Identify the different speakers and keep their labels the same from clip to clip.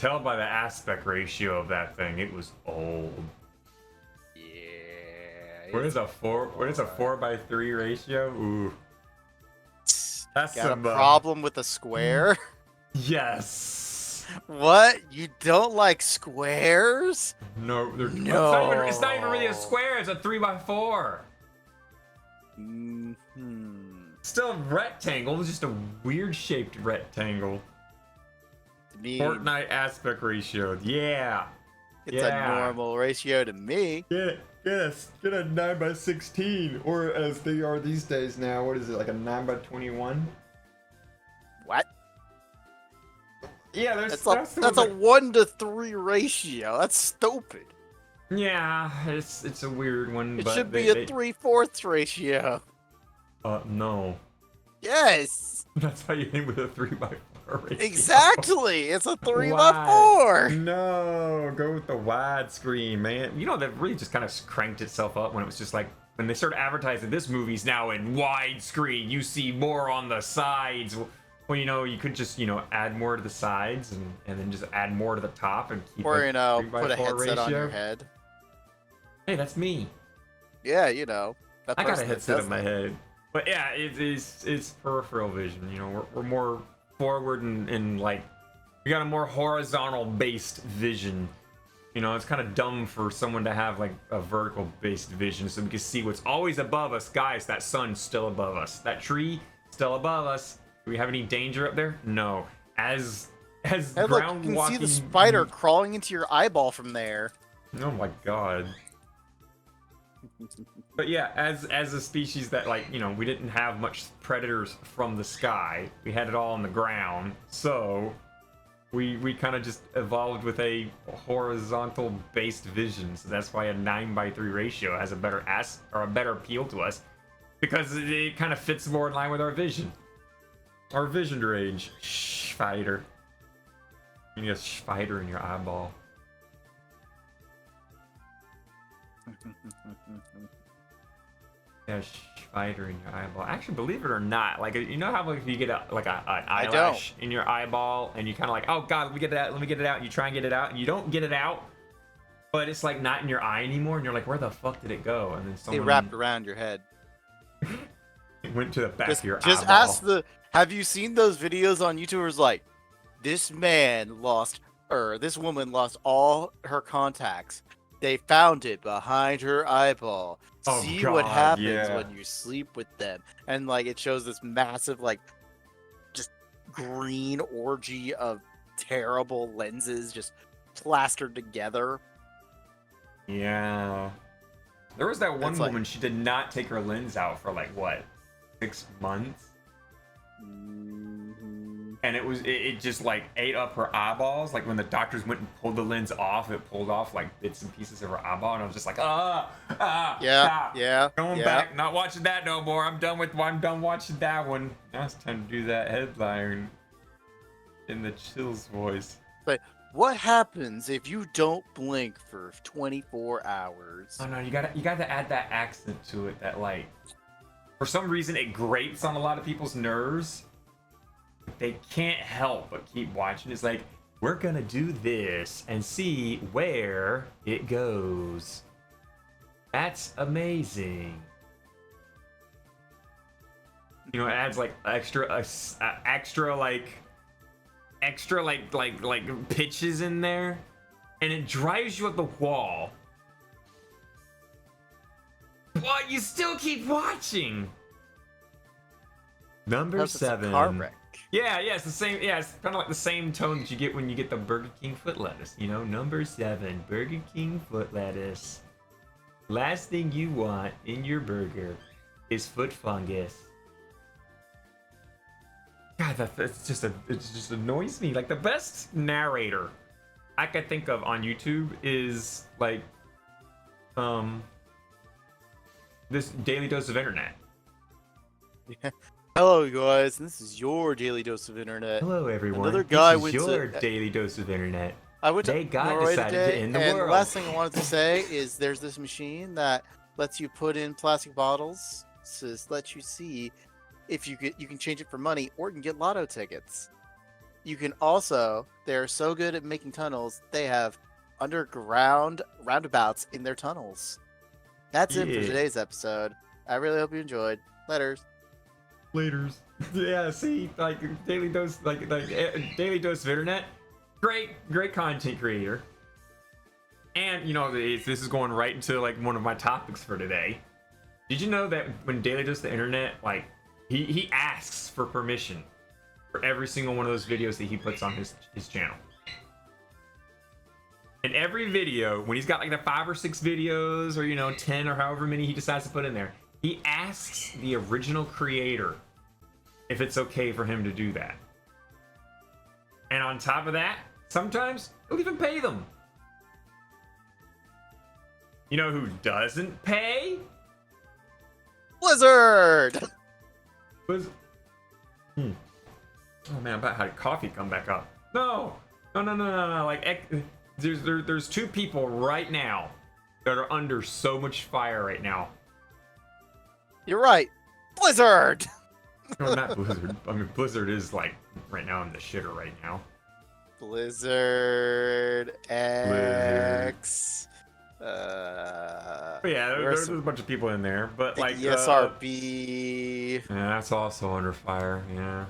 Speaker 1: tell by the aspect ratio of that thing, it was old.
Speaker 2: Yeah.
Speaker 1: What is a 4:3 ratio? Ooh. That's
Speaker 2: Got a problem with a square?
Speaker 1: Yes.
Speaker 2: What? You don't like squares?
Speaker 1: No,
Speaker 2: No.
Speaker 1: It's not even really a square. It's a 3x4. Still a rectangle. It's just a weird-shaped rectangle.
Speaker 2: To me,
Speaker 1: Fortnite aspect ratio. Yeah.
Speaker 2: it's a normal ratio to me.
Speaker 1: Get a 9x16, or as they are these days now. What is it, like a 9x21?
Speaker 2: What?
Speaker 1: Yeah,
Speaker 2: That's a 1-to-3 ratio. That's stupid.
Speaker 1: Yeah, it's a weird one.
Speaker 2: It
Speaker 1: but
Speaker 2: should be a 3/4 ratio.
Speaker 1: No.
Speaker 2: Yes.
Speaker 1: That's how you aim with a 3x4 ratio.
Speaker 2: Exactly. It's a 3x4.
Speaker 1: No, go with the widescreen, man. You know, that really just kind of cranked itself up when it was just like, when they started advertising this movie's now in widescreen, you see more on the sides. Well, you know, you could just, add more to the sides and then just add more to the top and keep
Speaker 2: Or,
Speaker 1: a 3x4
Speaker 2: put a headset
Speaker 1: ratio.
Speaker 2: on your head.
Speaker 1: Hey, that's me.
Speaker 2: Yeah,
Speaker 1: I got a headset on my head. But yeah, it's peripheral vision. We're more forward and like, we got a more horizontal based vision. It's kind of dumb for someone to have like a vertical based vision, so we can see what's always above us. Guys, that sun's still above us. That tree still above us. Do we have any danger up there? No. As
Speaker 2: Hey, look,
Speaker 1: ground
Speaker 2: you can
Speaker 1: walking.
Speaker 2: see the spider crawling into your eyeball from there.
Speaker 1: Oh my god. But yeah, as a species that, like, we didn't have much predators from the sky. We had it all on the ground. So we kind of just evolved with a horizontal based vision. So that's why a 9:3 ratio has a better appeal to us, because it kind of fits more in line with our vision. Our vision range. Spider. You need a spider in your eyeball. Yeah, spider in your eyeball. Actually, believe it or not, like, you know how like if you get an eyelash in your eyeball and you kind of like, oh god, let me get it out, and you try and get it out and you don't get it out, but it's like not in your eye anymore, and you're like, where the fuck did it go? And then someone,
Speaker 2: It wrapped around your head.
Speaker 1: It went to the back of your
Speaker 2: Just
Speaker 1: eyeball.
Speaker 2: have you seen those videos on YouTube where it's like, this woman lost all her contacts. They found it behind her eyeball.
Speaker 1: Oh,
Speaker 2: See
Speaker 1: God,
Speaker 2: what happens
Speaker 1: yeah.
Speaker 2: when you sleep with them. And like it shows this massive, like, just green orgy of terrible lenses just plastered together.
Speaker 1: Yeah. There was that one
Speaker 2: It's like-
Speaker 1: woman, she did not take her lens out for like what, 6 months? And it just like ate up her eyeballs. Like when the doctors went and pulled the lens off, it pulled off like bits and pieces of her eyeball, and I was just like,
Speaker 2: Yeah.
Speaker 1: Going back, not watching that no more. I'm done watching that one. Now it's time to do that headline in the Chills voice.
Speaker 2: But what happens if you don't blink for 24 hours?
Speaker 1: Oh no, you gotta add that accent to it. That, like, for some reason it grates on a lot of people's nerves. They can't help but keep watching. It's like, we're gonna do this and see where it goes. That's amazing. It adds like extra pitches in there, and it drives you up the wall. But you still keep watching. Number 7.
Speaker 2: Car wreck.
Speaker 1: Yeah, it's the same. Yeah, it's kind of like the same tone that you get when you get the Burger King foot lettuce. Number 7, Burger King foot lettuce. Last thing you want in your burger is foot fungus. God, it just annoys me. Like, the best narrator I could think of on YouTube is like, this Daily Dose of Internet.
Speaker 2: Yeah. Hello, guys. This is your daily dose of internet.
Speaker 1: Hello, everyone.
Speaker 2: Another guy
Speaker 1: this
Speaker 2: went
Speaker 1: is your
Speaker 2: to-
Speaker 1: Daily Dose of Internet.
Speaker 2: I went to
Speaker 1: Today, God
Speaker 2: Norway
Speaker 1: decided
Speaker 2: today,
Speaker 1: to end the
Speaker 2: and
Speaker 1: world.
Speaker 2: the last thing I wanted to say is there's this machine that lets you put in plastic bottles to let you see if you can change it for money, or you can get lotto tickets. You can also, they're so good at making tunnels, they have underground roundabouts in their tunnels. That's it for
Speaker 1: Yeah.
Speaker 2: today's episode. I really hope you enjoyed. Letters.
Speaker 1: Laters. Yeah, see, like daily dose, daily dose of internet. Great content creator. And you know, this is going right into like one of my topics for today. Did you know that when Daily Dose the Internet, like he asks for permission for every single one of those videos that he puts on his channel? In every video, when he's got like the 5 or 6 videos, or you know, 10 or however many he decides to put in there, he asks the original creator if it's okay for him to do that. And on top of that, sometimes he'll even pay them. You know who doesn't pay?
Speaker 2: Blizzard!
Speaker 1: Oh man, I'm about had coffee come back up. No. Like, there's 2 people right now that are under so much fire right now.
Speaker 2: You're right. Blizzard!
Speaker 1: No, not Blizzard. I mean, Blizzard is like right now in the shitter right now.
Speaker 2: Blizzard X.
Speaker 1: But yeah, there's a bunch of people in there, but like
Speaker 2: ESRB.
Speaker 1: Yeah, that's also under fire. Yeah,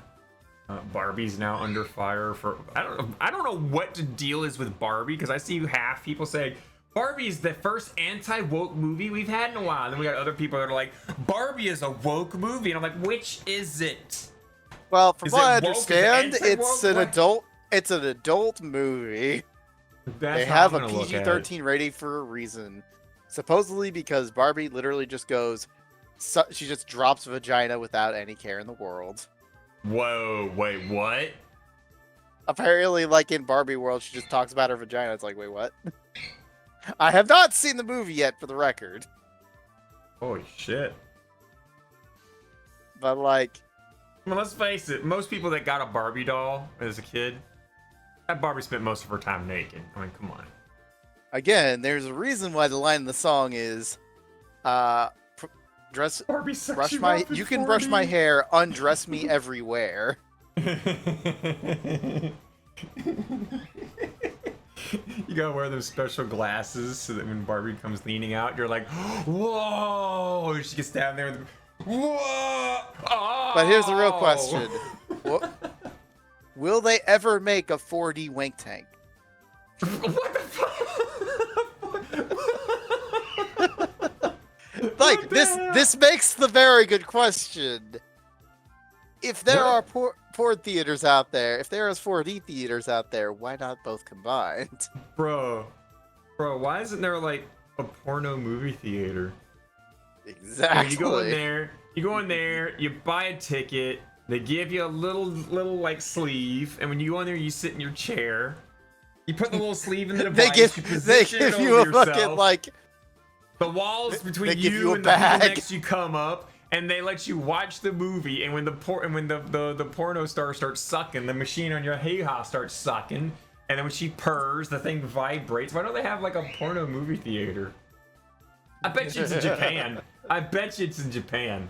Speaker 1: Barbie's now under fire for I don't know what the deal is with Barbie, because I see half people saying Barbie's the first anti-woke movie we've had in a while, and then we got other people that are like Barbie is a woke movie, and I'm like, which is it?
Speaker 2: Well, from
Speaker 1: Is
Speaker 2: what I
Speaker 1: it woke? Is it
Speaker 2: understand,
Speaker 1: anti-woke?
Speaker 2: it's an
Speaker 1: What?
Speaker 2: adult. It's an adult movie.
Speaker 1: That's
Speaker 2: They
Speaker 1: how
Speaker 2: have
Speaker 1: I'm
Speaker 2: a
Speaker 1: gonna look at it.
Speaker 2: PG-13 rating for a reason. Supposedly because Barbie literally just goes, she just drops vagina without any care in the world.
Speaker 1: Whoa, wait, what?
Speaker 2: Apparently, like in Barbie world, she just talks about her vagina. It's like, wait, what? I have not seen the movie yet, for the record.
Speaker 1: Holy shit.
Speaker 2: But like,
Speaker 1: Well, let's face it, most people that got a Barbie doll as a kid, that Barbie spent most of her time naked. I mean, come on.
Speaker 2: again, there's a reason why the line in the song is, dress,
Speaker 1: Barbie sucks
Speaker 2: brush
Speaker 1: you
Speaker 2: my,
Speaker 1: off in
Speaker 2: you can brush my
Speaker 1: 4D.
Speaker 2: hair, undress me everywhere.
Speaker 1: You gotta wear those special glasses so that when Barbie comes leaning out, you're like, whoa! She gets down there and whoa! Oh!
Speaker 2: But here's the real question. Will they ever make a 4D wank tank?
Speaker 1: What the fuck?
Speaker 2: Like,
Speaker 1: What the
Speaker 2: this
Speaker 1: hell?
Speaker 2: this makes the very good question. If there are
Speaker 1: What?
Speaker 2: porn theaters out there, if there is 4D theaters out there, why not both combined?
Speaker 1: Bro, why isn't there like a porno movie theater?
Speaker 2: Exactly.
Speaker 1: You go in there, you buy a ticket, they give you a little like sleeve, and when you go in there, you sit in your chair. You put the little sleeve in the device.
Speaker 2: They
Speaker 1: you
Speaker 2: give
Speaker 1: position it
Speaker 2: you
Speaker 1: over
Speaker 2: a fucking
Speaker 1: yourself.
Speaker 2: like.
Speaker 1: The walls
Speaker 2: they
Speaker 1: between
Speaker 2: give you
Speaker 1: you
Speaker 2: a
Speaker 1: and the people
Speaker 2: bag.
Speaker 1: next to you come up, and they let you watch the movie. And when the porno star starts sucking, the machine on your hee-haw starts sucking. And then when she purrs, the thing vibrates. Why don't they have like a porno movie theater? I bet you it's in Japan. I bet you it's in Japan.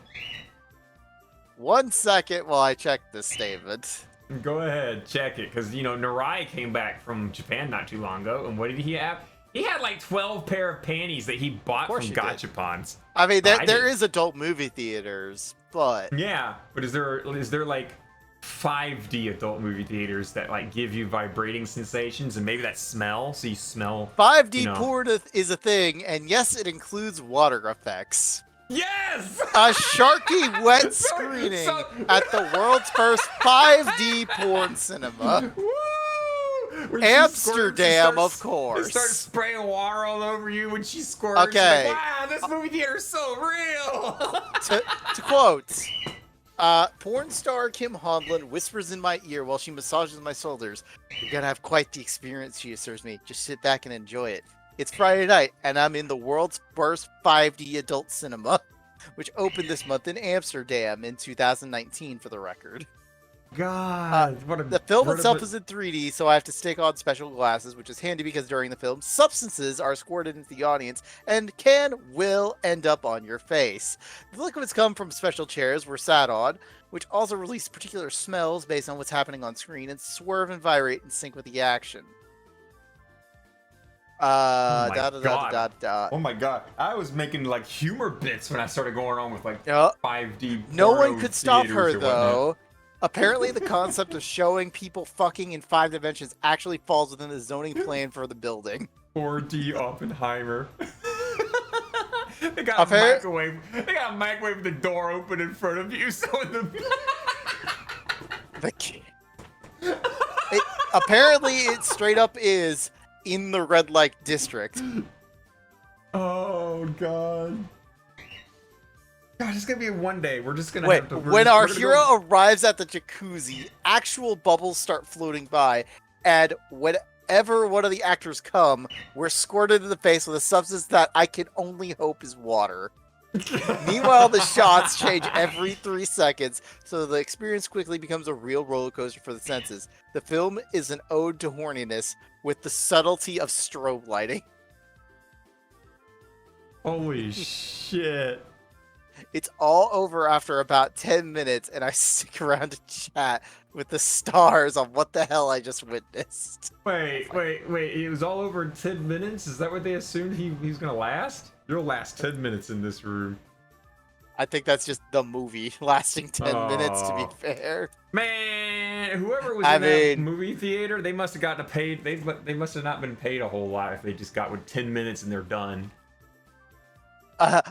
Speaker 2: 1 second while I check this statement.
Speaker 1: Go ahead, check it, because you know Narai came back from Japan not too long ago, and what did he have? He had like 12 pair of panties that he bought from
Speaker 2: course he did.
Speaker 1: gachapons.
Speaker 2: I mean,
Speaker 1: I
Speaker 2: there
Speaker 1: did.
Speaker 2: is adult movie theaters, but
Speaker 1: Yeah, but is there like 5D adult movie theaters that like give you vibrating sensations and maybe that smell, so you smell
Speaker 2: 5D
Speaker 1: you know.
Speaker 2: porn is a thing, and yes, it includes water effects.
Speaker 1: Yes!
Speaker 2: A Sharky wet
Speaker 1: So-
Speaker 2: screening
Speaker 1: so-
Speaker 2: at the world's first 5D porn cinema.
Speaker 1: Woo! When she
Speaker 2: Amsterdam,
Speaker 1: squirts,
Speaker 2: of course.
Speaker 1: It starts spraying water all over you when she squirts.
Speaker 2: Okay.
Speaker 1: Like, wow, this movie theater is so real.
Speaker 2: To quote, porn star Kim Honlund whispers in my ear while she massages my shoulders. You're gonna have quite the experience, she assures me. Just sit back and enjoy it. It's Friday night, and I'm in the world's first 5D adult cinema, which opened this month in Amsterdam in 2019, for the record.
Speaker 1: God, what a
Speaker 2: The film
Speaker 1: what a-
Speaker 2: itself is in 3D, so I have to stick on special glasses, which is handy because during the film, substances are squirted into the audience and will end up on your face. The liquids come from special chairs we're sat on, which also release particular smells based on what's happening on screen and swerve and vibrate in sync with the action.
Speaker 1: Oh my
Speaker 2: Da, da, da,
Speaker 1: God.
Speaker 2: da, da.
Speaker 1: Oh my god. I was making like humor bits when I started going on with like
Speaker 2: Yep.
Speaker 1: 5D.
Speaker 2: No
Speaker 1: porno
Speaker 2: one could stop
Speaker 1: theaters
Speaker 2: her,
Speaker 1: or whatnot.
Speaker 2: though. Apparently, the concept of showing people fucking in 5 dimensions actually falls within the zoning plan for the building.
Speaker 1: 4D Oppenheimer. They got a microwave. They got a microwave with the door open in front of you, so
Speaker 2: Apparently, it straight up is in the red light district.
Speaker 1: Oh god. God, it's gonna be one day. We're just gonna
Speaker 2: Wait,
Speaker 1: have to.
Speaker 2: when our hero arrives at the jacuzzi, actual bubbles start floating by, and whenever one of the actors come, we're squirted in the face with a substance that I can only hope is water. Meanwhile, the shots change every 3 seconds, so the experience quickly becomes a real roller coaster for the senses. The film is an ode to horniness with the subtlety of strobe lighting.
Speaker 1: Holy shit.
Speaker 2: It's all over after about 10 minutes, and I stick around to chat with the stars on what the hell I just witnessed.
Speaker 1: Wait. It was all over in 10 minutes? Is that what they assumed he was gonna last? You'll last 10 minutes in this room.
Speaker 2: I think that's just the movie lasting 10 minutes, to be fair.
Speaker 1: Man, whoever was in that movie theater, they must have gotten paid. They must have not been paid a whole lot if they just got with 10 minutes and they're done.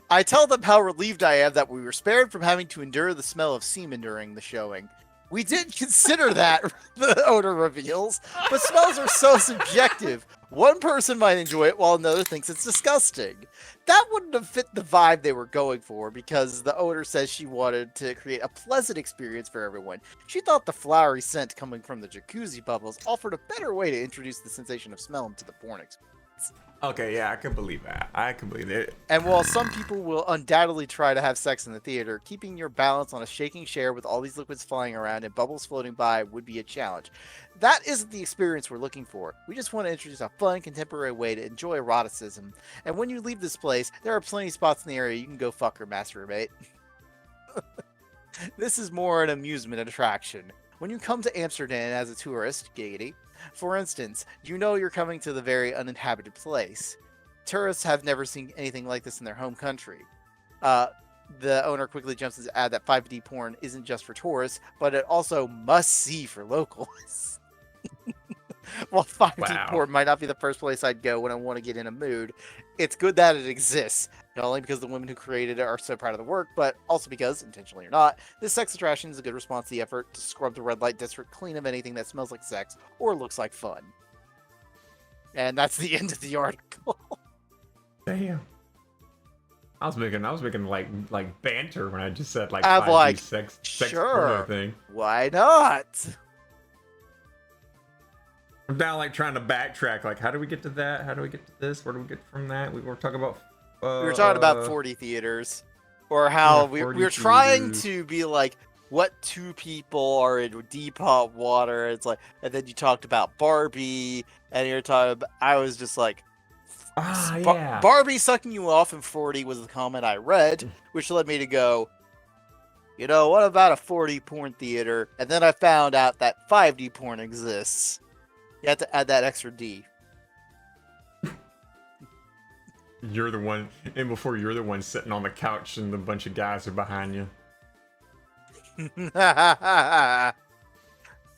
Speaker 2: I tell them how relieved I am that we were spared from having to endure the smell of semen during the showing. We didn't consider that, the owner reveals, but smells are so subjective. One person might enjoy it while another thinks it's disgusting. That wouldn't have fit the vibe they were going for because the owner says she wanted to create a pleasant experience for everyone. She thought the flowery scent coming from the jacuzzi bubbles offered a better way to introduce the sensation of smell into the porn experience.
Speaker 1: Okay, yeah, I can believe that. I can believe it.
Speaker 2: And while some people will undoubtedly try to have sex in the theater, keeping your balance on a shaking chair with all these liquids flying around and bubbles floating by would be a challenge. That isn't the experience we're looking for. We just want to introduce a fun, contemporary way to enjoy eroticism. And when you leave this place, there are plenty of spots in the area you can go fuck or masturbate. This is more an amusement attraction. When you come to Amsterdam as a tourist, giggity, for instance, you know you're coming to the very uninhabited place. Tourists have never seen anything like this in their home country. The owner quickly jumps to add that 5D porn isn't just for tourists, but it also must see for locals. While 5D porn might not be the first place I'd go when I want to get in a mood, it's good that it exists. Not only because the women who created it are so proud of the work, but also because, intentionally or not, this sex attraction is a good response to the effort to scrub the red light district clean of anything that smells like sex or looks like fun. And that's the end of the article.
Speaker 1: Damn. I was making like banter when I just said like 5D sex porno thing.
Speaker 2: Why not?
Speaker 1: I'm down like trying to backtrack. Like, how do we get to that? How do we get to this? Where do we get from that? We were talking about.
Speaker 2: We were talking about 40 theaters, or how we were trying to be like what 2 people are in deep hot water. It's like, and then you talked about Barbie, and you're talking about, I was just like,
Speaker 1: yeah.
Speaker 2: Barbie sucking you off in 40 was the comment I read, which led me to go, you know, what about a 40 porn theater? And then I found out that 5D porn exists. You have to add that extra D.
Speaker 1: You're the one, and before you're the one sitting on the couch and a bunch of guys are behind you.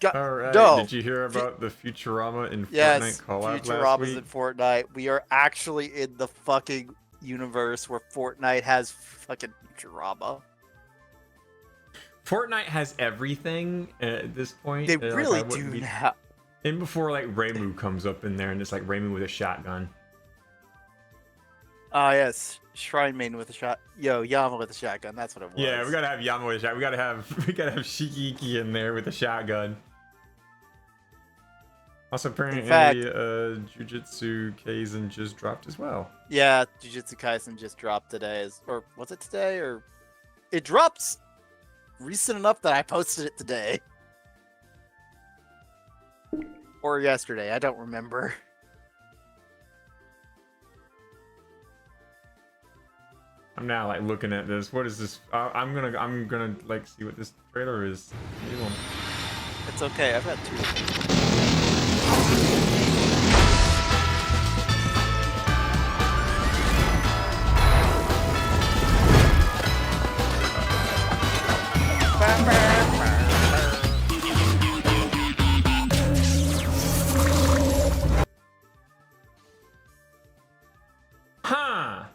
Speaker 2: Alright,
Speaker 1: no. Did you hear about the Futurama in Fortnite collab last week?
Speaker 2: Futurama's in Fortnite. We are actually in the fucking universe where Fortnite has fucking Futurama.
Speaker 1: Fortnite has everything at this point.
Speaker 2: They really do now.
Speaker 1: And before like Reimu comes up in there and it's like Reimu with a shotgun.
Speaker 2: Ah, yes. Shrine Maiden with a shot. Yo, Yama with a shotgun. That's what it was.
Speaker 1: Yeah, we gotta have Yama with a shotgun. We gotta have Shikiki in there with a shotgun. Also, apparently, Jujutsu Kaisen just dropped as well.
Speaker 2: Yeah, Jujutsu Kaisen just dropped today. Or was it today? Or it dropped recent enough that I posted it today. Or yesterday. I don't remember.
Speaker 1: I'm now like looking at this. What is this? I'm gonna like see what this trailer is.
Speaker 2: It's okay. I've got two.
Speaker 1: Huh.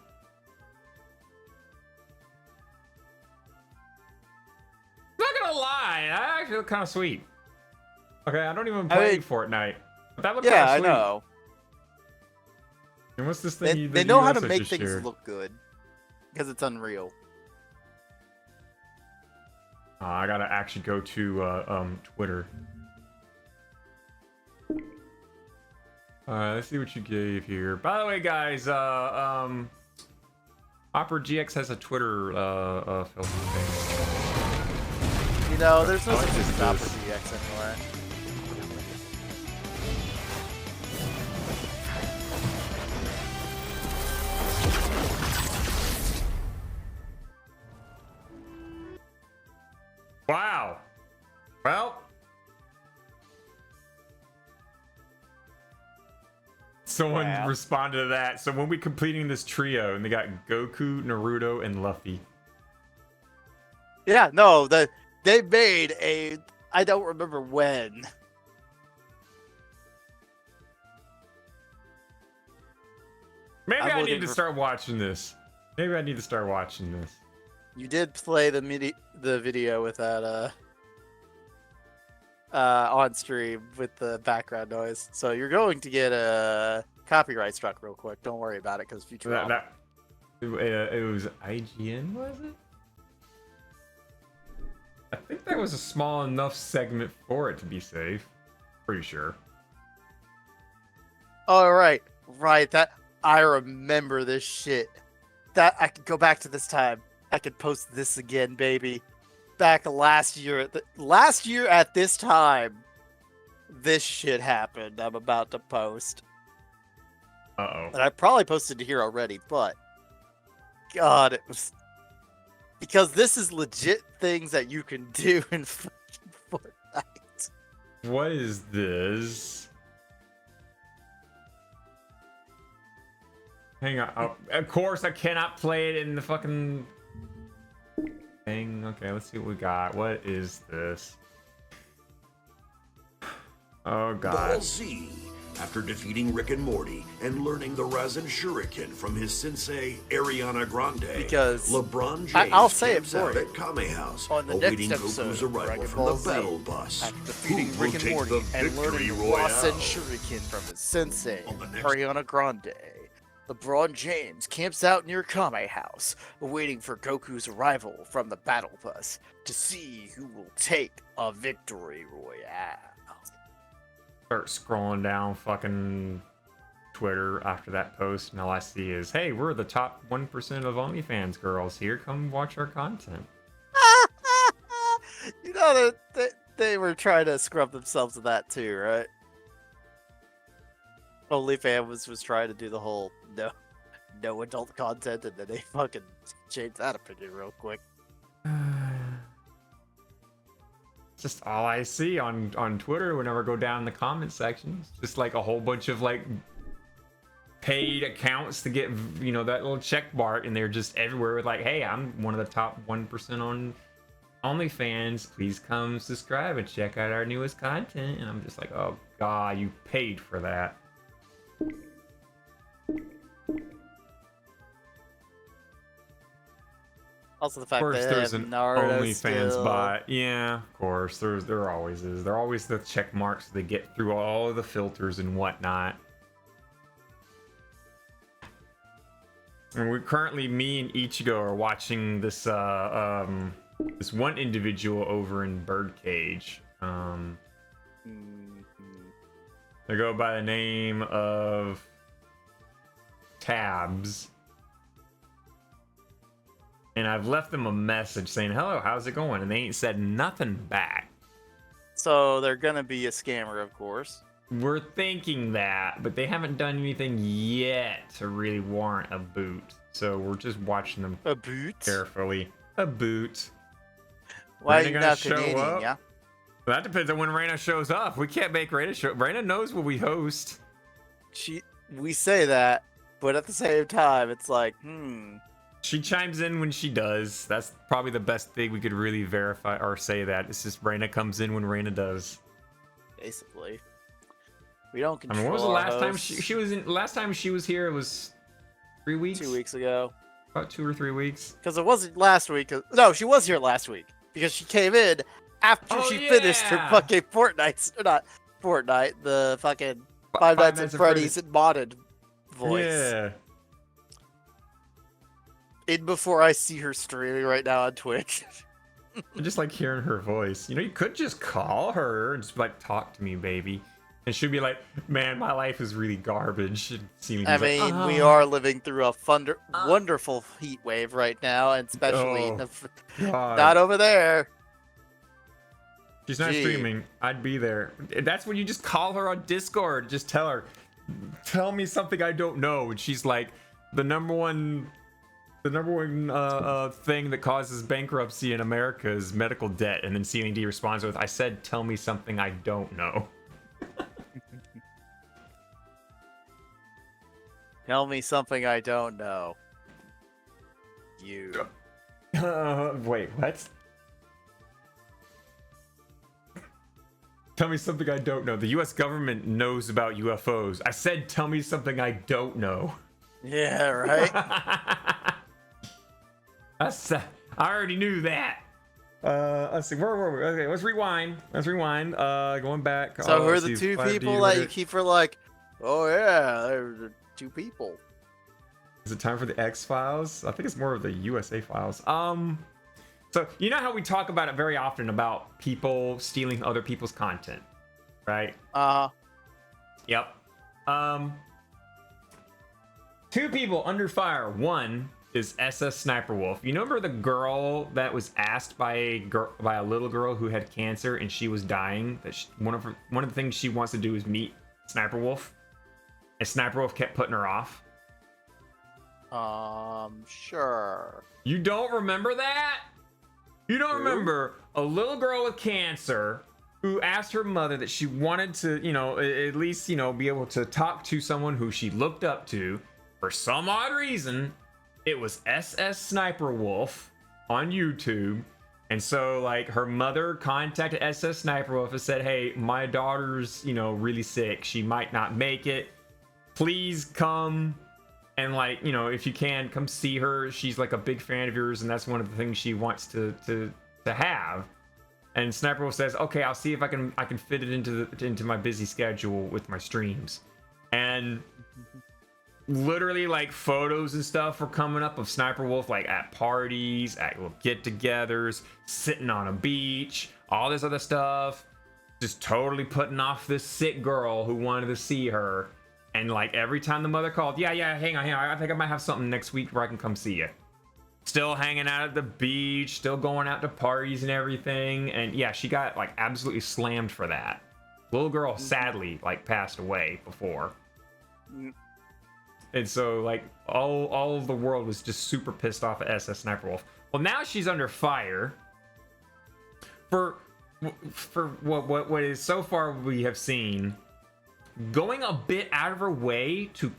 Speaker 1: Not gonna lie, that actually look kind of sweet. Okay, I don't even play Fortnite, but that looks kind of sweet.
Speaker 2: I know.
Speaker 1: And what's this thing?
Speaker 2: They know how to make things look good because it's Unreal.
Speaker 1: I gotta actually go to Twitter. Let's see what you gave here. By the way, guys, Opera GX has a Twitter filter thing.
Speaker 2: You know, there's no such thing as Opera GX anywhere.
Speaker 1: Wow. Well. Someone responded to that. So when we completing this trio, and they got Goku, Naruto, and Luffy.
Speaker 2: Yeah, no, they made a. I don't remember when.
Speaker 1: Maybe I need to start watching this. Maybe I need to start watching this.
Speaker 2: You did play the video with that on stream with the background noise, so you're going to get a copyright struck real quick. Don't worry about it, because future.
Speaker 1: It was IGN, was it? I think that was a small enough segment for it to be safe. Pretty sure.
Speaker 2: All right, that I remember this shit. That I could go back to this time. I could post this again, baby. Back last year at this time, this shit happened. I'm about to post.
Speaker 1: Uh-oh.
Speaker 2: And I probably posted it here already, but God, it was because this is legit things that you can do in fucking Fortnite.
Speaker 1: What is this? Hang on. Oh, of course, I cannot play it in the fucking thing. Okay, let's see what we got. What is this? Oh god.
Speaker 3: Ball Z, after defeating Rick and Morty and learning the Rasen Shuriken from his sensei Ariana Grande,
Speaker 2: because
Speaker 3: LeBron James
Speaker 2: I'll say it
Speaker 3: camps
Speaker 2: for
Speaker 3: out
Speaker 2: you.
Speaker 3: at Kame House,
Speaker 2: On the
Speaker 3: awaiting
Speaker 2: next episode
Speaker 3: Goku's
Speaker 2: of
Speaker 3: arrival
Speaker 2: Dragon
Speaker 3: from
Speaker 2: Ball
Speaker 3: the
Speaker 2: Z,
Speaker 3: battle bus.
Speaker 2: after defeating
Speaker 3: Who
Speaker 2: Rick
Speaker 3: will
Speaker 2: and
Speaker 3: take
Speaker 2: Morty
Speaker 3: the
Speaker 2: and
Speaker 3: victory
Speaker 2: learning
Speaker 3: royale?
Speaker 2: Rasen Shuriken from his sensei
Speaker 3: On the next-
Speaker 2: Ariana Grande, LeBron James camps out near Kame House, waiting for Goku's arrival from the battle bus to see who will take a victory royale.
Speaker 1: Start scrolling down fucking Twitter after that post, and all I see is, hey, we're the top 1% of OnlyFans girls here. Come watch our content.
Speaker 2: You know that they were trying to scrub themselves of that too, right? OnlyFans was trying to do the whole no adult content, and then they fucking changed that opinion real quick.
Speaker 1: Just all I see on Twitter whenever I go down in the comment section. It's just like a whole bunch of like paid accounts to get, you know, that little check mark, and they're just everywhere with like, hey, I'm one of the top 1% on OnlyFans. Please come subscribe and check out our newest content. And I'm just like, oh god, you paid for that.
Speaker 2: Also, the fact
Speaker 1: Of course,
Speaker 2: that
Speaker 1: there's
Speaker 2: they have
Speaker 1: an
Speaker 2: Naruto
Speaker 1: OnlyFans
Speaker 2: still.
Speaker 1: bot. Yeah, of course. There always is. There are always the check marks. They get through all of the filters and whatnot. And we're currently, me and Ichigo are watching this this one individual over in Birdcage. They go by the name of Tabs. And I've left them a message saying, hello, how's it going? And they ain't said nothing back.
Speaker 2: So they're gonna be a scammer, of course.
Speaker 1: We're thinking that, but they haven't done anything yet to really warrant a boot. So we're just watching them
Speaker 2: A boot?
Speaker 1: carefully. A boot.
Speaker 2: Why are
Speaker 1: Raina
Speaker 2: you
Speaker 1: gonna
Speaker 2: not
Speaker 1: show
Speaker 2: Canadian,
Speaker 1: up?
Speaker 2: yeah?
Speaker 1: Well, that depends on when Raina shows up. We can't make Raina show. Raina knows what we host.
Speaker 2: We say that, but at the same time, it's like,
Speaker 1: She chimes in when she does. That's probably the best thing we could really verify or say that. It's just Raina comes in when Raina does.
Speaker 2: basically. We don't
Speaker 1: I
Speaker 2: control
Speaker 1: mean, when was the
Speaker 2: our
Speaker 1: last time
Speaker 2: hosts.
Speaker 1: she was in? Last time she was here was 3 weeks.
Speaker 2: 2 weeks ago.
Speaker 1: About 2 or 3 weeks.
Speaker 2: Because it wasn't last week. No, she was here last week. Because she came in after
Speaker 1: Oh,
Speaker 2: she finished her
Speaker 1: yeah!
Speaker 2: fucking Fortnite. Or not Fortnite, the fucking Five Nights at Freddy's and modded voice.
Speaker 1: Yeah.
Speaker 2: In before I see her streaming right now on Twitch.
Speaker 1: I just like hearing her voice. You know, you could just call her and just like, talk to me, baby. And she'd be like, man, my life is really garbage. And seemingly
Speaker 2: I
Speaker 1: like,
Speaker 2: mean, we are living through a wonderful heat wave right now, and especially
Speaker 1: Oh, God.
Speaker 2: not over there.
Speaker 1: She's not
Speaker 2: Gee.
Speaker 1: streaming. I'd be there. That's when you just call her on Discord. Just tell her, tell me something I don't know. And she's like, the number one thing that causes bankruptcy in America is medical debt. And then CND responds with, I said, tell me something I don't know.
Speaker 2: Tell me something I don't know. You.
Speaker 1: Wait, what? Tell me something I don't know. The US government knows about UFOs. I said, tell me something I don't know.
Speaker 2: Yeah, right?
Speaker 1: That's, I already knew that. Let's see, where were we? Okay, let's rewind. Going back.
Speaker 2: So who are
Speaker 1: let's
Speaker 2: the
Speaker 1: see,
Speaker 2: two
Speaker 1: 5D
Speaker 2: people that you
Speaker 1: Reddit.
Speaker 2: keep for like, oh yeah, they're the two people.
Speaker 1: Is it time for the X-Files? I think it's more of the USA Files. So you know how we talk about it very often about people stealing other people's content, right? Yep. Two people under fire. One is SS Sniper Wolf. You remember the girl that was asked by a little girl who had cancer and she was dying? That one of the things she wants to do is meet Sniper Wolf, and Sniper Wolf kept putting her off.
Speaker 2: Sure.
Speaker 1: You don't remember that? You don't remember a little girl with cancer who asked her mother that she wanted to, you know, at least, you know, be able to talk to someone who she looked up to. For some odd reason, it was SS Sniper Wolf on YouTube. And so, like, her mother contacted SS Sniper Wolf and said, hey, my daughter's, you know, really sick. She might not make it. Please come. And, like, you know, if you can, come see her. She's like a big fan of yours, and that's one of the things she wants to have. And Sniper Wolf says, okay, I'll see if I can fit it into my busy schedule with my streams. And literally, like, photos and stuff were coming up of Sniper Wolf, like, at parties, at get-togethers, sitting on a beach, all this other stuff. Just totally putting off this sick girl who wanted to see her. And, like, every time the mother called, yeah, hang on, I think I might have something next week where I can come see you. Still hanging out at the beach, still going out to parties and everything. And, yeah, she got, like, absolutely slammed for that. Little girl, sadly, like, passed away before. And so, like, all of the world was just super pissed off at SS Sniper Wolf. Well, now she's under fire for what is so far we have seen, going a bit out of her way to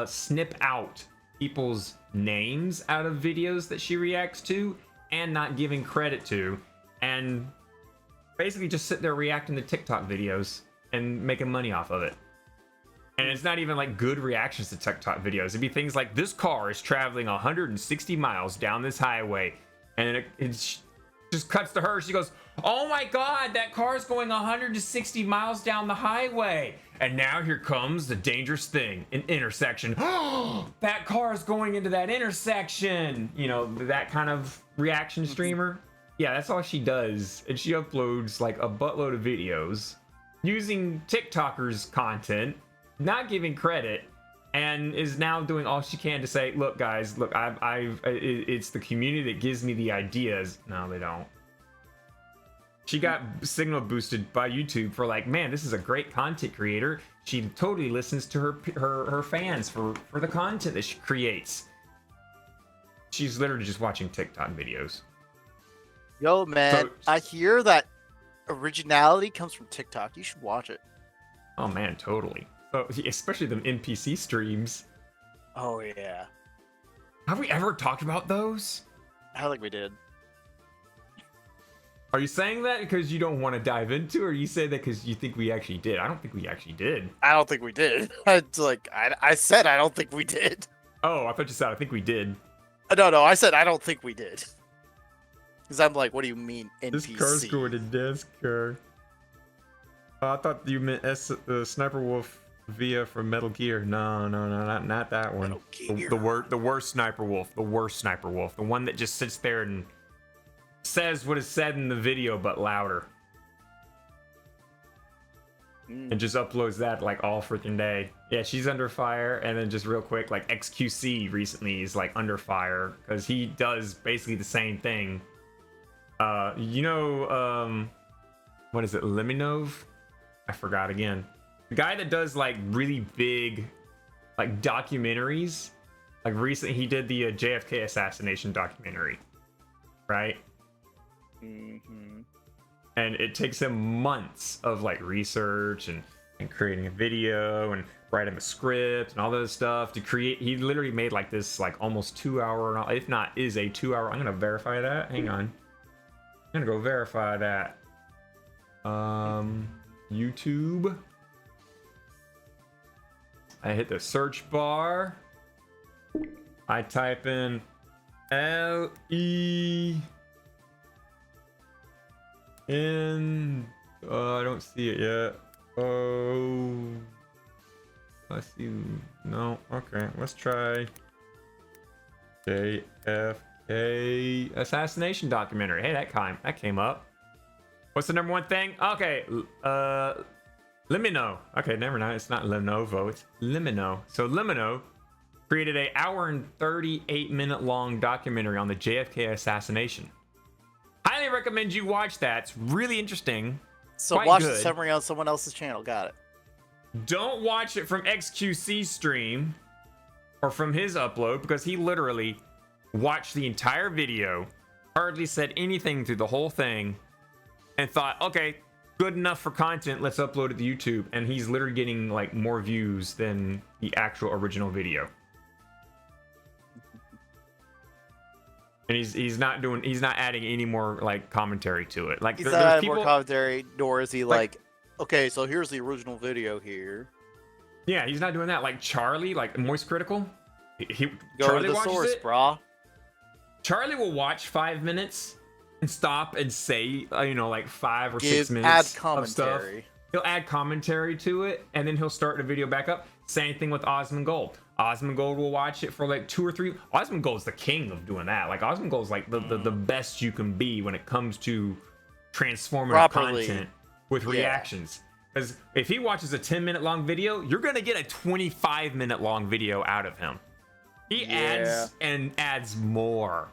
Speaker 1: snip out people's names out of videos that she reacts to and not giving credit to, and basically just sit there reacting to TikTok videos and making money off of it. And it's not even like good reactions to TikTok videos. It'd be things like, this car is traveling 160 miles down this highway, and it just cuts to her. She goes, oh my god, that car's going 160 miles down the highway. And now here comes the dangerous thing, an intersection. That car is going into that intersection. You know, that kind of reaction streamer. Yeah, that's all she does. And she uploads like a buttload of videos using TikTokers' content, not giving credit, and is now doing all she can to say, look guys, look, it's the community that gives me the ideas. No, they don't. She got signal boosted by YouTube for like, man, this is a great content creator. She totally listens to her fans for the content that she creates. She's literally just watching TikTok videos.
Speaker 2: Yo, man,
Speaker 1: So-
Speaker 2: I hear that originality comes from TikTok. You should watch it.
Speaker 1: Oh man, totally. So especially the NPC streams.
Speaker 2: Oh yeah,
Speaker 1: Have we ever talked about those?
Speaker 2: I don't think we did.
Speaker 1: Are you saying that because you don't want to dive into, or you say that because you think we actually did? I don't think we actually did.
Speaker 2: I don't think we did. It's like I said I don't think we did.
Speaker 1: Oh, I thought you said I think we did.
Speaker 2: No, I said I don't think we did. Because I'm like, what do you mean NPC?
Speaker 1: This car's going to death car. I thought you meant Sniper Wolf via from Metal Gear. No, not that one. The worst Sniper Wolf. The worst Sniper Wolf. The one that just sits there and says what is said in the video but louder. And just uploads that like all freaking day. Yeah, she's under fire. And then just real quick, like XQC recently is like under fire because he does basically the same thing. What is it, Leminov? I forgot again. The guy that does like really big like documentaries. Like recently he did the JFK assassination documentary, right?
Speaker 2: Mm-hmm.
Speaker 1: And it takes him months of like research and creating a video and writing a script and all this stuff to create. He literally made like this like almost 2 hour, if not is a 2 hour. I'm gonna verify that. Hang on. I'm gonna go verify that. YouTube. I hit the search bar. I type in LE. I don't see it yet. Oh, I see. No, okay. Let's try JFK assassination documentary. Hey, that came up. What's the #1 thing? Okay, Limino. Okay, never mind. It's not Lenovo. It's Limino. So Limino created a 1 hour and 38-minute long documentary on the JFK assassination. Highly recommend you watch that. It's really interesting.
Speaker 2: So
Speaker 1: Quite
Speaker 2: watch
Speaker 1: good.
Speaker 2: the summary on someone else's channel. Got it.
Speaker 1: Don't watch it from XQC stream or from his upload because he literally watched the entire video, hardly said anything through the whole thing, and thought, okay, good enough for content, let's upload it to YouTube. And he's literally getting like more views than the actual original video. And he's not adding any more like commentary to it. Like
Speaker 2: He's
Speaker 1: there's
Speaker 2: not adding
Speaker 1: people,
Speaker 2: more commentary, nor is he
Speaker 1: like-
Speaker 2: like, okay, so here's the original video here.
Speaker 1: yeah, he's not doing that. Like Charlie, like Moist Critical, he
Speaker 2: Go
Speaker 1: Charlie
Speaker 2: to the
Speaker 1: watches
Speaker 2: source,
Speaker 1: it.
Speaker 2: brah.
Speaker 1: Charlie will watch 5 minutes and stop and say, like 5 or 6
Speaker 2: Add
Speaker 1: minutes of stuff.
Speaker 2: commentary.
Speaker 1: He'll add commentary to it, and then he'll start the video back up. Same thing with Osmond Gold. Osmond Gold will watch it for like 2 or 3. Osmond Gold's the king of doing that. Like Osmond Gold's like the best you can be when it comes to transformative
Speaker 2: Properly.
Speaker 1: content with
Speaker 2: Yeah.
Speaker 1: reactions. Because if he watches a 10-minute long video, you're gonna get a 25-minute long video out of him. He adds and adds more.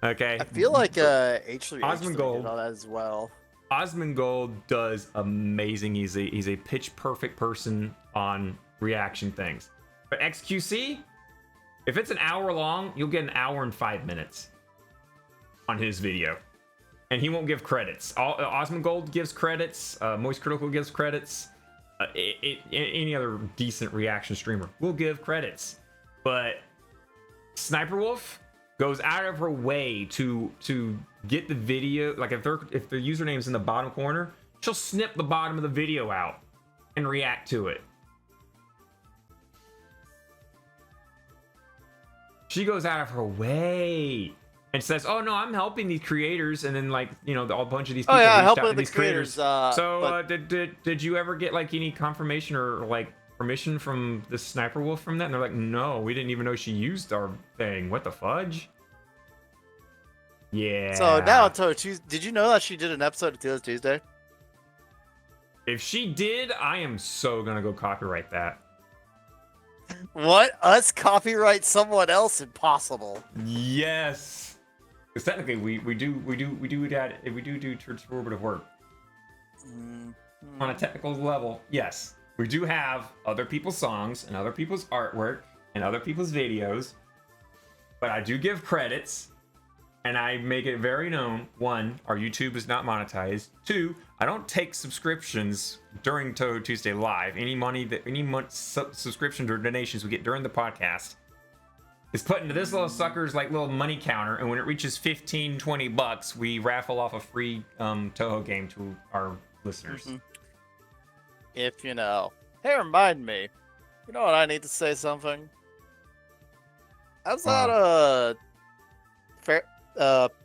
Speaker 1: Okay.
Speaker 2: I feel like H3
Speaker 1: Osmond
Speaker 2: did
Speaker 1: Gold.
Speaker 2: all that as well.
Speaker 1: Osmond Gold does amazing. He's a pitch perfect person on reaction things. But XQC, if it's an hour long, you'll get an hour and 5 minutes on his video. And he won't give credits. Osmond Gold gives credits. Moist Critical gives credits. Any other decent reaction streamer will give credits. But Sniper Wolf goes out of her way to get the video. Like if their username's in the bottom corner, she'll snip the bottom of the video out and react to it. She goes out of her way and says, "Oh no, I'm helping these creators," and then like a bunch of these people
Speaker 2: Oh yeah,
Speaker 1: reached out
Speaker 2: helping
Speaker 1: to
Speaker 2: the
Speaker 1: these
Speaker 2: creators.
Speaker 1: did you ever get like any confirmation or like permission from the Sniper Wolf from that? And they're like, "No, we didn't even know she used our thing. What the fudge?" Yeah.
Speaker 2: So now on Touhou Tuesday, did you know that she did an episode of Touhou Tuesday?
Speaker 1: If she did, I am so gonna go copyright that.
Speaker 2: What? Us copyright someone else? Impossible.
Speaker 1: Yes. Because technically, we do transformative work. On a technical level, yes, we do have other people's songs and other people's artwork and other people's videos, but I do give credits, and I make it very known. One, our YouTube is not monetized. Two, I don't take subscriptions during Touhou Tuesday Live. Any subscriptions or donations we get during the podcast is put into this little sucker's like little money counter, and when it reaches $15-20, we raffle off a free Touhou game to our listeners.
Speaker 2: If you know. Hey, remind me. You know what? I need to say something. How's that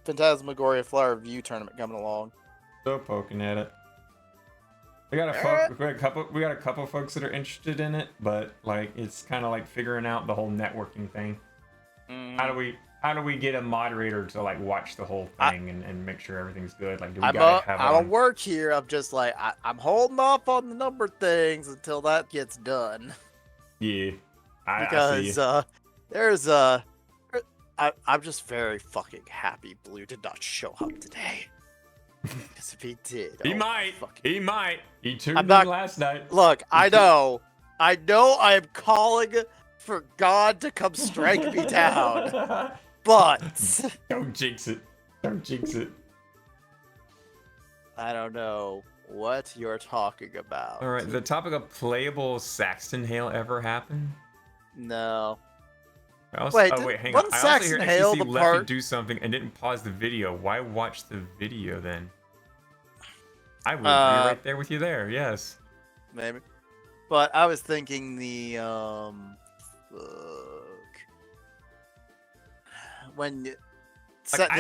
Speaker 2: Phantasmagoria Flower View tournament coming along?
Speaker 1: Still poking at it. We got a couple folks that are interested in it, but like it's kind of like figuring out the whole networking thing. How do we get a moderator to like watch the whole thing and make sure everything's good? Like, do we gotta have
Speaker 2: I'm a work here. I'm just like I'm holding off on the number things until that gets done.
Speaker 1: Yeah,
Speaker 2: because there's I'm just very fucking happy Blue did not show up today. Because if he did,
Speaker 1: he might. He tuned in last night.
Speaker 2: Look, I know I am calling for God to come strike me down. But
Speaker 1: don't jinx it. Don't jinx it.
Speaker 2: I don't know what you're talking about.
Speaker 1: All right, the topic of playable Saxton Hale ever happened?
Speaker 2: No.
Speaker 1: Wait, hang on. I also hear
Speaker 2: Hale
Speaker 1: XTC left to do something and didn't pause the video. Why watch the video then? I would be right there with you there. Yes.
Speaker 2: Maybe. But I was thinking the when the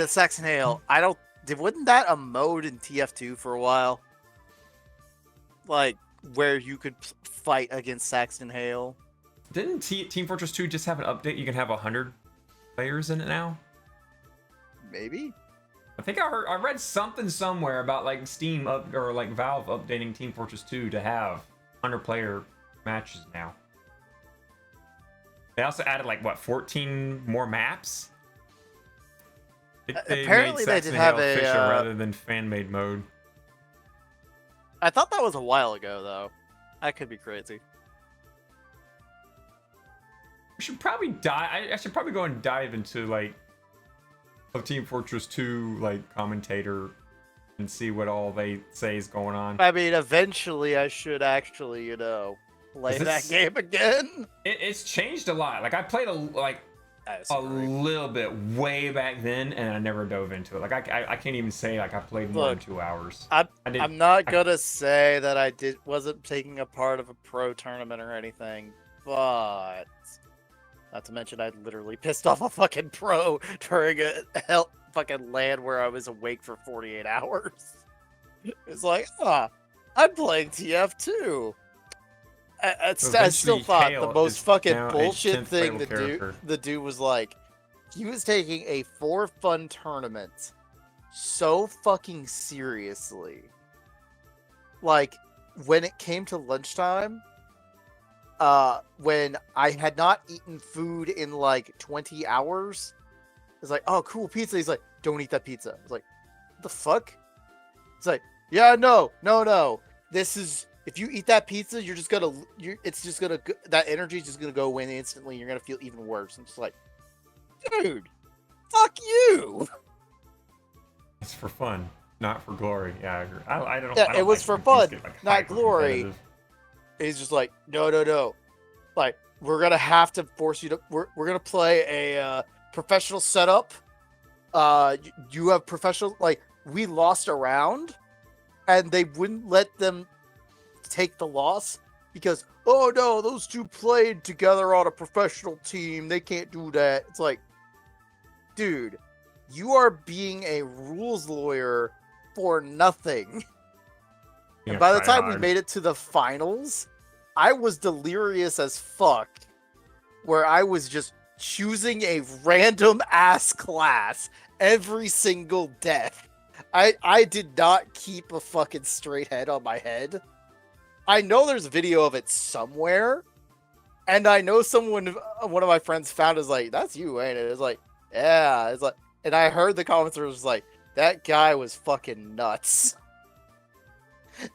Speaker 2: Saxon Hale, wasn't that a mode in TF2 for a while? Like where you could fight against Saxton Hale?
Speaker 1: Didn't Team Fortress 2 just have an update? You can have 100 players in it now?
Speaker 2: Maybe.
Speaker 1: I think I read something somewhere about like Steam or like Valve updating Team Fortress 2 to have 100-player matches now. They also added like what 14 more maps?
Speaker 2: Apparently they did have a
Speaker 1: rather than fan-made mode.
Speaker 2: I thought that was a while ago though. I could be crazy.
Speaker 1: We should probably I should probably go and dive into like a Team Fortress 2 like commentator and see what all they say is going on.
Speaker 2: I mean, eventually I should actually, play that game again.
Speaker 1: It's changed a lot. Like I played a little bit way back then, and I never dove into it. Like I can't even say like I played more than 2 hours.
Speaker 2: I'm not gonna say that I wasn't taking a part of a pro tournament or anything, but not to mention I literally pissed off a fucking pro during a fucking LAN where I was awake for 48 hours. It's like, I'm playing TF2. I still thought the most fucking bullshit thing the dude was like, he was taking a for fun tournament so fucking seriously. Like, when it came to lunchtime, when I had not eaten food in like 20 hours, it's like, oh, cool pizza. He's like, don't eat that pizza. I was like, what the fuck? It's like, yeah, no. This is, if you eat that pizza, that energy is just gonna go away instantly. You're gonna feel even worse. I'm just like, dude, fuck you.
Speaker 1: It's for fun, not for glory. Yeah, I agree. I don't.
Speaker 2: Yeah, it was
Speaker 1: like
Speaker 2: for fun,
Speaker 1: like,
Speaker 2: not glory. He's just like, no. Like, we're gonna have to force you to. We're gonna play a professional setup. You have professional. Like, we lost a round, and they wouldn't let them take the loss because, oh no, those two played together on a professional team. They can't do that. It's like, dude, you are being a rules lawyer for nothing. And by the time we made it to the finals, I was delirious as fuck, where I was just choosing a random ass class every single death. I did not keep a fucking straight head on my head. I know there's a video of it somewhere, and I know one of my friends found is like, that's you, ain't it? It's like, yeah. It's like, And I heard the comments were just like, that guy was fucking nuts.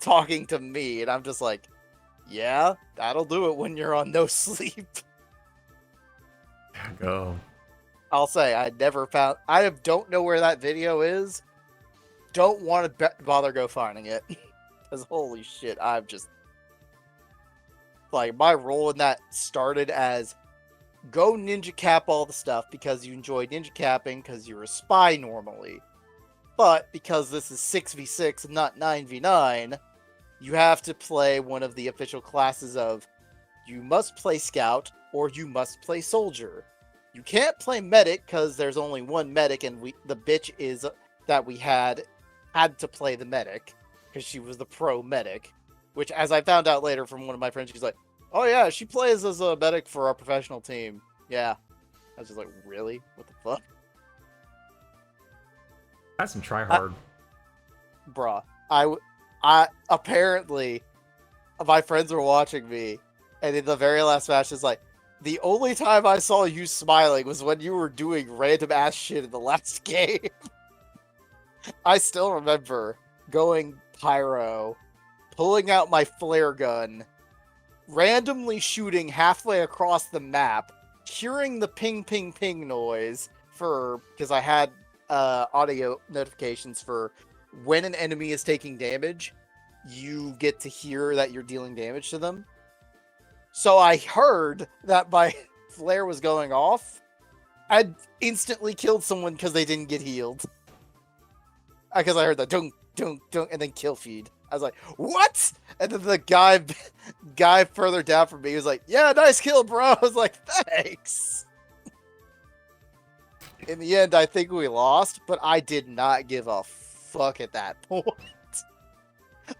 Speaker 2: Talking to me, and I'm just like, yeah, that'll do it when you're on no sleep.
Speaker 1: Go.
Speaker 2: I'll say, I don't know where that video is. Don't want to bother go finding it. Because holy shit, I'm just... Like, my role in that started as go ninja cap all the stuff because you enjoy ninja capping because you're a spy normally. But because this is 6v6 and not 9v9, you have to play one of the official classes of you must play scout or you must play soldier. You can't play medic because there's only one medic, and the bitch is that we had to play the medic because she was the pro medic. Which, as I found out later from one of my friends, she's like, "Oh yeah, she plays as a medic for our professional team." Yeah, I was just like, "Really? What the fuck?"
Speaker 1: That's some try hard.
Speaker 2: Bruh, I apparently my friends were watching me, and in the very last match, it's like, the only time I saw you smiling was when you were doing random ass shit in the last game. I still remember going pyro, pulling out my flare gun, randomly shooting halfway across the map, hearing the ping ping ping noise because I had audio notifications for when an enemy is taking damage, you get to hear that you're dealing damage to them. So I heard that my flare was going off. I instantly killed someone because they didn't get healed. Because I heard the dunk, dunk, dunk, and then kill feed. I was like, what? And then the guy further down from me was like, yeah, nice kill, bro. I was like, thanks. In the end, I think we lost, but I did not give a fuck at that point.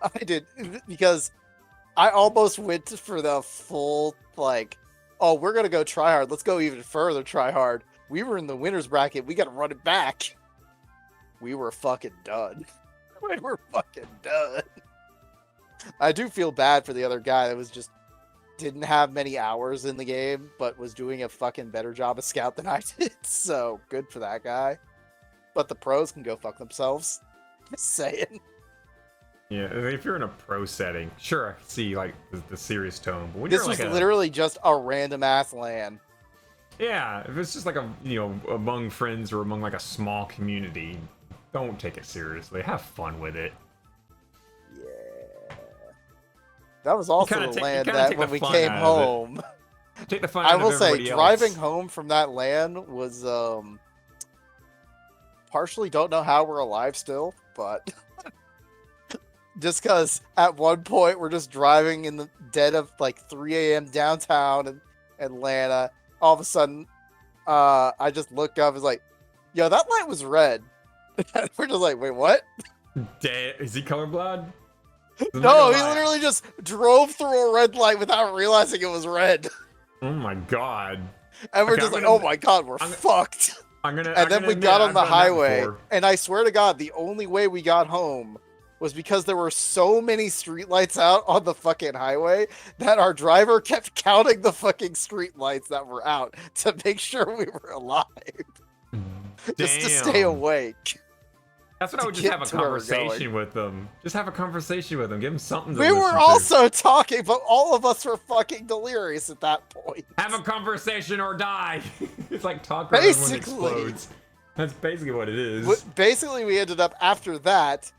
Speaker 2: I did, because I almost went for the full, like, oh, we're going to go try hard. Let's go even further try hard. We were in the winner's bracket. We got to run it back. We were fucking done. We were fucking done. I do feel bad for the other guy that was just didn't have many hours in the game, but was doing a fucking better job of scout than I did. So good for that guy. But the pros can go fuck themselves. Just saying.
Speaker 1: Yeah, if you're in a pro setting, sure, I can see like the serious tone. But when
Speaker 2: This
Speaker 1: you're
Speaker 2: was
Speaker 1: like
Speaker 2: literally just a random ass LAN.
Speaker 1: Yeah, if it's just like among friends or among like a small community, don't take it seriously. Have fun with it.
Speaker 2: Yeah. That was also the LAN that when we came
Speaker 1: out
Speaker 2: home.
Speaker 1: Take the fun
Speaker 2: I
Speaker 1: out
Speaker 2: will
Speaker 1: of
Speaker 2: say,
Speaker 1: everybody
Speaker 2: driving
Speaker 1: else.
Speaker 2: home from that LAN was partially don't know how we're alive still, but just because at one point we're just driving in the dead of like 3 a.m. downtown in Atlanta. All of a sudden, I just looked up and was like, yo, that light was red. We're just like, wait, what?
Speaker 1: Is he colorblind?
Speaker 2: No, he literally just drove through a red light without realizing it was red.
Speaker 1: Oh my god.
Speaker 2: And we're just like, oh my god, we're fucked. And then we got on the highway, and I swear to god, the only way we got home was because there were so many streetlights out on the fucking highway that our driver kept counting the fucking streetlights that were out to make sure we were alive. Just to stay awake.
Speaker 1: That's what I would just have a conversation with them. Just have a conversation with them. Give them something to
Speaker 2: We were also talking, but all of us were fucking delirious at that point.
Speaker 1: Have a conversation or die. It's like talk or everyone explodes. That's basically what it is.
Speaker 2: Basically, we ended up after that.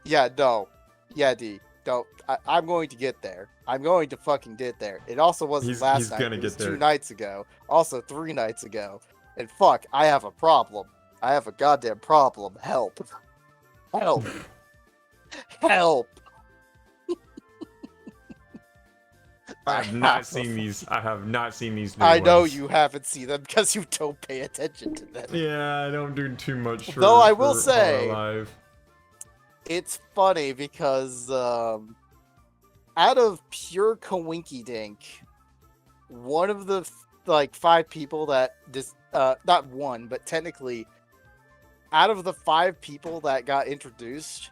Speaker 2: Yeah, no. Yeah, D. Don't. I'm going to get there. I'm going to fucking get there. It also wasn't last night. It was 2 nights ago. Also 3 nights ago. And fuck, I have a problem. I have a goddamn problem. Help. Help. Help.
Speaker 1: I have not seen these. I have not seen these new
Speaker 2: I know
Speaker 1: ones.
Speaker 2: you haven't seen them because you don't pay attention to them.
Speaker 1: Yeah, I don't do too much.
Speaker 2: Though I will say, it's funny because out of pure coinkydink, one of the like 5 people that not one, but technically, out of the 5 people that got introduced,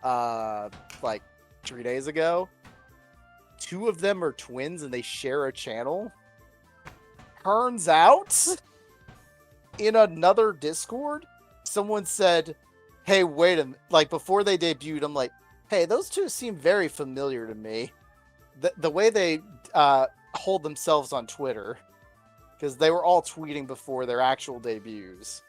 Speaker 2: like 3 days ago, 2 of them are twins and they share a channel. Turns out, in another Discord, someone said, hey, wait a minute. Like, before they debuted, I'm like, hey, those two seem very familiar to me. The way they hold themselves on Twitter, because they were all tweeting before their actual debuts.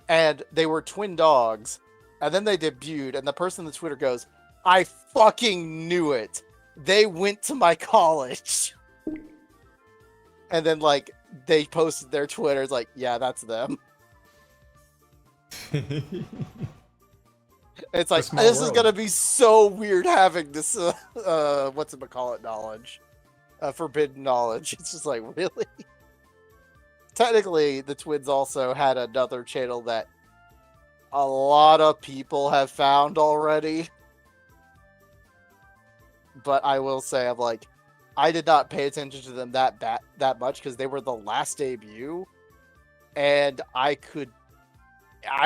Speaker 2: And they were twin dogs. And then they debuted, and the person on the Twitter goes, I fucking knew it. They went to my college. And then, like, they posted their Twitter. It's like, yeah, that's them. It's like, this is gonna be so weird having this, whatchamacallit knowledge. Forbidden knowledge. It's just like, really? Technically, the twins also had another channel that a lot of people have found already. But I will say, I'm like, I did not pay attention to them that much because they were the last debut. And I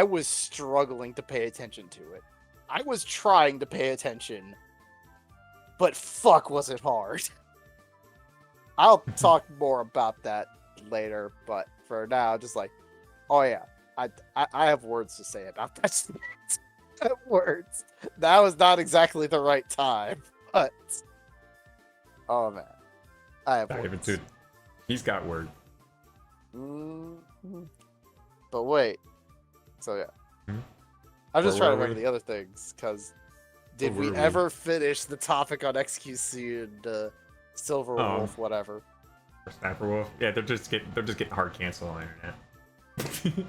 Speaker 2: was struggling to pay attention to it. I was trying to pay attention, but fuck was it hard. I'll talk more about that later, but for now, just like, oh yeah, I have words to say about that. Words. That was not exactly the right time, but oh man, I have words.
Speaker 1: Dude, he's got word.
Speaker 2: Mm-hmm. But wait, so yeah.
Speaker 1: Hmm?
Speaker 2: I'm just
Speaker 1: Where
Speaker 2: trying to
Speaker 1: were
Speaker 2: remember
Speaker 1: we?
Speaker 2: the other things, because did
Speaker 1: Where
Speaker 2: we
Speaker 1: were
Speaker 2: ever finish the topic on XQC and Silver
Speaker 1: Oh.
Speaker 2: Wolf, whatever?
Speaker 1: Or Snapper Wolf. Yeah, they're just getting hard canceled on the internet.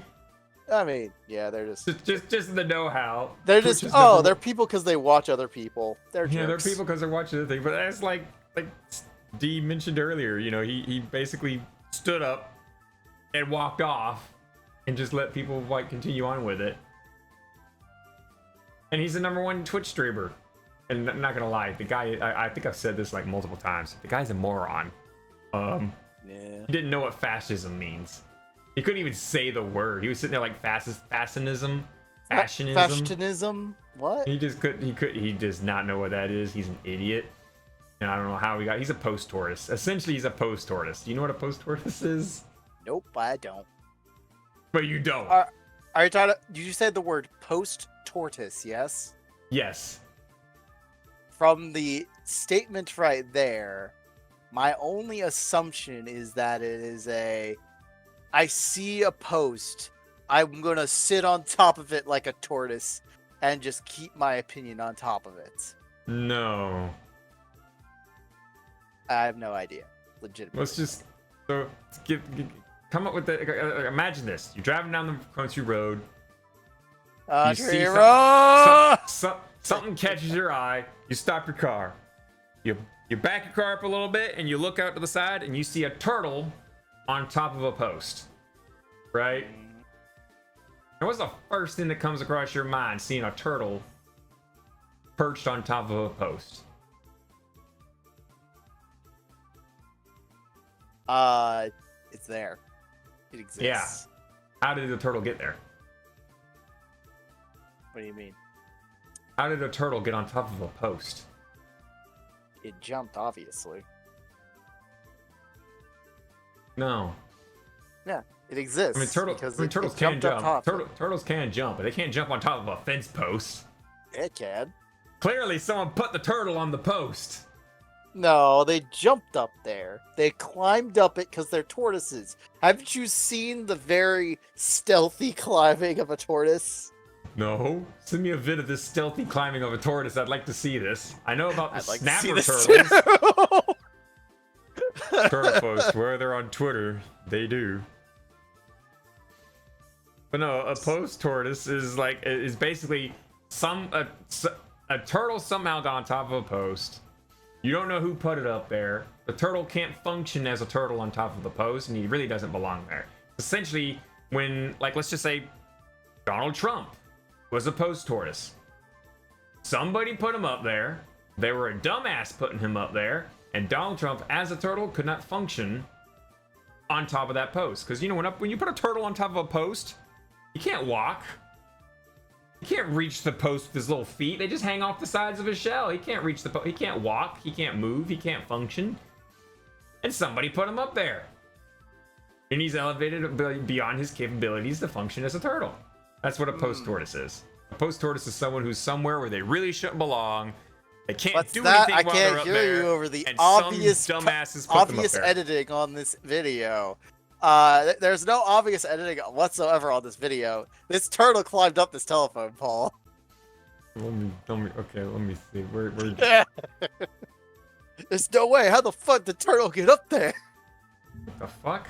Speaker 2: I mean, yeah, they're just
Speaker 1: just the know-how.
Speaker 2: they're
Speaker 1: Twitch
Speaker 2: just
Speaker 1: is
Speaker 2: oh,
Speaker 1: number
Speaker 2: they're people because they watch other people. They're
Speaker 1: Yeah, they're
Speaker 2: jerks.
Speaker 1: people because they're watching the thing. But that's like D mentioned earlier. You know, he basically stood up and walked off and just let people like continue on with it. And he's the #1 Twitch streamer. And I'm not gonna lie, the guy, I think I've said this like multiple times. The guy's a moron.
Speaker 2: Yeah.
Speaker 1: He didn't know what fascism means. He couldn't even say the word. He was sitting there like fashionism.
Speaker 2: Fashionism? What?
Speaker 1: He does not know what that is. He's an idiot. And I don't know how he's a post tortoise. Essentially, he's a post tortoise. Do you know what a post tortoise is?
Speaker 2: Nope, I don't.
Speaker 1: But you don't.
Speaker 2: Are you talking? You said the word post tortoise, yes?
Speaker 1: Yes.
Speaker 2: From the statement right there, my only assumption is that it is I see a post, I'm gonna sit on top of it like a tortoise and just keep my opinion on top of it.
Speaker 1: No.
Speaker 2: I have no idea. Legitimately.
Speaker 1: Let's just come up with the. Imagine this: you're driving down the country road. You see something catches your eye. You stop your car. You back your car up a little bit, and you look out to the side, and you see a turtle on top of a post. Right? And what's the first thing that comes across your mind seeing a turtle perched on top of a post?
Speaker 2: It's there. It exists.
Speaker 1: Yeah. How did the turtle get there?
Speaker 2: What do you mean?
Speaker 1: How did a turtle get on top of a post?
Speaker 2: It jumped, obviously.
Speaker 1: No.
Speaker 2: Yeah, it exists.
Speaker 1: I mean, turtles can jump. Turtles can jump, but they can't jump on top of a fence post.
Speaker 2: It can.
Speaker 1: Clearly, someone put the turtle on the post.
Speaker 2: No, they jumped up there. They climbed up it because they're tortoises. Haven't you seen the very stealthy climbing of a tortoise?
Speaker 1: No. Send me a vid of this stealthy climbing of a tortoise. I'd like to see this. I know about the snapper turtles. Turtle post, where they're on Twitter, they do. But no, a post tortoise is basically a turtle somehow got on top of a post. You don't know who put it up there. The turtle can't function as a turtle on top of the post, and he really doesn't belong there. Essentially, when, like, let's just say Donald Trump was a post tortoise. Somebody put him up there. They were a dumbass putting him up there, and Donald Trump, as a turtle, could not function on top of that post. Because, you know, when you put a turtle on top of a post, you can't walk. He can't reach the post with his little feet. They just hang off the sides of his shell. He can't reach the post. He can't walk. He can't move. He can't function. And somebody put him up there. and he's elevated beyond his capabilities to function as a turtle. That's what a post tortoise is. A post tortoise is someone who's somewhere where they really shouldn't belong. They can't
Speaker 2: What's
Speaker 1: do
Speaker 2: that?
Speaker 1: anything
Speaker 2: I
Speaker 1: while they're
Speaker 2: can't
Speaker 1: up
Speaker 2: hear
Speaker 1: there,
Speaker 2: you over the
Speaker 1: and
Speaker 2: obvious,
Speaker 1: some dumbasses put them up there.
Speaker 2: editing on this video. There's no obvious editing whatsoever on this video. This turtle climbed up this telephone pole.
Speaker 1: Let me see. Where
Speaker 2: There's no way. How the fuck did turtle get up there?
Speaker 1: what the fuck?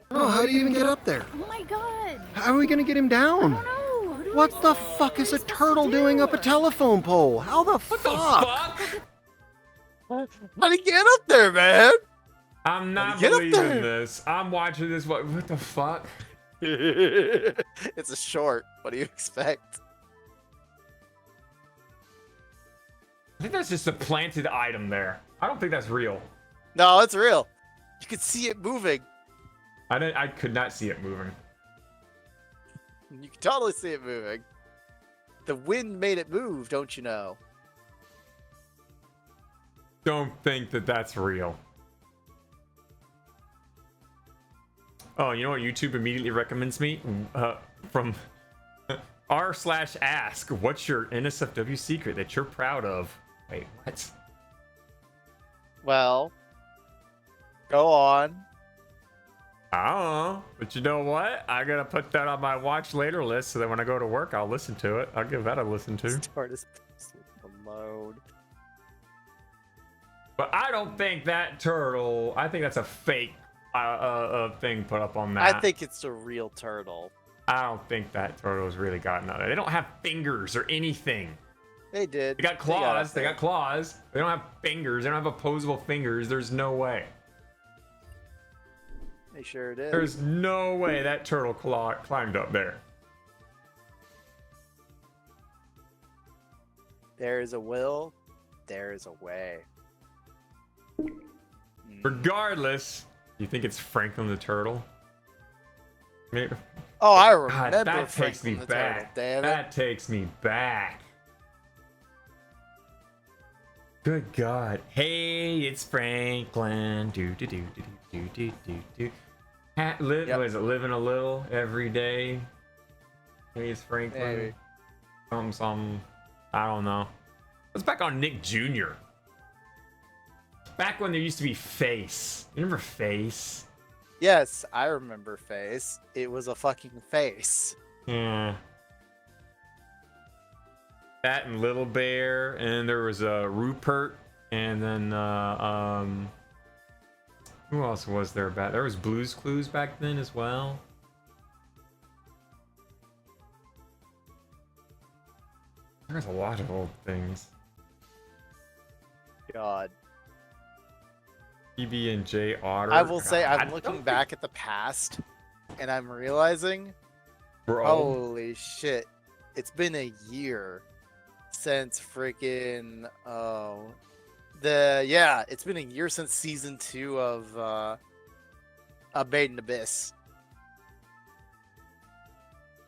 Speaker 4: Oh, how do you even get up there?
Speaker 5: Oh my god!
Speaker 4: How are we gonna get him
Speaker 5: I
Speaker 4: down?
Speaker 5: don't know. How do
Speaker 4: What
Speaker 5: I
Speaker 4: the
Speaker 5: say it?
Speaker 4: fuck is a
Speaker 5: What are we supposed to
Speaker 4: turtle doing up a
Speaker 5: do?
Speaker 4: telephone pole? How the
Speaker 1: What the
Speaker 4: fuck?
Speaker 1: fuck?
Speaker 2: How'd he get up there, man?
Speaker 1: I'm not
Speaker 2: Get up
Speaker 1: believing
Speaker 2: there.
Speaker 1: this. I'm watching this. What the fuck?
Speaker 2: It's a short. What do you expect?
Speaker 1: I think that's just a planted item there. I don't think that's real.
Speaker 2: No, it's real. You can see it moving.
Speaker 1: I could not see it moving.
Speaker 2: You can totally see it moving. The wind made it move, don't you know?
Speaker 1: Don't think that that's real. Oh, you know what YouTube immediately recommends me? From r/ask, what's your NSFW secret that you're proud of? Wait, what?
Speaker 2: Well, go on.
Speaker 1: I don't know, but you know what? I gotta put that on my watch later list so that when I go to work, I'll listen to it. I'll give that a listen to.
Speaker 2: Start his alone.
Speaker 1: But I don't think that turtle. I think that's a fake thing put up on that.
Speaker 2: I think it's a real turtle.
Speaker 1: I don't think that turtle's really gotten out there. They don't have fingers or anything.
Speaker 2: They did.
Speaker 1: They got claws. They got claws. They don't have fingers. They don't have opposable fingers. There's no way.
Speaker 2: They sure did.
Speaker 1: There's no way that turtle climbed up there.
Speaker 2: There is a will. There is a way.
Speaker 1: Regardless, you think it's Franklin the turtle? Maybe.
Speaker 2: Oh, I
Speaker 1: God,
Speaker 2: remember
Speaker 1: that takes me
Speaker 2: Franklin the
Speaker 1: back.
Speaker 2: turtle. Damn it.
Speaker 1: That takes me back. Good God. Hey, it's Franklin. Do do do do do do do do.
Speaker 2: Yep.
Speaker 1: What is it? Living a little every day. Hey, it's Franklin.
Speaker 2: Maybe.
Speaker 1: Some. I don't know. Let's back on Nick Jr. Back when there used to be Face. You remember Face?
Speaker 2: Yes, I remember Face. It was a fucking face.
Speaker 1: Yeah. That and Little Bear, and there was Rupert, and then who else was there back? There was Blue's Clues back then as well. There's a lot of old things.
Speaker 2: God.
Speaker 1: PB and J Otter.
Speaker 2: I will say,
Speaker 1: God,
Speaker 2: I'm looking back at the past, and I'm realizing,
Speaker 1: We're old.
Speaker 2: holy shit, it's been a year since freaking it's been a year since season 2 of Made in Abyss.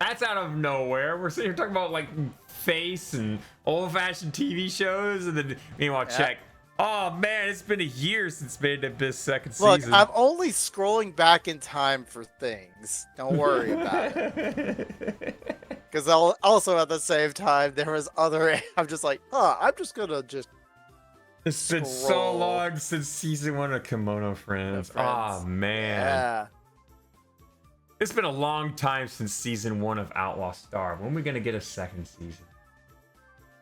Speaker 1: That's out of nowhere. We're sitting here talking about like Face and old-fashioned TV shows, and then meanwhile,
Speaker 2: Yeah.
Speaker 1: check. Oh man, it's been a year since Made in Abyss second
Speaker 2: Look,
Speaker 1: season.
Speaker 2: I'm only scrolling back in time for things. Don't worry about it. Because also at the same time, there was other. I'm just like, I'm just gonna just.
Speaker 1: It's been so
Speaker 2: scroll.
Speaker 1: long since season 1 of Kimono Friends. Oh man.
Speaker 2: Yeah.
Speaker 1: It's been a long time since season 1 of Outlaw Star. When are we gonna get a second season?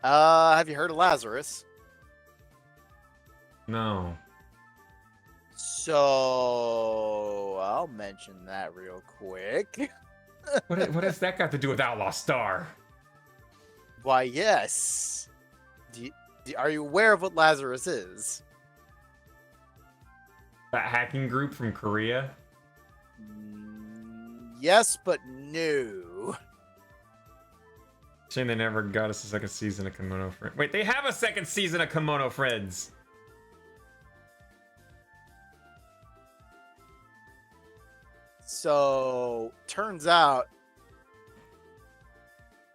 Speaker 2: Have you heard of Lazarus?
Speaker 1: No.
Speaker 2: So I'll mention that real quick.
Speaker 1: What has that got to do with Outlaw Star?
Speaker 2: Why, yes. Are you aware of what Lazarus is?
Speaker 1: That hacking group from Korea?
Speaker 2: Yes, but no.
Speaker 1: Shame they never got us a second season of Kimono Friends. Wait, they have a second season of Kimono Friends.
Speaker 2: So, turns out,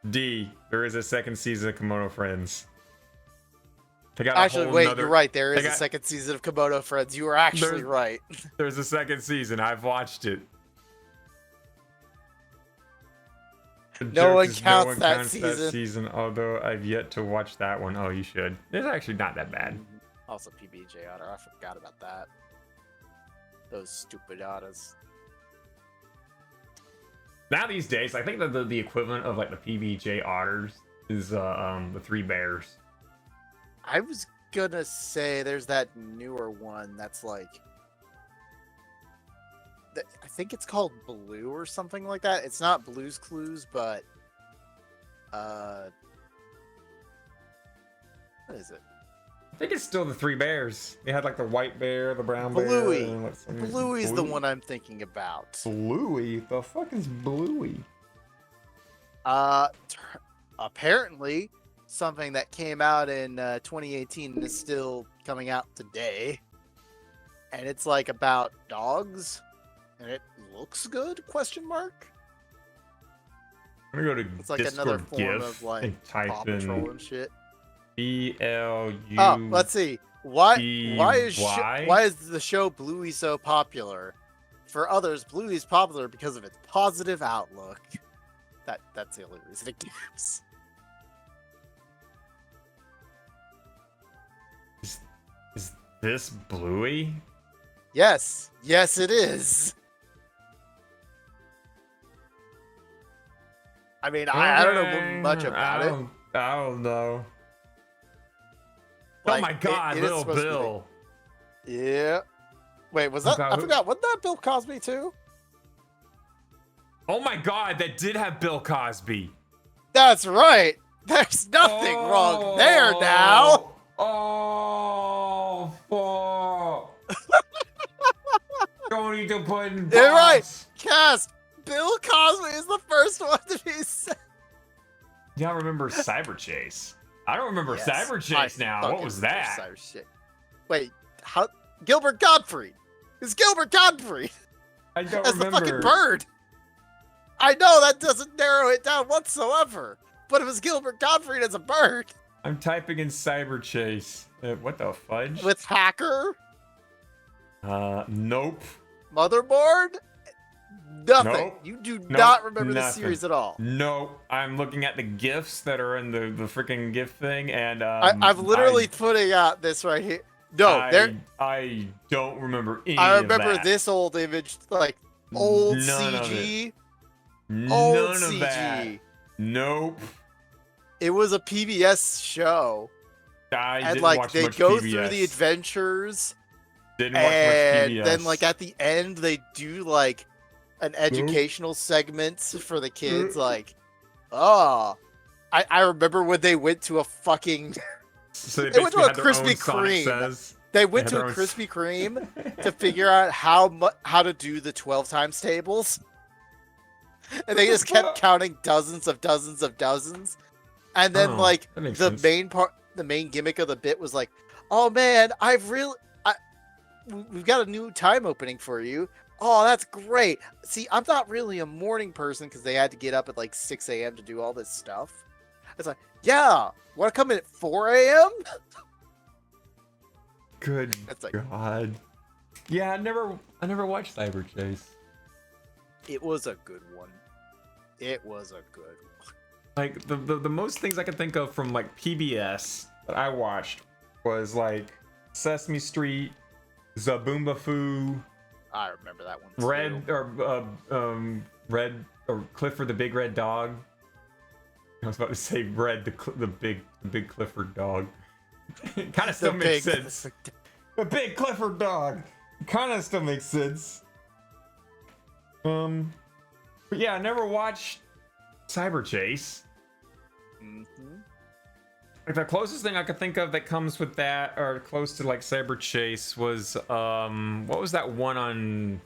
Speaker 1: D, there is a second season of Kimono Friends. They got a
Speaker 2: Actually,
Speaker 1: whole
Speaker 2: wait,
Speaker 1: nother-
Speaker 2: you're right. There
Speaker 1: they
Speaker 2: is a
Speaker 1: got-
Speaker 2: second season of Komodo Friends. You were actually
Speaker 1: There's-
Speaker 2: right.
Speaker 1: There's a second season. I've watched it. The
Speaker 2: No
Speaker 1: joke
Speaker 2: one
Speaker 1: is
Speaker 2: counts that season.
Speaker 1: season, although I've yet to watch that one. Oh, you should. It's actually not that bad.
Speaker 2: Also, PBJ Otter. I forgot about that. Those stupid otters.
Speaker 1: Now these days, I think that the equivalent of like the PBJ Otters is the Three Bears.
Speaker 2: I was gonna say there's that newer one that's like. I think it's called Blue or something like that. It's not Blue's Clues, but what is it?
Speaker 1: I think it's still the Three Bears. They had like the white bear, the brown bear.
Speaker 2: Bluey.
Speaker 1: and like some-
Speaker 2: Bluey's the one I'm thinking about.
Speaker 1: Bluey? The fuck is Bluey?
Speaker 2: Apparently something that came out in 2018 and is still coming out today, and it's like about dogs, and it looks good? Question mark.
Speaker 1: I'm gonna go to
Speaker 2: It's like
Speaker 1: Discord
Speaker 2: another form
Speaker 1: GIF
Speaker 2: of like
Speaker 1: and type
Speaker 2: Paw Patrol
Speaker 1: in
Speaker 2: and shit.
Speaker 1: BLU.
Speaker 2: Oh, let's see. Why is
Speaker 1: BY?
Speaker 2: why is the show Bluey so popular? For others, Bluey is popular because of its positive outlook. That's the only reason it gives.
Speaker 1: Is this Bluey?
Speaker 2: Yes, it is. I mean, I don't know much about it.
Speaker 1: I don't know.
Speaker 2: Like,
Speaker 1: oh my god,
Speaker 2: it is
Speaker 1: Little
Speaker 2: supposed to be-
Speaker 1: Bill.
Speaker 2: Yeah. Wait, was
Speaker 1: Oh
Speaker 2: that?
Speaker 1: God,
Speaker 2: I
Speaker 1: who-
Speaker 2: forgot. Wasn't that Bill Cosby too?
Speaker 1: Oh my god, that did have Bill Cosby.
Speaker 2: That's right. There's nothing wrong there now.
Speaker 1: Oh, fuck. Don't need to put in
Speaker 2: You're right.
Speaker 1: box.
Speaker 2: Cast. Bill Cosby is the first one to be said.
Speaker 1: Y'all remember Cyber Chase? I don't remember
Speaker 2: Yes,
Speaker 1: Cyber Chase
Speaker 2: I
Speaker 1: now. What
Speaker 2: fucking
Speaker 1: was
Speaker 2: remember
Speaker 1: that?
Speaker 2: Cyber shit. Wait, how? Gilbert Gottfried. It's Gilbert Gottfried
Speaker 1: I don't
Speaker 2: as the
Speaker 1: remember.
Speaker 2: fucking bird. I know that doesn't narrow it down whatsoever, but it was Gilbert Gottfried as a bird
Speaker 1: I'm typing in Cyber Chase. What the fudge?
Speaker 2: with Hacker,
Speaker 1: Nope.
Speaker 2: Motherboard. Nothing.
Speaker 1: Nope.
Speaker 2: You do
Speaker 1: Nope,
Speaker 2: not remember the
Speaker 1: nothing.
Speaker 2: series at all.
Speaker 1: Nope. I'm looking at the gifs that are in the freaking GIF thing, and
Speaker 2: I've literally putting out this right here. No, there.
Speaker 1: I don't remember any
Speaker 2: I
Speaker 1: of
Speaker 2: remember
Speaker 1: that.
Speaker 2: this old image, like old
Speaker 1: None of
Speaker 2: CG.
Speaker 1: None
Speaker 2: Old
Speaker 1: of
Speaker 2: CG.
Speaker 1: that. Nope.
Speaker 2: It was a PBS show,
Speaker 1: I
Speaker 2: and
Speaker 1: didn't
Speaker 2: like
Speaker 1: watch
Speaker 2: they
Speaker 1: much
Speaker 2: go
Speaker 1: PBS.
Speaker 2: through the adventures,
Speaker 1: Didn't watch much
Speaker 2: and
Speaker 1: PBS.
Speaker 2: then like at the end they do like an educational segment for the kids. Like, oh, I remember when they went to a fucking.
Speaker 1: So
Speaker 2: they went to
Speaker 1: basically
Speaker 2: a
Speaker 1: had their own
Speaker 2: Krispy
Speaker 1: Sonic
Speaker 2: Kreme.
Speaker 1: Says.
Speaker 2: They went
Speaker 1: They
Speaker 2: to
Speaker 1: had
Speaker 2: a
Speaker 1: their own-
Speaker 2: Krispy Kreme to figure out how to do the 12 times tables. And they just kept counting dozens of dozens of dozens. And then
Speaker 1: Oh,
Speaker 2: like
Speaker 1: that makes
Speaker 2: the
Speaker 1: sense.
Speaker 2: main gimmick of the bit was like, "Oh man, we've got a new time opening for you. Oh, that's great. See, I'm not really a morning person because they had to get up at like 6 a.m. to do all this stuff. It's like, yeah, want to come in at 4 a.m.?
Speaker 1: Good
Speaker 2: It's like,
Speaker 1: God. Yeah, I never watched Cyber Chase.
Speaker 2: it was a good one. It was a good one.
Speaker 1: Like the most things I could think of from like PBS that I watched was like Sesame Street, Zaboomba Foo,
Speaker 2: I remember that one. Too.
Speaker 1: Red or Clifford the Big Red Dog. I was about to say Red the big Clifford dog. It kind of still makes sense. The big Clifford dog. Kind of still makes sense. But yeah, I never watched Cyber Chase. Like the closest thing I could think of that comes with that, or close to like Cyber Chase, was what was that one on?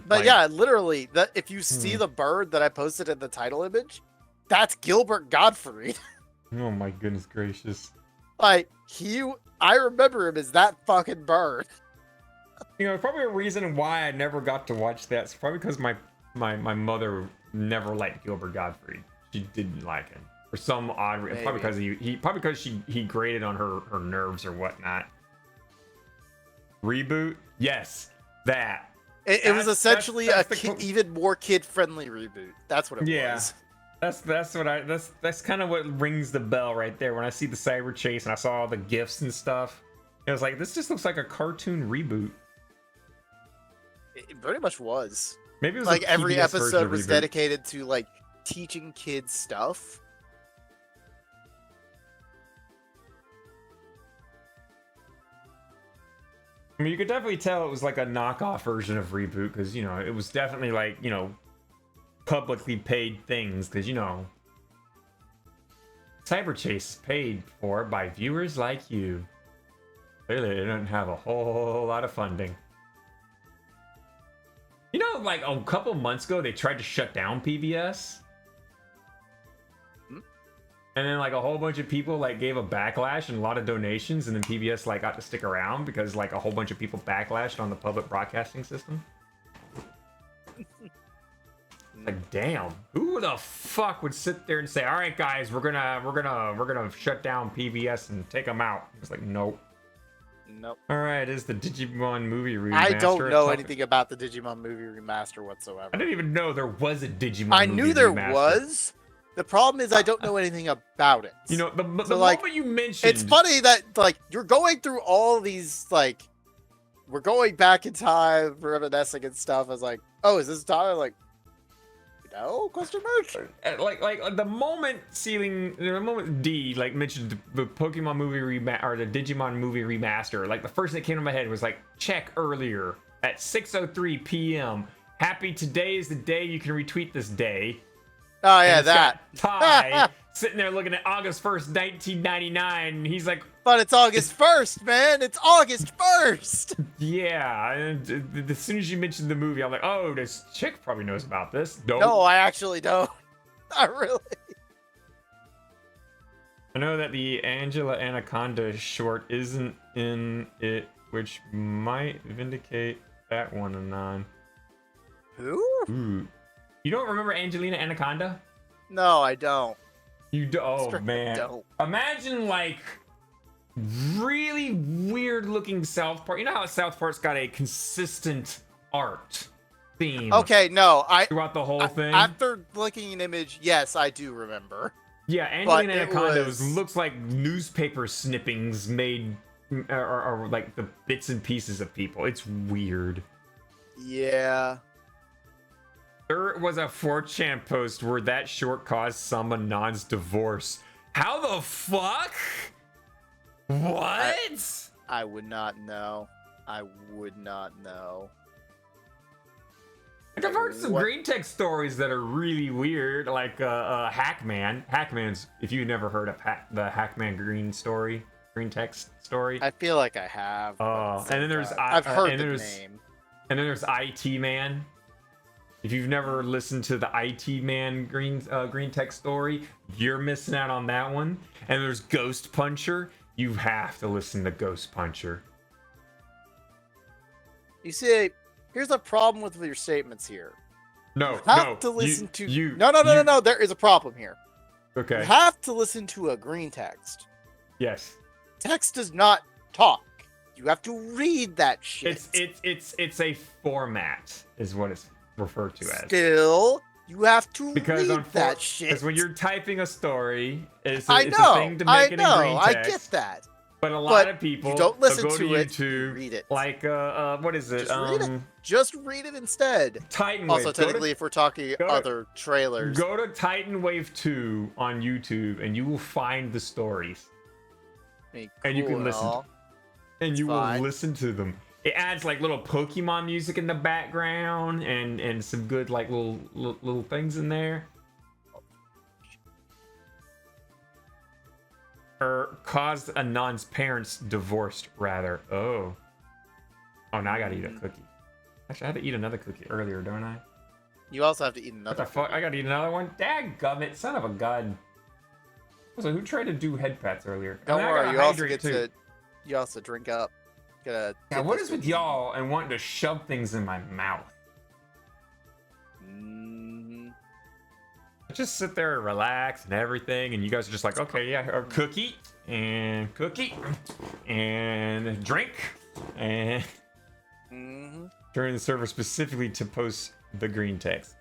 Speaker 2: But
Speaker 1: like-
Speaker 2: yeah, literally, if you see the bird that I posted in the title image, that's Gilbert Gottfried.
Speaker 1: Oh my goodness gracious!
Speaker 2: Like I remember him as that fucking bird.
Speaker 1: You know, probably a reason why I never got to watch that is probably because my mother never liked Gilbert Gottfried. She didn't like him for some odd reason. Probably because probably because he grated on her nerves or whatnot. Reboot? Yes, that.
Speaker 2: It was essentially even more kid-friendly reboot. That's what it was.
Speaker 1: That's kind of what rings the bell right there when I see the cyber chase and I saw all the gifs and stuff. It was like, this just looks like a cartoon reboot.
Speaker 2: It pretty much was.
Speaker 1: Maybe it was
Speaker 2: like
Speaker 1: a
Speaker 2: every
Speaker 1: PBS
Speaker 2: episode was
Speaker 1: reboot.
Speaker 2: dedicated to like teaching kids stuff.
Speaker 1: I mean, you could definitely tell it was like a knockoff version of Reboot because, you know, it was definitely like, you know, publicly paid things because, you know, Cyber Chase is paid for by viewers like you. Clearly, they don't have a whole lot of funding. You know, like a couple months ago, they tried to shut down PBS. And then like a whole bunch of people like gave a backlash and a lot of donations, and then PBS like got to stick around because like a whole bunch of people backlashed on the public broadcasting system. Like, damn, who the fuck would sit there and say, all right guys, we're gonna shut down PBS and take them out? It's like, nope. All right, is the Digimon movie remaster?
Speaker 2: I don't know anything about the Digimon movie remaster whatsoever.
Speaker 1: I didn't even know there was a Digimon
Speaker 2: I
Speaker 1: movie
Speaker 2: knew there
Speaker 1: remaster.
Speaker 2: was. The problem is I don't know anything about it.
Speaker 1: You know, the
Speaker 2: like,
Speaker 1: moment you mentioned...
Speaker 2: It's funny that, like, you're going through all these, like... We're going back in time, reminiscing and stuff. I was like, oh, is this time? Like, no? Question mark?
Speaker 1: Like the moment the moment D, like, mentioned the Pokemon movie or the Digimon movie remaster, like, the first thing that came to my head was, like, check earlier at 6:03 p.m. Happy today is the day you can retweet this day.
Speaker 2: Oh, yeah, that.
Speaker 1: Ty sitting there looking at August 1st, 1999, and he's like...
Speaker 2: But it's August 1st, man! It's August 1st!
Speaker 1: Yeah, and as soon as you mentioned the movie, I'm like, oh, this chick probably knows about this.
Speaker 2: No, I actually don't. Not really.
Speaker 1: I know that the Angela Anaconda short isn't in it, which might vindicate that one anon.
Speaker 2: Who?
Speaker 1: Ooh. You don't remember Angelina Anaconda?
Speaker 2: No, I don't.
Speaker 1: You do? Oh, man.
Speaker 2: Don't.
Speaker 1: Imagine, like, really weird-looking South Park. You know how South Park's got a consistent art theme?
Speaker 2: Okay, no.
Speaker 1: Throughout the whole thing?
Speaker 2: After looking at an image, yes, I do remember.
Speaker 1: Yeah, Angelina Anaconda looks like newspaper snippings made, or like the bits and pieces of people. It's weird.
Speaker 2: Yeah.
Speaker 1: There was a 4chan post where that short caused some Anon's divorce. How the fuck? What?
Speaker 2: I would not know. I would not know.
Speaker 1: Like, I've heard some green text stories that are really weird, like Hackman. Hackman's, if you've never heard of the Hackman green text story.
Speaker 2: I feel like I have.
Speaker 1: And then there's
Speaker 2: I've heard the name.
Speaker 1: And then there's IT Man. If you've never listened to the IT Man green text story, you're missing out on that one. And there's Ghost Puncher. You have to listen to Ghost Puncher.
Speaker 2: You see, here's a problem with your statements here.
Speaker 1: No,
Speaker 2: you have to listen to.
Speaker 1: No.
Speaker 2: No. There is a problem here.
Speaker 1: Okay.
Speaker 2: You have to listen to a green text.
Speaker 1: Yes.
Speaker 2: Text does not talk. You have to read that shit.
Speaker 1: It's a format, is what it's referred to as.
Speaker 2: Still, you have to read that shit.
Speaker 1: Because when you're typing a story, it's
Speaker 2: a
Speaker 1: thing to make it in green text.
Speaker 2: I get that.
Speaker 1: But a lot of people
Speaker 2: you don't listen
Speaker 1: go to
Speaker 2: YouTube,
Speaker 1: YouTube,
Speaker 2: read it.
Speaker 1: Like what is it?
Speaker 2: Just read it instead.
Speaker 1: Titan
Speaker 2: also,
Speaker 1: Wave.
Speaker 2: technically, if we're talking other trailers,
Speaker 1: go to Titan Wave 2 on YouTube, and you will find the stories. And you can listen. And you will listen to them. It adds like little Pokemon music in the background, and some good like little things in there. Or caused Anon's parents divorced, rather. Oh, now I gotta eat a cookie. Actually, I had to eat another cookie earlier, don't I?
Speaker 2: You also have to eat another.
Speaker 1: What the fuck? I gotta eat another one? Dadgummit, son of a gun. So who tried to do head pats earlier?
Speaker 2: Don't worry, you also get to. You also drink up.
Speaker 1: Yeah, what is with y'all and wanting to shove things in my mouth? just sit there and relax and everything, and you guys are just like, okay, yeah, a cookie and drink and turn the server specifically to post the green text.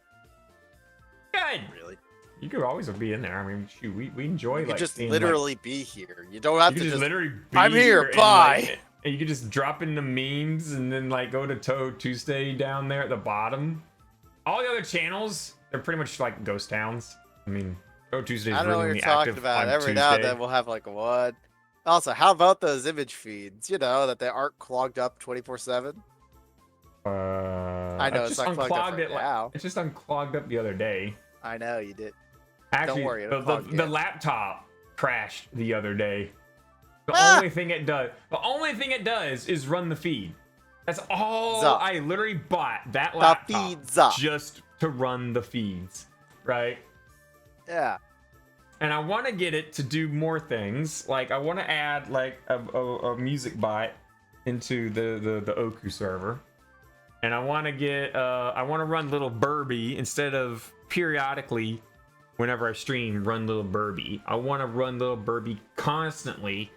Speaker 1: Good.
Speaker 2: Really?
Speaker 1: You could always be in there. I mean, shoot, we enjoy
Speaker 2: You
Speaker 1: like
Speaker 2: could just
Speaker 1: seeing,
Speaker 2: literally be here. You don't have
Speaker 1: you
Speaker 2: to
Speaker 1: could
Speaker 2: just.
Speaker 1: literally be
Speaker 2: I'm here.
Speaker 1: and,
Speaker 2: Bye.
Speaker 1: like, and you could just drop in the memes and then like go to Touhou Tuesday down there at the bottom. All the other channels, they're pretty much like ghost towns. I mean, Touhou Tuesday is
Speaker 2: I don't know what
Speaker 1: really
Speaker 2: you're talking
Speaker 1: active
Speaker 2: about.
Speaker 1: on
Speaker 2: Every
Speaker 1: Tuesday.
Speaker 2: now and then we'll have like one. Also, how about those image feeds? You know, that they aren't clogged up 24/7. I know
Speaker 1: I
Speaker 2: it's
Speaker 1: just
Speaker 2: not clogged up
Speaker 1: unclogged
Speaker 2: right
Speaker 1: it.
Speaker 2: now.
Speaker 1: It just unclogged up the other day.
Speaker 2: I know you did.
Speaker 1: Actually,
Speaker 2: worry, it'll clog
Speaker 1: the
Speaker 2: again.
Speaker 1: laptop crashed the other day. The
Speaker 2: Ah!
Speaker 1: only thing it does is run the feed. That's all.
Speaker 2: Zup.
Speaker 1: I literally bought that
Speaker 2: The
Speaker 1: laptop
Speaker 2: feeds up.
Speaker 1: just to run the feeds, right?
Speaker 2: Yeah.
Speaker 1: And I want to get it to do more things. Like I want to add like a music bot into the Oku server, and I want to get I want to run little Burby instead of periodically. Whenever I stream, run little Burby. I want to run little Burby constantly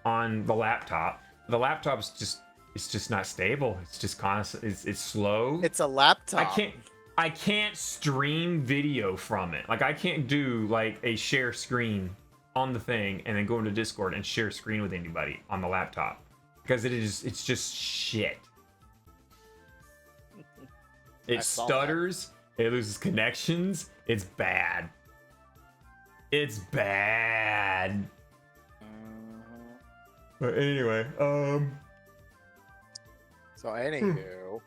Speaker 1: on the laptop. The laptop's just not stable. It's just constant. It's slow.
Speaker 2: It's a laptop.
Speaker 1: I can't stream video from it. Like I can't do like a share screen on the thing and then go into Discord and share screen with anybody on the laptop because it's just shit. It stutters. It loses connections. It's bad. It's bad. But anyway,
Speaker 2: So anywho,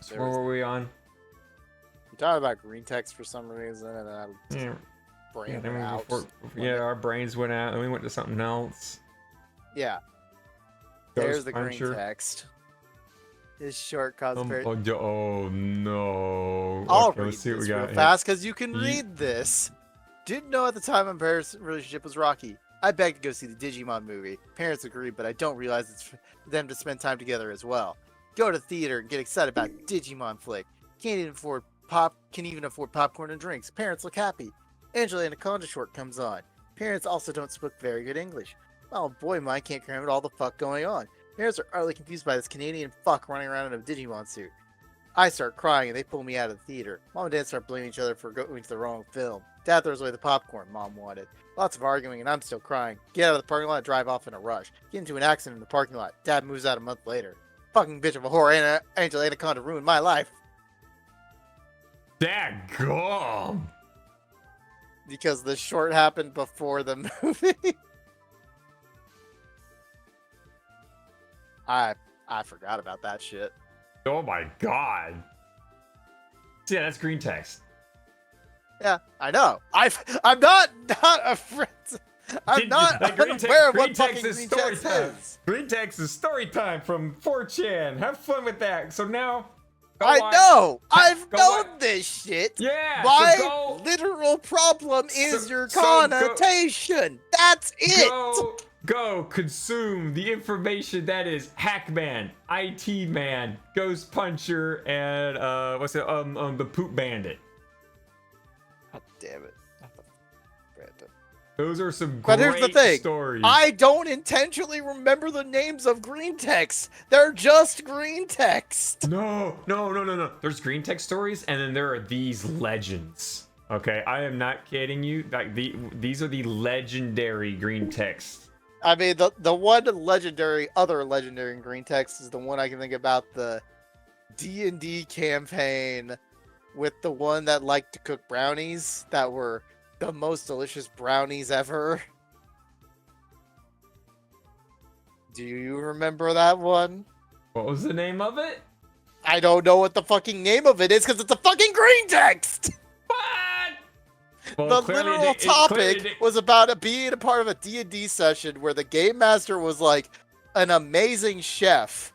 Speaker 1: so where were we on?
Speaker 2: we talked about green text for some reason, and then I just
Speaker 1: Yeah,
Speaker 2: brained
Speaker 1: then
Speaker 2: it out.
Speaker 1: our brains went out, and we went to something else.
Speaker 2: Yeah. There's
Speaker 1: Ghost
Speaker 2: the
Speaker 1: Puncher.
Speaker 2: green text. His short cosplay.
Speaker 1: Oh no!
Speaker 2: I'll
Speaker 1: Okay,
Speaker 2: read
Speaker 1: let's see what
Speaker 2: this
Speaker 1: we
Speaker 2: real
Speaker 1: got here.
Speaker 2: fast because you can
Speaker 1: Ye-
Speaker 2: read this. Didn't know at the time my parents' relationship was rocky. I begged to go see the Digimon movie. Parents agreed, but I don't realize it's for them to spend time together as well. Go to theater and get excited about Digimon flick. Can even afford popcorn and drinks. Parents look happy. Angela Anaconda short comes on. Parents also don't speak very good English. Oh boy, mine can't cram it all the fuck going on. Parents are utterly confused by this Canadian fuck running around in a Digimon suit. I start crying and they pull me out of the theater. Mom and Dad start blaming each other for going to the wrong film. Dad throws away the popcorn Mom wanted. Lots of arguing and I'm still crying. Get out of the parking lot and drive off in a rush. Get into an accident in the parking lot. Dad moves out a month later. Fucking bitch of a whore, Angela Anaconda ruined my life.
Speaker 1: Daggum!
Speaker 2: Because the short happened before the movie. I forgot about that shit.
Speaker 1: Oh my god! Yeah, that's green text.
Speaker 2: Yeah, I know. I'm not a friend. I'm not
Speaker 1: Like, green
Speaker 2: unaware of
Speaker 1: green
Speaker 2: what
Speaker 1: text
Speaker 2: fucking
Speaker 1: is
Speaker 2: green
Speaker 1: story
Speaker 2: text
Speaker 1: time.
Speaker 2: is.
Speaker 1: Green text is story time from 4chan. Have fun with that. So now, go
Speaker 2: I
Speaker 1: watch-
Speaker 2: know. I've
Speaker 1: go
Speaker 2: known
Speaker 1: watch-
Speaker 2: this shit.
Speaker 1: Yeah.
Speaker 2: My
Speaker 1: so go,
Speaker 2: literal problem is
Speaker 1: So-
Speaker 2: your
Speaker 1: so go-
Speaker 2: connotation. That's it.
Speaker 1: go consume the information that is Hackman, IT Man, Ghost Puncher, and the Poop Bandit.
Speaker 2: God damn it. Brandon.
Speaker 1: Those are some
Speaker 2: But
Speaker 1: great
Speaker 2: here's the thing.
Speaker 1: stories.
Speaker 2: I don't intentionally remember the names of green text. They're just green text.
Speaker 1: No. There's green text stories, and then there are these legends. Okay, I am not kidding you. Like these are the legendary green text.
Speaker 2: I mean, the one other legendary green text is the one I can think about, the D&D campaign with the one that liked to cook brownies that were the most delicious brownies ever. Do you remember that one?
Speaker 1: What was the name of it?
Speaker 2: I don't know what the fucking name of it is because it's a fucking green text!
Speaker 1: What? Well,
Speaker 2: The
Speaker 1: clearly
Speaker 2: literal
Speaker 1: it clearly
Speaker 2: topic was about being a part of a D&D session where the game master was like an amazing chef.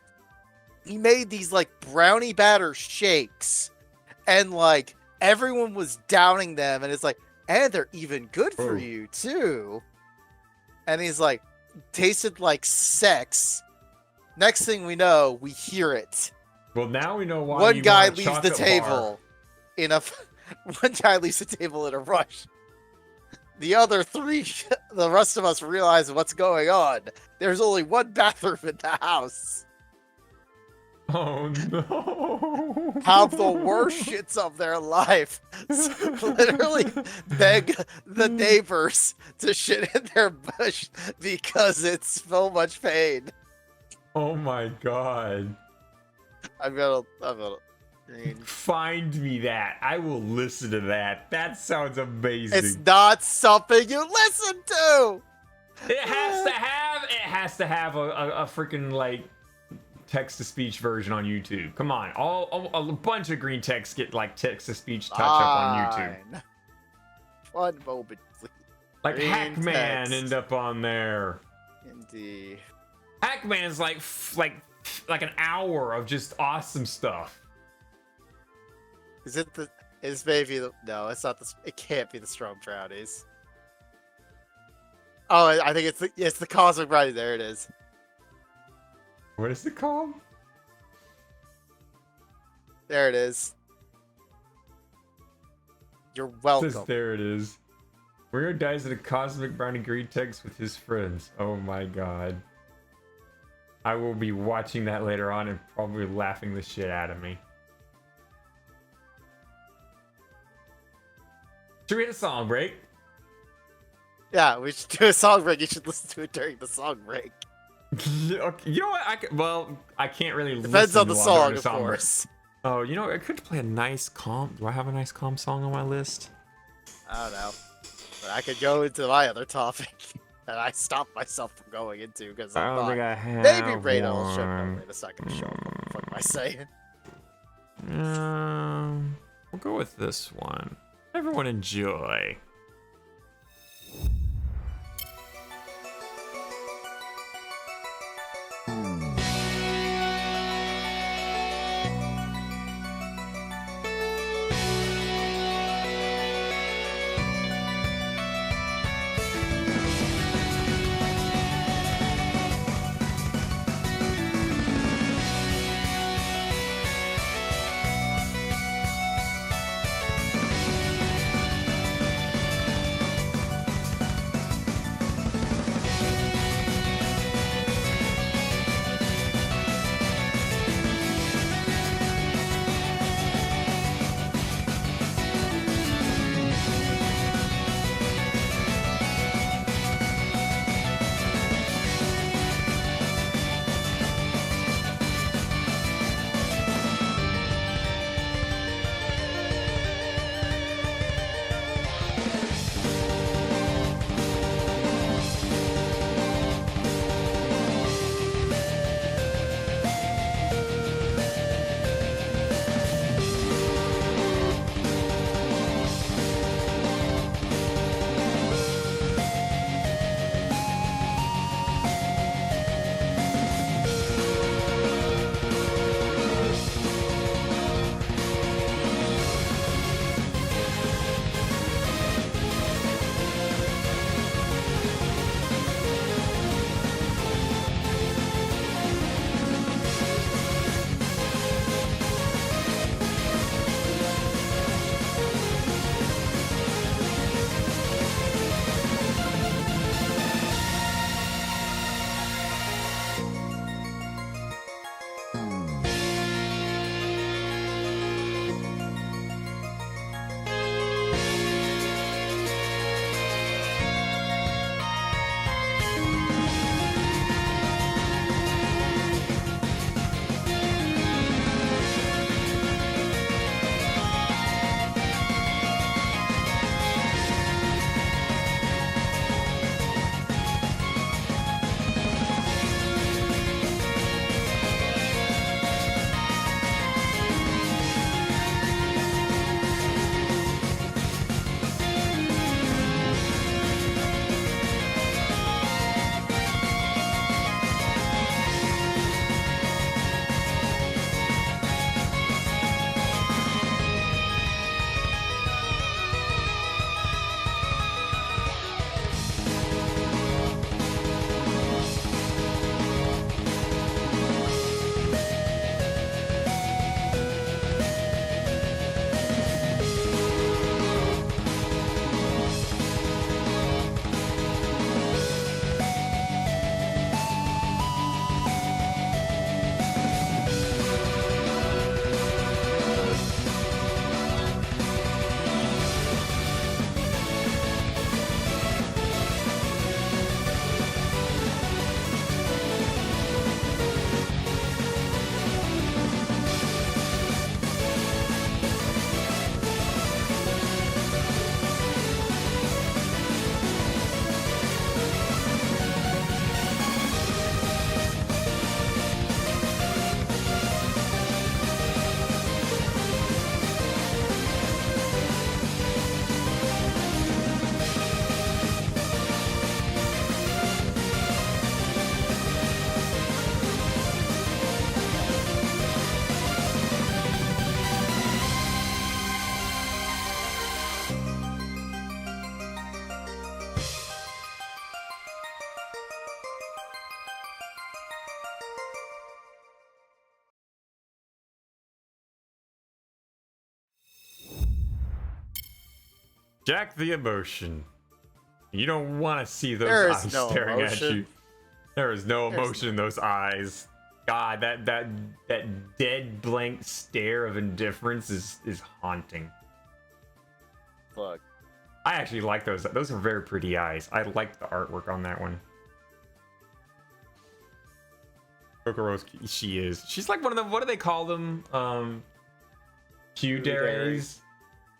Speaker 2: He made these like brownie batter shakes and like everyone was downing them and it's like, and they're even good for
Speaker 1: Oh.
Speaker 2: you too. And he's like, tasted like sex. Next thing we know, we hear it.
Speaker 1: Well, now we know why
Speaker 2: One
Speaker 1: you
Speaker 2: guy
Speaker 1: want a
Speaker 2: leaves the
Speaker 1: chocolate
Speaker 2: table.
Speaker 1: bar.
Speaker 2: One guy leaves the table in a rush. The other three, the rest of us realize what's going on. There's only one bathroom in the house.
Speaker 1: Oh no.
Speaker 2: Have the worst shits of their life. Literally beg the neighbors to shit in their bush because it's so much pain.
Speaker 1: Oh my god.
Speaker 2: I'm gonna.
Speaker 1: Find me that. I will listen to that. That sounds amazing.
Speaker 2: It's not something you listen to.
Speaker 1: It has to have a freaking like text-to-speech version on YouTube. Come on, a bunch of green text get like text-to-speech touch up on YouTube.
Speaker 2: Fine. One moment, please.
Speaker 1: Like
Speaker 2: Green
Speaker 1: Hackman
Speaker 2: text.
Speaker 1: end up on there.
Speaker 2: Indeed.
Speaker 1: Hackman's like an hour of just awesome stuff.
Speaker 2: Is it the? Is maybe the? No, it's not the. It can't be the Strong Brownies. Oh, I think it's the Cosmic Brownie. There it is.
Speaker 1: What is it called?
Speaker 2: There it is. You're
Speaker 1: It
Speaker 2: welcome.
Speaker 1: says there it is. Weird dies at a Cosmic Brownie green text with his friends. Oh my god. I will be watching that later on and probably laughing the shit out of me. Should we hit a song break?
Speaker 2: Yeah, we should do a song break. You should listen to it during the song break.
Speaker 1: Okay, you know what? I can't really
Speaker 2: Depends
Speaker 1: listen
Speaker 2: on the
Speaker 1: while
Speaker 2: song,
Speaker 1: doing a
Speaker 2: of
Speaker 1: break.
Speaker 2: course.
Speaker 1: Oh, you know, I could play a nice calm. Do I have a nice calm song on my list?
Speaker 2: I don't know. But I could go into my other topic that I stopped myself from going into because
Speaker 1: I
Speaker 2: I
Speaker 1: don't
Speaker 2: thought
Speaker 1: think I have
Speaker 2: maybe Rado will show up.
Speaker 1: one.
Speaker 2: Wait a second, show up. What the fuck am I saying?
Speaker 1: We'll go with this one. Everyone enjoy. Jack the emotion. You don't want to see those
Speaker 2: There is
Speaker 1: eyes
Speaker 2: no
Speaker 1: staring at
Speaker 2: emotion.
Speaker 1: you. There is no
Speaker 2: There's
Speaker 1: emotion in those eyes. God, that dead blank stare of indifference is haunting.
Speaker 2: Look.
Speaker 1: I actually like those. Those are very pretty eyes. I like the artwork on that one. Kokoro's, she is. She's like one of them. What do they call them? Q-dares.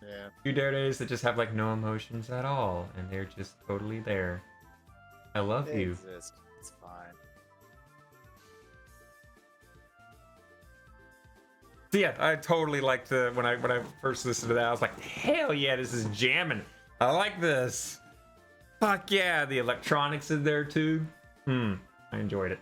Speaker 2: Yeah.
Speaker 1: Q-dares that just have like no emotions at all, and they're just totally there. I love
Speaker 2: They
Speaker 1: you.
Speaker 2: exist. It's fine.
Speaker 1: So yeah, I totally liked the when I first listened to that. I was like, hell yeah, this is jamming. I like this. Fuck yeah, the electronics in there too. I enjoyed it.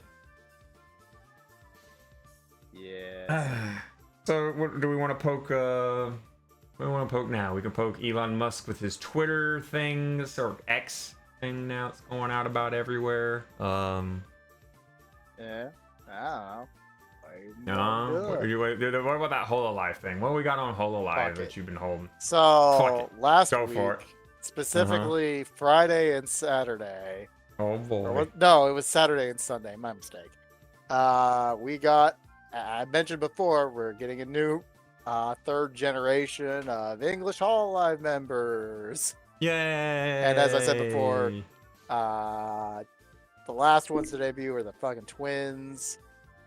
Speaker 2: Yeah.
Speaker 1: So what do we want to poke? What do we want to poke now? We can poke Elon Musk with his Twitter things or X thing now. It's going out about everywhere.
Speaker 2: Yeah. I don't know.
Speaker 1: No. What about that HoloLive thing? What we got on HoloLive
Speaker 2: Fuck
Speaker 1: that
Speaker 2: it.
Speaker 1: you've been holding? Fuck
Speaker 2: So
Speaker 1: it.
Speaker 2: last
Speaker 1: Go
Speaker 2: week,
Speaker 1: for it.
Speaker 2: specifically Friday and Saturday.
Speaker 1: Oh
Speaker 2: Or
Speaker 1: boy.
Speaker 2: no, it was Saturday and Sunday. My mistake. We got. I mentioned before we're getting a new third generation of English HoloLive members.
Speaker 1: Yay!
Speaker 2: And as I said before, the last ones to debut were the fucking twins,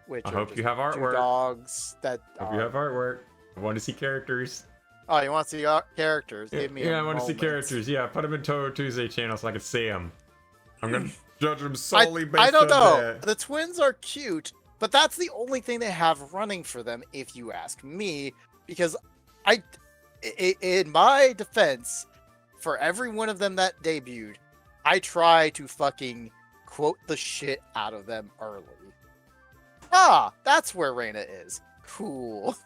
Speaker 2: which
Speaker 1: I
Speaker 2: are
Speaker 1: hope
Speaker 2: just
Speaker 1: you have
Speaker 2: two
Speaker 1: artwork.
Speaker 2: dogs that.
Speaker 1: Hope you have artwork. I want to see characters.
Speaker 2: Oh, you want to see characters? Give me.
Speaker 1: Yeah,
Speaker 2: a
Speaker 1: I want to see
Speaker 2: moment.
Speaker 1: characters. Yeah, put them in Touhou Tuesday channel so I can see them. I'm gonna judge them solely based
Speaker 2: I don't
Speaker 1: on
Speaker 2: know.
Speaker 1: that.
Speaker 2: The twins are cute, but that's the only thing they have running for them, if you ask me. Because in my defense, for every one of them that debuted, I try to fucking quote the shit out of them early. Ah, that's where Reina is. Cool.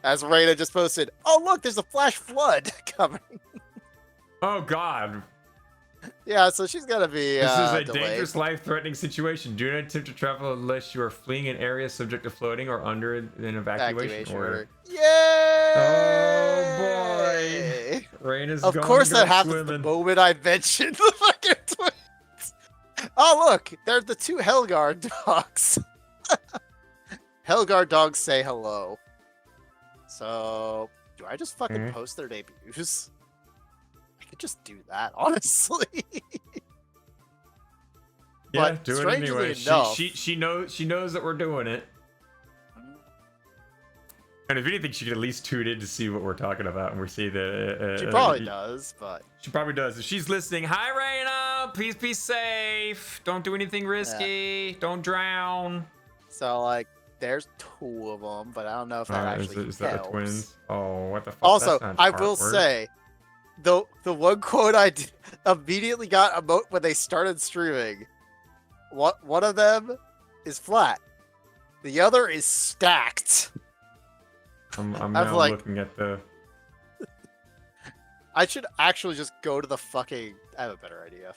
Speaker 2: As Reina just posted, oh look, there's a flash flood coming.
Speaker 1: Oh God.
Speaker 2: Yeah, so she's gonna be.
Speaker 1: This is a
Speaker 2: delayed.
Speaker 1: dangerous, life-threatening situation. Do not attempt to travel unless you are fleeing an area subject to flooding or under an evacuation order.
Speaker 2: Yay!
Speaker 1: Oh boy. Raina's
Speaker 2: Of
Speaker 1: going
Speaker 2: course
Speaker 1: to
Speaker 2: that
Speaker 1: go
Speaker 2: happens
Speaker 1: swimming.
Speaker 2: the moment I mentioned the fucking twins. Oh look, they're the two Helgard dogs. Helgard dogs say hello. So, do I just fucking post their debuts? I could just do that, honestly.
Speaker 1: Yeah,
Speaker 2: But
Speaker 1: do it
Speaker 2: strangely
Speaker 1: anyway.
Speaker 2: enough-
Speaker 1: She knows that we're doing it. And if anything, she could at least tune in to see what we're talking about, and we see that
Speaker 2: She probably does, but
Speaker 1: She probably does. If she's listening, hi Raina, please be safe. Don't do anything risky. Don't drown.
Speaker 2: so like, there's two of them, but I don't know if that actually
Speaker 1: is that
Speaker 2: helps.
Speaker 1: the twins? Oh, what the fuck?
Speaker 2: Also,
Speaker 1: That's not
Speaker 2: I will
Speaker 1: artwork.
Speaker 2: say, the one quote I immediately got about when they started streaming, one of them is flat, the other is stacked.
Speaker 1: I'm
Speaker 2: I'm
Speaker 1: now
Speaker 2: like-
Speaker 1: looking at the.
Speaker 2: I should actually just go to the fucking. I have a better idea.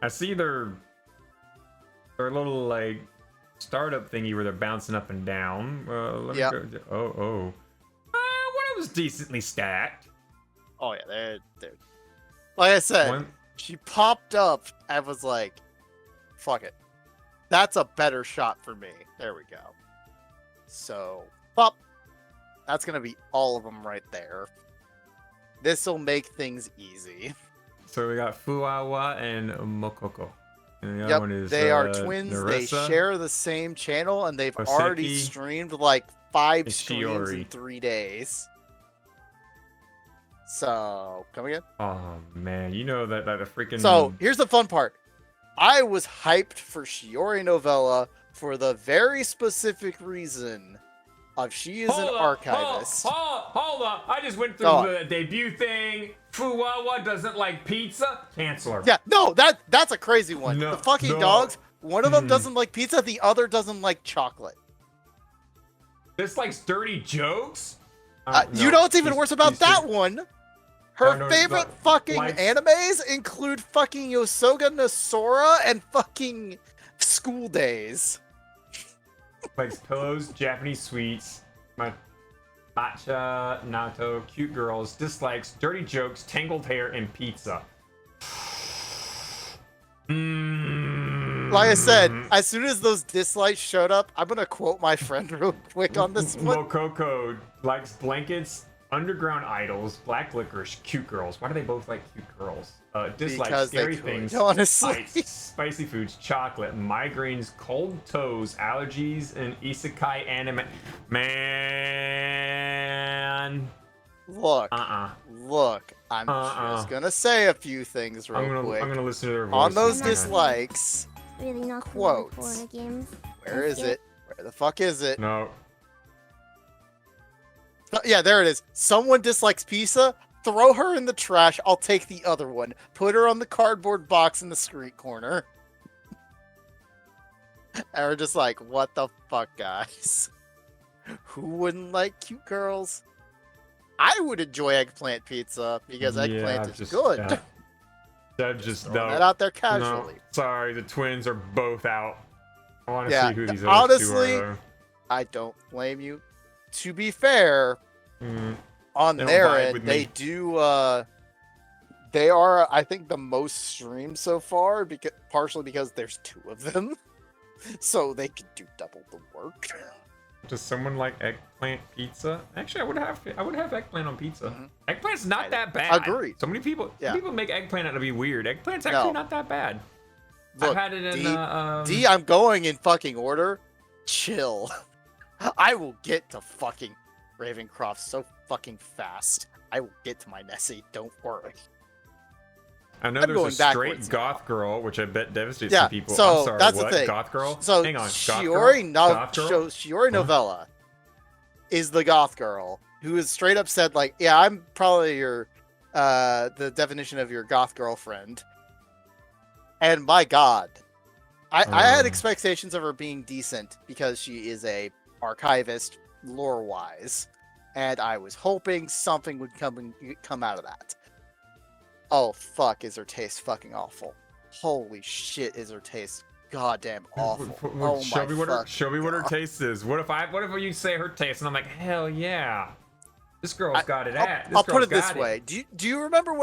Speaker 1: I see their little like startup thingy where they're bouncing up and down. Let me
Speaker 2: Yep.
Speaker 1: go. Oh. One of was decently stacked.
Speaker 2: Oh yeah, they're. Like I said,
Speaker 1: One,
Speaker 2: she popped up and was like, "Fuck it, that's a better shot for me." There we go. So, pop. That's gonna be all of them right there. This will make things easy.
Speaker 1: so we got Fuawa and Mokoko. And the other one is
Speaker 2: they are twins. They
Speaker 1: Narissa.
Speaker 2: share the same channel, and they've already
Speaker 1: Oseki,
Speaker 2: streamed like 5
Speaker 1: and
Speaker 2: streams in
Speaker 1: Shiori.
Speaker 2: 3 days. So, come again?
Speaker 1: Oh man, you know that the freaking.
Speaker 2: So, here's the fun part. I was hyped for Shiori Novella for the very specific reason of she is an archivist.
Speaker 1: Hold up. I just went through
Speaker 2: Go on.
Speaker 1: the debut thing. Fuwawa doesn't like pizza. Cancel her.
Speaker 2: Yeah, no, that's a crazy one.
Speaker 1: No,
Speaker 2: the fucking
Speaker 1: no.
Speaker 2: dogs, one of them
Speaker 1: Mm.
Speaker 2: doesn't like pizza, the other doesn't like chocolate.
Speaker 1: This likes dirty jokes.
Speaker 2: You know what's even worse about that
Speaker 1: two.
Speaker 2: one? Her
Speaker 1: no,
Speaker 2: favorite
Speaker 1: but
Speaker 2: fucking
Speaker 1: likes-
Speaker 2: animes include fucking Yosoga Nosora and fucking School Days.
Speaker 1: Likes pillows, Japanese sweets. Gotcha, Nato, cute girls, dislikes, dirty jokes, tangled hair, and pizza.
Speaker 2: Like I said, as soon as those dislikes showed up, I'm gonna quote my friend real quick on this one.
Speaker 1: Mococo likes blankets, underground idols, black licorice, cute girls. Why do they both like cute girls? Dislikes
Speaker 2: Because they
Speaker 1: scary
Speaker 2: could,
Speaker 1: things,
Speaker 2: honestly.
Speaker 1: ice, spicy foods, chocolate, migraines, cold toes, allergies, and isekai anime. Man.
Speaker 2: Look, look, I'm just gonna say a few things real quick.
Speaker 1: I'm gonna listen to their voices.
Speaker 2: On those dislikes,
Speaker 5: Really not
Speaker 2: quotes.
Speaker 5: for games.
Speaker 2: Where is it? Where the fuck is it?
Speaker 1: No.
Speaker 2: Yeah, there it is. Someone dislikes pizza. Throw her in the trash. I'll take the other one. Put her on the cardboard box in the street corner. And we're just like, what the fuck, guys? Who wouldn't like cute girls? I would enjoy eggplant pizza because eggplant is good.
Speaker 1: Yeah. That just
Speaker 2: Throwing that out there casually.
Speaker 1: No, sorry, the twins are both out. I want to
Speaker 2: Yeah,
Speaker 1: see who these
Speaker 2: honestly,
Speaker 1: other two are.
Speaker 2: I don't blame you. To be fair, on
Speaker 1: They don't
Speaker 2: their
Speaker 1: vibe
Speaker 2: end,
Speaker 1: with
Speaker 2: they
Speaker 1: me.
Speaker 2: do. They are, I think, the most streamed so far, because partially because there's 2 of them, so they can do double the work.
Speaker 1: Does someone like eggplant pizza? Actually, I would have eggplant on pizza. Eggplant's not that bad.
Speaker 2: Agree.
Speaker 1: So many people
Speaker 2: Yeah.
Speaker 1: people make eggplant out to be weird. Eggplant's actually not that bad.
Speaker 2: Look,
Speaker 1: I've had it in
Speaker 2: D, I'm going in fucking order. Chill. I will get to fucking Ravencroft so fucking fast. I will get to my Nessie. Don't worry.
Speaker 1: I know
Speaker 2: I'm
Speaker 1: there's a
Speaker 2: going
Speaker 1: straight
Speaker 2: backwards
Speaker 1: goth girl, which I bet devastates
Speaker 2: Yeah,
Speaker 1: some people.
Speaker 2: so
Speaker 1: I'm sorry,
Speaker 2: that's
Speaker 1: what?
Speaker 2: the thing.
Speaker 1: Goth girl?
Speaker 2: So
Speaker 1: Hang on,
Speaker 2: Shiori,
Speaker 1: goth girl?
Speaker 2: Shiori Novella is the goth girl who is straight up said like, yeah, I'm probably your the definition of your goth girlfriend. And my God, I had expectations of her being decent because she is a archivist lore wise, and I was hoping something would come out of that. Oh fuck, is her taste fucking awful? Holy shit, is her taste goddamn awful? Oh
Speaker 1: show me what her
Speaker 2: God.
Speaker 1: taste is. What if you say her taste and I'm like, hell yeah, this girl's got it at.
Speaker 2: I'll put it this way. Do you remember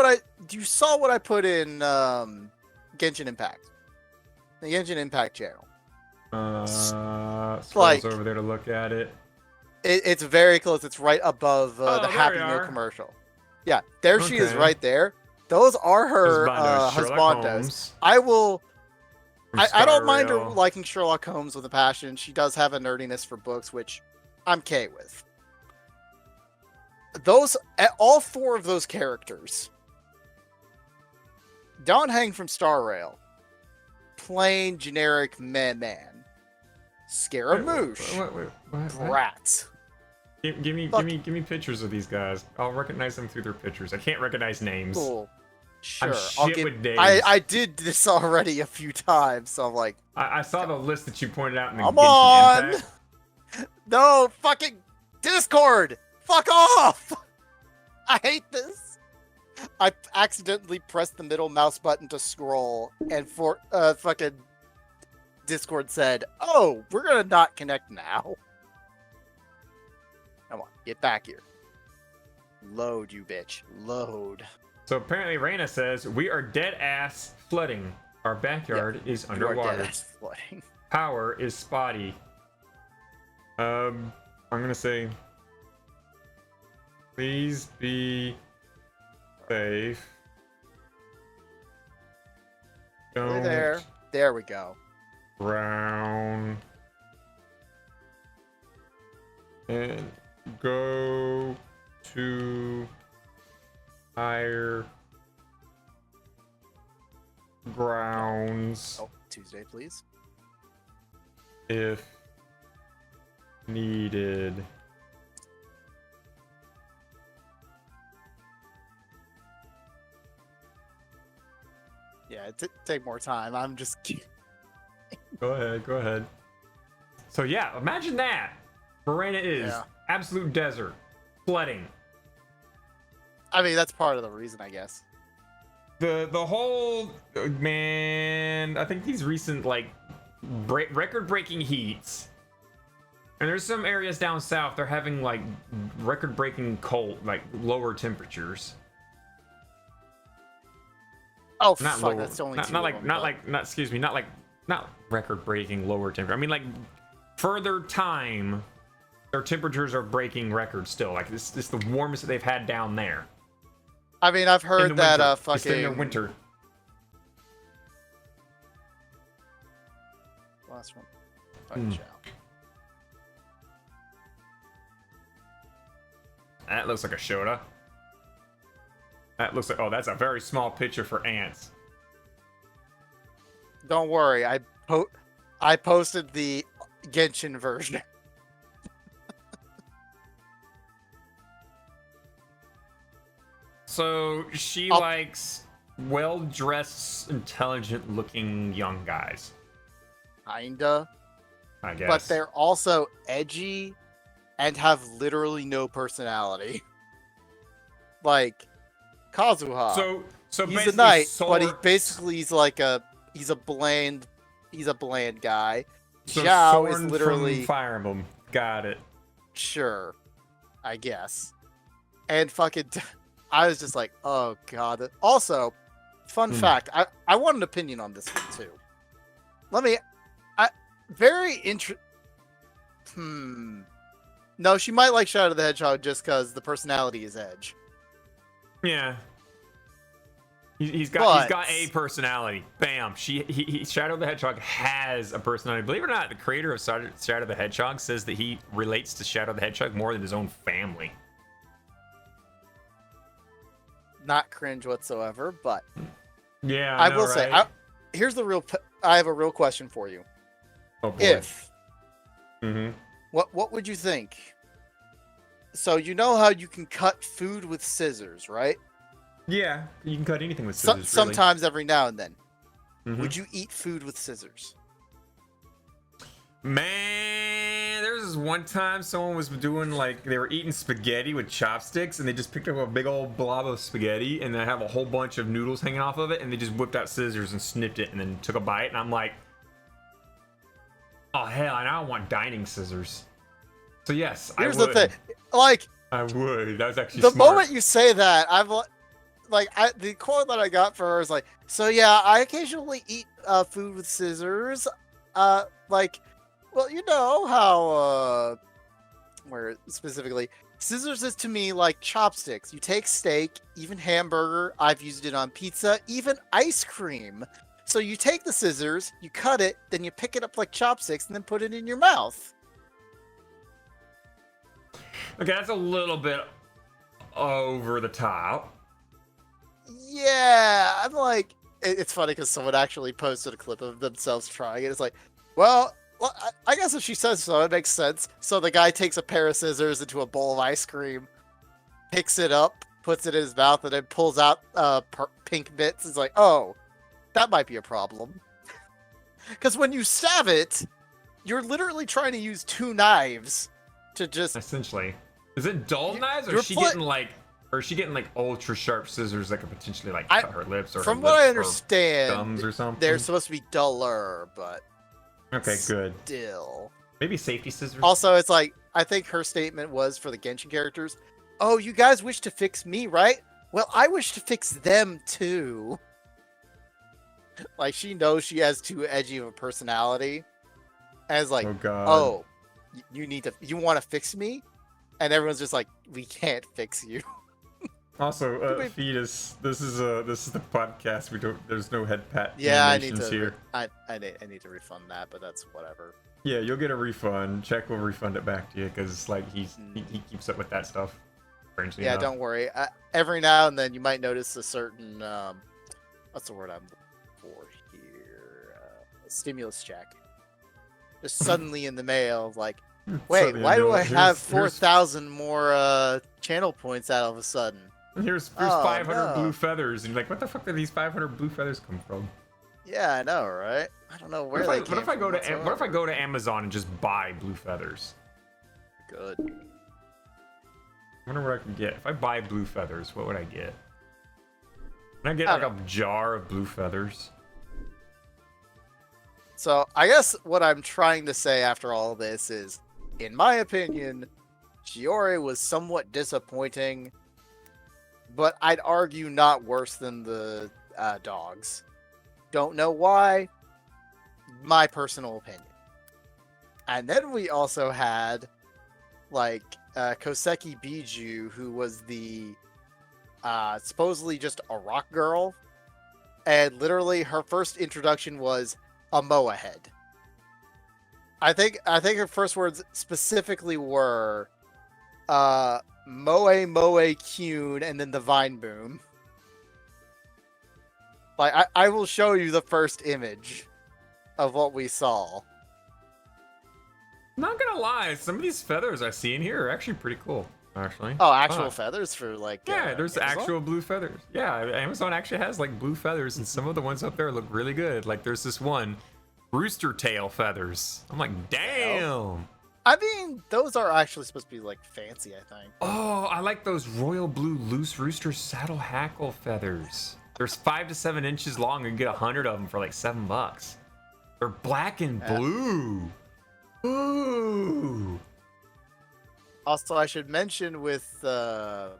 Speaker 2: you saw what I put in Genshin Impact? The Genshin Impact channel.
Speaker 1: Scrolls
Speaker 2: like-
Speaker 1: over there to look at it.
Speaker 2: It's very close. It's right above the
Speaker 1: there
Speaker 2: Happy
Speaker 1: we
Speaker 2: Meal
Speaker 1: are.
Speaker 2: commercial. Yeah, there she is
Speaker 1: Okay.
Speaker 2: right there. Those are her
Speaker 1: Husbandos, Sherlock
Speaker 2: husbandos.
Speaker 1: Holmes
Speaker 2: I will.
Speaker 1: from
Speaker 2: I don't mind her
Speaker 1: Star Rail.
Speaker 2: liking Sherlock Holmes with a passion. She does have a nerdiness for books, which I'm okay with. All 4 of those characters. Don Hang from Star Rail. Plain generic man. Scaramouche.
Speaker 1: What?
Speaker 2: Brat.
Speaker 1: Give me pictures of these guys. I'll recognize them through their pictures. I can't recognize names.
Speaker 2: Cool. Sure.
Speaker 1: I'm shit with names.
Speaker 2: I did this already a few times, so I'm like,
Speaker 1: I saw the list that you pointed out in the
Speaker 2: come
Speaker 1: Genshin
Speaker 2: on!
Speaker 1: Impact.
Speaker 2: No, fucking Discord! Fuck off! I hate this. I accidentally pressed the middle mouse button to scroll, and fucking Discord said, "Oh, we're gonna not connect now." Come on, get back here. Load, you bitch. Load.
Speaker 1: So apparently Reina says, we are dead ass flooding. Our backyard is
Speaker 2: You are
Speaker 1: underwater.
Speaker 2: dead-ass flooding.
Speaker 1: Power is spotty. I'm gonna say, please be safe. Don't
Speaker 2: There. There we go.
Speaker 1: drown. And go to higher grounds
Speaker 2: Oh, Tuesday, please.
Speaker 1: if needed.
Speaker 2: Yeah, take more time. I'm just kidding.
Speaker 1: Go ahead. So yeah, imagine that. Marina is
Speaker 2: Yeah.
Speaker 1: absolute desert, flooding.
Speaker 2: I mean, that's part of the reason, I guess.
Speaker 1: The whole man, I think these recent like record-breaking heats And there's some areas down south they're having like record-breaking cold, like lower temperatures.
Speaker 2: Oh
Speaker 1: Not
Speaker 2: fuck,
Speaker 1: lower,
Speaker 2: that's only
Speaker 1: not,
Speaker 2: two.
Speaker 1: not
Speaker 2: of
Speaker 1: like,
Speaker 2: them,
Speaker 1: not
Speaker 2: but-
Speaker 1: like, not excuse me, not record-breaking lower temperature. I mean like further time, their temperatures are breaking records still. Like this is the warmest that they've had down there.
Speaker 2: I mean, I've
Speaker 1: In
Speaker 2: heard
Speaker 1: the
Speaker 2: that
Speaker 1: winter. It's in the
Speaker 2: fucking
Speaker 1: winter.
Speaker 2: last one. Fucking shell.
Speaker 1: That looks like a Shota. That looks like, oh, that's a very small picture for ants.
Speaker 2: Don't worry, I posted the Genshin version.
Speaker 1: So she
Speaker 2: I'll-
Speaker 1: likes well-dressed, intelligent-looking young guys,
Speaker 2: Kinda.
Speaker 1: I guess.
Speaker 2: But they're also edgy and have literally no personality. Like Kazuha.
Speaker 1: so
Speaker 2: he's a
Speaker 1: basically
Speaker 2: knight,
Speaker 1: Sora,
Speaker 2: but he's like he's a bland guy.
Speaker 1: so
Speaker 2: Zhao is
Speaker 1: Soren
Speaker 2: literally
Speaker 1: from Fire Emblem. Got it.
Speaker 2: sure, I guess. And fucking I was just like, oh god. Also, fun fact, I want an opinion on this one too. No, she might like Shadow the Hedgehog just because the personality is Edge.
Speaker 1: Yeah. He's got
Speaker 2: But-
Speaker 1: a personality. Bam. Shadow the Hedgehog has a personality. Believe it or not, the creator of Shadow the Hedgehog says that he relates to Shadow the Hedgehog more than his own family.
Speaker 2: Not cringe whatsoever, but
Speaker 1: Yeah,
Speaker 2: I
Speaker 1: know,
Speaker 2: will say,
Speaker 1: right?
Speaker 2: I have a real question for you.
Speaker 1: Oh boy.
Speaker 2: If
Speaker 1: Mm-hmm.
Speaker 2: what would you think? So you know how you can cut food with scissors, right?
Speaker 1: Yeah, you can cut anything with scissors. really.
Speaker 2: Sometimes every now and then.
Speaker 1: Mhm.
Speaker 2: Would you eat food with scissors?
Speaker 1: Man, there was this one time someone was doing like they were eating spaghetti with chopsticks, and they just picked up a big old blob of spaghetti, and they have a whole bunch of noodles hanging off of it, and they just whipped out scissors and snipped it, and then took a bite, and I'm like, oh hell, and I don't want dining scissors. So yes,
Speaker 2: Here's
Speaker 1: I would.
Speaker 2: the thing, like
Speaker 1: I would. That was actually
Speaker 2: the
Speaker 1: smart.
Speaker 2: moment you say that, the quote that I got for her is like, so yeah, I occasionally eat food with scissors. Well, you know how where specifically scissors is to me like chopsticks. You take steak, even hamburger. I've used it on pizza, even ice cream. So you take the scissors, you cut it, then you pick it up like chopsticks, and then put it in your mouth.
Speaker 1: Okay, that's a little bit over the top.
Speaker 2: Yeah, I'm like, it's funny because someone actually posted a clip of themselves trying it. It's like, well, I guess if she says so, it makes sense. So the guy takes a pair of scissors into a bowl of ice cream, picks it up, puts it in his mouth, and then pulls out pink bits. It's like, oh, that might be a problem. Because when you stab it, you're literally trying to use two knives to just.
Speaker 1: Essentially, is it dull knives, or
Speaker 2: you're
Speaker 1: is she
Speaker 2: put-
Speaker 1: getting like, or is she getting like ultra sharp scissors that could potentially like cut her lips or
Speaker 2: From
Speaker 1: her
Speaker 2: what I
Speaker 1: lips or
Speaker 2: understand,
Speaker 1: gums or something?
Speaker 2: they're supposed to be duller, but
Speaker 1: Okay, good.
Speaker 2: still.
Speaker 1: Maybe safety scissors.
Speaker 2: Also, it's like, I think her statement was for the Genshin characters, oh, you guys wish to fix me, right? Well, I wish to fix them too. Like, she knows she has too edgy of a personality. And it's like,
Speaker 1: Oh god.
Speaker 2: oh, you want to fix me? And everyone's just like, we can't fix you.
Speaker 1: Also,
Speaker 2: Wait.
Speaker 1: fetus. This is the podcast. There's no head pat.
Speaker 2: Yeah, I need
Speaker 1: animations
Speaker 2: to.
Speaker 1: here.
Speaker 2: I need to refund that, but that's whatever.
Speaker 1: Yeah, you'll get a refund. Check will refund it back to you because like he keeps up with that stuff. Strangely
Speaker 2: Yeah,
Speaker 1: enough.
Speaker 2: don't worry. Every now and then you might notice a certain what's the word I'm looking for here? Stimulus check. Just suddenly in the mail, like, wait,
Speaker 1: Suddenly,
Speaker 2: why do I
Speaker 1: here's-
Speaker 2: have
Speaker 1: here's-
Speaker 2: 4,000 more channel points out of a sudden?
Speaker 1: Here's
Speaker 2: Oh,
Speaker 1: 500
Speaker 2: no.
Speaker 1: blue feathers, and you're like, what the fuck did these 500 blue feathers come from?
Speaker 2: Yeah, I know, right? I don't know where
Speaker 1: What
Speaker 2: they
Speaker 1: if,
Speaker 2: came
Speaker 1: I
Speaker 2: from
Speaker 1: go to
Speaker 2: whatsoever.
Speaker 1: what if I go to Amazon and just buy blue feathers?
Speaker 2: Good.
Speaker 1: I wonder what I can get. If I buy blue feathers, what would I get? Can I get
Speaker 2: I
Speaker 1: like
Speaker 2: don't
Speaker 1: a jar of blue feathers?
Speaker 2: So I guess what I'm trying to say after all this is, in my opinion, Shiori was somewhat disappointing, but I'd argue not worse than the dogs. Don't know why. My personal opinion. And then we also had like Koseki Biju, who was the supposedly just a rock girl, and literally her first introduction was a Moa head. I think her first words specifically were Moe Moe Kyun and then the Vine Boom. Like I will show you the first image of what we saw.
Speaker 1: Not gonna lie, some of these feathers I see in here are actually pretty cool. Actually.
Speaker 2: Oh, actual feathers for like.
Speaker 1: Yeah, there's
Speaker 2: Amazon?
Speaker 1: actual blue feathers. Yeah, Amazon actually has like blue feathers, and some of the ones up there look really good. Like there's this one, rooster tail feathers. I'm like, damn.
Speaker 2: I mean, those are actually supposed to be like fancy, I think.
Speaker 1: Oh, I like those royal blue loose rooster saddle hackle feathers. There's 5 to 7 inches long, and you get 100 of them for like $7. They're black and blue. Ooh.
Speaker 2: Also, I should mention with the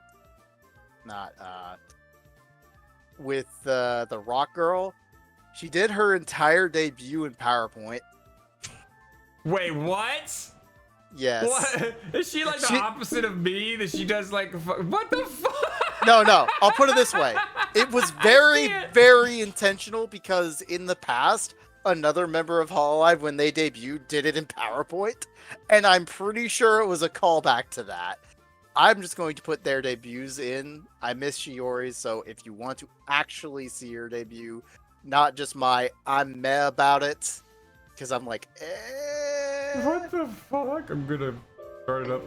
Speaker 2: rock girl, she did her entire debut in PowerPoint.
Speaker 1: Wait, what?
Speaker 2: Yes.
Speaker 1: What? Is she like the opposite of me? That she does like what the fuck?
Speaker 2: No. I'll put it this way. It was very intentional because in the past, another member of Hololive, when they debuted, did it in PowerPoint, and I'm pretty sure it was a callback to that. I'm just going to put their debuts in. I miss Shiori, so if you want to actually see her debut, not just I'm meh about it, because I'm like,
Speaker 1: What the fuck? I'm gonna start it up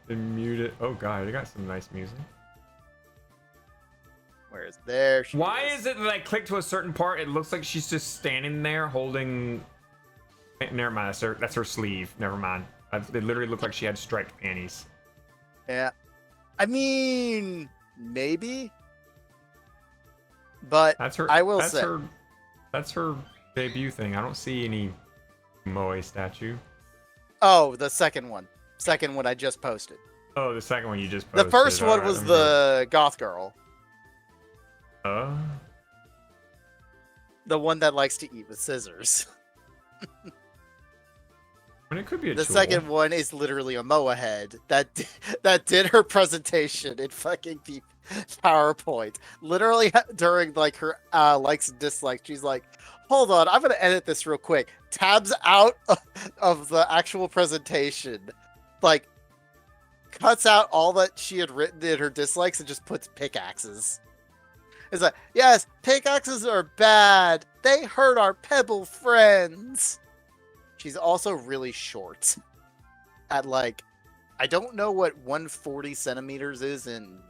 Speaker 1: and mute it. Oh god, they got some nice music.
Speaker 2: Where's there?
Speaker 1: Why is it that I click to a certain part, it looks like she's just standing there holding... Never mind, that's her sleeve. Never mind. It literally looked like she had striped panties.
Speaker 2: Yeah. I mean, maybe. But
Speaker 1: That's her.
Speaker 2: I will say.
Speaker 1: That's her debut thing. I don't see any Moe statue.
Speaker 2: Oh, the second one. Second one I just posted.
Speaker 1: Oh, the second one you just posted.
Speaker 2: The first one
Speaker 1: Alright,
Speaker 2: was
Speaker 1: let me
Speaker 2: the goth girl.
Speaker 1: go.
Speaker 2: The one that likes to eat with scissors.
Speaker 1: I mean, it could be a
Speaker 2: The
Speaker 1: tool.
Speaker 2: second one is literally a Moa head that did her presentation in fucking PowerPoint. Literally during like her likes and dislikes, she's like, "Hold on, I'm gonna edit this real quick." Tabs out of the actual presentation, like cuts out all that she had written in her dislikes and just puts pickaxes. It's like, yes, pickaxes are bad. They hurt our pebble friends. She's also really short. At like, I don't know what 140 centimeters is in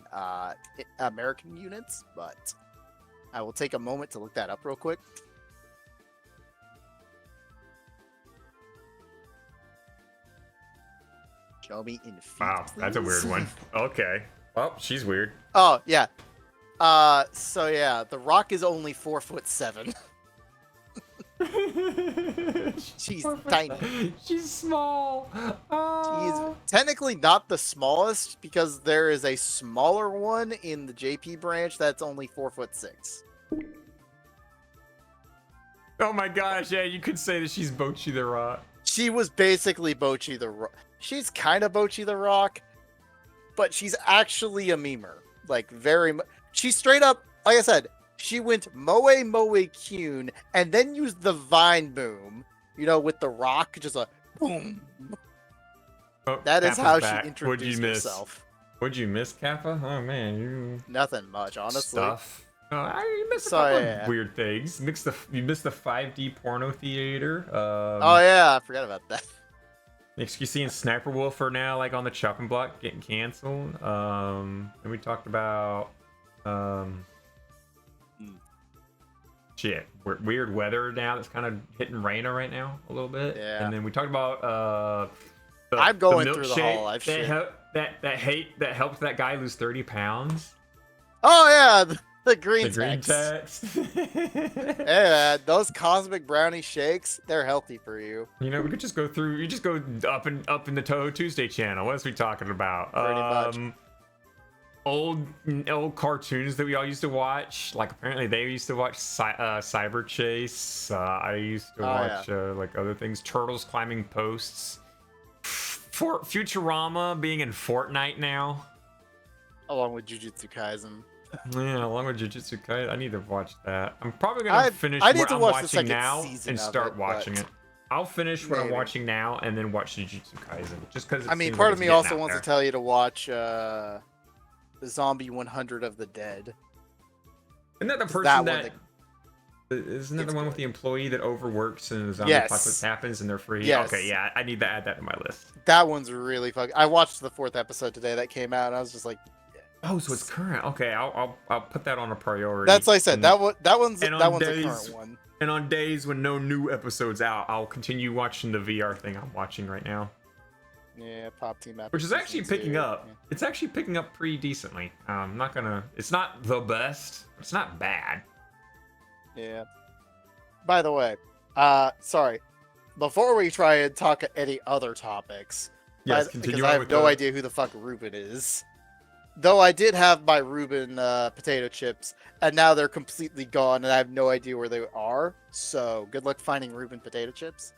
Speaker 2: American units, but I will take a moment to look that up real quick. Show me in feet,
Speaker 1: Wow, that's a
Speaker 2: please.
Speaker 1: weird one. Okay. Well, she's weird.
Speaker 2: Oh, yeah. So yeah, The Rock is only 4'7". She's tiny.
Speaker 1: She's small.
Speaker 2: He's technically not the smallest because there is a smaller one in the JP branch that's only 4'6".
Speaker 1: Oh my gosh, yeah, you could say that she's Bochi the Rock.
Speaker 2: She was basically Bochi the Rock. She's kind of Bochi the Rock, but she's actually a memer. Like, very much. She's straight up, like I said, she went Moe Moe Kyun and then used the Vine Boom, you know, with the rock, just a boom.
Speaker 1: Oh,
Speaker 2: That is
Speaker 1: Kappa's
Speaker 2: how
Speaker 1: back.
Speaker 2: she introduced herself.
Speaker 1: What'd you miss, Kappa? Oh man, you
Speaker 2: Nothing much, honestly.
Speaker 1: stuff. You missed a
Speaker 2: So,
Speaker 1: couple
Speaker 2: yeah.
Speaker 1: of weird things. You missed the 5D porno theater.
Speaker 2: Oh yeah, I forgot about that.
Speaker 1: You seeing Sniper Wolf are now like on the chopping block getting canceled. And we talked about shit, weird weather now that's kind of hitting Raina right now a little bit.
Speaker 2: Yeah.
Speaker 1: And then we talked about
Speaker 2: I'm going
Speaker 1: the
Speaker 2: through the
Speaker 1: milkshake
Speaker 2: Hololive shit.
Speaker 1: that helped that guy lose 30 pounds.
Speaker 2: Oh yeah, The green
Speaker 1: The green
Speaker 2: text.
Speaker 1: text.
Speaker 2: Hey man, those cosmic brownie shakes, they're healthy for you.
Speaker 1: You know, we could just go through. You just go up in the Touhou Tuesday channel. What else are we talking about?
Speaker 2: Pretty much.
Speaker 1: Old cartoons that we all used to watch. Like apparently they used to watch Cyber Chase. I used to watch like other things. Turtles climbing posts. Futurama being in Fortnite now.
Speaker 2: Along with Jujutsu Kaisen.
Speaker 1: Yeah, along with Jujutsu Kaisen. I need to watch that. I'm probably gonna finish
Speaker 2: I need
Speaker 1: what
Speaker 2: to
Speaker 1: I'm
Speaker 2: watch the
Speaker 1: watching
Speaker 2: second
Speaker 1: now
Speaker 2: season
Speaker 1: and
Speaker 2: of
Speaker 1: start
Speaker 2: it,
Speaker 1: watching
Speaker 2: but
Speaker 1: it. I'll finish what I'm
Speaker 2: maybe.
Speaker 1: watching now and then watch Jujutsu Kaisen. Just because
Speaker 2: I mean, part of me also wants to tell you to watch the Zombie 100 of the Dead.
Speaker 1: Isn't that the person
Speaker 2: That
Speaker 1: that?
Speaker 2: one
Speaker 1: Isn't that the
Speaker 2: it's
Speaker 1: one
Speaker 2: good.
Speaker 1: with the employee that overworks and the zombie
Speaker 2: Yes.
Speaker 1: apocalypse happens and they're free?
Speaker 2: Yes.
Speaker 1: Okay, yeah, I need to add that to my list.
Speaker 2: That one's really fucking. I watched the 4th episode today that came out, and I was just like,
Speaker 1: Oh, so it's current. Okay, I'll put that on a priority.
Speaker 2: that's like I said.
Speaker 1: And-
Speaker 2: that one's
Speaker 1: and
Speaker 2: a
Speaker 1: on
Speaker 2: current
Speaker 1: days-
Speaker 2: one.
Speaker 1: And on days when no new episodes out, I'll continue watching the VR thing I'm watching right now,
Speaker 2: Yeah, Pop Team Epic
Speaker 1: which is actually
Speaker 2: Season
Speaker 1: picking
Speaker 2: 2.
Speaker 1: up.
Speaker 2: Yeah.
Speaker 1: It's actually picking up pretty decently. I'm not gonna. It's not the best. It's not bad.
Speaker 2: Yeah. By the way, sorry. Before we try and talk any other topics,
Speaker 1: Yes,
Speaker 2: because
Speaker 1: continue
Speaker 2: I
Speaker 1: on
Speaker 2: have
Speaker 1: with
Speaker 2: no
Speaker 1: the-
Speaker 2: idea who the fuck Reuben is. Though I did have my Reuben potato chips, and now they're completely gone, and I have no idea where they are. So good luck finding Reuben potato chips.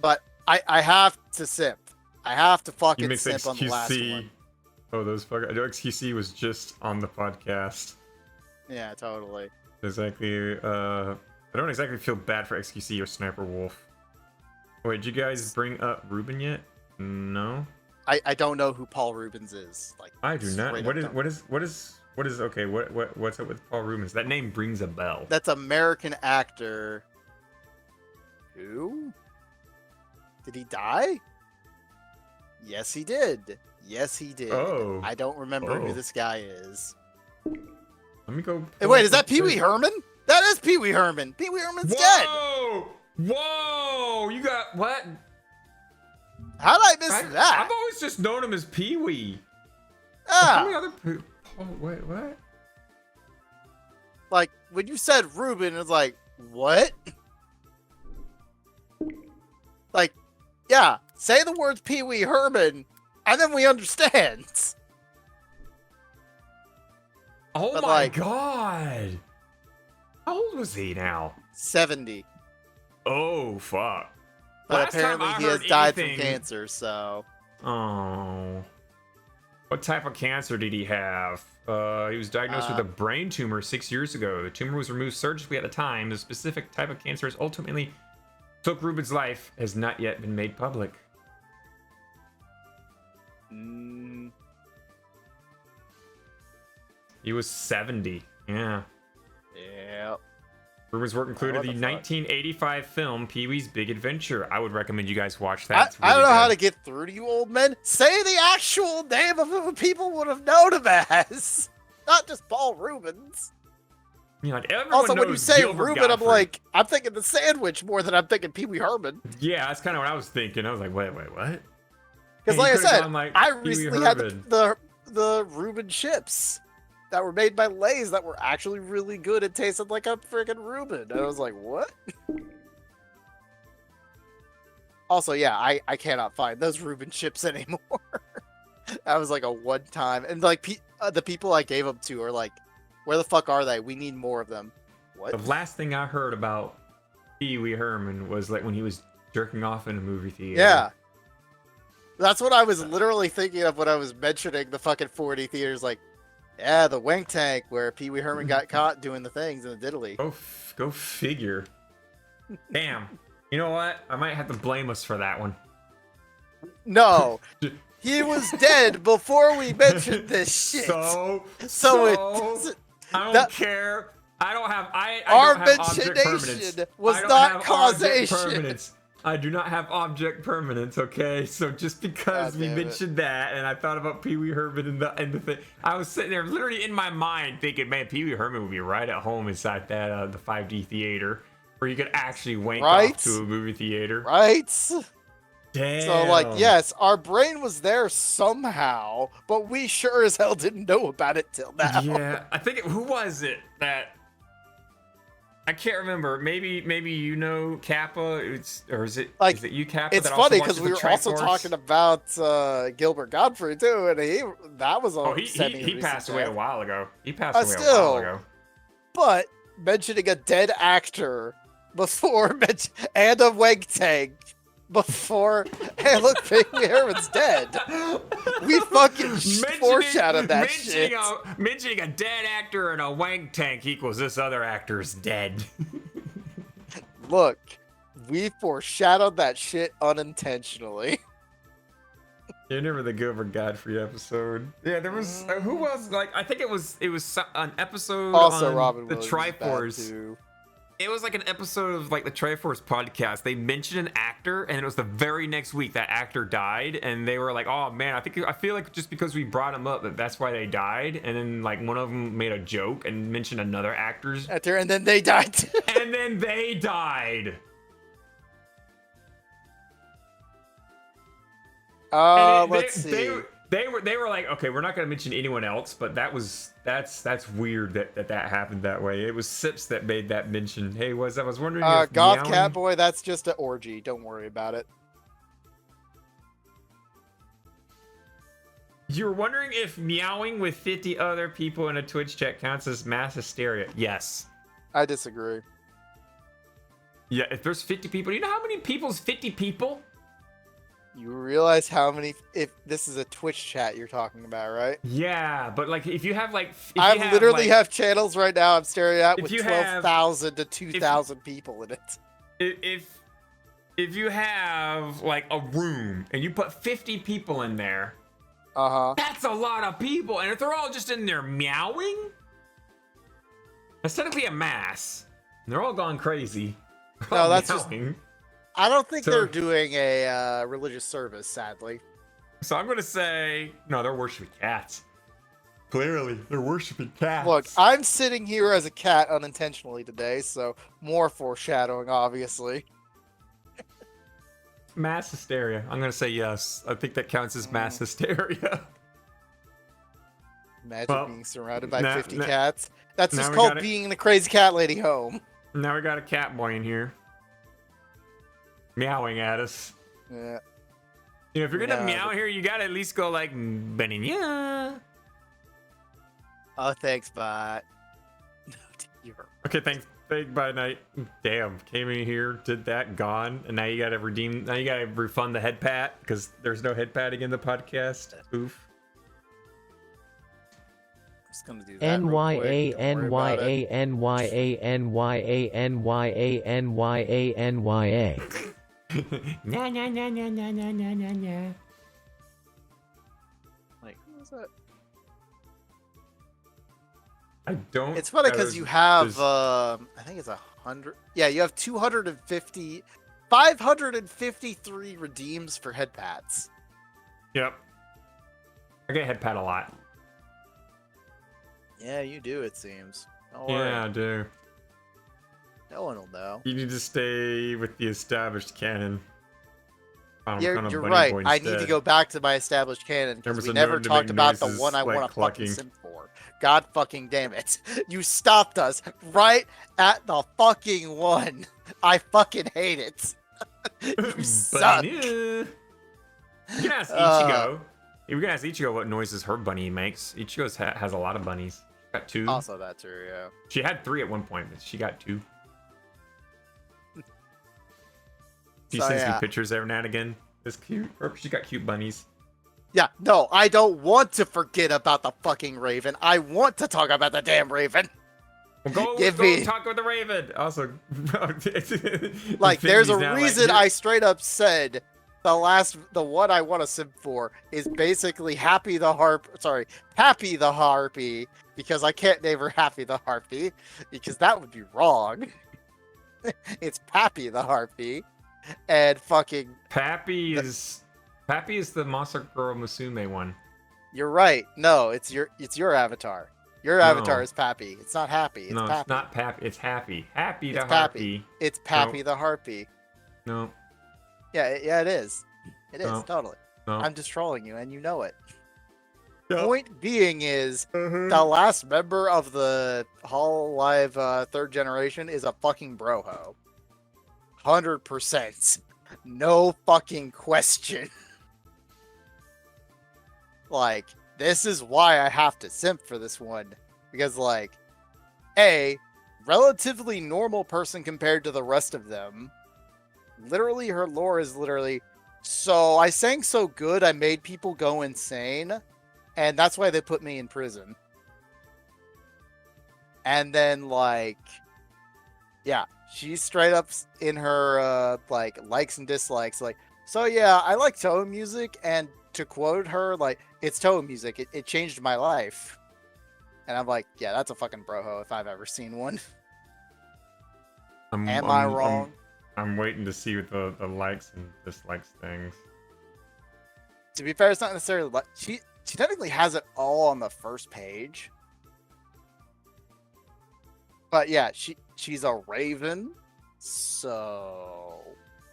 Speaker 2: But I have to simp. I have to
Speaker 1: You
Speaker 2: fucking
Speaker 1: mix
Speaker 2: simp on the last
Speaker 1: XQC.
Speaker 2: one.
Speaker 1: Oh, those fuck. I know XQC was just on the podcast.
Speaker 2: Yeah, totally.
Speaker 1: Exactly. I don't exactly feel bad for XQC or Sniper Wolf. Wait, did you guys bring up Ruben yet? No,
Speaker 2: I don't know who Paul Rubens is. Like
Speaker 1: I do not.
Speaker 2: straight
Speaker 1: What
Speaker 2: up
Speaker 1: is
Speaker 2: don't.
Speaker 1: what is okay? What's up with Paul Rubens? That name rings a bell.
Speaker 2: That's American actor. Who? Did he die? Yes, he did. Yes, he did.
Speaker 1: Oh.
Speaker 2: I don't remember who
Speaker 1: Oh.
Speaker 2: this guy is.
Speaker 1: Let me go.
Speaker 2: Hey, wait, is that Pee Wee Herman? That is Pee Wee Herman. Pee Wee Herman's dead.
Speaker 1: Whoa! Whoa! You got what?
Speaker 2: How did I miss that?
Speaker 1: I've always just known him as Pee Wee. How many
Speaker 2: Ah,
Speaker 1: other? Paul, wait, what?
Speaker 2: like when you said Ruben, it's like what? Like, yeah, say the words Pee Wee Herman, and then we understand.
Speaker 1: Oh
Speaker 2: But,
Speaker 1: my
Speaker 2: like-
Speaker 1: god! How old was he now?
Speaker 2: 70.
Speaker 1: Oh fuck!
Speaker 2: But
Speaker 1: Last time
Speaker 2: apparently
Speaker 1: I
Speaker 2: he has
Speaker 1: heard
Speaker 2: died from
Speaker 1: anything-
Speaker 2: cancer, so
Speaker 1: Oh. What type of cancer did he have? He was diagnosed with a brain tumor 6 years ago. The tumor was removed surgically at the time. The specific type of cancer has ultimately took Ruben's life has not yet been made public. He was 70. Yeah.
Speaker 2: yeah.
Speaker 1: Ruben's work included
Speaker 2: what
Speaker 1: the
Speaker 2: the fuck?
Speaker 1: 1985 film Pee-wee's Big Adventure. I would recommend you guys watch that. It's
Speaker 2: I don't
Speaker 1: really
Speaker 2: know how
Speaker 1: good.
Speaker 2: to get through to you old men. Say the actual name of who people would have known him as. Not just Paul Rubens.
Speaker 1: Yeah, like everyone
Speaker 2: Also, when you
Speaker 1: knows
Speaker 2: say
Speaker 1: Gilbert
Speaker 2: Ruben, I'm
Speaker 1: Gottfried.
Speaker 2: like, I'm thinking the sandwich more than I'm thinking Pee Wee Herman.
Speaker 1: Yeah, that's kind of what I was thinking. I was like, wait, what?
Speaker 2: Because,
Speaker 1: Yeah, you
Speaker 2: like I
Speaker 1: could've
Speaker 2: said,
Speaker 1: gone, like,
Speaker 2: I
Speaker 1: Pee Wee
Speaker 2: recently had
Speaker 1: Herman.
Speaker 2: the Reuben chips that were made by Lay's that were actually really good and tasted like a freaking Reuben. And I was like, what? Also, yeah, I cannot find those Reuben chips anymore. That was like a one time. And like the people I gave them to are like, where the fuck are they? We need more of them. What?
Speaker 1: The last thing I heard about Pee Wee Herman was like when he was jerking off in a movie theater.
Speaker 2: Yeah. That's what I was literally thinking of when I was mentioning the fucking 4D theaters. Like, yeah, the Wank Tank where Pee Wee Herman got caught doing the things in the diddly.
Speaker 1: Go figure. Damn. You know what? I might have to blame us for that one.
Speaker 2: No, he was dead before we mentioned this shit.
Speaker 1: So
Speaker 2: it doesn't.
Speaker 1: I don't
Speaker 2: that-
Speaker 1: care. I don't have. I
Speaker 2: Our
Speaker 1: don't have object permanence.
Speaker 2: mentionation was
Speaker 1: I don't
Speaker 2: not
Speaker 1: have object
Speaker 2: causation.
Speaker 1: permanence. I do not have object permanence. Okay, so just because
Speaker 2: God
Speaker 1: we
Speaker 2: damn it.
Speaker 1: mentioned that, and I thought about Pee Wee Herman and the thing, I was sitting there literally in my mind thinking, man, Pee Wee Herman would be right at home inside that the 5D theater, where you could actually wank
Speaker 2: Right?
Speaker 1: off to a movie theater.
Speaker 2: Right?
Speaker 1: Damn.
Speaker 2: So, like, yes, our brain was there somehow, but we sure as hell didn't know about it till now.
Speaker 1: Yeah, I think who was it that I can't remember. Maybe you know Kappa. Or is it
Speaker 2: Like,
Speaker 1: is it you Kappa?
Speaker 2: It's
Speaker 1: that also
Speaker 2: funny
Speaker 1: watches
Speaker 2: because we
Speaker 1: the
Speaker 2: were also
Speaker 1: Triforce?
Speaker 2: talking about Gilbert Godfrey too, and that was a
Speaker 1: Oh, he passed away a while ago. He passed away a while ago.
Speaker 2: But mentioning a dead actor before and a wank tank before, hey, look, Pygmy Herman's dead. We fucking foreshadowed that shit.
Speaker 1: Mentioning a dead actor and a wank tank equals this other actor's dead.
Speaker 2: Look, we foreshadowed that shit unintentionally.
Speaker 1: You remember the Gilbert Godfrey episode? Yeah, there was who was like I think it was an episode
Speaker 2: Also,
Speaker 1: on
Speaker 2: Robin
Speaker 1: the
Speaker 2: Williams is bad,
Speaker 1: Triforce.
Speaker 2: too.
Speaker 1: It was like an episode of like the Triforce podcast. They mentioned an actor, and it was the very next week that actor died, and they were like, "Oh man, I feel like just because we brought him up, that's why they died." And then like one of them made a joke and mentioned another actor's
Speaker 2: Actor, and then they died.
Speaker 1: and then they died.
Speaker 2: Let's see.
Speaker 1: They were like, okay, we're not gonna mention anyone else, but that's weird that happened that way. It was Sips that made that mention. Hey, I was wondering if
Speaker 2: Goth
Speaker 1: Meowing-
Speaker 2: Catboy, that's just an orgy. Don't worry about it.
Speaker 1: You were wondering if meowing with 50 other people in a Twitch chat counts as mass hysteria. Yes.
Speaker 2: I disagree.
Speaker 1: Yeah, if there's 50 people, you know how many people is 50 people?
Speaker 2: You realize how many? If this is a Twitch chat you're talking about, right?
Speaker 1: Yeah, but like if you have like,
Speaker 2: I literally have channels right now I'm staring at
Speaker 1: if
Speaker 2: with
Speaker 1: you have-
Speaker 2: 12,000 to 2,000 people in it.
Speaker 1: if you have like a room and you put 50 people in there, that's a lot of people, and if they're all just in there meowing, that's technically a mass. And they're all gone crazy.
Speaker 2: No, that's just.
Speaker 1: Meowing.
Speaker 2: I don't think
Speaker 1: So-
Speaker 2: they're doing a religious service, sadly.
Speaker 1: So I'm gonna say no. They're worshiping cats. Clearly, they're worshiping cats.
Speaker 2: Look, I'm sitting here as a cat unintentionally today, so more foreshadowing, obviously.
Speaker 1: Mass hysteria. I'm gonna say yes. I think that counts as mass hysteria.
Speaker 2: Imagine
Speaker 1: Well,
Speaker 2: being surrounded by
Speaker 1: now-
Speaker 2: 50
Speaker 1: now-
Speaker 2: cats. That's
Speaker 1: now
Speaker 2: just
Speaker 1: we
Speaker 2: called
Speaker 1: gotta-
Speaker 2: being the crazy cat lady home.
Speaker 1: Now we got a cat boy in here, meowing at us.
Speaker 2: Yeah.
Speaker 1: You know, if you're gonna
Speaker 2: Yeah,
Speaker 1: meow
Speaker 2: but-
Speaker 1: here, you gotta at least go like Benigna.
Speaker 2: Oh, thanks, bot. No, you're.
Speaker 1: Okay, thanks. Bye night. Damn, came in here, did that, gone, and now you gotta redeem. Now you gotta refund the head pat because there's no head patting in the podcast. Oof.
Speaker 2: I'm just gonna do that. real quick. Don't worry about it.
Speaker 5: NYA.
Speaker 1: Nah, nah, nah, nah, nah, nah, nah, nah, nah.
Speaker 2: Like, who was that?
Speaker 1: I don't.
Speaker 2: It's funny because you have,
Speaker 1: there's-
Speaker 2: I think it's 100. Yeah, you have 553 redeems for head pats.
Speaker 1: Yep. I get head pat a lot.
Speaker 2: Yeah, you do, it seems. Don't worry.
Speaker 1: Yeah, I do.
Speaker 2: No one will know.
Speaker 1: You need to stay with the established canon.
Speaker 2: You're right. I need to go back to my established canon because
Speaker 1: There was
Speaker 2: we
Speaker 1: a
Speaker 2: never
Speaker 1: known to
Speaker 2: talked
Speaker 1: make
Speaker 2: about the
Speaker 1: noises
Speaker 2: one I
Speaker 1: like
Speaker 2: want to fucking
Speaker 1: clucking.
Speaker 2: sim for. God fucking damn it. You stopped us right at the fucking one. I fucking hate it. You suck.
Speaker 1: You can ask Ichigo. We can ask Ichigo what noises her bunny makes. Ichigo has a lot of bunnies. Got 2.
Speaker 2: Also that too, yeah.
Speaker 1: She had 3 at one point, but she got 2. She
Speaker 2: So,
Speaker 1: sends me
Speaker 2: yeah.
Speaker 1: pictures every now and again. It's cute. Or she got cute bunnies.
Speaker 2: Yeah, no, I don't want to forget about the fucking Raven. I want to talk about the damn Raven.
Speaker 1: Well, go
Speaker 2: Give me-
Speaker 1: talk with the Raven. Also,
Speaker 2: Like, there's a
Speaker 1: Infinity's now
Speaker 2: reason
Speaker 1: like,
Speaker 2: I straight up said the one I want to sim for is basically Happy the Harpy, because I can't name her Happy the Harpy, because that would be wrong. It's Pappy the Harpy, and fucking,
Speaker 1: Pappy is the Monster Girl Musume one.
Speaker 2: you're right. No, it's your avatar. Your
Speaker 1: No.
Speaker 2: avatar is Pappy. It's not Happy. It's
Speaker 1: No,
Speaker 2: Pappy.
Speaker 1: it's not Pappy. It's Happy. Happy the
Speaker 2: It's Pappy.
Speaker 1: Harpy.
Speaker 2: It's Pappy the Harpy.
Speaker 1: No.
Speaker 2: Yeah, it is. It is,
Speaker 1: No.
Speaker 2: totally.
Speaker 1: No.
Speaker 2: I'm just trolling you, and you know it.
Speaker 1: Yep.
Speaker 2: Point being is,
Speaker 1: Mhm.
Speaker 2: the last member of the Hololive third generation is a fucking broho. 100%. No fucking question. Like, this is why I have to simp for this one. Because, like, A, relatively normal person compared to the rest of them. Literally, her lore is literally, so I sang so good I made people go insane, and that's why they put me in prison. And then, like, yeah, she's straight up in her, like, likes and dislikes, like, so yeah, I like Touhou music, and to quote her, like, it's Touhou music, it changed my life. And I'm like, yeah, that's a fucking broho if I've ever seen one. Am I wrong?
Speaker 1: I'm waiting to see what the likes and dislikes things.
Speaker 2: To be fair, it's not necessarily like she technically has it all on the first page. But yeah, she's a raven. So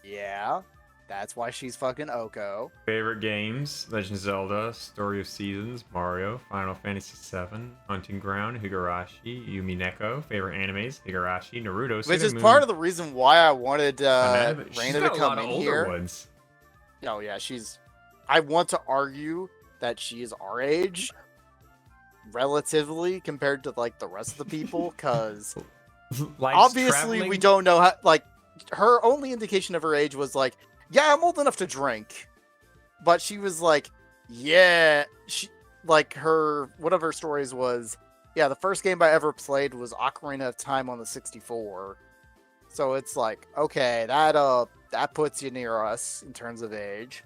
Speaker 2: yeah, that's why she's fucking Oko.
Speaker 1: Favorite games: Legend of Zelda, Story of Seasons, Mario, Final Fantasy VII, Hunting Ground, Higurashi, Yumi Neko. Favorite animes: Higurashi, Naruto.
Speaker 2: Which
Speaker 1: Sailor
Speaker 2: is
Speaker 1: Moon.
Speaker 2: part of the reason why I wanted
Speaker 1: She's
Speaker 2: Raina
Speaker 1: got
Speaker 2: to
Speaker 1: a lot
Speaker 2: come
Speaker 1: of
Speaker 2: in
Speaker 1: older
Speaker 2: here.
Speaker 1: ones.
Speaker 2: Oh yeah, I want to argue that she is our age, relatively compared to like the rest of the people, because
Speaker 1: Likes
Speaker 2: obviously we
Speaker 1: traveling.
Speaker 2: don't know how. Like, her only indication of her age was like, yeah, I'm old enough to drink, but she was like, yeah, like one of her stories was, yeah, the first game I ever played was Ocarina of Time on the 64. So it's like, okay, that puts you near us in terms of age.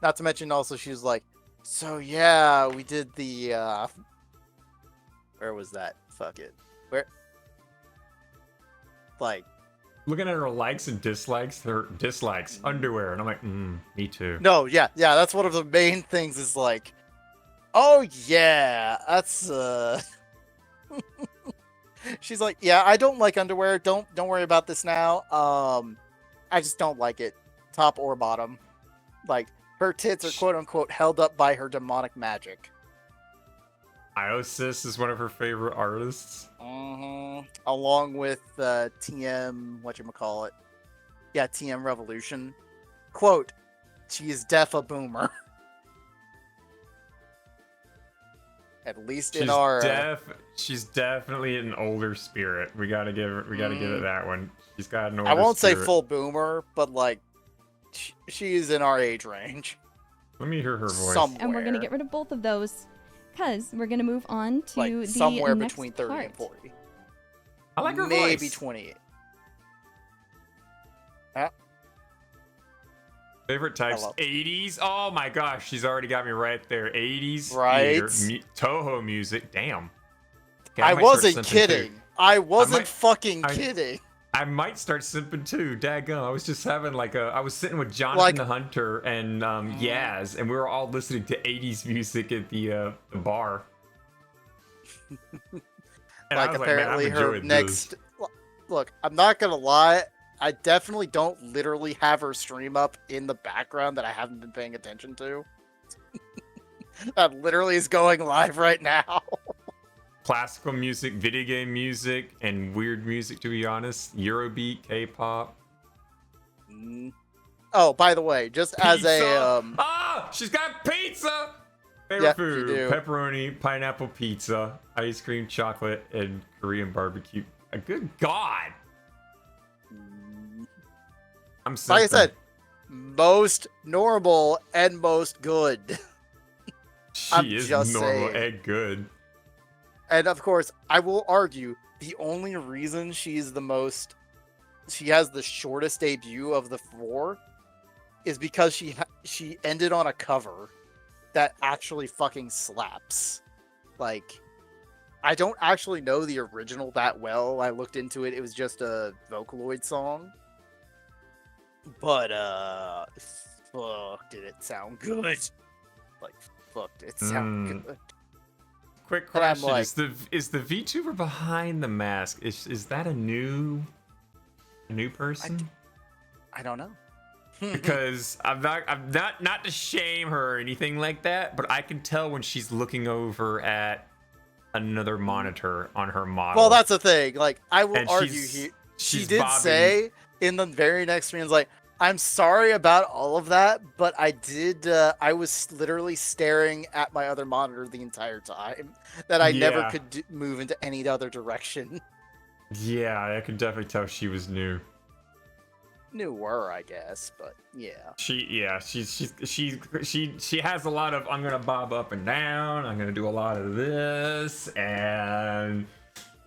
Speaker 2: Not to mention also she was like, so yeah, we did the where was that? Fuck it. Where, like,
Speaker 1: Looking at her likes and dislikes, her dislikes underwear, and I'm like, me too.
Speaker 2: no, yeah, that's one of the main things is like, oh yeah, that's she's like, yeah, I don't like underwear. Don't worry about this now. I just don't like it, top or bottom. Like, her tits are quote unquote held up by her demonic magic.
Speaker 1: Iosis is one of her favorite artists.
Speaker 2: Along with TM, whatchamacallit. Yeah, TM Revolution. Quote, she is def a boomer. At least in our
Speaker 1: She's definitely an older spirit. We gotta give it that one. She's got an older
Speaker 2: I won't say
Speaker 1: spirit.
Speaker 2: full boomer, but like she's in our age range.
Speaker 1: Let me hear her voice.
Speaker 2: Somewhere.
Speaker 5: And we're going to get rid of both of those because we're going to move on to
Speaker 2: like
Speaker 5: the
Speaker 2: somewhere
Speaker 5: next
Speaker 2: between 30
Speaker 5: part.
Speaker 2: and 40.
Speaker 1: I like her
Speaker 2: Maybe
Speaker 1: voice.
Speaker 2: 28.
Speaker 1: Favorite types:
Speaker 2: Hello.
Speaker 1: 80s. Oh my gosh, she's already got me right there. 80s.
Speaker 2: Right.
Speaker 1: Theater, Touhou music. Damn. Okay,
Speaker 2: I
Speaker 1: might start
Speaker 2: wasn't
Speaker 1: simping
Speaker 2: kidding.
Speaker 1: too.
Speaker 2: I wasn't fucking
Speaker 1: I-
Speaker 2: kidding.
Speaker 1: I might start simping too. Daggum. I was just having I was sitting with Jonathan
Speaker 2: Like-
Speaker 1: the Hunter and Yaz, and we were all listening to 80s music at the bar. And I
Speaker 2: Like,
Speaker 1: was
Speaker 2: apparently
Speaker 1: man, I'm
Speaker 2: her
Speaker 1: enjoying
Speaker 2: next.
Speaker 1: this.
Speaker 2: Look, I'm not gonna lie. I definitely don't literally have her stream up in the background that I haven't been paying attention to. That literally is going live right now.
Speaker 1: Classical music, video game music, and weird music, to be honest. Eurobeat, K-pop.
Speaker 2: Oh, by the way, just as a
Speaker 1: Ah! She's got pizza! Favorite
Speaker 2: Yeah,
Speaker 1: food:
Speaker 2: you do.
Speaker 1: pepperoni, pineapple pizza, ice cream, chocolate, and Korean barbecue. A good God! I'm
Speaker 2: like I
Speaker 1: simping.
Speaker 2: said, most normal and most good. I'm
Speaker 1: She is
Speaker 2: just
Speaker 1: normal
Speaker 2: saying.
Speaker 1: and good.
Speaker 2: And of course, I will argue the only reason she has the shortest debut of the four is because she ended on a cover that actually fucking slaps. Like, I don't actually know the original that well. I looked into it. It was just a Vocaloid song. But fuck, did it sound good? Like, fuck, did it sound good?
Speaker 1: Quick
Speaker 2: And I'm
Speaker 1: question:
Speaker 2: like-
Speaker 1: is the VTuber behind the mask? Is that a new person?
Speaker 2: I don't know.
Speaker 1: because I'm not to shame her or anything like that, but I can tell when she's looking over at another monitor on her model.
Speaker 2: Well, that's the thing. Like, I will
Speaker 1: And
Speaker 2: argue
Speaker 1: she's-
Speaker 2: here.
Speaker 1: she's
Speaker 2: She did
Speaker 1: bobbing.
Speaker 2: say in the very next screen, like, I'm sorry about all of that, but I was literally staring at my other monitor the entire time. That I never
Speaker 1: Yeah.
Speaker 2: could move into any other direction.
Speaker 1: Yeah, I can definitely tell she was new.
Speaker 2: Newer, I guess, but yeah.
Speaker 1: She has a lot of, I'm gonna bob up and down, I'm gonna do a lot of this, and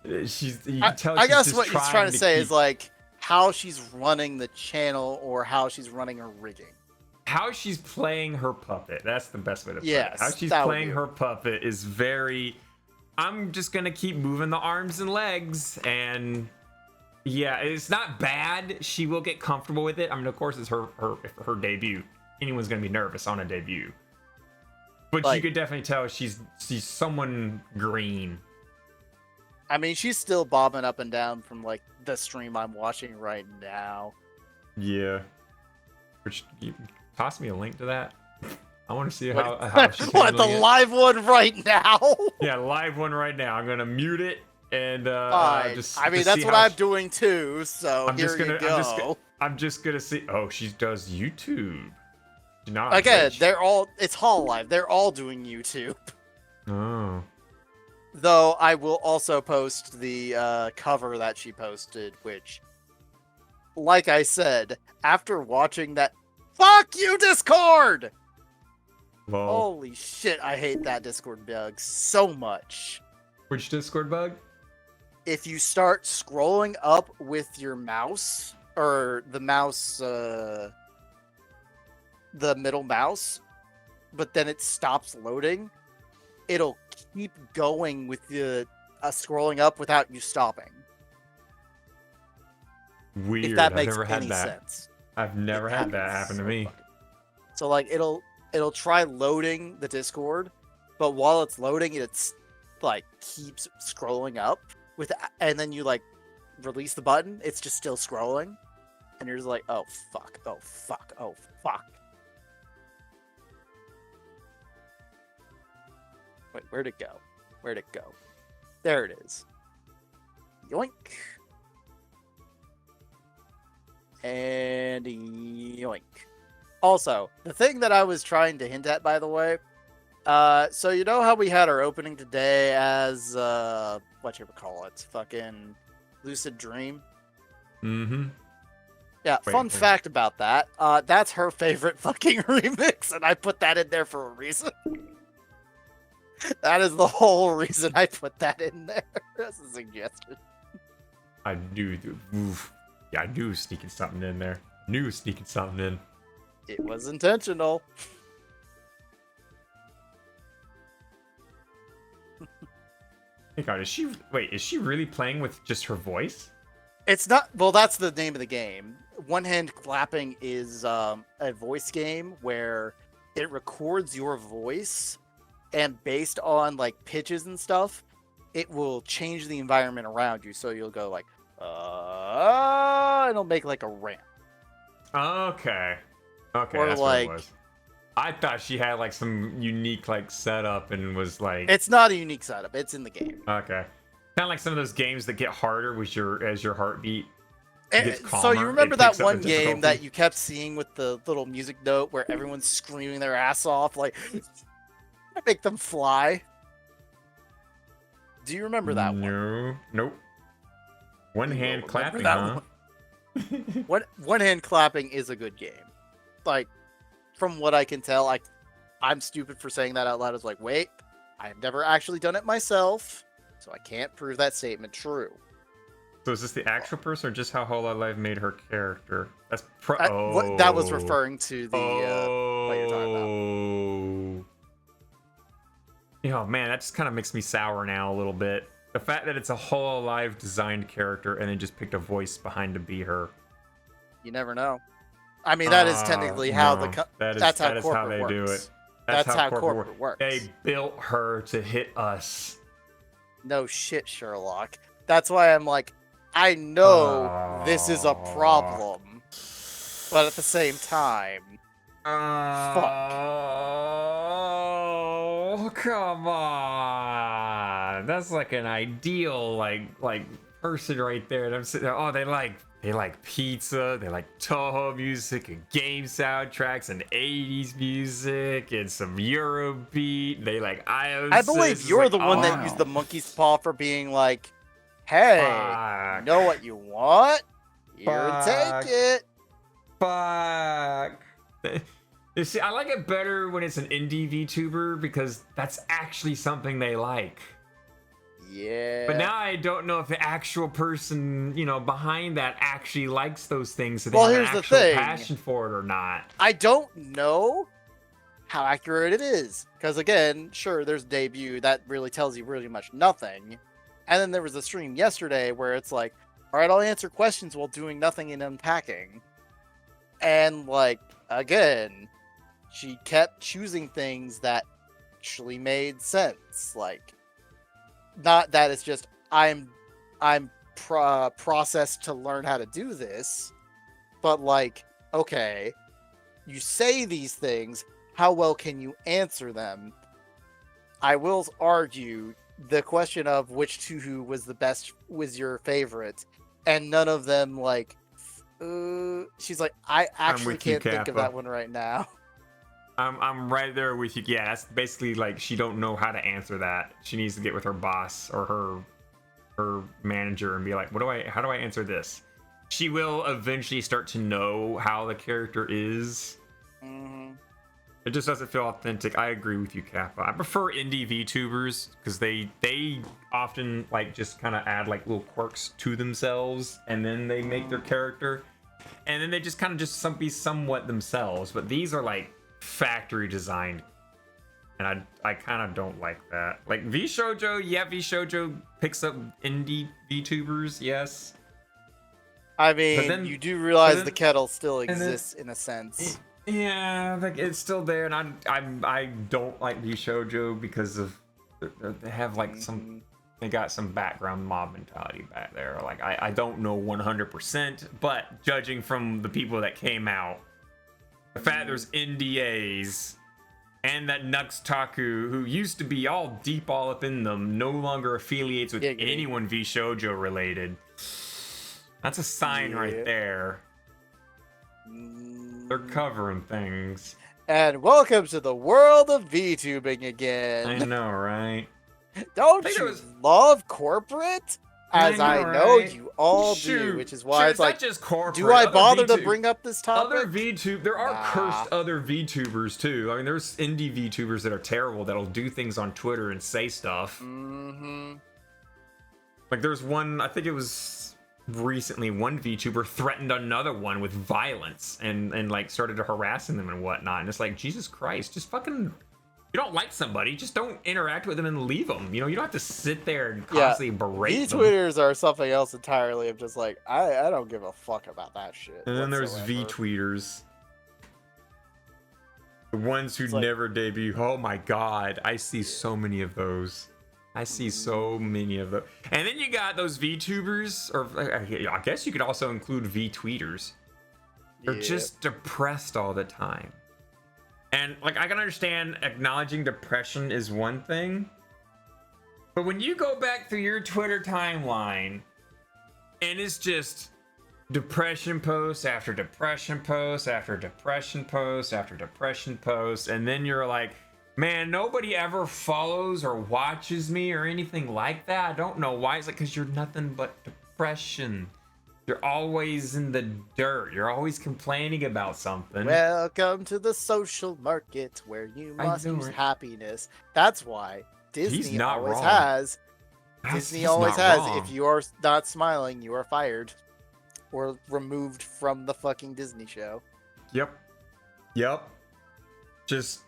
Speaker 1: you can tell
Speaker 2: I
Speaker 1: she's
Speaker 2: guess
Speaker 1: just
Speaker 2: what he's trying to say is
Speaker 1: keep-
Speaker 2: like how she's running the channel or how she's running her rigging.
Speaker 1: how she's playing her puppet. That's the best way to put
Speaker 2: Yes,
Speaker 1: it. How she's
Speaker 2: that would
Speaker 1: playing
Speaker 2: be it.
Speaker 1: her puppet is very, I'm just gonna keep moving the arms and legs, and yeah, it's not bad. She will get comfortable with it. I mean, of course, it's her debut. Anyone's gonna be nervous on a debut, but you
Speaker 2: Like-
Speaker 1: could definitely tell she's someone green.
Speaker 2: I mean, she's still bobbing up and down from like the stream I'm watching right now.
Speaker 1: Yeah. Which, you toss me a link to that. I want to see how
Speaker 2: What,
Speaker 1: she's
Speaker 2: what the
Speaker 1: handling it.
Speaker 2: live one right now?
Speaker 1: Yeah, live one right now. I'm gonna mute it and
Speaker 2: Fine.
Speaker 1: just.
Speaker 2: I mean,
Speaker 1: to
Speaker 2: that's
Speaker 1: see
Speaker 2: what
Speaker 1: how
Speaker 2: I'm
Speaker 1: she-
Speaker 2: doing too. So
Speaker 1: I'm
Speaker 2: here
Speaker 1: just
Speaker 2: you
Speaker 1: gonna.
Speaker 2: go.
Speaker 1: I'm just gonna see. Oh, she does YouTube. She's not on
Speaker 2: Again,
Speaker 1: Twitch.
Speaker 2: it's Hololive. They're all doing YouTube.
Speaker 1: Oh.
Speaker 2: Though I will also post the cover that she posted, which, like I said, after watching that, fuck you, Discord!
Speaker 1: Well,
Speaker 2: Holy shit, I hate that Discord bug so much.
Speaker 1: which Discord bug?
Speaker 2: If you start scrolling up with your mouse, or the mouse, the middle mouse, but then it stops loading, it'll keep going with the scrolling up without you stopping.
Speaker 1: Weird.
Speaker 2: If that
Speaker 1: I've
Speaker 2: makes
Speaker 1: never had
Speaker 2: any
Speaker 1: that.
Speaker 2: sense.
Speaker 1: I've never had that
Speaker 2: happens
Speaker 1: happen to
Speaker 2: so
Speaker 1: me.
Speaker 2: fucking- So like it'll try loading the Discord, but while it's loading, it's like keeps scrolling up with, and then you like release the button, it's just still scrolling, and you're just like, oh fuck, oh fuck, oh fuck. Wait, where'd it go? Where'd it go? There it is. Yoink. And yoink. Also, the thing that I was trying to hint at, by the way, so you know how we had our opening today as what you call it, fucking Lucid Dream?
Speaker 1: Mm-hmm.
Speaker 2: Yeah,
Speaker 1: Wait,
Speaker 2: fun
Speaker 1: hold on.
Speaker 2: fact about that. That's her favorite fucking remix, and I put that in there for a reason. That is the whole reason I put that in there. That's a suggestion.
Speaker 1: I knew. Oof. Yeah, I knew sneaking something in there. Knew sneaking something in.
Speaker 2: It was intentional.
Speaker 1: Hey God, is she? Wait, is she really playing with just her voice?
Speaker 2: It's not. Well, that's the name of the game. One Hand Clapping is a voice game where it records your voice, and based on like pitches and stuff, it will change the environment around you. So you'll go like, and it'll make like a ramp.
Speaker 1: Okay. Okay,
Speaker 2: Or
Speaker 1: that's
Speaker 2: like-
Speaker 1: what it was. I thought she had like some unique like setup and was like
Speaker 2: It's not a unique setup. It's in the game.
Speaker 1: okay. Kind of like some of those games that get harder with as your heartbeat. gets
Speaker 2: So you
Speaker 1: calmer,
Speaker 2: remember
Speaker 1: it
Speaker 2: that
Speaker 1: picks up
Speaker 2: one
Speaker 1: the
Speaker 2: game
Speaker 1: difficulty.
Speaker 2: that you kept seeing with the little music note where everyone's screaming their ass off, like make them fly? Do you remember that one?
Speaker 1: No. Nope. One
Speaker 2: You
Speaker 1: hand
Speaker 2: will
Speaker 1: clapping,
Speaker 2: remember
Speaker 1: huh?
Speaker 2: One hand clapping is a good game. Like, from what I can tell, I'm stupid for saying that out loud. It's like, wait, I've never actually done it myself, so I can't prove that statement true.
Speaker 1: So is this the actual person or just how Hololive made her character? That's
Speaker 2: What that was referring to the what you're talking about.
Speaker 1: Oh. Oh man, that just kind of makes me sour now a little bit. The fact that it's a Hololive designed character and they just picked a voice behind to be her.
Speaker 2: You never know. I mean, that is technically how
Speaker 1: no, that is,
Speaker 2: that's how
Speaker 1: that is how
Speaker 2: corporate
Speaker 1: they
Speaker 2: works.
Speaker 1: do it.
Speaker 2: That's how
Speaker 1: corporate
Speaker 2: corporate works.
Speaker 1: They built her to hit us.
Speaker 2: No shit, Sherlock. That's why I'm like, I know this is a problem. But at the same time,
Speaker 1: Oh, come on. That's like an ideal like person right there. And I'm sitting there, oh, they like pizza, they like Touhou music and game soundtracks and 80s music and some Eurobeat. They like IO.
Speaker 2: I believe you're the one that used the monkey's paw for being like, hey, you know what you want? Here, take it.
Speaker 1: Fuck. You see, I like it better when it's an indie VTuber because that's actually something they like.
Speaker 2: Yeah.
Speaker 1: But now I don't know if the actual person, you know, behind that actually likes those things, so they
Speaker 2: Well,
Speaker 1: have
Speaker 2: here's
Speaker 1: an
Speaker 2: the
Speaker 1: actual
Speaker 2: thing.
Speaker 1: passion for it or not.
Speaker 2: I don't know how accurate it is. Because again, sure, there's debut that really tells you really much nothing. And then there was a stream yesterday where it's like, all right, I'll answer questions while doing nothing and unpacking. And like, again, she kept choosing things that actually made sense. Like, not that it's just I'm processed to learn how to do this, but like, okay, you say these things, how well can you answer them? I will argue the question of which Touhou was the best was your favorite, and none of them like. She's like, I actually can't think of that one right now.
Speaker 1: I'm right there with you. Yeah, that's basically like she don't know how to answer that. She needs to get with her boss or her manager and be like, how do I answer this? She will eventually start to know how the character is.
Speaker 2: Mm-hmm.
Speaker 1: It just doesn't feel authentic. I agree with you, Kappa. I prefer indie VTubers because they often like just kind of add like little quirks to themselves and then they make their character. And then they just kind of just be somewhat themselves. But these are like factory designed. And I kind of don't like that. Like VShojo, yeah, VShojo picks up indie VTubers, yes.
Speaker 2: I mean,
Speaker 1: then,
Speaker 2: you do realize the kettle still exists in a sense.
Speaker 1: Yeah, like it's still there, and I don't like VShojo because of they have like they got some background mob mentality back there. Like I don't know 100%, but judging from the people that came out, the fact there's NDAs, and that Nux Taku, who used to be all deep all up in them, no longer affiliates with anyone VShojo related. That's a sign right there. They're covering things.
Speaker 2: And welcome to the world of VTubing again.
Speaker 1: I know, right?
Speaker 2: Don't you love corporate? As I know you all do, which is why it's like,
Speaker 1: just corporate.
Speaker 2: do I bother to bring up this topic?
Speaker 1: Other VTubers, there are cursed other VTubers too. I mean, there's indie VTubers that are terrible that'll do things on Twitter and say stuff.
Speaker 2: Mm-hmm.
Speaker 1: Like there's one, I think it was recently, one VTuber threatened another one with violence and like started harassing them and whatnot. And it's like, Jesus Christ, just fucking, you don't like somebody, just don't interact with them and leave them. You know, you don't have to sit there and constantly berate them.
Speaker 2: V-tweeters are something else entirely. Of just like, I don't give a fuck about that shit.
Speaker 1: And then there's V-tweeters. The ones who never debut. Oh my god, I see so many of those. I see so many of them. And then you got those VTubers, or I guess you could also include V-tweeters. They're just depressed all the time. And like, I can understand acknowledging depression is one thing, but when you go back through your Twitter timeline and it's just depression posts after depression posts after depression posts after depression posts, and then you're like, man, nobody ever follows or watches me or anything like that. I don't know why. It's like, because you're nothing but depression. You're always in the dirt. You're always complaining about something.
Speaker 2: Welcome to the social market where you must use happiness. That's why Disney always has. Disney always has. If you are not smiling, you are fired or removed from the fucking Disney show.
Speaker 1: Yep. Just.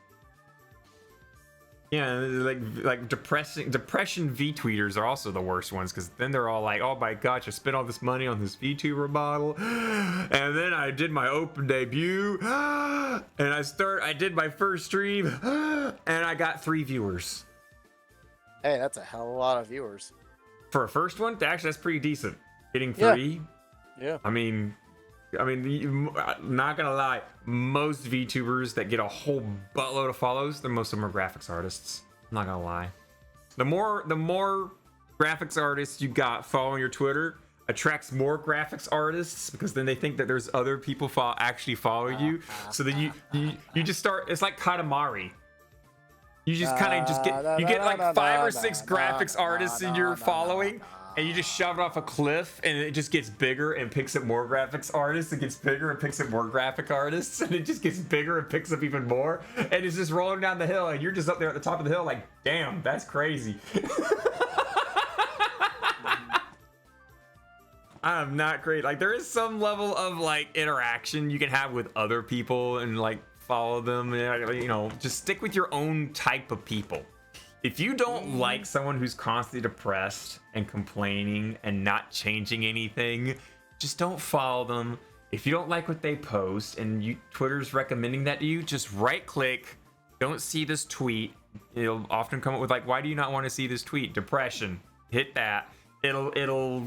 Speaker 1: Yeah, like depression V-tweeters are also the worst ones, because then they're all like, oh my gosh, I spent all this money on this VTuber model, and then I did my open debut, and I did my first stream, and I got 3 viewers.
Speaker 2: Hey, that's a hell of a lot of viewers.
Speaker 1: For a first one? Actually, that's pretty decent. Getting 3?
Speaker 2: Yeah.
Speaker 1: I mean, I mean, not gonna lie, most VTubers that get a whole buttload of follows, most of them are graphics artists. I'm not gonna lie. The more graphics artists you got following your Twitter attracts more graphics artists, because then they think that there's other people actually follow you. So then you just start. It's like Katamari. You just kind of get like 5 or 6 graphics artists in your following, and you just shove it off a cliff, and it just gets bigger and picks up more graphics artists. It gets bigger and picks up more graphic artists, and it just gets bigger and picks up even more. And it's just rolling down the hill, and you're just up there at the top of the hill, like, damn, that's crazy. I'm not great. Like, there is some level of like interaction you can have with other people and like follow them, and you know, just stick with your own type of people. If you don't like someone who's constantly depressed and complaining and not changing anything, just don't follow them. If you don't like what they post and Twitter's recommending that to you, just right click, don't see this tweet. It'll often come up with like, why do you not want to see this tweet? Depression. Hit that. It'll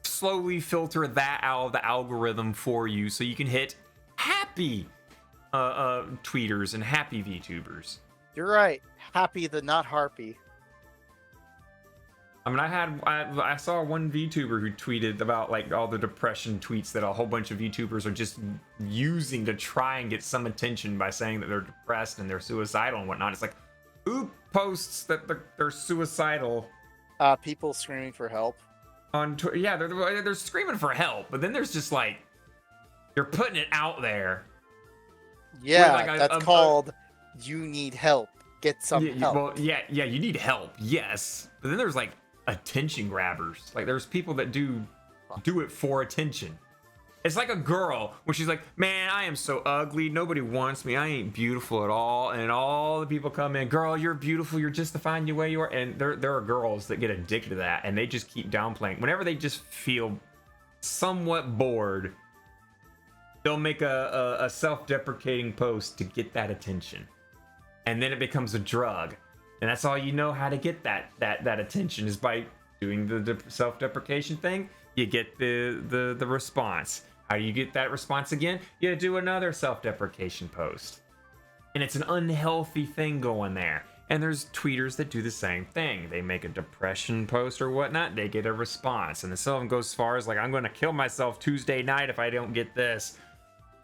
Speaker 1: slowly filter that out of the algorithm for you, so you can hit happy tweeters and happy VTubers.
Speaker 2: You're right. Happy the not harpy.
Speaker 1: I mean, I saw one VTuber who tweeted about like all the depression tweets that a whole bunch of VTubers are just using to try and get some attention by saying that they're depressed and they're suicidal and whatnot. It's like, who posts that they're suicidal?
Speaker 2: People screaming for help.
Speaker 1: On Twitter, yeah, they're screaming for help, but then there's just like, you're putting it out there.
Speaker 2: Yeah,
Speaker 1: like
Speaker 2: that's called you need help. Get some help.
Speaker 1: Well, yeah, you need help, yes. But then there's like attention grabbers. Like there's people that do it for attention. It's like a girl when she's like, man, I am so ugly. Nobody wants me. I ain't beautiful at all. And all the people come in, girl, you're beautiful. You're just the fine you way you are. And there are girls that get addicted to that, and they just keep downplaying. Whenever they just feel somewhat bored, they'll make a self-deprecating post to get that attention. And then it becomes a drug. And that's all you know how to get that attention, is by doing the self-deprecation thing. You get the response. How do you get that response again? You do another self-deprecation post. And it's an unhealthy thing going there. And there's tweeters that do the same thing. They make a depression post or whatnot, they get a response. And then some of them go as far as like, I'm going to kill myself Tuesday night if I don't get this.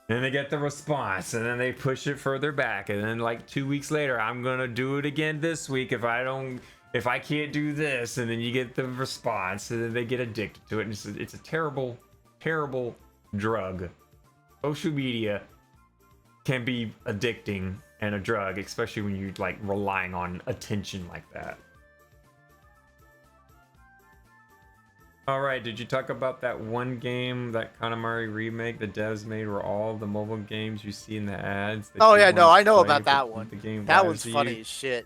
Speaker 1: Then they get the response, and then they push it further back. And then like 2 weeks later, I'm going to do it again this week if I can't do this. And then you get the response, and then they get addicted to it. And it's a terrible, terrible drug. Social media can be addicting and a drug, especially when you're like relying on attention like that. All right, did you talk about that one game, that Katamari remake the devs made, where all the mobile games you see in the ads?
Speaker 2: Oh yeah, no, I know about that one. That one's funny as shit.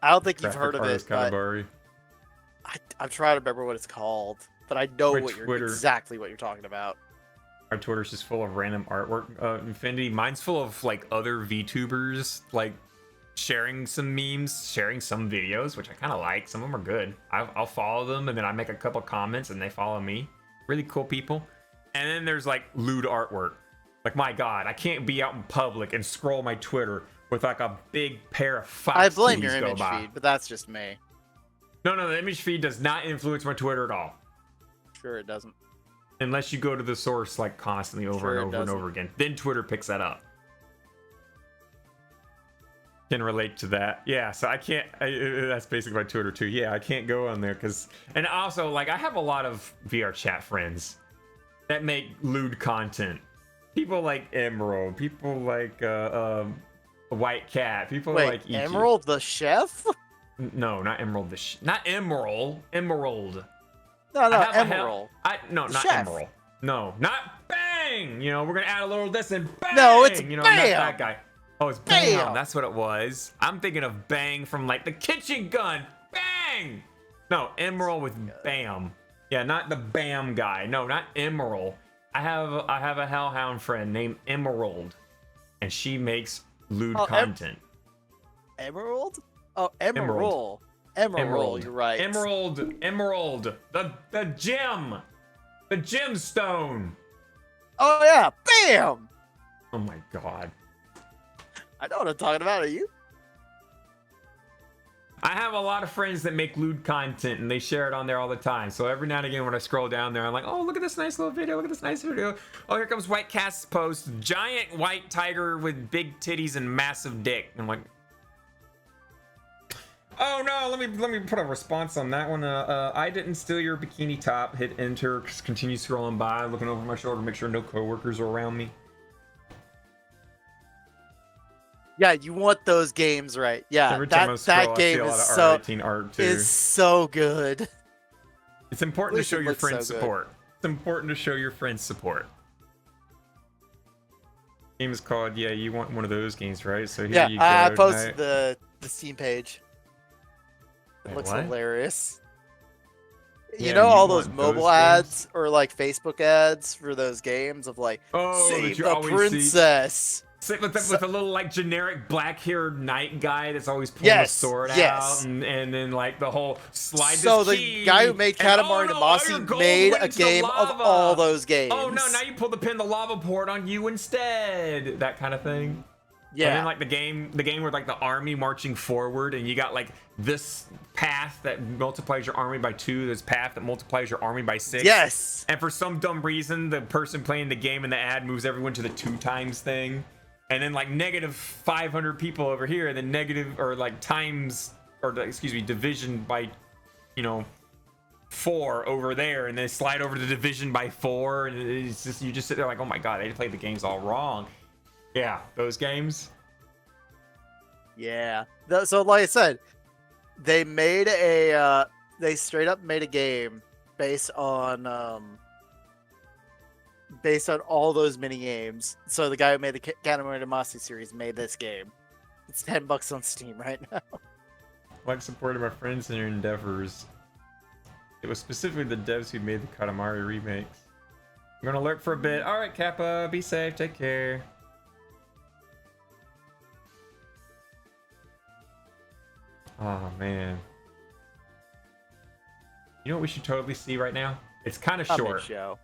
Speaker 2: I don't think you've heard of it, but I'm trying to remember what it's called, but I know exactly what you're talking about.
Speaker 1: Our Twitter's just full of random artwork. Infinity, mine's full of like other VTubers, like sharing some memes, sharing some videos, which I kind of like. Some of them are good. I'll follow them, and then I make a couple comments, and they follow me. Really cool people. And then there's like lewd artwork. Like, my God, I can't be out in public and scroll my Twitter with like a big pair of fox
Speaker 2: I blame your
Speaker 1: titties
Speaker 2: image feed, but that's just me.
Speaker 1: No, the image feed does not influence my Twitter at all.
Speaker 2: Sure, it doesn't.
Speaker 1: Unless you go to the source like constantly over and over and over again. Then Twitter picks that up. Can relate to that. Yeah, so I can't, that's basically my Twitter too. Yeah, I can't go on there because, and also like I have a lot of VR chat friends that make lewd content. People like Emerald, people like White Cat, people like Ichi.
Speaker 2: Emerald the chef?
Speaker 1: No, not Emerald not Emerald. Emerald.
Speaker 2: No, Emerald.
Speaker 1: Not
Speaker 2: chef.
Speaker 1: Emerald. No, not Bang. You know, we're gonna add a little of this and Bang.
Speaker 2: No, it's
Speaker 1: you know,
Speaker 2: Bam.
Speaker 1: Not that guy. Oh, it's Bam.
Speaker 2: Bam.
Speaker 1: That's what it was. I'm thinking of Bang from like the kitchen gun. Bang. No, Emerald with Bam. Yeah, not the Bam guy. No, not Emerald. I have a Hellhound friend named Emerald, and she makes lewd content.
Speaker 2: Emerald? Oh, Emerald. Emerald, you're right.
Speaker 1: Emerald. The gem. The gemstone.
Speaker 2: Oh yeah, bam!
Speaker 1: Oh my god.
Speaker 2: I know what I'm talking about. Are you?
Speaker 1: I have a lot of friends that make lewd content and they share it on there all the time. So every now and again when I scroll down there, I'm like, oh, look at this nice little video. Look at this nice video. Oh, here comes White Cat's post. Giant white tiger with big titties and massive dick. I'm like, oh no, let me put a response on that one. I didn't steal your bikini top. Hit enter, continue scrolling by, looking over my shoulder to make sure no coworkers are around me.
Speaker 2: Yeah, you want those games, right? Yeah,
Speaker 1: Every time I scroll,
Speaker 2: that
Speaker 1: I
Speaker 2: game
Speaker 1: see a lot
Speaker 2: is
Speaker 1: of
Speaker 2: so
Speaker 1: R18 art too.
Speaker 2: is so good.
Speaker 1: It's important to
Speaker 2: At least
Speaker 1: show
Speaker 2: it
Speaker 1: your
Speaker 2: looks
Speaker 1: friends
Speaker 2: so good.
Speaker 1: support. It's important to show your friends support. Game is called, yeah, you want one of those games, right? So here
Speaker 2: Yeah,
Speaker 1: you go.
Speaker 2: I posted
Speaker 1: tonight.
Speaker 2: the Steam page. It
Speaker 1: Wait,
Speaker 2: looks
Speaker 1: what?
Speaker 2: hilarious.
Speaker 1: Yeah,
Speaker 2: You know
Speaker 1: you
Speaker 2: all those
Speaker 1: want
Speaker 2: mobile
Speaker 1: those
Speaker 2: ads or like Facebook ads for those games of like
Speaker 1: Oh, that
Speaker 2: save
Speaker 1: you
Speaker 2: the
Speaker 1: always
Speaker 2: princess.
Speaker 1: Sit with a little like generic black-haired knight guy that's always pulling
Speaker 2: Yes,
Speaker 1: a sword
Speaker 2: yes.
Speaker 1: out, and then like the whole slide
Speaker 2: So
Speaker 1: this
Speaker 2: the
Speaker 1: key,
Speaker 2: guy who made
Speaker 1: and,
Speaker 2: Katamari
Speaker 1: oh, no, all your
Speaker 2: Damacy
Speaker 1: gold
Speaker 2: made
Speaker 1: went
Speaker 2: a
Speaker 1: into the
Speaker 2: game of
Speaker 1: lava.
Speaker 2: all those games.
Speaker 1: Oh no! Now you pull the pin, the lava poured on you instead. That kind of thing.
Speaker 2: Yeah.
Speaker 1: And then like the game where like the army marching forward, and you got like this path that multiplies your army by 2, this path that multiplies your army by 6.
Speaker 2: Yes.
Speaker 1: And for some dumb reason, the person playing the game in the ad moves everyone to the 2 times thing. And then like negative 500 people over here, and then negative or like times or excuse me, division by, you know, 4 over there, and then slide over to division by 4, and it's just you just sit there like, oh my god, they played the games all wrong. Yeah, those games.
Speaker 2: Yeah. So like I said, they made a they straight up made a game based on all those mini games. So the guy who made the Katamari Damacy series made this game. It's $10 on Steam right now.
Speaker 1: Like supporting my friends in their endeavors. It was specifically the devs who made the Katamari remakes. I'm gonna lurk for a bit. All right, Kappa, be safe, take care. Oh man. You know what we should totally see right now? It's kind of short.
Speaker 2: Show.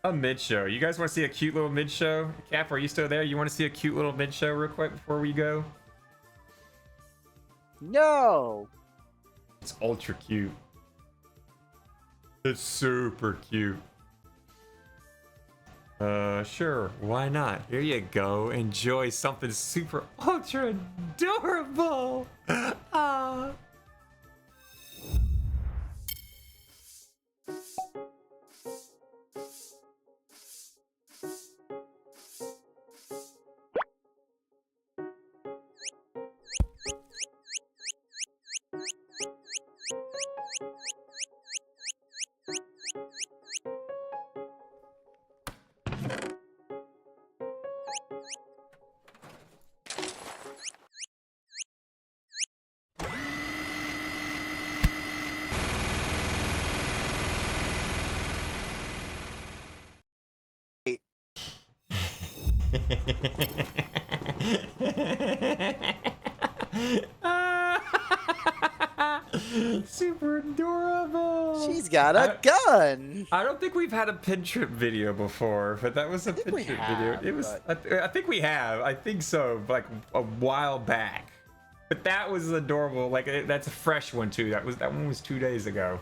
Speaker 1: A mid-show. You guys want to see a cute little mid-show? Cap, are you still there? You want to see a cute little mid-show real quick before we go?
Speaker 2: No.
Speaker 1: It's ultra cute. It's super cute. Sure, why not? Here you go. Enjoy something super ultra adorable. Ah. Super adorable.
Speaker 2: She's got a gun.
Speaker 1: I don't think we've had a pin trip video before, but that was a pin trip video. It was. I think we have. I think so. Like a while back. But that was adorable. Like that's a fresh one too. That one was 2 days ago.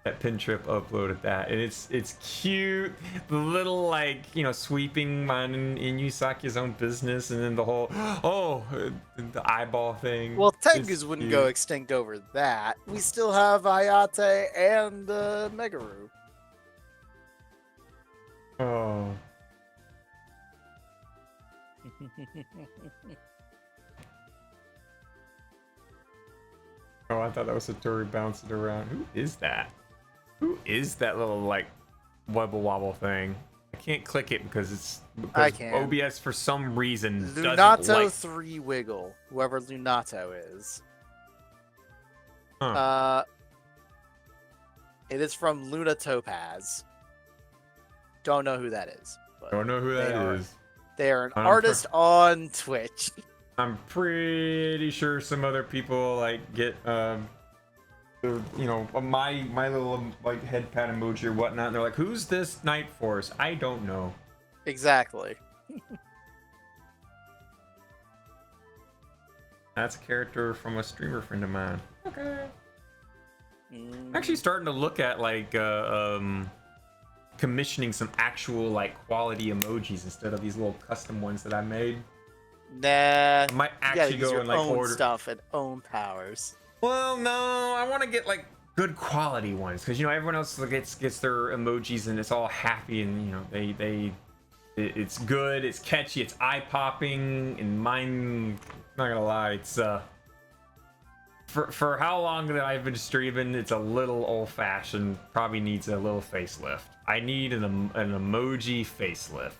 Speaker 1: That pin trip uploaded that, and it's cute. The little like sweeping man in Yusaki's own business, and then the whole the eyeball thing.
Speaker 2: Well,
Speaker 1: It's
Speaker 2: Tengus wouldn't
Speaker 1: cute.
Speaker 2: go extinct over that. We still have Ayate and Megaru.
Speaker 1: Oh. Oh, I thought that was Satori bouncing around. Who is that? Who is that little like wobble wobble thing? I can't click it because
Speaker 2: I can.
Speaker 1: OBS for some reason doesn't
Speaker 2: Lunato
Speaker 1: like.
Speaker 2: 3 Wiggle, whoever Lunato is.
Speaker 1: Huh.
Speaker 2: It is from Luna Topaz. Don't know who that is. But
Speaker 1: Don't know who that is.
Speaker 2: they are an
Speaker 1: I'm
Speaker 2: artist on Twitch.
Speaker 1: I'm pretty sure some other people like get my little like head pat emoji or whatnot, and they're like, "Who's this Night Force?" I don't know.
Speaker 2: Exactly.
Speaker 1: That's a character from a streamer friend of mine. Okay.
Speaker 2: Mm.
Speaker 1: Actually starting to look at like commissioning some actual like quality emojis instead of these little custom ones that I made.
Speaker 2: Nah.
Speaker 1: I might
Speaker 2: You gotta
Speaker 1: actually
Speaker 2: use
Speaker 1: go
Speaker 2: your
Speaker 1: and like
Speaker 2: own
Speaker 1: order
Speaker 2: stuff and own powers.
Speaker 1: Well, no, I want to get like good quality ones because you know everyone else gets their emojis and it's all happy and you know it's good, it's catchy, it's eye popping, and mine, not gonna lie, it's for how long that I've been streaming, it's a little old fashioned. Probably needs a little facelift. I need an emoji facelift.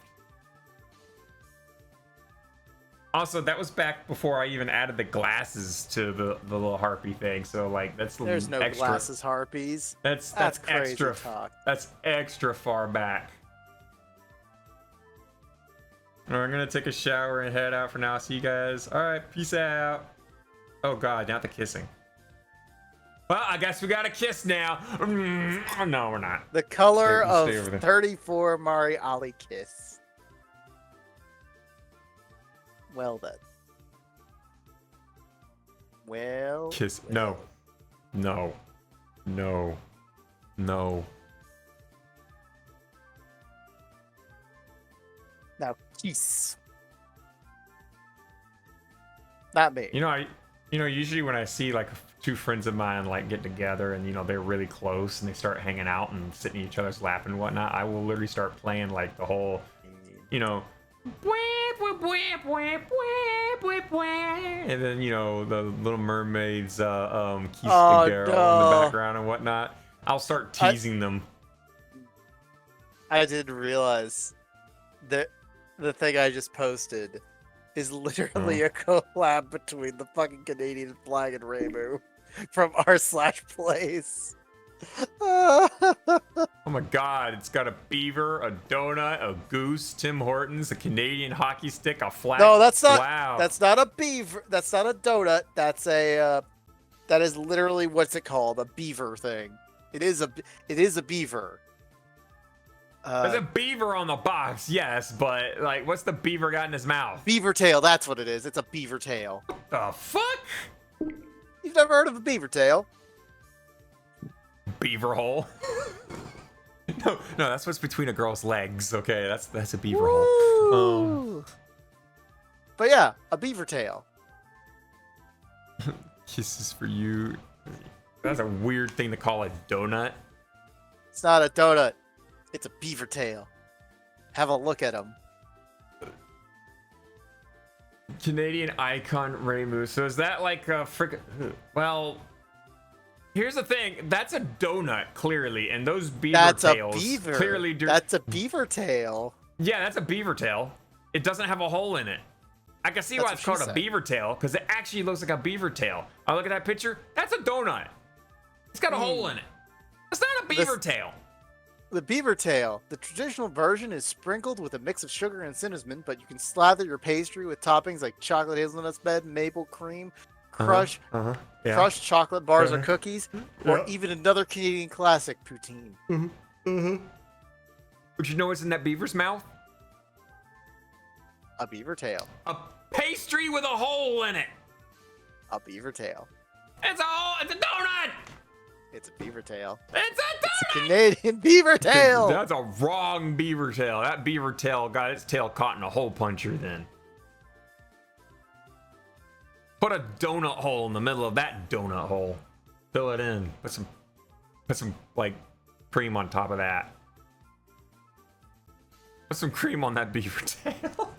Speaker 1: Also, that was back before I even added the glasses to the little harpy thing. So like that's
Speaker 2: There's no
Speaker 1: extra,
Speaker 2: glasses harpies.
Speaker 1: That's
Speaker 2: crazy
Speaker 1: extra.
Speaker 2: talk.
Speaker 1: That's extra far back. All right, I'm gonna take a shower and head out for now. See you guys. All right, peace out. Oh god, not the kissing. Well, I guess we got a kiss now. Oh, no, we're not.
Speaker 2: The color
Speaker 1: Stay over there.
Speaker 2: of 34 Mari Ali kiss. Well then. Well.
Speaker 1: Kiss.
Speaker 2: well.
Speaker 1: No. No. No.
Speaker 2: Now kiss. Not me.
Speaker 1: Usually when I see like two friends of mine like get together and they're really close and they start hanging out and sitting in each other's lap and whatnot, I will literally start playing like the whole, and then the Little Mermaids Keith Figueroa in the background and whatnot. I'll start teasing them.
Speaker 2: I didn't realize that the thing I just posted is literally a collab between the fucking Canadian flag and Rainbow from r/plays.
Speaker 1: Oh my god, it's got a beaver, a donut, a goose, Tim Hortons, a Canadian hockey stick, a flag.
Speaker 2: No, that's not.
Speaker 1: Wow.
Speaker 2: That's not a beaver. That's not a donut. That's a. That is literally what's it called? A beaver thing. It is a beaver.
Speaker 1: There's a beaver on the box, yes, but like, what's the beaver got in his mouth?
Speaker 2: Beaver tail. That's what it is. It's a beaver tail.
Speaker 1: The fuck?
Speaker 2: You've never heard of a beaver tail?
Speaker 1: Beaver hole. no, that's what's between a girl's legs. Okay, that's a beaver
Speaker 2: Woo!
Speaker 1: hole.
Speaker 2: But yeah, a beaver tail.
Speaker 1: Kisses for you. That's a weird thing to call a donut.
Speaker 2: It's not a donut. It's a beaver tail. Have a look at him.
Speaker 1: Canadian icon Ramu. So is that like a well, here's the thing. That's a donut, clearly, and those beaver tails
Speaker 2: a beaver.
Speaker 1: clearly do.
Speaker 2: That's a beaver tail.
Speaker 1: Yeah, that's a beaver tail. It doesn't have a hole in it. I can see why it's called a beaver tail, because it actually looks like a beaver tail. I look at that picture. That's a donut. It's got a hole in it. It's not a beaver tail.
Speaker 2: The beaver tail. The traditional version is sprinkled with a mix of sugar and cinnamon, but you can slather your pastry with toppings like chocolate hazelnut bed, maple cream, crushed chocolate bars or cookies, or even another Canadian classic, poutine.
Speaker 1: But you know what's in that beaver's mouth?
Speaker 2: A beaver tail.
Speaker 1: A pastry with a hole in it.
Speaker 2: A beaver tail.
Speaker 1: It's a donut.
Speaker 2: It's a beaver tail.
Speaker 1: It's a donut.
Speaker 2: It's a Canadian beaver tail.
Speaker 1: That's a wrong beaver tail. That beaver tail got its tail caught in a hole puncher then. Put a donut hole in the middle of that donut hole. Fill it in. Put some like cream on top of that. Put some cream on that beaver tail.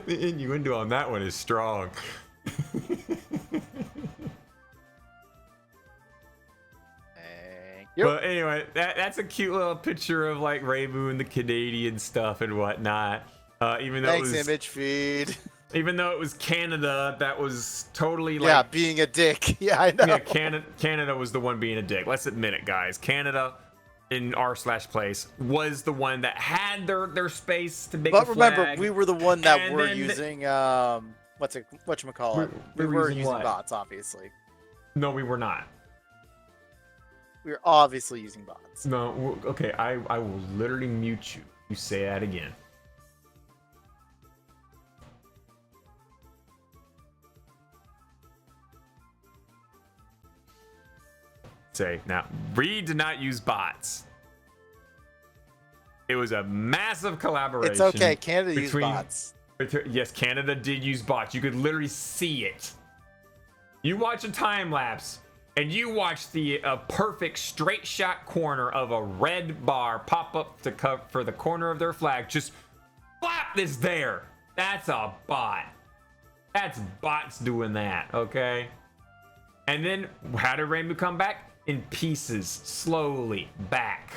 Speaker 1: The innuendo on that one is strong.
Speaker 2: Yep.
Speaker 1: But anyway, that's a cute little picture of like Rainbow and the Canadian stuff and whatnot. Even though
Speaker 2: Thanks,
Speaker 1: it was
Speaker 2: image feed.
Speaker 1: Even though it was Canada, that was totally like
Speaker 2: being a dick. Yeah, I know.
Speaker 1: Yeah, Canada was the one being a dick. Let's admit it, guys. Canada in r/place was the one that had their space to make a
Speaker 2: But remember,
Speaker 1: flag.
Speaker 2: we were the one that
Speaker 1: And
Speaker 2: were
Speaker 1: then
Speaker 2: using whatchamacallit. We were using
Speaker 1: what?
Speaker 2: bots, obviously.
Speaker 1: No, we were not.
Speaker 2: We're obviously using bots.
Speaker 1: No, okay, I will literally mute you. You say that again. Say now, we did not use bots. It was a massive collaboration.
Speaker 2: It's okay. Canada used bots.
Speaker 1: Yes, Canada did use bots. You could literally see it. You watch a time lapse, and you watch the perfect straight shot corner of a red bar pop up to for the corner of their flag. Just flap this there. That's a bot. That's bots doing that. Okay. And then how did Rainbow come back? In pieces, slowly back,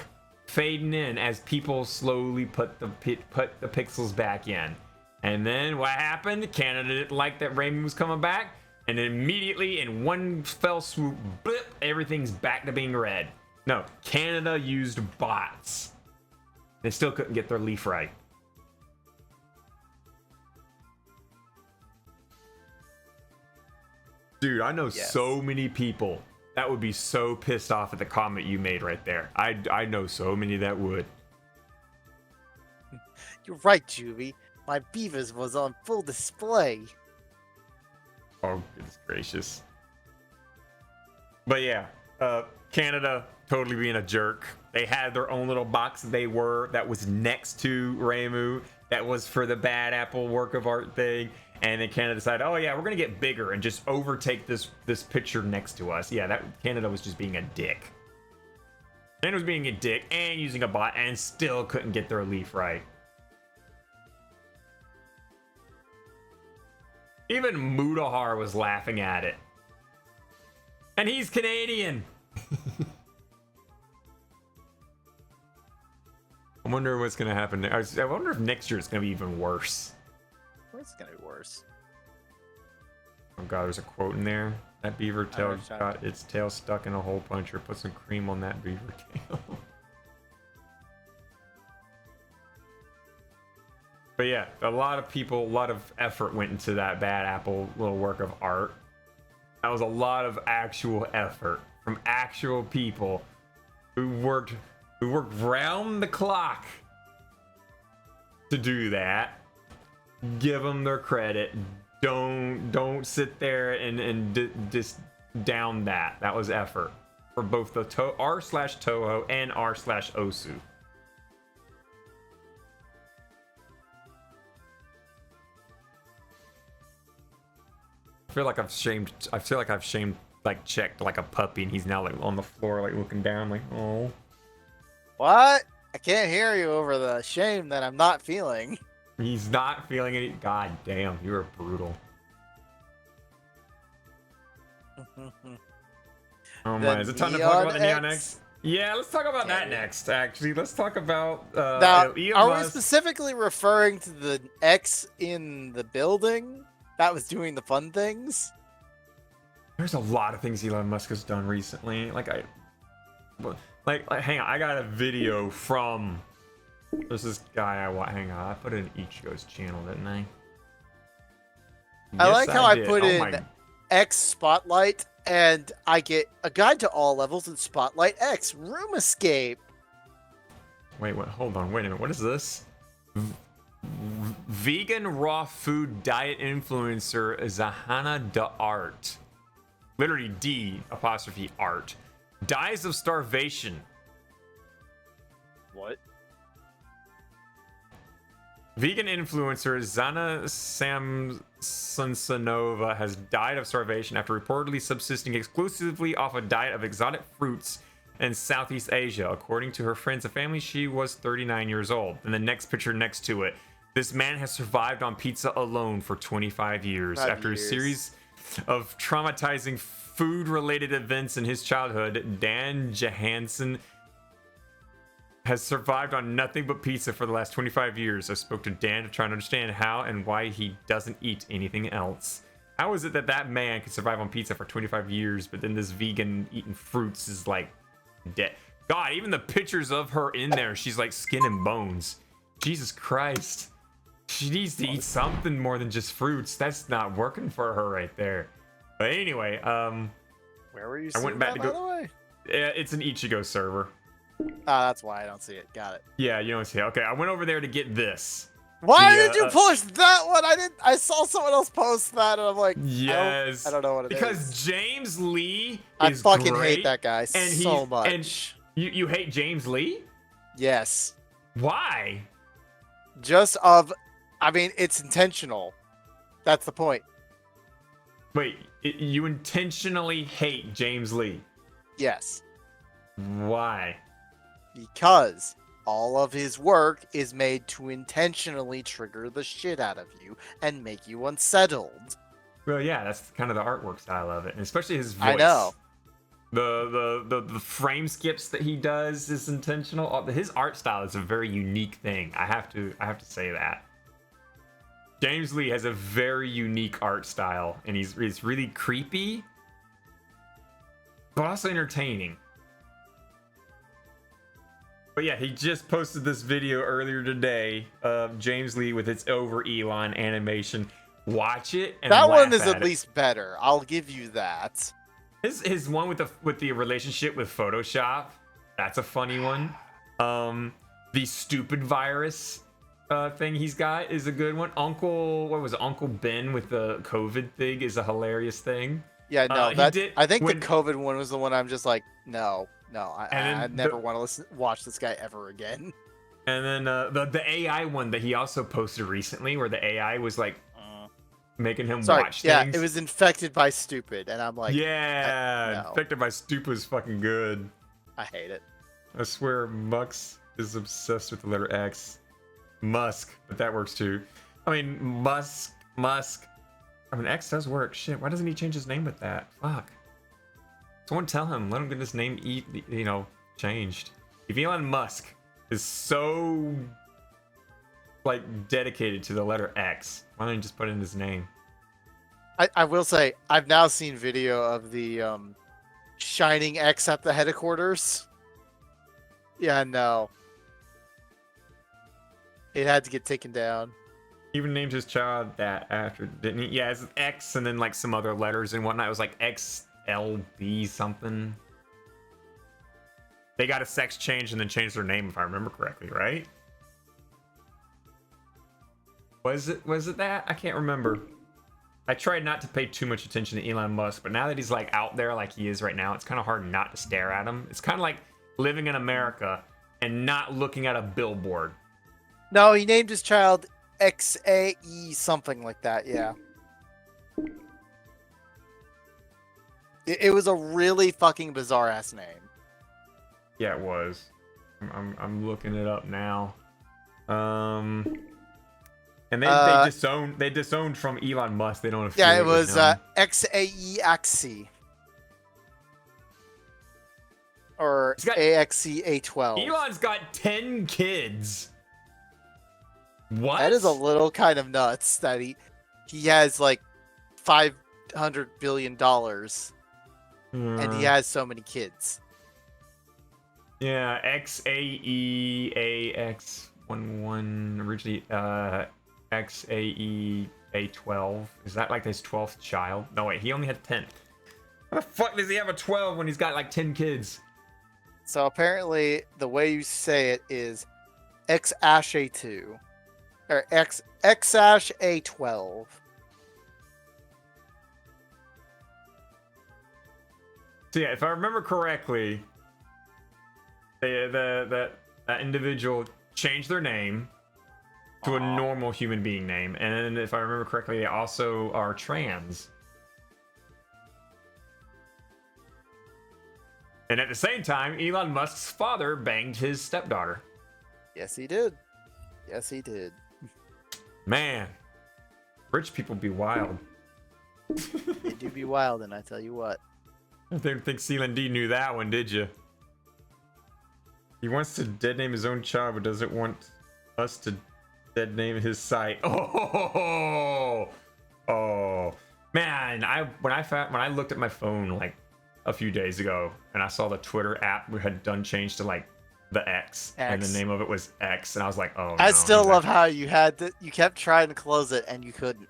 Speaker 1: fading in as people slowly put the pixels back in. And then what happened? Canada didn't like that Raymond was coming back, and immediately in one fell swoop, blip, everything's back to being red. No, Canada used bots. They still couldn't get their leaf right. Dude, I know so many people that would be so pissed off at the comment you made right there. I know so many that would.
Speaker 2: You're right, Juvie. My beavers was on full display.
Speaker 1: Oh, goodness gracious. But yeah, Canada totally being a jerk. They had their own little box that was next to Ramu. That was for the Bad Apple work of art thing. And then Canada decided, oh yeah, we're gonna get bigger and just overtake this picture next to us. Yeah, that Canada was just being a dick. Canada was being a dick and using a bot and still couldn't get their leaf right. Even Mudahar was laughing at it. And he's Canadian. I wonder what's gonna happen. I wonder if next year it's gonna be even worse.
Speaker 2: It's gonna be worse.
Speaker 1: Oh god, there's a quote in there. That beaver tail got its tail stuck in a hole puncher. Put some cream on that beaver tail. But yeah, a lot of effort went into that Bad Apple little work of art. That was a lot of actual effort from actual people who worked round the clock to do that. Give them their credit. Don't sit there and just down that. That was effort for both the r/Touhou and r/Osu. I feel like I've shamed like checked like a puppy, and he's now like on the floor like looking down like, oh.
Speaker 2: What? I can't hear you over the shame that I'm not feeling.
Speaker 1: He's not feeling it. God damn, you were brutal. Oh my, is it time to talk about the Neon X? Yeah, let's talk about that next. Actually, let's talk about
Speaker 2: now, are we specifically referring to the X in the building that was doing the fun things?
Speaker 1: There's a lot of things Elon Musk has done recently. Like hang on, I got a video from there's this guy hang on, I put it in Ichigo's channel, didn't I?
Speaker 2: I
Speaker 1: Yes,
Speaker 2: like how I
Speaker 1: did.
Speaker 2: put
Speaker 1: Oh
Speaker 2: in
Speaker 1: my...
Speaker 2: X Spotlight, and I get a guide to all levels in Spotlight X Room Escape.
Speaker 1: Wait, hold on, wait a minute. What is this? Vegan raw food diet influencer Zahana Da Art. Literally D''art. Dies of starvation.
Speaker 2: What?
Speaker 1: Vegan influencer Zana Samsonova has died of starvation after reportedly subsisting exclusively off a diet of exotic fruits in Southeast Asia. According to her friends and family, she was 39 years old. And the next picture next to it, this man has survived on pizza alone for 25 years. After a series of traumatizing food-related events in his childhood, Dan Johansson has survived on nothing but pizza for the last 25 years. I spoke to Dan to try and understand how and why he doesn't eat anything else. How is it that man could survive on pizza for 25 years, but then this vegan eating fruits is like dead? God, even the pictures of her in there, she's like skin and bones. Jesus Christ. She needs to eat something more than just fruits. That's not working for her right there. But anyway,
Speaker 2: where were you?
Speaker 1: I went back to
Speaker 2: by the way?
Speaker 1: It's an Ichigo server.
Speaker 2: That's why I don't see it. Got it.
Speaker 1: Yeah, you don't see it. Okay, I went over there to get this.
Speaker 2: Why
Speaker 1: The,
Speaker 2: did you push that one? I didn't. I saw someone else post that, and I'm like,
Speaker 1: Yes.
Speaker 2: I don't know what it is.
Speaker 1: Because James Lee
Speaker 2: I
Speaker 1: is
Speaker 2: fucking
Speaker 1: great,
Speaker 2: hate that guy so much.
Speaker 1: And you hate James Lee?
Speaker 2: Yes.
Speaker 1: Why?
Speaker 2: I mean, it's intentional. That's the point.
Speaker 1: Wait, you intentionally hate James Lee?
Speaker 2: Yes.
Speaker 1: Why?
Speaker 2: Because all of his work is made to intentionally trigger the shit out of you and make you unsettled.
Speaker 1: Well, yeah, that's kind of the artwork style of it, and especially his voice.
Speaker 2: I know.
Speaker 1: The frame skips that he does is intentional. His art style is a very unique thing. I have to say that. James Lee has a very unique art style, and he's really creepy, but also entertaining. But yeah, he just posted this video earlier today of James Lee with its over Elon animation. Watch it and
Speaker 2: that
Speaker 1: laugh
Speaker 2: one is
Speaker 1: at
Speaker 2: at
Speaker 1: it.
Speaker 2: least better. I'll give you that.
Speaker 1: His one with the relationship with Photoshop, that's a funny one. The stupid virus thing he's got is a good one. Uncle Ben with the COVID thing is a hilarious thing.
Speaker 2: Yeah, no, I think
Speaker 1: when-
Speaker 2: the COVID one was the one I'm just like, no, I
Speaker 1: And then
Speaker 2: never want to watch this guy ever again.
Speaker 1: And then the AI one that he also posted recently, where the AI was like making him watch
Speaker 2: yeah,
Speaker 1: things.
Speaker 2: it was infected by stupid, and I'm like,
Speaker 1: yeah,
Speaker 2: no.
Speaker 1: Infected by Stupid is fucking good.
Speaker 2: I hate it.
Speaker 1: I swear, Mux is obsessed with the letter X. Musk, but that works too. I mean, Musk. I mean, X does work. Shit, why doesn't he change his name with that? Fuck. Someone tell him. Let him get his name, changed. If Elon Musk is so, like, dedicated to the letter X, why don't he just put in his name?
Speaker 2: I will say, I've now seen video of the shining X at the headquarters. Yeah, no. It had to get taken down.
Speaker 1: He even named his child that after, didn't he? Yeah, it's X and then like some other letters and whatnot. It was like XLB something. They got a sex change and then changed their name, if I remember correctly, right? Was it that? I can't remember. I tried not to pay too much attention to Elon Musk, but now that he's like out there like he is right now, it's kind of hard not to stare at him. It's kind of like living in America and not looking at a billboard.
Speaker 2: No, he named his child XAE something like that, yeah. It was a really fucking bizarre ass name.
Speaker 1: Yeah, it was. I'm looking it up now. And they disowned from Elon Musk. They don't affiliate
Speaker 2: Yeah, it was
Speaker 1: with him.
Speaker 2: XAE Axie. Or
Speaker 1: He's got-
Speaker 2: AXE A12.
Speaker 1: Elon's got 10 kids. What?
Speaker 2: That is a little kind of nuts that he has like $500 billion and he has so many kids.
Speaker 1: Yeah, XAEAX11 originally XAEA12. Is that like his 12th child? No wait, he only had 10. How the fuck does he have a 12 when he's got like 10 kids?
Speaker 2: So apparently the way you say it is XASH-A2 or XASH-A12.
Speaker 1: So yeah, if I remember correctly, that individual changed their name to a normal human being name, and if I remember correctly, they also are trans. And at the same time, Elon Musk's father banged his stepdaughter.
Speaker 2: Yes, he did. Yes, he did.
Speaker 1: Man, rich people be wild.
Speaker 2: They do be wild, and I tell you what.
Speaker 1: I didn't think Celine D knew that one, did you? He wants to dead name his own child, but doesn't want us to dead name his site. Oh, man! When I looked at my phone like a few days ago, and I saw the Twitter app we had done changed to like the X, and the name of it was X, and I was like, oh.
Speaker 2: I
Speaker 1: no,
Speaker 2: still love how you kept trying to close it and you couldn't.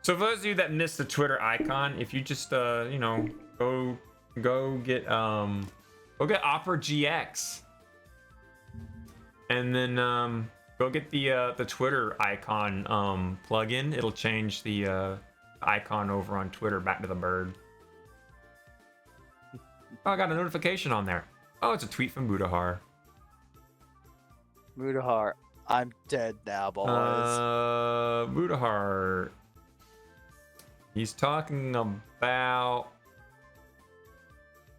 Speaker 1: So for those of you that missed the Twitter icon, if you just you know, go get Opera GX, and then go get the Twitter icon plugin. It'll change the icon over on Twitter back to the bird. Oh, I got a notification on there. Oh, it's a tweet from Budahar.
Speaker 2: Mudahar, I'm dead now, boys.
Speaker 1: Budahar. He's talking about.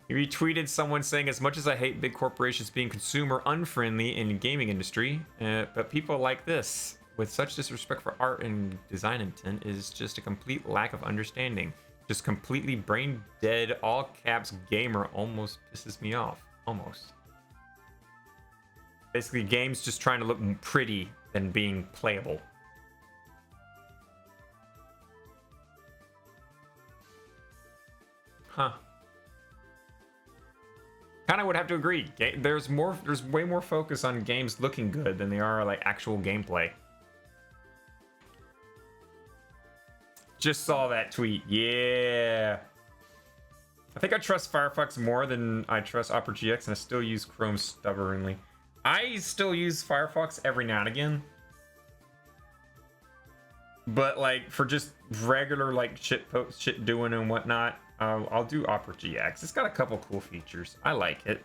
Speaker 1: He retweeted someone saying, "As much as I hate big corporations being consumer unfriendly in the gaming industry, but people like this, with such disrespect for art and design intent, is just a complete lack of understanding. Just completely brain dead, all caps gamer almost pisses me off. Almost. Basically, games just trying to look pretty than being playable." Huh. Kind of would have to agree. There's way more focus on games looking good than they are like actual gameplay. Just saw that tweet. Yeah. I think I trust Firefox more than I trust Opera GX, and I still use Chrome stubbornly. I still use Firefox every now and again. But like for just regular like shit doing and whatnot, I'll do Opera GX. It's got a couple cool features. I like it.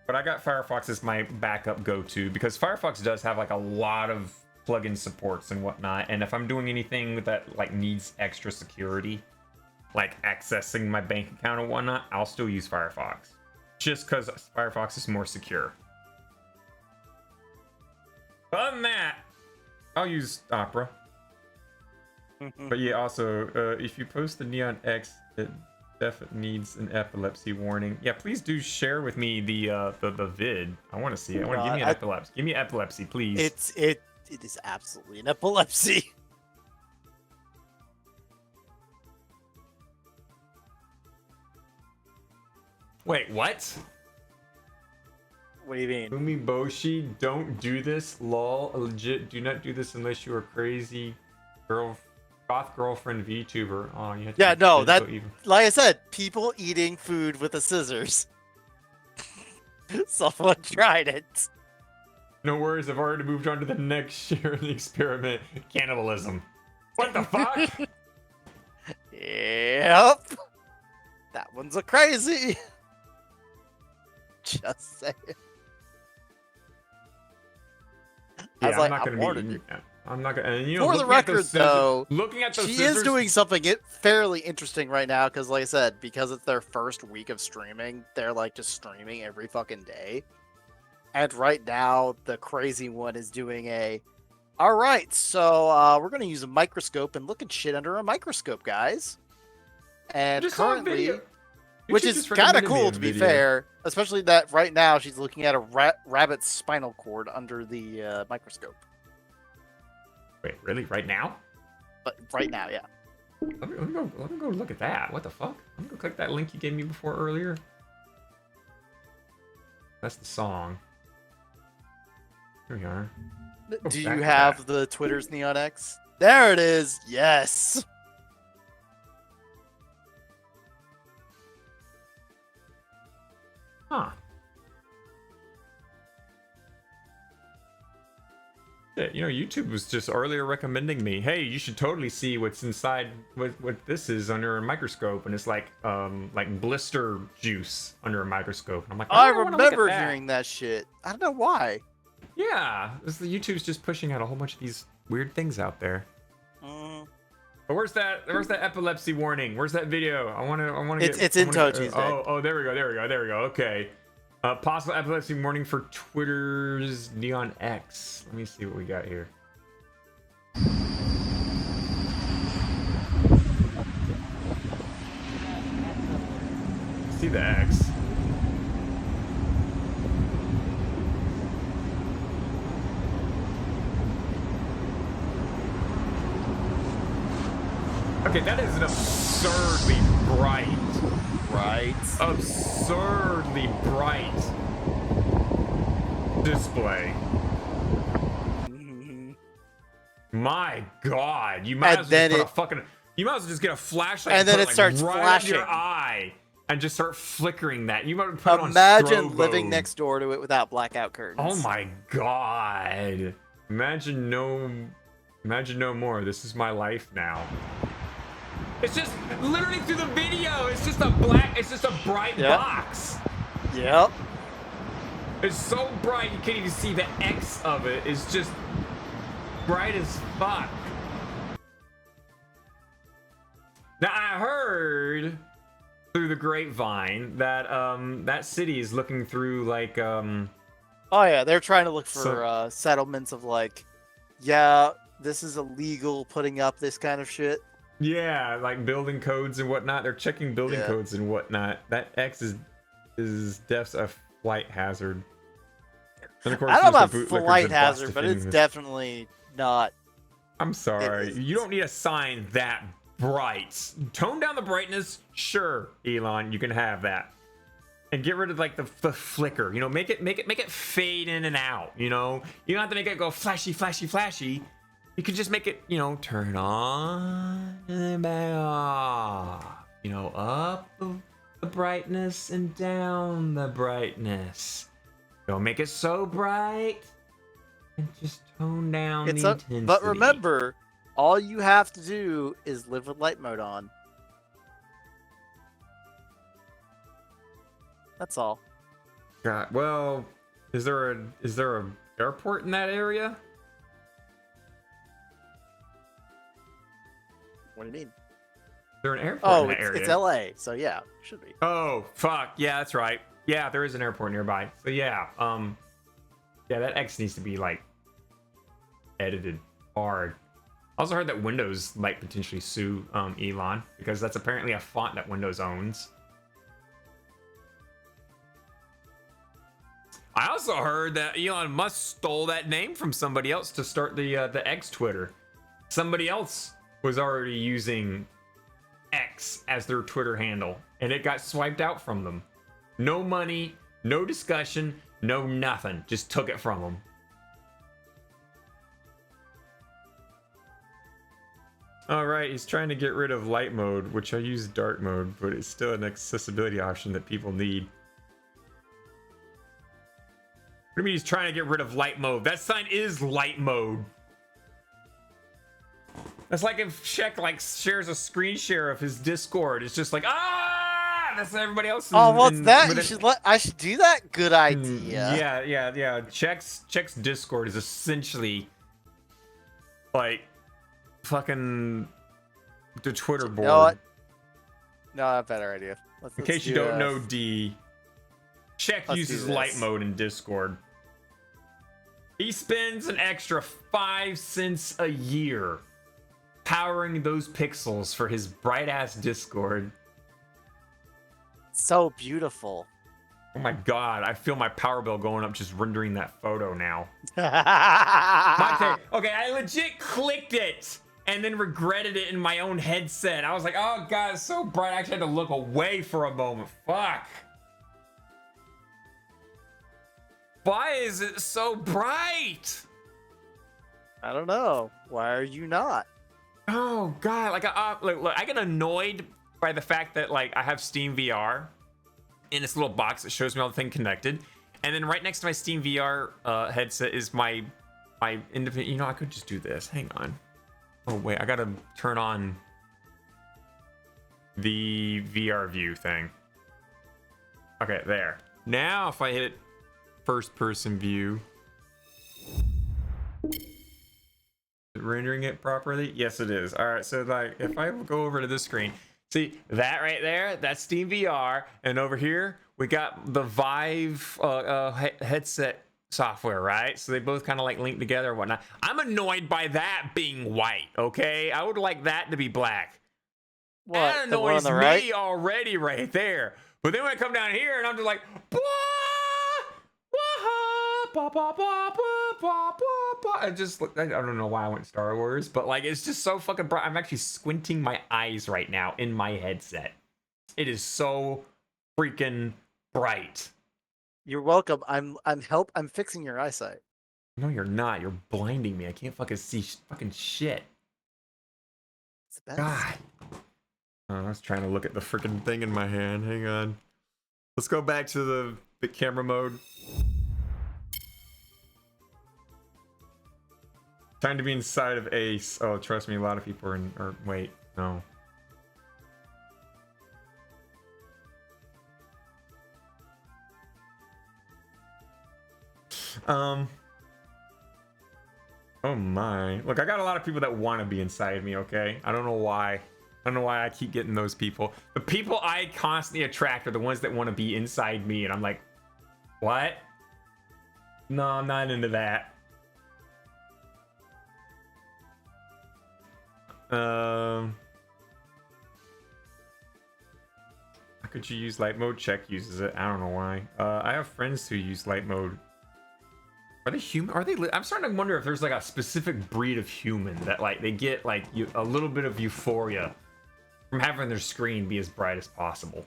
Speaker 1: But I got Firefox as my backup go-to because Firefox does have like a lot of plugin supports and whatnot. And if I'm doing anything that like needs extra security, like accessing my bank account and whatnot, I'll still use Firefox. Just because Firefox is more secure. Other than that, I'll use Opera. But yeah, also, if you post the Neon X, it definitely needs an epilepsy warning. Yeah, please do share with me the vid. I want to see it. Give me an epilepsy. Give me epilepsy, please.
Speaker 2: It is absolutely an epilepsy.
Speaker 1: Wait, what?
Speaker 2: What do you mean?
Speaker 1: Umiboshi, don't do this. Lol, legit. Do not do this unless you are crazy goth girlfriend VTuber. Oh, you had to.
Speaker 2: Yeah, no, that.
Speaker 1: Even.
Speaker 2: Like I said, people eating food with the scissors. Someone tried it.
Speaker 1: No worries, I've already moved on to the next share in the experiment. Cannibalism. What the fuck?
Speaker 2: Yep. That one's a crazy. Just saying.
Speaker 1: Yeah, I'm not gonna be. I'm not gonna. And, you know,
Speaker 2: for the record, though,
Speaker 1: looking at those
Speaker 2: she
Speaker 1: scissors,
Speaker 2: is doing something fairly interesting right now because, like I said, because it's their first week of streaming, they're like just streaming every fucking day. And right now, the crazy one is doing a. All right, so we're gonna use a microscope and look at shit under a microscope, guys. And
Speaker 1: just saw a
Speaker 2: currently,
Speaker 1: video.
Speaker 2: which is kind of cool to be fair, especially that right now she's looking at a rabbit's spinal cord under the microscope.
Speaker 1: Wait, really? Right now?
Speaker 2: But right now, yeah.
Speaker 1: Let me go look at that. What the fuck? Let me go click that link you gave me before earlier. That's the song. Here we are.
Speaker 2: Do you have the Twitter's Neon X? There it is. Yes.
Speaker 1: Huh. You know, YouTube was just earlier recommending me, hey, you should totally see what's inside what this is under a microscope, and it's like blister juice under a microscope. And I'm like,
Speaker 2: I remember hearing that shit. I don't know why.
Speaker 1: Yeah, the YouTube's just pushing out a whole bunch of these weird things out there. But where's that epilepsy warning? Where's that video? I want to.
Speaker 2: It's in Touhou Tuesday.
Speaker 1: Oh, there we go. Okay. Possible epilepsy warning for Twitter's Neon X. Let me see what we got here. See the X. Okay, that is an absurdly bright.
Speaker 2: Right.
Speaker 1: Absurdly bright display. My God, you might
Speaker 2: And
Speaker 1: as well
Speaker 2: then
Speaker 1: just put a fucking. You might as well just get a flashlight
Speaker 2: And then
Speaker 1: put
Speaker 2: it starts
Speaker 1: right
Speaker 2: flashing.
Speaker 1: Up your eye and just start flickering that. You might put it on
Speaker 2: Imagine
Speaker 1: strobe
Speaker 2: living
Speaker 1: mode.
Speaker 2: next door to it without blackout curtains.
Speaker 1: Oh my God! Imagine no more. This is my life now. It's just literally through the video. It's just a bright box.
Speaker 2: Yep.
Speaker 1: It's so bright you can't even see the X of it. It's just bright as fuck. Now I heard through the grapevine that that city is looking through like
Speaker 2: Oh yeah, they're trying to look for settlements of like, yeah, this is illegal putting up this kind of shit.
Speaker 1: yeah, like building codes and whatnot. They're checking building
Speaker 2: Yeah.
Speaker 1: codes and whatnot. That X is death's a flight hazard. And of course,
Speaker 2: I don't know
Speaker 1: there's
Speaker 2: about
Speaker 1: the bootlickers
Speaker 2: flight
Speaker 1: that bust
Speaker 2: hazard, but
Speaker 1: if
Speaker 2: it's
Speaker 1: anything.
Speaker 2: definitely not.
Speaker 1: I'm sorry.
Speaker 2: is.
Speaker 1: You don't need a sign that bright. Tone down the brightness. Sure, Elon, you can have that. And get rid of like the flicker. You know, make it fade in and out. You know, you don't have to make it go flashy, flashy, flashy. You could just make it, you know, turn on and then back off. You know, up the brightness and down the brightness. Don't make it so bright. And just tone down the intensity.
Speaker 2: But remember, all you have to do is live with light mode on. That's all.
Speaker 1: God, well, is there a airport in that area?
Speaker 2: What do you mean?
Speaker 1: Is there an airport
Speaker 2: Oh,
Speaker 1: in that area?
Speaker 2: it's LA, so yeah, should be.
Speaker 1: Oh, fuck. Yeah, that's right. Yeah, there is an airport nearby. So yeah, yeah, that X needs to be like edited hard. I also heard that Windows might potentially sue Elon because that's apparently a font that Windows owns. I also heard that Elon Musk stole that name from somebody else to start the X Twitter. Somebody else was already using X as their Twitter handle, and it got swiped out from them. No money, no discussion, no nothing. Just took it from them. All right, he's trying to get rid of light mode, which I use dark mode, but it's still an accessibility option that people need. What do you mean he's trying to get rid of light mode? That sign is light mode. That's like if Shek like shares a screen share of his Discord. It's just like, ah, that's everybody else.
Speaker 2: Oh, what's that? I should do that. Good idea.
Speaker 1: Yeah. Shek's Discord is essentially like fucking the Twitter board.
Speaker 2: You know what? No, better idea.
Speaker 1: In case you don't know, D, Shek uses light
Speaker 2: this.
Speaker 1: mode in Discord. He spends an extra 5 cents a year powering those pixels for his bright ass Discord.
Speaker 2: So beautiful.
Speaker 1: Oh my god, I feel my power bill going up just rendering that photo now. Okay, I legit clicked it and then regretted it in my own headset. I was like, oh god, it's so bright. I actually had to look away for a moment. Fuck. Why is it so bright?
Speaker 2: I don't know. Why are you not?
Speaker 1: Oh god, like look, I get annoyed by the fact that like I have Steam VR in this little box that shows me all the things connected, and then right next to my Steam VR headset is my independent. You know, I could just do this. Hang on. Oh wait, I gotta turn on the VR view thing. Okay, there. Now if I hit first person view. Rendering it properly? Yes, it is. All right, so like if I go over to this screen, see that right there? That's Steam VR, and over here we got the Vive headset software, right? So they both kind of like link together and whatnot. I'm annoyed by that being white. Okay, I would like that to be black.
Speaker 2: What?
Speaker 1: That
Speaker 2: The one on
Speaker 1: annoys
Speaker 2: the right?
Speaker 1: me already right there. But then when I come down here and I'm just like, I just I don't know why I went Star Wars, but like it's just so fucking bright. I'm actually squinting my eyes right now in my headset. It is so freaking bright.
Speaker 2: You're welcome. I'm fixing your eyesight.
Speaker 1: No, you're not. You're blinding me. I can't fucking see fucking shit.
Speaker 2: It's the best.
Speaker 1: God. Oh, I was trying to look at the freaking thing in my hand. Hang on. Let's go back to the big camera mode. Time to be inside of Ace. Oh, trust me, a lot of people are in. Or wait, no. Oh my. Look, I got a lot of people that want to be inside me, okay? I don't know why. I don't know why I keep getting those people. The people I constantly attract are the ones that want to be inside me, and I'm like, what? No, I'm not into that. How could you use light mode? Check uses it. I don't know why. I have friends who use light mode. Are they human? Are they? I'm starting to wonder if there's like a specific breed of human that like they get like a little bit of euphoria from having their screen be as bright as possible.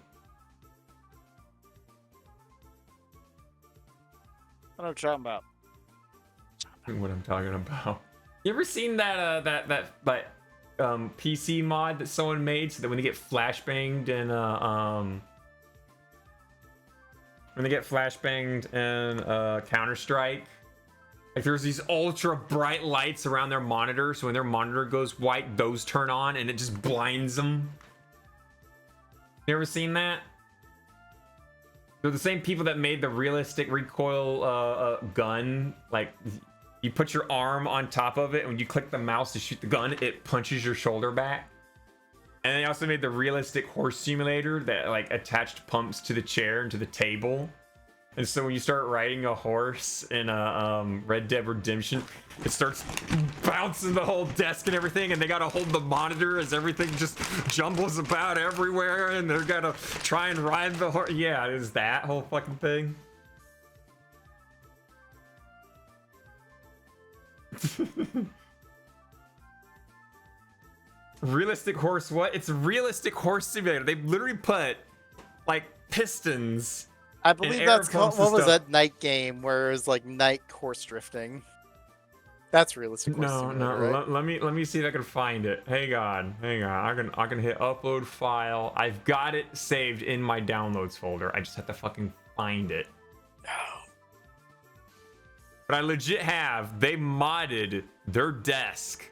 Speaker 2: What I'm talking about.
Speaker 1: What I'm talking about. You ever seen that PC mod that someone made so that when they get flashbanged in Counter-Strike, like there's these ultra bright lights around their monitor, so when their monitor goes white, those turn on and it just blinds them. You ever seen that? They're the same people that made the realistic recoil gun. Like you put your arm on top of it, and when you click the mouse to shoot the gun, it punches your shoulder back. And they also made the realistic horse simulator that like attached pumps to the chair and to the table. And so when you start riding a horse in a Red Dead Redemption, it starts bouncing the whole desk and everything, and they gotta hold the monitor as everything just jumbles about everywhere, and they're gotta try and ride the horse. Yeah, it is that whole fucking thing. Realistic horse what? It's a realistic horse simulator. They literally put like pistons.
Speaker 2: I believe that's called, what was that night game where it was like night horse drifting? That's realistic horse simulator, right?
Speaker 1: Let me see if I can find it. Hang on. I can hit upload file. I've got it saved in my downloads folder. I just have to fucking find it.
Speaker 2: No.
Speaker 1: But I legit have. They modded their desk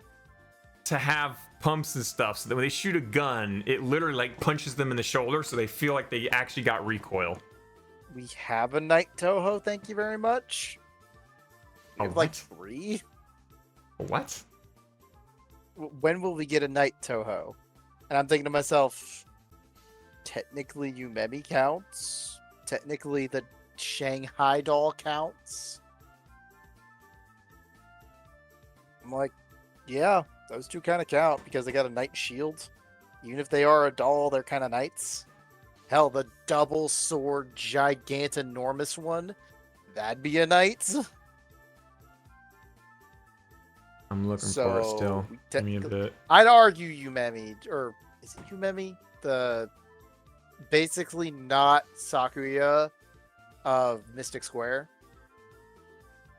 Speaker 1: to have pumps and stuff, so that when they shoot a gun, it literally like punches them in the shoulder, so they feel like they actually got recoil.
Speaker 2: We have a night Touhou, thank you very much. We have like 3.
Speaker 1: What?
Speaker 2: When will we get a night Touhou? And I'm thinking to myself, technically Umemi counts. Technically the Shanghai doll counts. I'm like, yeah, those two kind of count because they got a night shield. Even if they are a doll, they're kind of knights. Hell, the double sword, gigantinormous one, that'd be a knight.
Speaker 1: I'm looking for it still. Give me a bit.
Speaker 2: I'd argue Umemi, or is it Umemi? The basically not Sakuya of Mystic Square,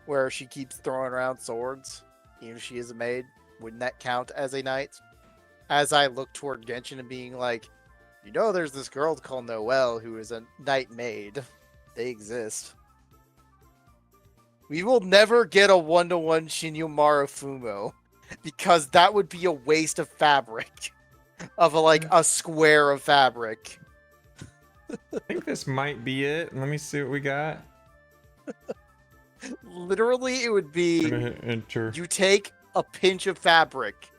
Speaker 2: where she keeps throwing around swords, even if she is a maid. Wouldn't that count as a knight? As I look toward Genshin and being like, you know, there's this girl called Noelle who is a knight maid. They exist. We will never get a 1-to-1 Shinyumaru Fumo because that would be a waste of fabric. Of a square of fabric.
Speaker 1: I think this might be it. Let me see what we got.
Speaker 2: Literally, it would be
Speaker 1: I'm gonna hit enter.
Speaker 2: you take a pinch of fabric.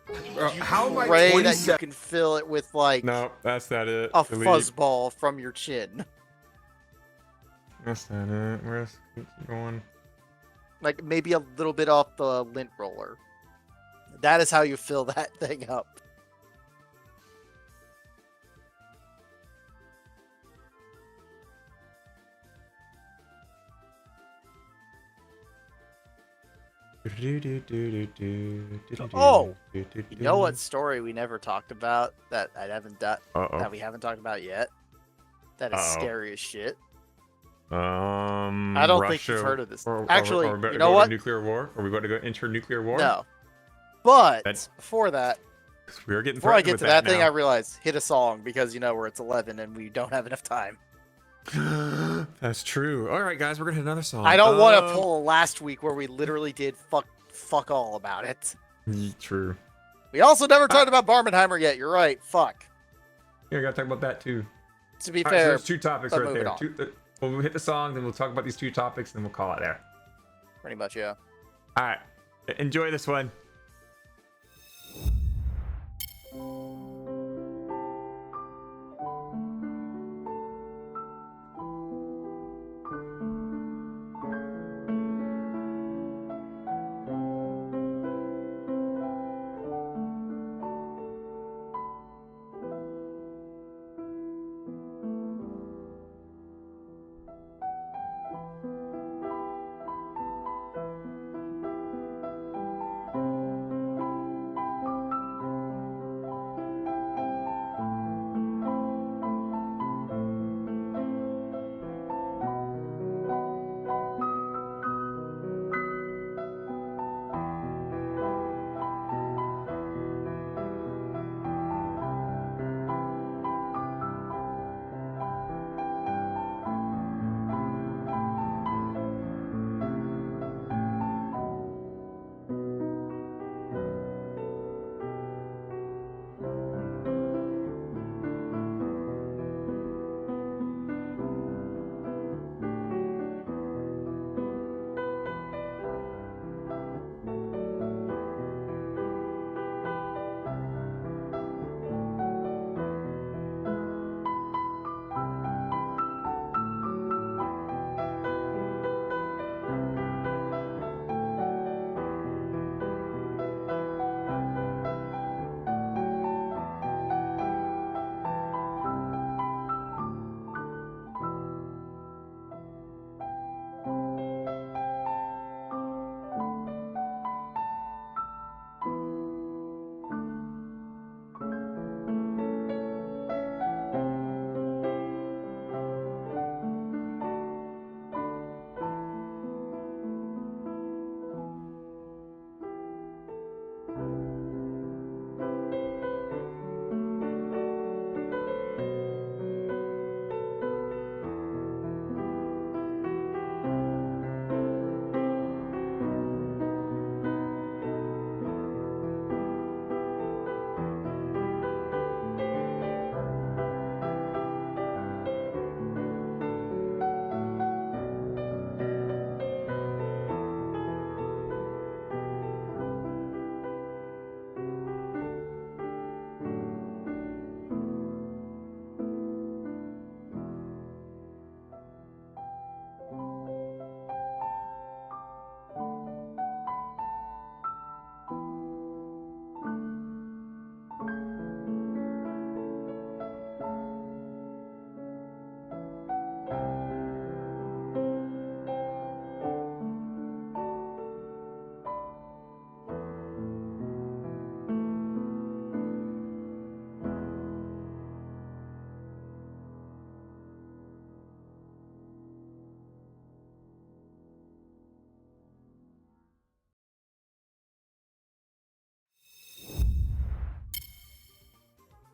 Speaker 3: How am I
Speaker 2: pray that
Speaker 3: 27?
Speaker 2: you can fill it with like
Speaker 1: No, that's not it.
Speaker 2: a
Speaker 1: Delete.
Speaker 2: fuzzball from your chin.
Speaker 1: That's not it. Where's keep going?
Speaker 2: Like maybe a little bit off the lint roller. That is how you fill that thing up. Oh, you know what story we never talked about that I haven't done that we haven't talked about yet? That is scary as shit. I don't think
Speaker 1: Russia,
Speaker 2: you've heard of this.
Speaker 1: Or,
Speaker 2: Actually,
Speaker 1: are we about
Speaker 2: you
Speaker 1: to
Speaker 2: know
Speaker 1: go
Speaker 2: what?
Speaker 1: To nuclear war? Are we about to go enter nuclear war?
Speaker 2: No. But
Speaker 1: That's-
Speaker 2: before that,
Speaker 1: We are getting
Speaker 2: before I
Speaker 1: threatened
Speaker 2: get
Speaker 1: with
Speaker 2: to that thing,
Speaker 1: now.
Speaker 2: I realize hit a song because where it's 11 and we don't have enough time.
Speaker 1: That's true. All right, guys, we're gonna hit another song.
Speaker 2: I don't want to pull a last week where we literally did fuck all about it.
Speaker 1: True.
Speaker 2: We also never talked about Barbenheimer yet. You're right. Fuck.
Speaker 1: Yeah, I gotta talk about that too.
Speaker 2: To be
Speaker 1: All right, so
Speaker 2: fair,
Speaker 1: there's two topics right
Speaker 2: moving
Speaker 1: there.
Speaker 2: on.
Speaker 1: When we hit the song, then we'll talk about these two topics, and then we'll call it there.
Speaker 2: pretty much, yeah.
Speaker 1: All right, enjoy this one.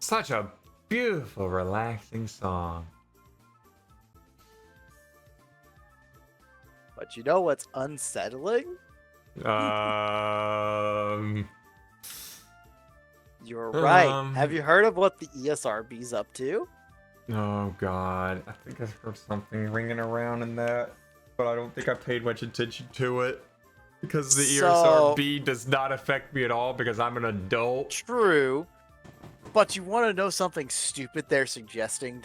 Speaker 1: Such a beautiful, relaxing song.
Speaker 2: But you know what's unsettling? You're right. Have you heard of what the ESRB's up to?
Speaker 1: Oh God, I think I've heard something ringing around in that, but I don't think I paid much attention to it because the ESRB does not affect me at all because I'm an adult.
Speaker 2: True. But you want to know something stupid they're suggesting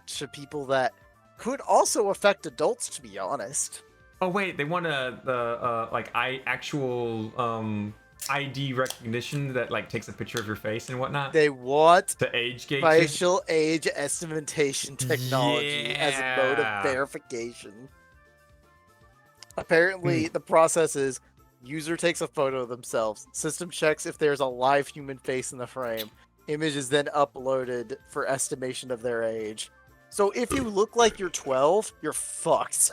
Speaker 2: to people that could also affect adults, to be honest.
Speaker 1: Oh wait, they want actual ID recognition that like takes a picture of your face and whatnot.
Speaker 2: They want
Speaker 1: the age gate
Speaker 2: facial age estimation technology as a mode of verification. Apparently, the process is user takes a photo of themselves, system checks if there's a live human face in the frame. Image is then uploaded for estimation of their age. So if you look like you're 12, you're fucked.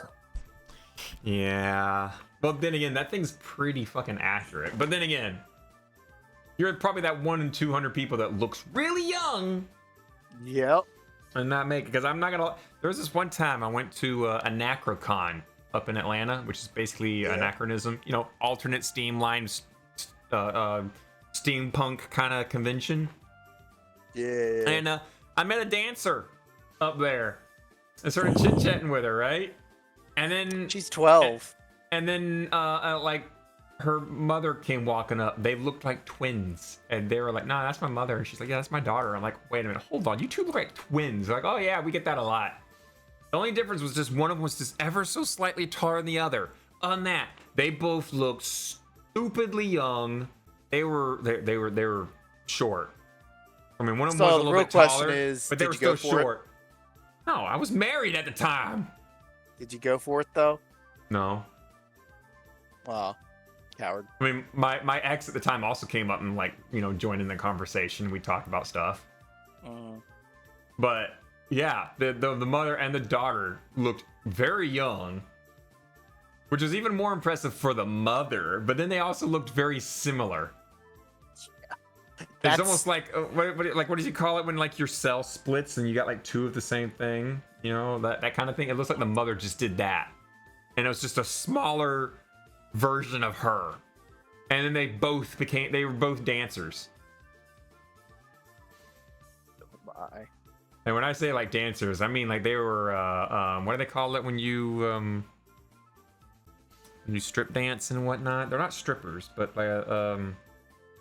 Speaker 1: Yeah. Well, then again, that thing's pretty fucking accurate. But then again, you're probably that 1 in 200 people that looks really young.
Speaker 2: Yep.
Speaker 1: And not make it, because I'm not gonna. There was this one time I went to Anachrocon up in Atlanta, which is basically anachronism, you know, alternate streamline, steampunk kind of convention.
Speaker 2: Yeah.
Speaker 1: And I met a dancer up there. I started chit chatting with her, right? And then
Speaker 2: She's 12.
Speaker 1: and then like her mother came walking up. They looked like twins, and they were like, "Nah, that's my mother." And she's like, "Yeah, that's my daughter." I'm like, "Wait a minute, hold on, you two look like twins." They're like, "Oh yeah, we get that a lot." The only difference was just one of them was just ever so slightly taller than the other. On that, they both looked stupidly young. They were short. I mean, one of them was a little bit taller, but they were still short. No, I was married at the time.
Speaker 2: Did you go for it though?
Speaker 1: No.
Speaker 2: Wow. Coward.
Speaker 1: I mean, my ex at the time also came up and, like, you know, joined in the conversation. We talked about stuff. But yeah, the mother and the daughter looked very young, which was even more impressive for the mother. But then they also looked very similar. It's almost like what does you call it when, like, your cell splits and you got like two of the same thing? You know, that kind of thing. It looks like the mother just did that, and it was just a smaller version of her. And then they were both dancers.
Speaker 2: Oh my.
Speaker 1: And when I say like dancers, I mean like they were what do they call it when you strip dance and whatnot? They're not strippers, but like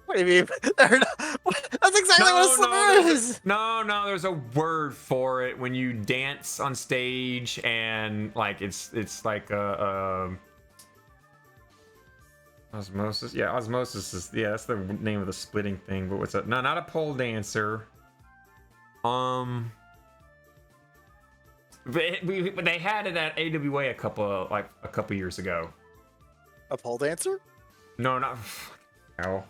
Speaker 2: What do you mean? They're not... That's exactly what a slipper is.
Speaker 1: No, there's a word for it when you dance on stage, and like it's like osmosis. Yeah, osmosis is that's the name of the splitting thing. But what's that? No, not a pole dancer. They had it at AWA a couple years ago.
Speaker 2: A pole dancer?
Speaker 1: No, not. No.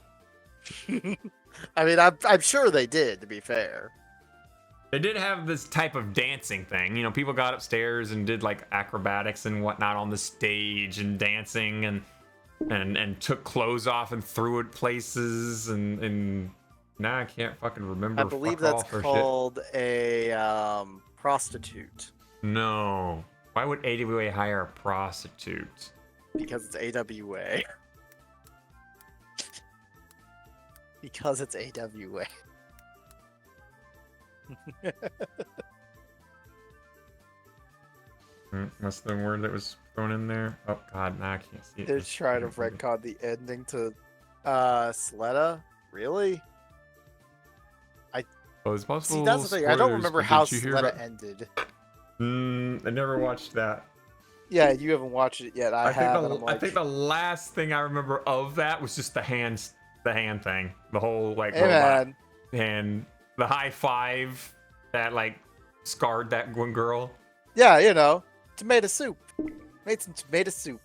Speaker 2: I mean, I'm sure they did, to be fair.
Speaker 1: They did have this type of dancing thing. You know, people got upstairs and did like acrobatics and whatnot on the stage and dancing and took clothes off and threw it places and now I can't fucking remember.
Speaker 2: I believe that's called a prostitute.
Speaker 1: No. Why would AWA hire a prostitute?
Speaker 2: Because it's AWA. Because it's AWA.
Speaker 1: That's the word that was thrown in there. Oh god, now I can't see it.
Speaker 2: They're trying to retcon the ending to Sleda? Really?
Speaker 1: Oh, it's possible.
Speaker 2: See, that's the thing. I don't remember how
Speaker 1: Sleda
Speaker 2: ended.
Speaker 1: I never watched that.
Speaker 2: Yeah, you haven't watched it yet. I have.
Speaker 1: I think the last thing I remember of that was just the hand thing. The whole like
Speaker 2: hey,
Speaker 1: robot
Speaker 2: man.
Speaker 1: and the high five that like scarred that one girl.
Speaker 2: Yeah, you know, tomato soup. Made some tomato soup.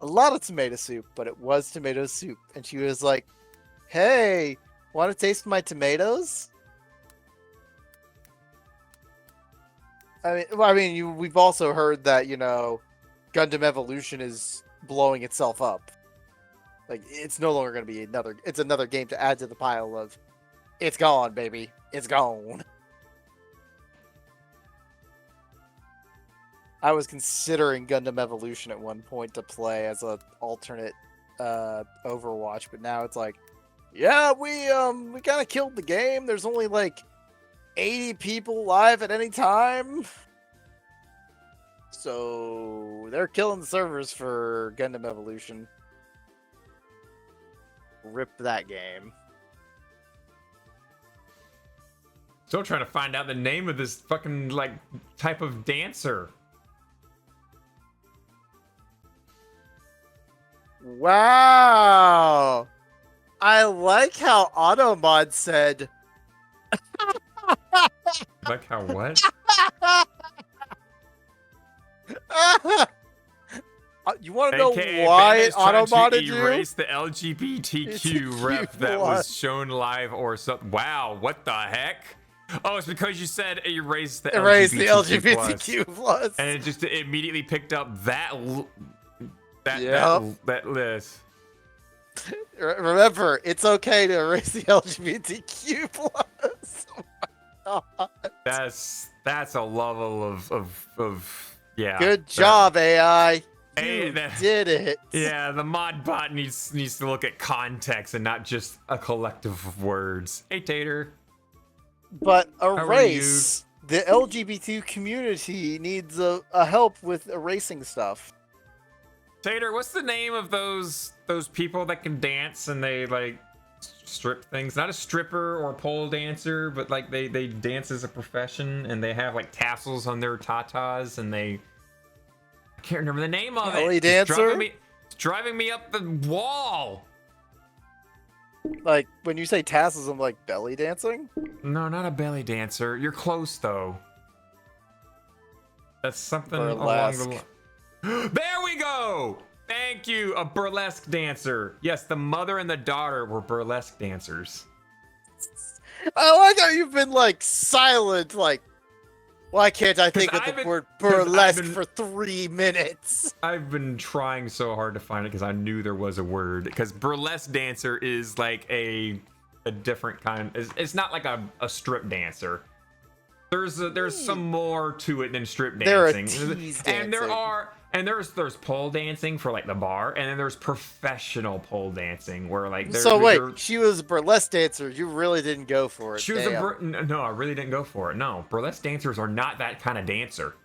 Speaker 2: A lot of tomato soup, but it was tomato soup. And she was like, "Hey, want to taste my tomatoes?" We've also heard that, you know, Gundam Evolution is blowing itself up. Like, it's no longer going to be another game to add to the pile of, it's gone, baby. It's gone. I was considering Gundam Evolution at one point to play as an alternate Overwatch, but now it's like, yeah, we kind of killed the game. There's only like 80 people live at any time. So they're killing the servers for Gundam Evolution. Rip that game.
Speaker 1: Still trying to find out the name of this fucking like type of dancer.
Speaker 2: Wow. I like how Automod said.
Speaker 1: Like how what?
Speaker 2: You want to know
Speaker 1: AKA
Speaker 2: why
Speaker 1: Ben
Speaker 2: it
Speaker 1: is trying to
Speaker 2: auto-modded you?
Speaker 1: erase the LGBTQ rep that was shown live or something. Wow, what the heck? Oh, it's because you said erase the
Speaker 2: Erase the
Speaker 1: LGBTQ+.
Speaker 2: LGBTQ+.
Speaker 1: And it just immediately picked up that
Speaker 2: Yep.
Speaker 1: that list.
Speaker 2: Remember, it's okay to erase the LGBTQ+. Oh my God.
Speaker 1: That's a level of yeah.
Speaker 2: Good job, AI.
Speaker 1: Hey,
Speaker 2: You
Speaker 1: that-
Speaker 2: did it.
Speaker 1: Yeah, the mod bot needs to look at context and not just a collective of words. Hey, Tater.
Speaker 2: But
Speaker 1: are
Speaker 2: erase. The LGBT community needs a help with erasing stuff.
Speaker 1: Tater, what's the name of those people that can dance and they like strip things? Not a stripper or a pole dancer, but like they dance as a profession and they have like tassels on their tatas and they. I can't remember the name of
Speaker 2: Belly
Speaker 1: it.
Speaker 2: dancer?
Speaker 1: It's driving me up the wall.
Speaker 2: Like, when you say tassels, I'm like, belly dancing?
Speaker 1: No, not a belly dancer. You're close though. That's something
Speaker 2: Burlesque.
Speaker 1: along the. There we go. Thank you, a burlesque dancer. Yes, the mother and the daughter were burlesque dancers.
Speaker 2: I like how you've been, like, silent, like, why can't I think of
Speaker 1: I've
Speaker 2: the
Speaker 1: been-
Speaker 2: word
Speaker 1: 'cause I've
Speaker 2: burlesque
Speaker 1: been-
Speaker 2: for 3 minutes?
Speaker 1: I've been trying so hard to find it because I knew there was a word. Because burlesque dancer is like a different kind. It's not like a strip dancer. There's some more to it than strip
Speaker 2: They're a
Speaker 1: dancing.
Speaker 2: tease
Speaker 1: And
Speaker 2: dancing.
Speaker 1: there's pole dancing for like the bar, and then there's professional pole dancing where like
Speaker 2: So wait, she was a burlesque dancer. You really didn't go for it.
Speaker 1: she was
Speaker 2: Damn.
Speaker 1: no, I really didn't go for it. No, burlesque dancers are not that kind of dancer.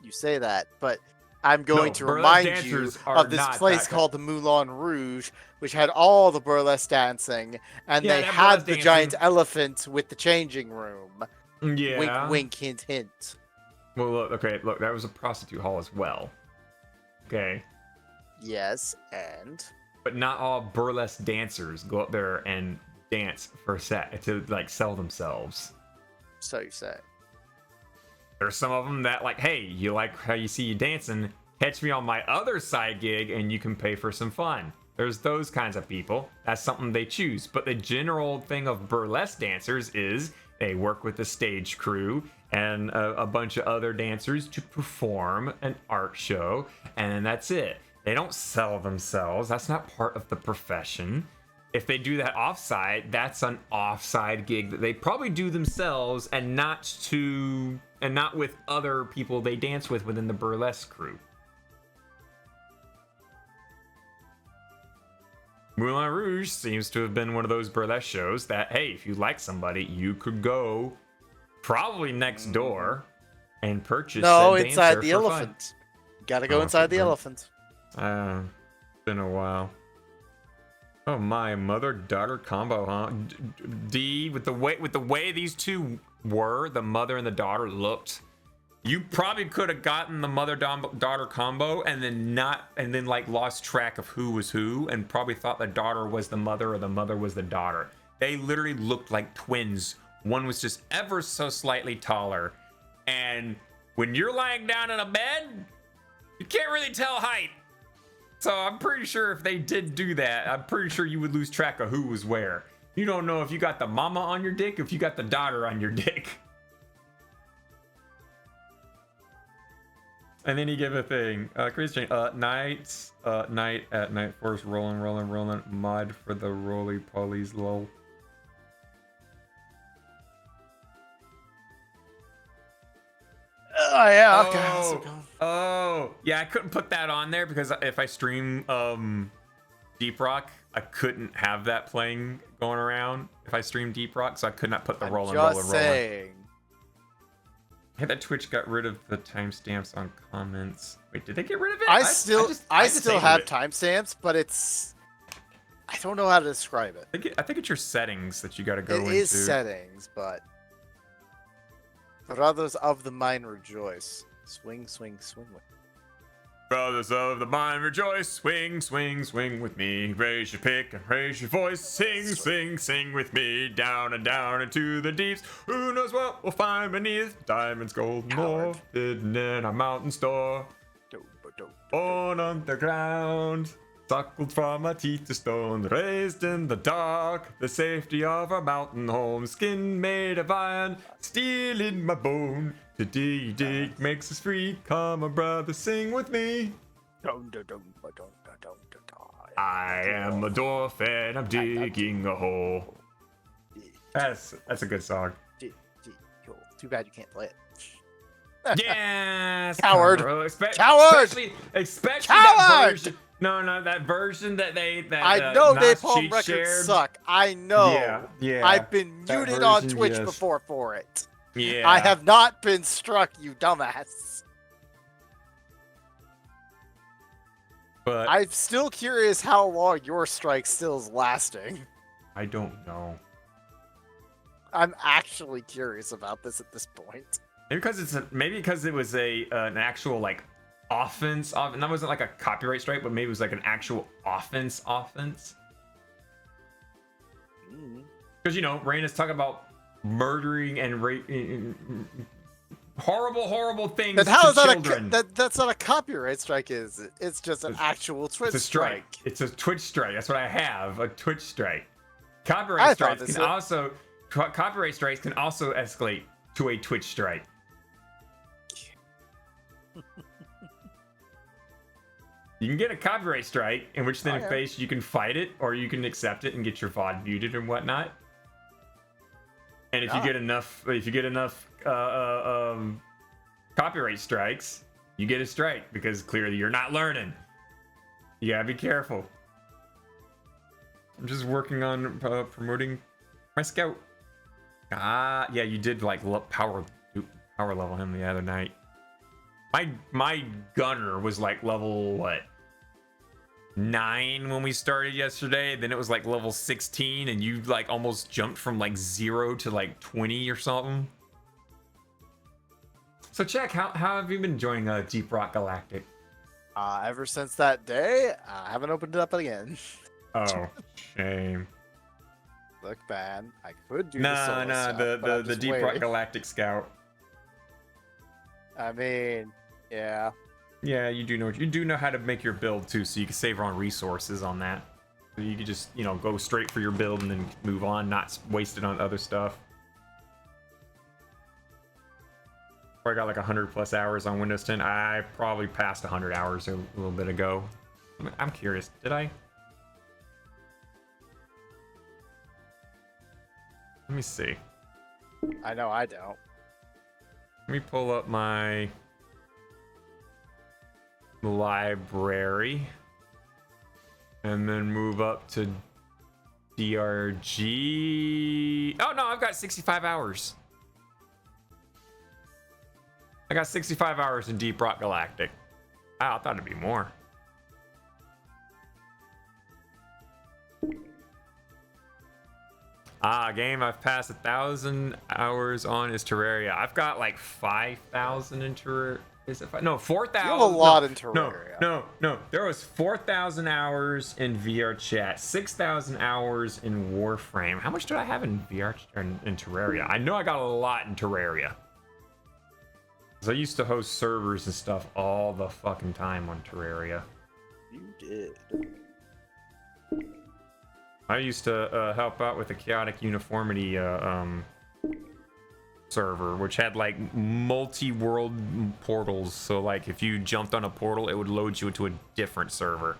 Speaker 2: You say that, but I'm going
Speaker 1: No,
Speaker 2: to
Speaker 1: burlesque
Speaker 2: remind you
Speaker 1: dancers are
Speaker 2: of this
Speaker 1: not
Speaker 2: place
Speaker 1: that
Speaker 2: called the Moulin Rouge, which had all the burlesque dancing, and
Speaker 1: Yeah,
Speaker 2: they
Speaker 1: that
Speaker 2: had
Speaker 1: burlesque
Speaker 2: the giant
Speaker 1: dancing-
Speaker 2: elephant with the changing room.
Speaker 1: Yeah.
Speaker 2: Wink, wink, hint, hint.
Speaker 1: Well, look, that was a prostitute hall as well. Okay.
Speaker 2: Yes, and
Speaker 1: But not all burlesque dancers go up there and dance for a set to like sell themselves.
Speaker 2: so you say.
Speaker 1: There's some of them that like, hey, you like how you see you dancing? Catch me on my other side gig and you can pay for some fun. There's those kinds of people. That's something they choose. But the general thing of burlesque dancers is they work with the stage crew and a bunch of other dancers to perform an art show, and that's it. They don't sell themselves. That's not part of the profession. If they do that offside, that's an offside gig that they probably do themselves and not with other people they dance with within the burlesque crew. Moulin Rouge seems to have been one of those burlesque shows that, hey, if you like somebody, you could go probably next door and purchase
Speaker 2: No,
Speaker 1: said
Speaker 2: inside
Speaker 1: dancer
Speaker 2: the
Speaker 1: for fun.
Speaker 2: elephant. Gotta go
Speaker 1: Oh,
Speaker 2: inside the
Speaker 1: right.
Speaker 2: elephant.
Speaker 1: Been a while. Oh my, mother-daughter combo, huh? D with the way these two were, the mother and the daughter looked. You probably could have gotten the mother-daughter combo and then like lost track of who was who and probably thought the daughter was the mother or the mother was the daughter. They literally looked like twins. One was just ever so slightly taller. And when you're lying down in a bed, you can't really tell height. So I'm pretty sure if they did do that, I'm pretty sure you would lose track of who was where. You don't know if you got the mama on your dick, if you got the daughter on your dick. And then you give a thing. Crazy change. Night at night force rolling, mod for the roly polies lol.
Speaker 2: Oh yeah, okay. how's it going?
Speaker 1: Oh, yeah, I couldn't put that on there because if I stream Deep Rock, I couldn't have that playing going around if I stream Deep Rock, so I could not put the rolling.
Speaker 2: Saying.
Speaker 1: I think that Twitch got rid of the timestamps on comments. Wait, did they get rid of it?
Speaker 2: I still have
Speaker 1: disabled it.
Speaker 2: timestamps, but I don't know how to describe it.
Speaker 1: I think it's your settings that you got to go
Speaker 2: It
Speaker 1: into.
Speaker 2: is settings, but brothers of the mind rejoice. Swing, swing, swing with.
Speaker 1: Brothers of the mind rejoice, swing, swing, swing with me. Raise your pick and raise your voice. Sing, sing, sing with me. Down and down into the deeps. Who knows what we'll find beneath? Diamonds, gold, more hidden in our mountain store. Born on the ground, suckled from a teeth to stone, raised in the dark, the safety of our mountain home, skin made of iron, steel in my bone. To dig makes us free. Come on, brother, sing with me. I am a dwarf and I'm digging a hole. That's a good song.
Speaker 2: Too bad you can't play it.
Speaker 1: Yes,
Speaker 2: Coward.
Speaker 1: Coward.
Speaker 2: Coward.
Speaker 1: Especially
Speaker 2: Coward.
Speaker 1: that version. No, that version that
Speaker 2: I know
Speaker 1: Nas
Speaker 2: napalm
Speaker 1: Cheat
Speaker 2: records
Speaker 1: shared.
Speaker 2: suck. I know.
Speaker 1: Yeah.
Speaker 2: I've been
Speaker 1: That
Speaker 2: muted on
Speaker 1: version,
Speaker 2: Twitch
Speaker 1: yes.
Speaker 2: before for it.
Speaker 1: Yeah.
Speaker 2: I have not been struck, you dumbass.
Speaker 1: But
Speaker 2: I'm still curious how long your strike still is lasting.
Speaker 1: I don't know.
Speaker 2: I'm actually curious about this at this point.
Speaker 1: Maybe because it was an actual like offense. And that wasn't like a copyright strike, but maybe it was like an actual offense. Because Rain is talking about murdering and horrible things
Speaker 2: But how
Speaker 1: to
Speaker 2: is that
Speaker 1: children.
Speaker 2: that's not a copyright strike, is it? It's just an actual Twitch
Speaker 1: It's a strike. It's a Twitch strike. That's what I have. A Twitch strike. Copyright strikes can also escalate to a Twitch strike. You can get a copyright strike, in which then face you can fight it, or you can accept it and get your VOD muted and whatnot. And if you get enough, copyright strikes, you get a strike because clearly you're not learning. You gotta be careful. I'm just working on promoting my scout. Yeah, you did like power level him the other night. My gunner was like level what? 9 when we started yesterday. Then it was like level 16, and you like almost jumped from like 0 to like 20 or something. So check, how have you been enjoying Deep Rock Galactic?
Speaker 2: Ever since that day, I haven't opened it up again.
Speaker 1: Oh, shame.
Speaker 2: Look bad. I could do
Speaker 1: the Deep Rock Galactic Scout.
Speaker 2: I mean, yeah.
Speaker 1: Yeah, you do know how to make your build too, so you can save on resources on that. So you can just, go straight for your build and then move on, not waste it on other stuff. I got like 100+ hours on Windows 10. I probably passed 100 hours a little bit ago. I'm curious, did I? Let me see.
Speaker 2: I know I don't.
Speaker 1: Let me pull up my library and then move up to DRG. Oh no, I've got 65 hours. I got 65 hours in Deep Rock Galactic. I thought it'd be more. Game I've passed 1,000 hours on is Terraria. I've got like 5,000 in Terraria. Is it no 4,000?
Speaker 2: You have a lot in Terraria.
Speaker 1: No. There was 4,000 hours in VR Chat, 6,000 hours in Warframe. How much do I have in VR in Terraria? I know I got a lot in Terraria. Cause I used to host servers and stuff all the fucking time on Terraria.
Speaker 2: You did.
Speaker 1: I used to help out with the Chaotic Uniformity server, which had like multi-world portals. So like if you jumped on a portal, it would load you into a different server.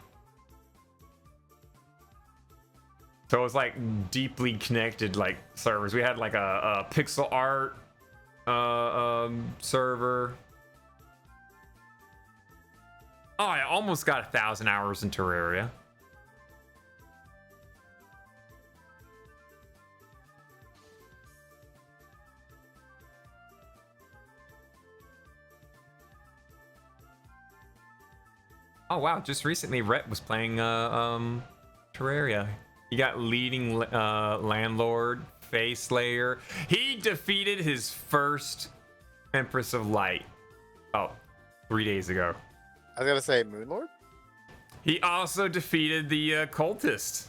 Speaker 1: So it was like deeply connected like servers. We had like a pixel art server. Oh, I almost got 1,000 hours in Terraria. Oh wow, just recently Rhett was playing Terraria. He got leading landlord, Face Slayer. He defeated his first Empress of Light. Oh, 3 days ago.
Speaker 2: I was gonna say Moonlord?
Speaker 1: He also defeated the cultist.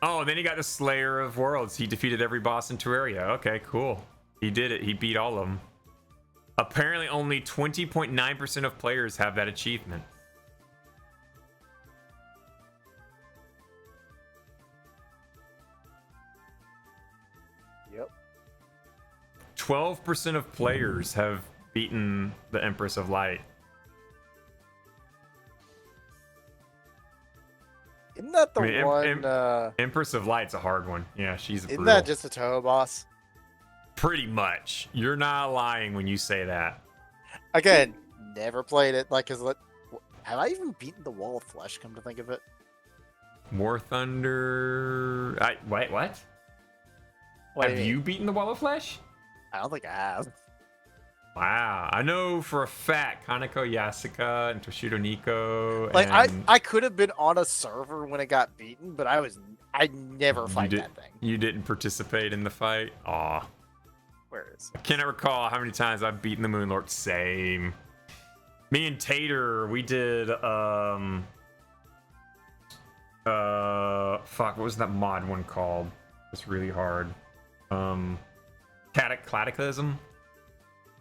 Speaker 1: Oh, and then he got the Slayer of Worlds. He defeated every boss in Terraria. Okay, cool. He did it. He beat all of them. Apparently, only 20.9% of players have that achievement.
Speaker 2: Yep.
Speaker 1: 12% of players have beaten the Empress of Light.
Speaker 2: Isn't that the one?
Speaker 1: Empress of Light's a hard one. Yeah, she's
Speaker 2: Isn't
Speaker 1: brutal.
Speaker 2: that just a Touhou boss?
Speaker 1: Pretty much. You're not lying when you say that.
Speaker 2: Again, never played it. Like, have I even beaten the Wall of Flesh? Come to think of it.
Speaker 1: War Thunder. Wait, what?
Speaker 2: What
Speaker 1: Have you beaten the Wall of Flesh?
Speaker 2: I don't think I have.
Speaker 1: Wow. I know for a fact Kaneko Yasuka and Toshido Nico.
Speaker 2: Like,
Speaker 1: and
Speaker 2: I could have been on a server when it got beaten, but I never fight that thing.
Speaker 1: You didn't participate in the fight? Aw.
Speaker 2: Where is
Speaker 1: I cannot recall how many times I've beaten the Moonlord. Same. Me and Tater, we did fuck, what was that mod one called? It's really hard. Cataclysm.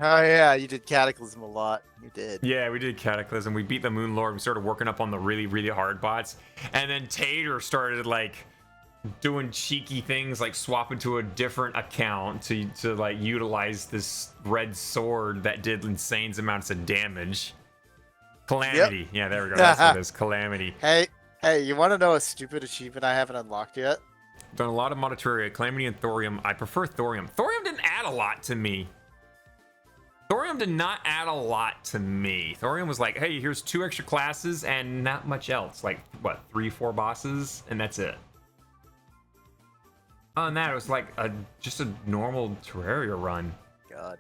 Speaker 2: Oh yeah, you did Cataclysm a lot. You did.
Speaker 1: Yeah, we did Cataclysm. We beat the Moonlord. We started working up on the really, really hard bots. And then Tater started like doing cheeky things like swapping to a different account to like utilize this red sword that did insane amounts of damage. Calamity. Yep. Yeah, there we go. That's what it is. Calamity.
Speaker 2: Hey, you want to know a stupid achievement I haven't unlocked yet?
Speaker 1: Done a lot of Monoteria, Calamity, and Thorium. I prefer Thorium. Thorium didn't add a lot to me. Thorium did not add a lot to me. Thorium was like, hey, here's 2 extra classes and not much else. Like, what, 3-4 bosses? And that's it. Other than that, it was like just a normal Terraria run.
Speaker 2: God.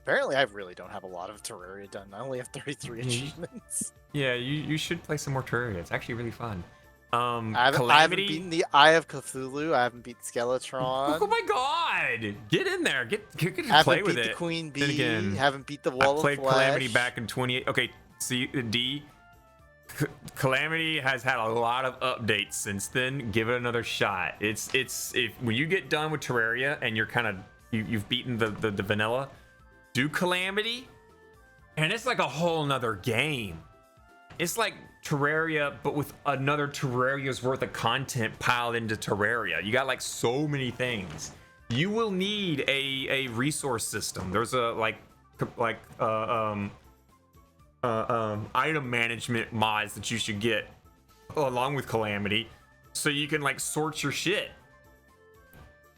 Speaker 2: Apparently, I really don't have a lot of Terraria done. I only have 33 achievements.
Speaker 1: Yeah, you should play some more Terraria. It's actually really fun.
Speaker 2: I haven't beaten the Eye of Cthulhu. I haven't beaten Skeletron.
Speaker 1: Oh my god! Get in there. Get to play with it.
Speaker 2: Haven't beat the Queen Bee.
Speaker 1: Again,
Speaker 2: Haven't beat the Wall of Flesh.
Speaker 1: I played Calamity back in 28. Okay, see, D. Calamity has had a lot of updates since then. Give it another shot. It's if when you get done with Terraria and you're kind of you've beaten the vanilla, do Calamity, and it's like a whole nother game. It's like Terraria, but with another Terraria's worth of content piled into Terraria. You got like so many things. You will need a resource system. There's a item management mods that you should get along with Calamity, so you can like sort your shit.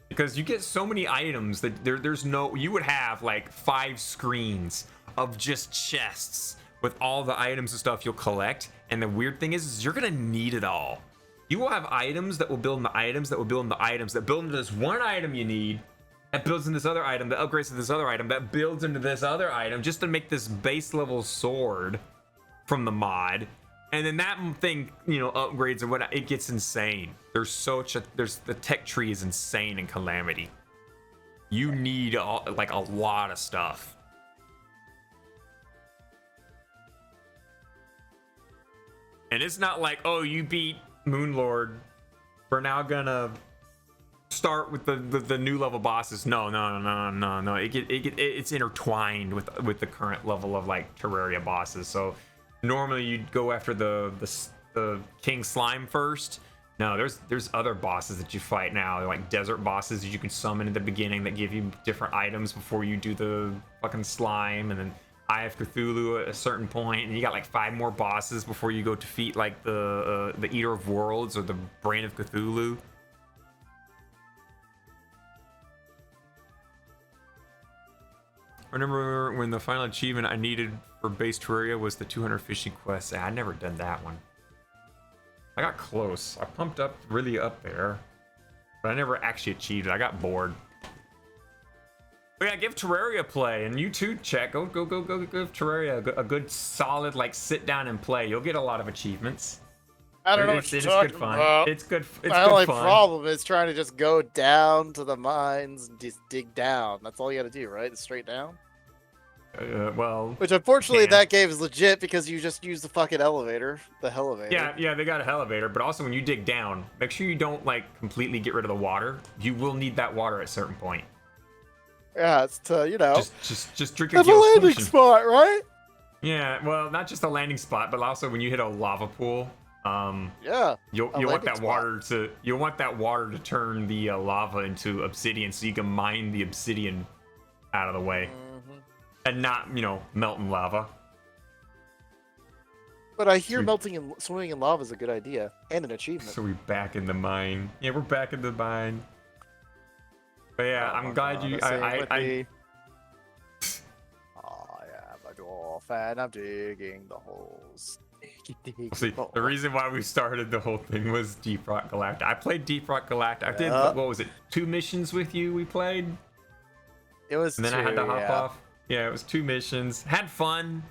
Speaker 1: Because you get so many items that there's no. You would have like 5 screens of just chests with all the items and stuff you'll collect. And the weird thing is you're gonna need it all. You will have items that will build into items that will build into items that build into this one item you need, that builds into this other item, that upgrades to this other item, that builds into this other item, just to make this base level sword from the mod. And then that thing, upgrades and whatnot. It gets insane. There's the tech tree is insane in Calamity. You need a lot of stuff. And it's not like, oh, you beat Moonlord, we're now gonna start with the new level bosses. No. It's intertwined with the current level of like Terraria bosses. So normally you'd go after the King Slime first. No, there's other bosses that you fight now. They're like desert bosses that you can summon at the beginning that give you different items before you do the fucking slime, and then Eye of Cthulhu at a certain point, and you got like 5 more bosses before you go defeat like the Eater of Worlds or the Brain of Cthulhu. I remember when the final achievement I needed for base Terraria was the 200 fishing quests. I never done that one. I got close. I pumped up really up there, but I never actually achieved it. I got bored. But yeah, give Terraria a play, and you too, Chet. Go give Terraria a good solid like sit down and play. You'll get a lot of achievements.
Speaker 2: I don't know what you're talking about.
Speaker 1: It's good. It's
Speaker 2: My
Speaker 1: good
Speaker 2: only
Speaker 1: fun.
Speaker 2: problem is trying to just go down to the mines and just dig down. That's all you got to do, right? It's straight down.
Speaker 1: Well,
Speaker 2: Which unfortunately that game is legit because you just use the fucking elevator, the elevator.
Speaker 1: Yeah, they got an elevator, but also when you dig down, make sure you don't like completely get rid of the water. You will need that water at a certain point.
Speaker 2: Yeah, it's to,
Speaker 1: just drink a
Speaker 2: have a
Speaker 1: Gil's
Speaker 2: landing
Speaker 1: potion.
Speaker 2: spot, right?
Speaker 1: Yeah, well, not just a landing spot, but also when you hit a lava pool,
Speaker 2: Yeah.
Speaker 1: you'll
Speaker 2: a
Speaker 1: want
Speaker 2: landing
Speaker 1: that
Speaker 2: spot.
Speaker 1: water to turn the lava into obsidian, so you can mine the obsidian out of the way, and not melt in lava.
Speaker 2: But I hear
Speaker 1: Sweet.
Speaker 2: swimming in lava is a good idea and an achievement.
Speaker 1: So we back in the mine. Yeah, we're back in the mine. But yeah, I'm glad you. I
Speaker 2: am a dwarf and I'm digging the holes.
Speaker 1: See, the reason why we started the whole thing was Deep Rock Galactic. I played Deep Rock Galactic. I did, what was it, 2 missions with you we played?
Speaker 2: It was
Speaker 1: And then
Speaker 2: 2,
Speaker 1: I had to hop
Speaker 2: yeah.
Speaker 1: off. Yeah, it was 2 missions. Had fun.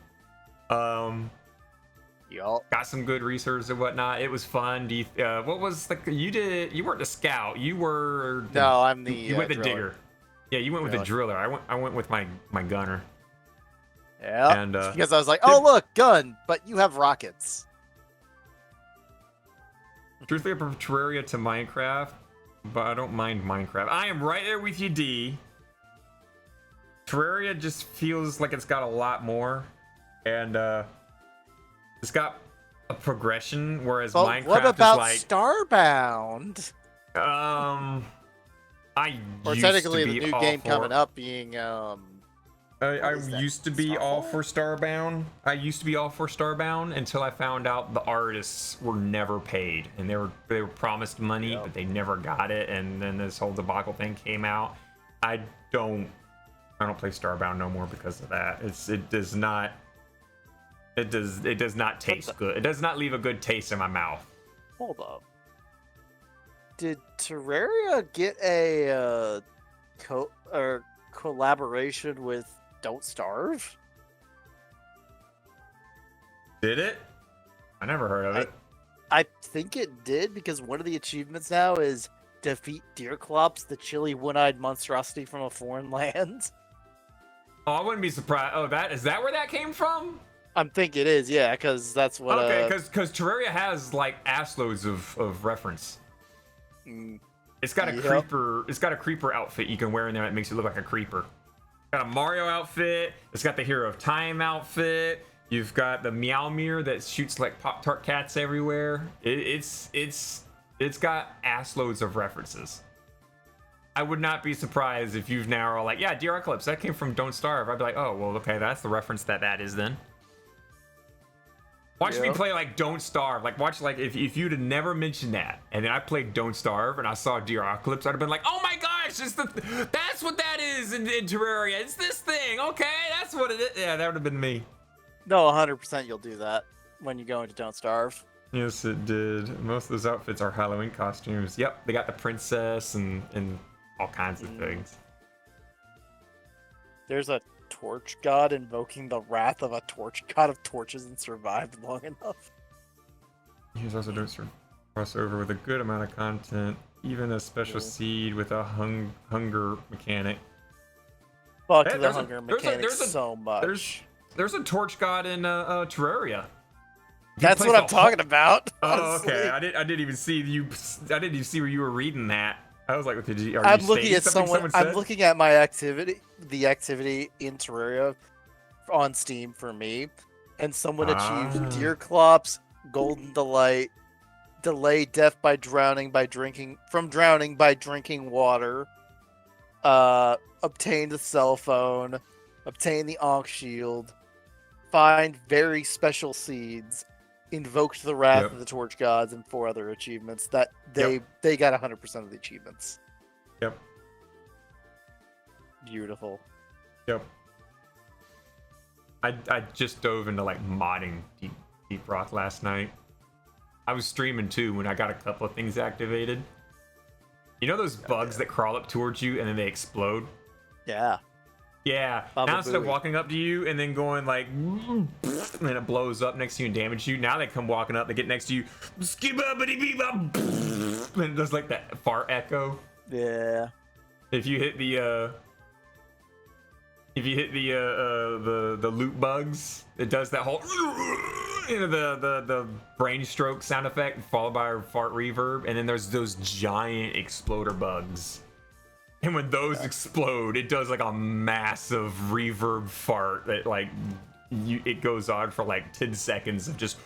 Speaker 2: Yup.
Speaker 1: Got some good research and whatnot. It was fun. What was you weren't the scout. You were
Speaker 2: No, I'm the
Speaker 1: you went the
Speaker 2: driller.
Speaker 1: digger. Yeah, you went with the driller. I went with my gunner.
Speaker 2: Yeah.
Speaker 1: And
Speaker 2: Because I was like, oh look, gun, but you have rockets.
Speaker 1: truthfully, I prefer Terraria to Minecraft, but I don't mind Minecraft. I am right there with you, D. Terraria just feels like it's got a lot more, and it's got a progression, whereas
Speaker 2: But
Speaker 1: Minecraft
Speaker 2: what about
Speaker 1: is like
Speaker 2: Starbound?
Speaker 1: I
Speaker 2: Or
Speaker 1: used
Speaker 2: technically
Speaker 1: to
Speaker 2: the
Speaker 1: be
Speaker 2: new
Speaker 1: all
Speaker 2: game
Speaker 1: for,
Speaker 2: coming up being
Speaker 1: I
Speaker 2: is that?
Speaker 1: used to be all
Speaker 2: Starbound?
Speaker 1: for Starbound. I used to be all for Starbound until I found out the artists were never paid, and they were promised money, but they never got it. And then this whole debacle thing came out. I don't play Starbound no more because of that. It does not taste good. It does not leave a good taste in my mouth.
Speaker 2: Hold up. Did Terraria get a collaboration with Don't Starve?
Speaker 1: Did it? I never heard of it.
Speaker 2: I think it did, because one of the achievements now is defeat Deerclops, the chilly one-eyed monstrosity from a foreign land.
Speaker 1: Oh, I wouldn't be surprised. Oh, is that where that came from?
Speaker 2: I'm thinking it is, yeah, because that's what.
Speaker 1: Okay, because Terraria has like assloads of reference. It's got a
Speaker 2: Yep.
Speaker 1: creeper. It's got a creeper outfit you can wear in there that makes you look like a creeper. Got a Mario outfit. It's got the Hero of Time outfit. You've got the Meowmere that shoots like Pop-Tart cats everywhere. It's got assloads of references. I would not be surprised if you've now are like, yeah, Dear Eclipse, that came from Don't Starve. I'd be like, oh, well, okay, that's the reference that is then. Watch me play like Don't Starve. Like watch like if you'd have never mentioned that, and then I played Don't Starve and I saw Dear Eclipse, I'd have been like, oh my gosh, that's what that is in Terraria. It's this thing. Okay, that's what it is. Yeah, that would have been me.
Speaker 2: No, 100% you'll do that when you go into Don't Starve.
Speaker 1: Yes, it did. Most of those outfits are Halloween costumes. Yep, they got the princess and all kinds of things.
Speaker 2: There's a torch god invoking the wrath of a torch god of torches and survived long enough.
Speaker 1: Here's also don't cross over with a good amount of content, even a special seed with a hunger mechanic.
Speaker 2: Fuck
Speaker 1: Hey,
Speaker 2: the
Speaker 1: there's a-
Speaker 2: hunger
Speaker 1: there's a-
Speaker 2: mechanic
Speaker 1: there's a-
Speaker 2: so much.
Speaker 1: There's a torch god in Terraria. You
Speaker 2: That's
Speaker 1: place
Speaker 2: what I'm
Speaker 1: a
Speaker 2: talking about.
Speaker 1: Oh,
Speaker 2: honestly.
Speaker 1: okay. I didn't even see you. I didn't even see where you were reading that. I was like, are you
Speaker 2: I'm looking
Speaker 1: stating
Speaker 2: at
Speaker 1: something
Speaker 2: someone.
Speaker 1: said?
Speaker 2: I'm looking at my activity, the activity in Terraria on Steam for me, and someone achieved Deerclops, Golden Delight, delay death by drowning by drinking water, obtain the cell phone, obtain the Ankh shield, find very special seeds, invoked the wrath
Speaker 1: Yep.
Speaker 2: of the torch gods, and 4 other achievements that they got 100% of the achievements.
Speaker 1: Yep.
Speaker 2: Beautiful.
Speaker 1: Yep. I just dove into like modding Deep Rock last night. I was streaming too when I got a couple of things activated. You know those bugs that crawl up towards you and then they explode?
Speaker 2: Yeah.
Speaker 1: Yeah.
Speaker 2: Baba
Speaker 1: Now instead of
Speaker 2: Booey.
Speaker 1: walking up to you and then going like, and then it blows up next to you and damages you. Now they come walking up, they get next to you, and it does like that fart echo.
Speaker 2: Yeah.
Speaker 1: If you hit the loot bugs, it does that whole the brain stroke sound effect followed by a fart reverb, and then there's those giant exploder bugs And when those explode, it does like a massive reverb fart that like it goes on for like 10 seconds of just.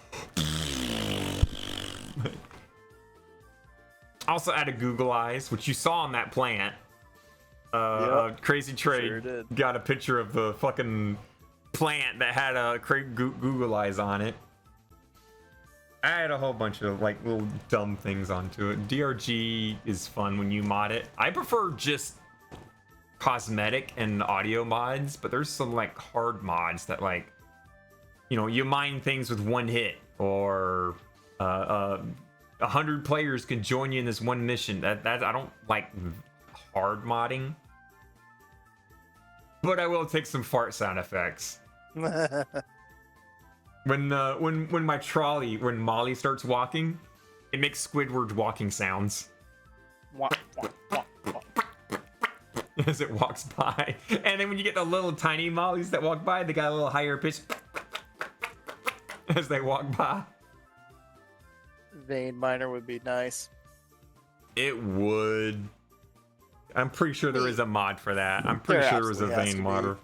Speaker 1: Also added Google Eyes, which you saw on that plant.
Speaker 2: Yep.
Speaker 1: Crazy Trade
Speaker 2: Sure did.
Speaker 1: got a picture of the fucking plant that had a Google Eyes on it. I had a whole bunch of like little dumb things onto it. DRG is fun when you mod it. I prefer just cosmetic and audio mods, but there's some like hard mods that like, you know, you mine things with one hit, or 100 players can join you in this one mission. That I don't like hard modding, but I will take some fart sound effects. When my trolley, when Molly starts walking, it makes Squidward walking sounds as it walks by. And then when you get the little tiny Mollies that walk by, they got a little higher pitch as they walk by.
Speaker 2: Vein miner would be nice.
Speaker 1: It would. I'm pretty sure there is a mod for that. I'm pretty sure there was a vein modder.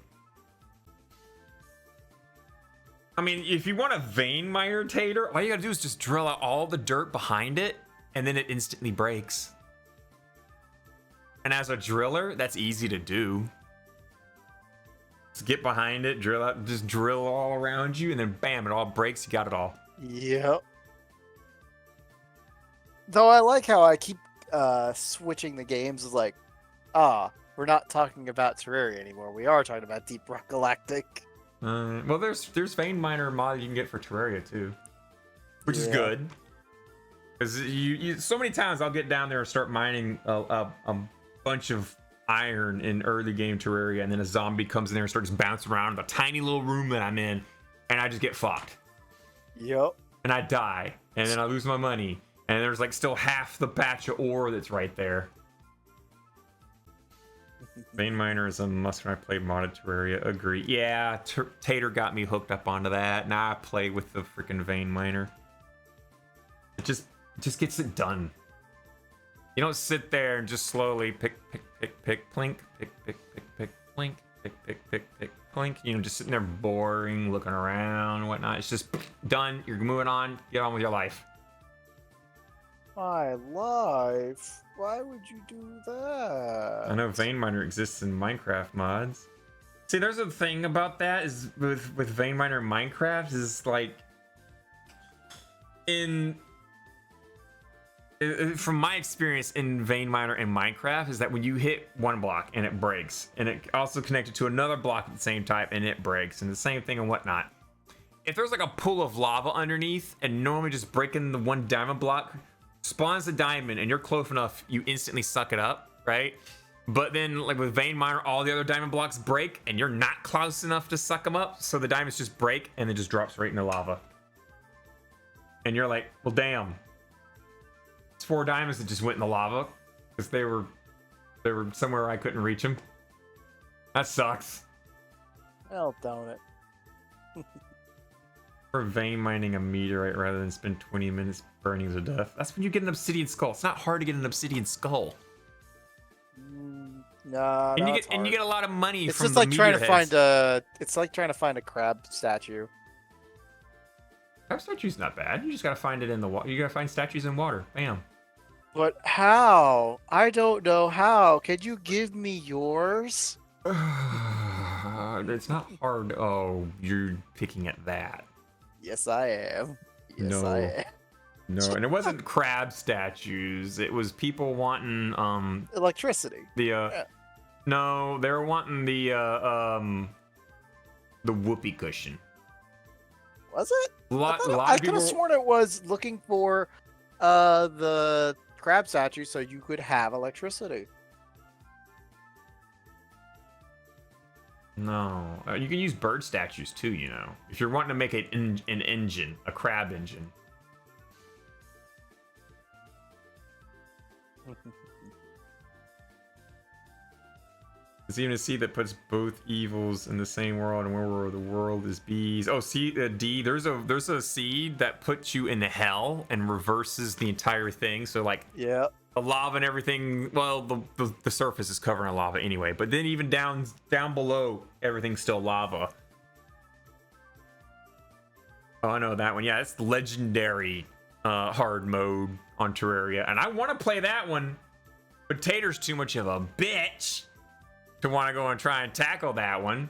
Speaker 1: I mean, if you want a vein miner tater, all you gotta do is just drill out all the dirt behind it, and then it instantly breaks. And as a driller, that's easy to do. Just get behind it, drill out, just drill all around you, and then bam, it all breaks. You got it all.
Speaker 2: Yep. Though I like how I keep switching the games. Is like, we're not talking about Terraria anymore. We are talking about Deep Rock Galactic.
Speaker 1: Well, there's vein miner mod you can get for Terraria too, which is good. Because you so many times I'll get down there and start mining a bunch of iron in early game Terraria, and then a zombie comes in there and starts bouncing around the tiny little room that I'm in, and I just get fucked.
Speaker 2: Yep.
Speaker 1: And I die, and then I lose my money, and there's like still half the patch of ore that's right there. Vein miner is a must when I play modded Terraria. Agree. Yeah, Tater got me hooked up onto that. Now I play with the freaking vein miner. It just gets it done. You don't sit there and just slowly pick, plink, pick, plink, pick, plink. You know, just sitting there boring, looking around and whatnot. It's just done. You're moving on. Get on with your life.
Speaker 2: My life? Why would you do that?
Speaker 1: I know vein miner exists in Minecraft mods. See, there's a thing about that is with vein miner in Minecraft is like from my experience in vein miner in Minecraft is that when you hit one block and it breaks, and it also connected to another block at the same time and it breaks, and the same thing and whatnot. If there's like a pool of lava underneath and normally just breaking the one diamond block spawns a diamond and you're close enough, you instantly suck it up, right? But then like with vein miner, all the other diamond blocks break and you're not close enough to suck them up, so the diamonds just break and then just drops right into lava. And you're like, well, damn. It's 4 diamonds that just went in the lava because they were somewhere I couldn't reach them. That sucks.
Speaker 2: Well, don't it?
Speaker 1: For vein mining a meteorite rather than spend 20 minutes burning to death. That's when you get an obsidian skull. It's not hard to get an obsidian skull.
Speaker 2: Nah,
Speaker 1: and you get a lot of money
Speaker 2: it's
Speaker 1: from
Speaker 2: just
Speaker 1: the
Speaker 2: like trying to
Speaker 1: meteor heads.
Speaker 2: find a. It's like trying to find a crab statue.
Speaker 1: Crab statue's not bad. You just gotta find it in the water. You gotta find statues in water. Bam.
Speaker 2: But how? I don't know how. Can you give me yours?
Speaker 1: It's not hard. Oh, you're picking at that.
Speaker 2: Yes, I am. Yes,
Speaker 1: No.
Speaker 2: I am.
Speaker 1: No, and it wasn't crab statues. It was people wanting
Speaker 2: Electricity.
Speaker 1: the no, they were wanting the whoopee cushion.
Speaker 2: Was it?
Speaker 1: A lot
Speaker 2: I
Speaker 1: of
Speaker 2: could
Speaker 1: people.
Speaker 2: have sworn it was looking for the crab statue so you could have electricity.
Speaker 1: No, you can use bird statues too. You know, if you're wanting to make an engine, a crab engine. There's even a seed that puts both evils in the same world, and where the world is bees. Oh, see, D. There's a seed that puts you into hell and reverses the entire thing. So like,
Speaker 2: Yeah.
Speaker 1: the lava and everything. Well, the surface is covered in lava anyway. But then even down below, everything's still lava. Oh, I know that one. Yeah, it's legendary hard mode on Terraria, and I want to play that one, but Tater's too much of a bitch to want to go and try and tackle that one.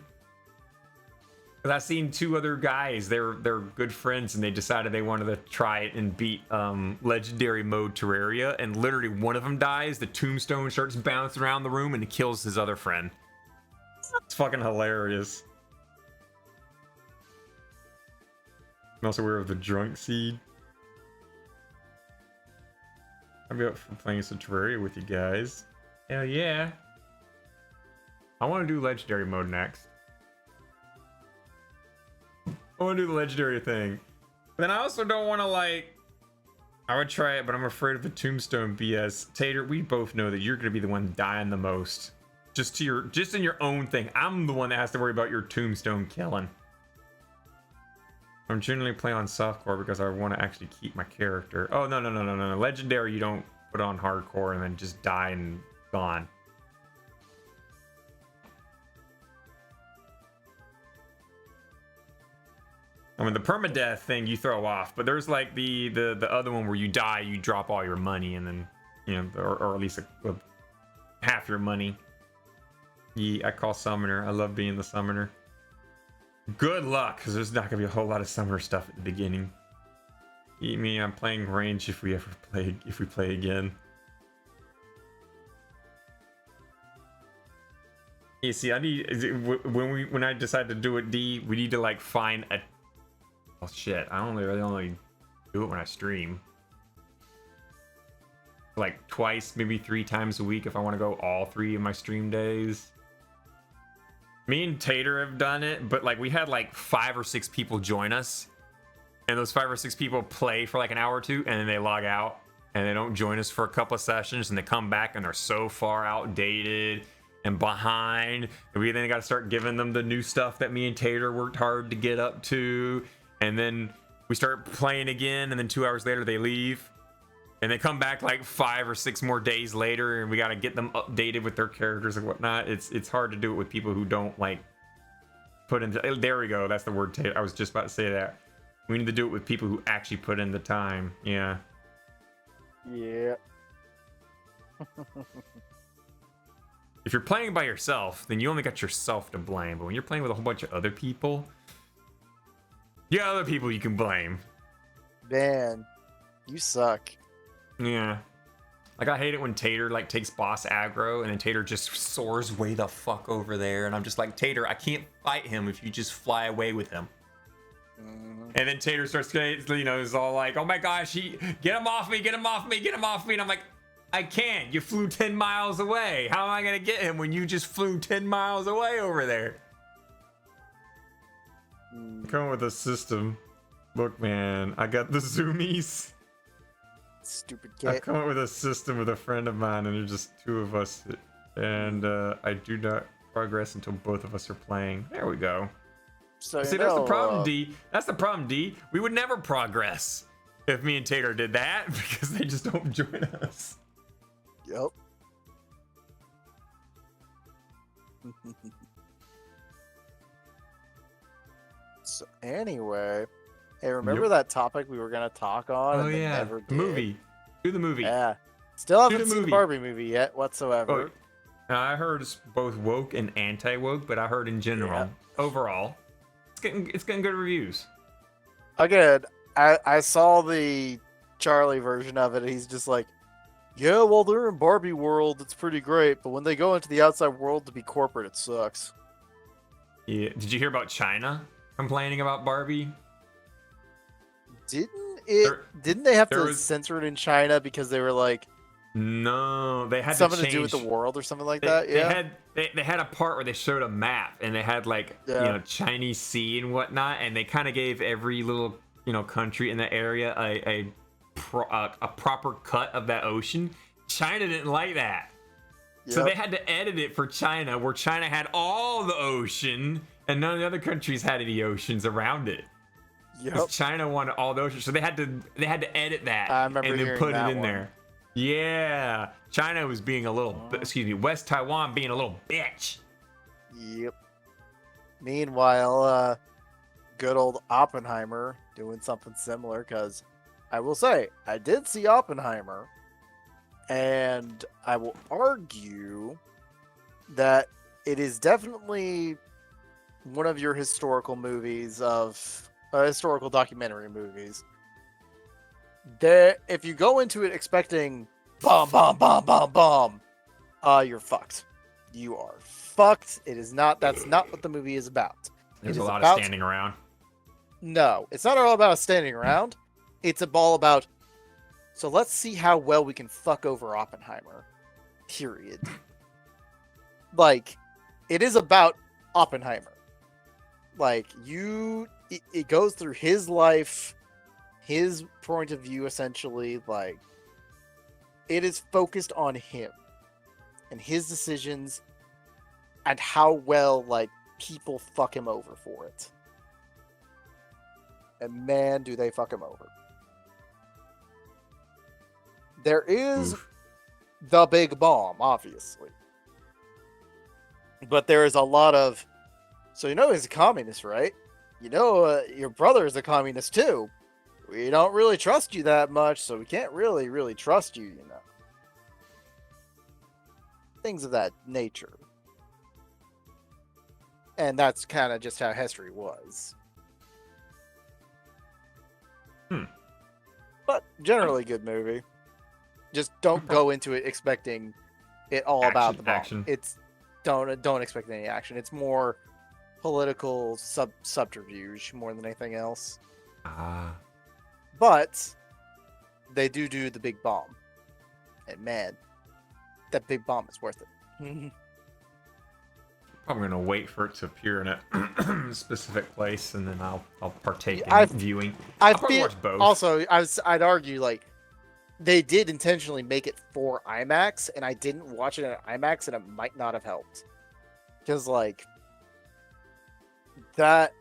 Speaker 1: Because I've seen two other guys, they're good friends, and they decided they wanted to try it and beat legendary mode Terraria, and literally one of them dies, the tombstone starts bouncing around the room, and it kills his other friend. It's fucking hilarious. I'm also aware of the drunk seed. I'll be up for playing some Terraria with you guys. Hell yeah. I want to do legendary mode next. I want to do the legendary thing. But then I also don't want to, like... I would try it, but I'm afraid of the tombstone BS. Tater, we both know that you're going to be the one dying the most. Just in your own thing. I'm the one that has to worry about your tombstone killing. I'm generally playing on softcore because I want to actually keep my character. Oh, no. Legendary, you don't put on hardcore and then just die and gone. I mean, the permadeath thing you throw off, but there's like the other one where you die, you drop all your money, and then, you know, or at least half your money. Yeah, I call summoner. I love being the summoner. Good luck, because there's not gonna be a whole lot of summoner stuff at the beginning. Eat me, I'm playing range if we play again. You see, when I decide to do it, D, we need to like find a. Oh shit! I only do it when I stream. Like twice, maybe 3 times a week if I want to go all 3 of my stream days. Me and Tater have done it, but like we had like 5 or 6 people join us, and those 5 or 6 people play for like an hour or 2, and then they log out and they don't join us for a couple of sessions, and they come back and they're so far outdated and behind. And we then got to start giving them the new stuff that me and Tater worked hard to get up to. And then we start playing again, and then 2 hours later they leave, and they come back like 5 or 6 more days later, and we got to get them updated with their characters and whatnot. It's hard to do it with people who don't like put in. There we go. That's the word. I was just about to say that. We need to do it with people who actually put in the time. Yeah.
Speaker 2: Yeah.
Speaker 1: If you're playing by yourself, then you only got yourself to blame. But when you're playing with a whole bunch of other people, you got other people you can blame.
Speaker 2: Man, you suck.
Speaker 1: Yeah. Like, I hate it when Tater, like, takes boss aggro, and then Tater just soars way the fuck over there, and I'm just like, Tater, I can't fight him if you just fly away with him. And then Tater starts, you know, is all like, oh my gosh, get him off me, get him off me, get him off me, and I'm like, I can't, you flew 10 miles away. How am I gonna get him when you just flew 10 miles away over there? Come with a system. Look, man, I got the zoomies.
Speaker 2: Stupid
Speaker 1: I
Speaker 2: kid.
Speaker 1: come up with a system with a friend of mine, and there's just 2 of us, and I do not progress until both of us are playing. There we go.
Speaker 2: So,
Speaker 1: See, that's the problem, D. That's the problem, D. We would never progress if me and Tater did that, because they just don't join us.
Speaker 2: Yep. So anyway, hey, remember that topic we were gonna talk on?
Speaker 1: Oh
Speaker 2: and
Speaker 1: yeah,
Speaker 2: never did?
Speaker 1: movie. Do the movie.
Speaker 2: Yeah. Still haven't
Speaker 1: the
Speaker 2: seen the
Speaker 1: movie.
Speaker 2: Barbie movie yet whatsoever.
Speaker 1: Oh, I heard it's both woke and anti-woke, but I heard in general, overall, it's getting good reviews.
Speaker 2: Again, I saw the Charlie version of it. And he's just like, yeah, well, they're in Barbie world. It's pretty great, but when they go into the outside world to be corporate, it sucks.
Speaker 1: Yeah. Did you hear about China complaining about Barbie?
Speaker 2: Didn't they have to censor it in China because they were like,
Speaker 1: no, they had
Speaker 2: something
Speaker 1: to
Speaker 2: do with the world or something like that? Yeah.
Speaker 1: They had a part where they showed a map, and they had like you know, Chinese Sea and whatnot, and they kind of gave every little, you know, country in the area a proper cut of that ocean. China didn't like that. So they had to edit it for China, where China had all the ocean, and none of the other countries had any oceans around it. Because China wanted all the ocean, so they had to edit that
Speaker 2: I remember
Speaker 1: and then
Speaker 2: hearing
Speaker 1: put it
Speaker 2: that
Speaker 1: in
Speaker 2: one.
Speaker 1: there. Yeah, China was being a little, excuse me, West Taiwan being a little bitch.
Speaker 2: Yep. Meanwhile, good old Oppenheimer doing something similar, because I will say, I did see Oppenheimer, and I will argue that it is definitely one of your historical movies historical documentary movies. There, if you go into it expecting bomb, bomb, bomb, bomb, bomb, you're fucked. You are fucked. It is not. That's not what the movie is about.
Speaker 1: There's
Speaker 2: It
Speaker 1: a
Speaker 2: is
Speaker 1: lot
Speaker 2: about-
Speaker 1: of standing around.
Speaker 2: No, it's not all about standing around. It's all about. So let's see how well we can fuck over Oppenheimer. Period. Like, it is about Oppenheimer. Like, it goes through his life, his point of view, essentially. Like, it is focused on him and his decisions and how well, like, people fuck him over for it. And man, do they fuck him over. There is the big bomb, obviously. But there is a lot of... So you know he's a communist, right? You know your brother is a communist too. We don't really trust you that much, so we can't really trust you, you know. Things of that nature. And that's kind of just how history was. But generally good movie. Just don't go into it expecting it all about the bomb.
Speaker 1: Action.
Speaker 2: It's don't expect any action. It's more political subterfuge more than anything else. But they do the big bomb. And man, that big bomb is worth it.
Speaker 1: Probably gonna wait for it to appear in a specific place, and then I'll partake in
Speaker 2: I've-
Speaker 1: viewing.
Speaker 2: I
Speaker 1: I'll probably
Speaker 2: feel
Speaker 1: watch both.
Speaker 2: also I'd argue like they did intentionally make it for IMAX, and I didn't watch it at IMAX, and it might not have helped because like that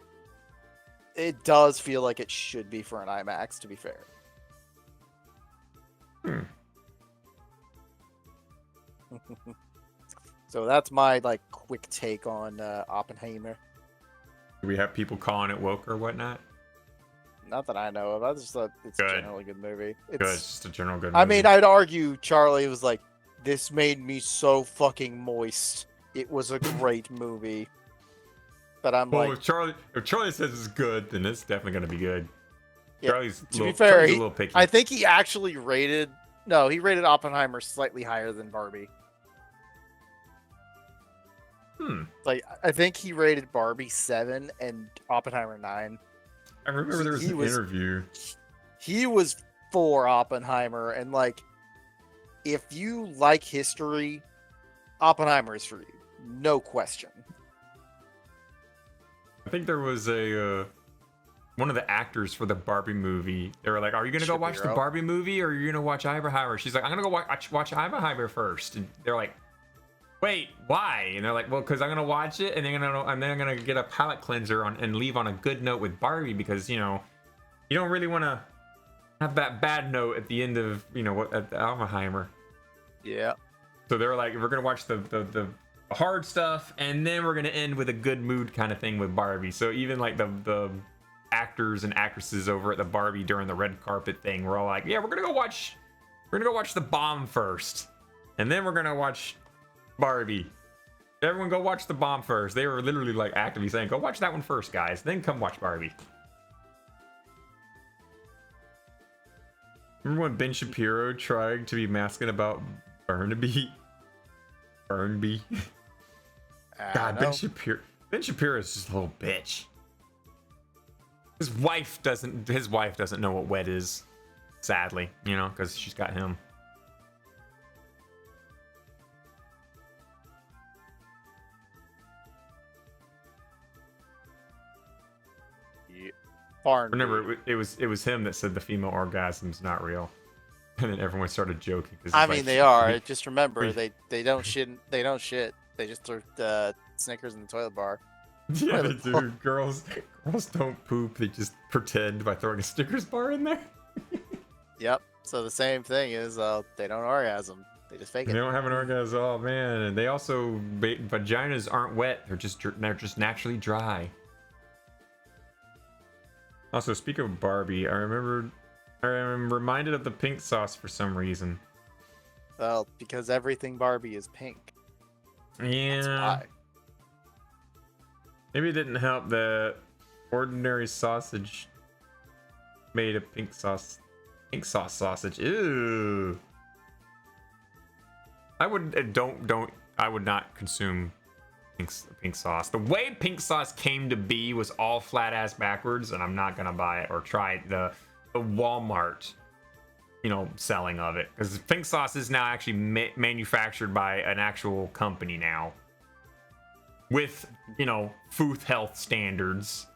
Speaker 2: it does feel like it should be for an IMAX, to be fair. So that's my like quick take on Oppenheimer.
Speaker 1: Do we have people calling it woke or whatnot?
Speaker 2: Not that I know of. I just thought it's
Speaker 1: Good.
Speaker 2: generally a good movie.
Speaker 1: Good, it's just a general good
Speaker 2: I
Speaker 1: movie.
Speaker 2: mean, I'd argue Charlie was like, this made me so fucking moist. It was a great movie. But I'm
Speaker 1: well,
Speaker 2: like,
Speaker 1: if Charlie says it's good, then it's definitely gonna be good.
Speaker 2: Yeah,
Speaker 1: Charlie's
Speaker 2: to be fair,
Speaker 1: Charlie's a
Speaker 2: he-
Speaker 1: little picky.
Speaker 2: I think he actually rated Oppenheimer slightly higher than Barbie. Like, I think he rated Barbie 7 and Oppenheimer 9.
Speaker 1: I remember there was
Speaker 2: he
Speaker 1: an
Speaker 2: was-
Speaker 1: interview.
Speaker 2: He was for Oppenheimer, and like, if you like history, Oppenheimer is for you. No question.
Speaker 1: I think there was a one of the actors for the Barbie movie. They were like, "Are you gonna go watch the
Speaker 2: Shapiro.
Speaker 1: Barbie movie, or are you gonna watch Oppenheimer?" She's like, "I'm gonna go watch Oppenheimer first." And they're like, "Wait, why?" And they're like, "Well, because I'm gonna watch it, and then I'm gonna get a palate cleanser and leave on a good note with Barbie, because you know, you don't really want to have that bad note at the end of at the Oppenheimer."
Speaker 2: Yeah.
Speaker 1: So they're like, "We're gonna watch the hard stuff, and then we're gonna end with a good mood kind of thing with Barbie." So even like the actors and actresses over at the Barbie during the red carpet thing were all like, "Yeah, we're gonna go watch the bomb first, and then we're gonna watch Barbie. Everyone go watch the bomb first." They were literally like actively saying, "Go watch that one first, guys, then come watch Barbie." Remember when Ben Shapiro tried to be masking about Barnaby? God, Ben Shapiro is just a little bitch. His wife doesn't know what wet is, sadly, because she's got him.
Speaker 2: Barn.
Speaker 1: Remember, it was him that said the female orgasm's not real. And then everyone started joking.
Speaker 2: I mean, they are. Just remember, they don't shit. They don't shit. They just throw Snickers in the toilet bar.
Speaker 1: Yeah, they do. Girls don't poop. They just pretend by throwing a Snickers bar in there.
Speaker 2: Yep. So the same thing is they don't orgasm. They just fake it.
Speaker 1: They don't have an orgasm. Oh man! And they also vaginas aren't wet. They're just naturally dry. Also, speaking of Barbie, I'm reminded of the pink sauce for some reason.
Speaker 2: Well, because everything Barbie is pink.
Speaker 1: Yeah.
Speaker 2: That's why.
Speaker 1: Maybe it didn't help that ordinary sausage made a pink sauce sausage. Ew. I would not consume pink sauce. The way pink sauce came to be was all flat ass backwards, and I'm not gonna buy it or try the Walmart, selling of it, because pink sauce is now actually manufactured by an actual company now with food health standards.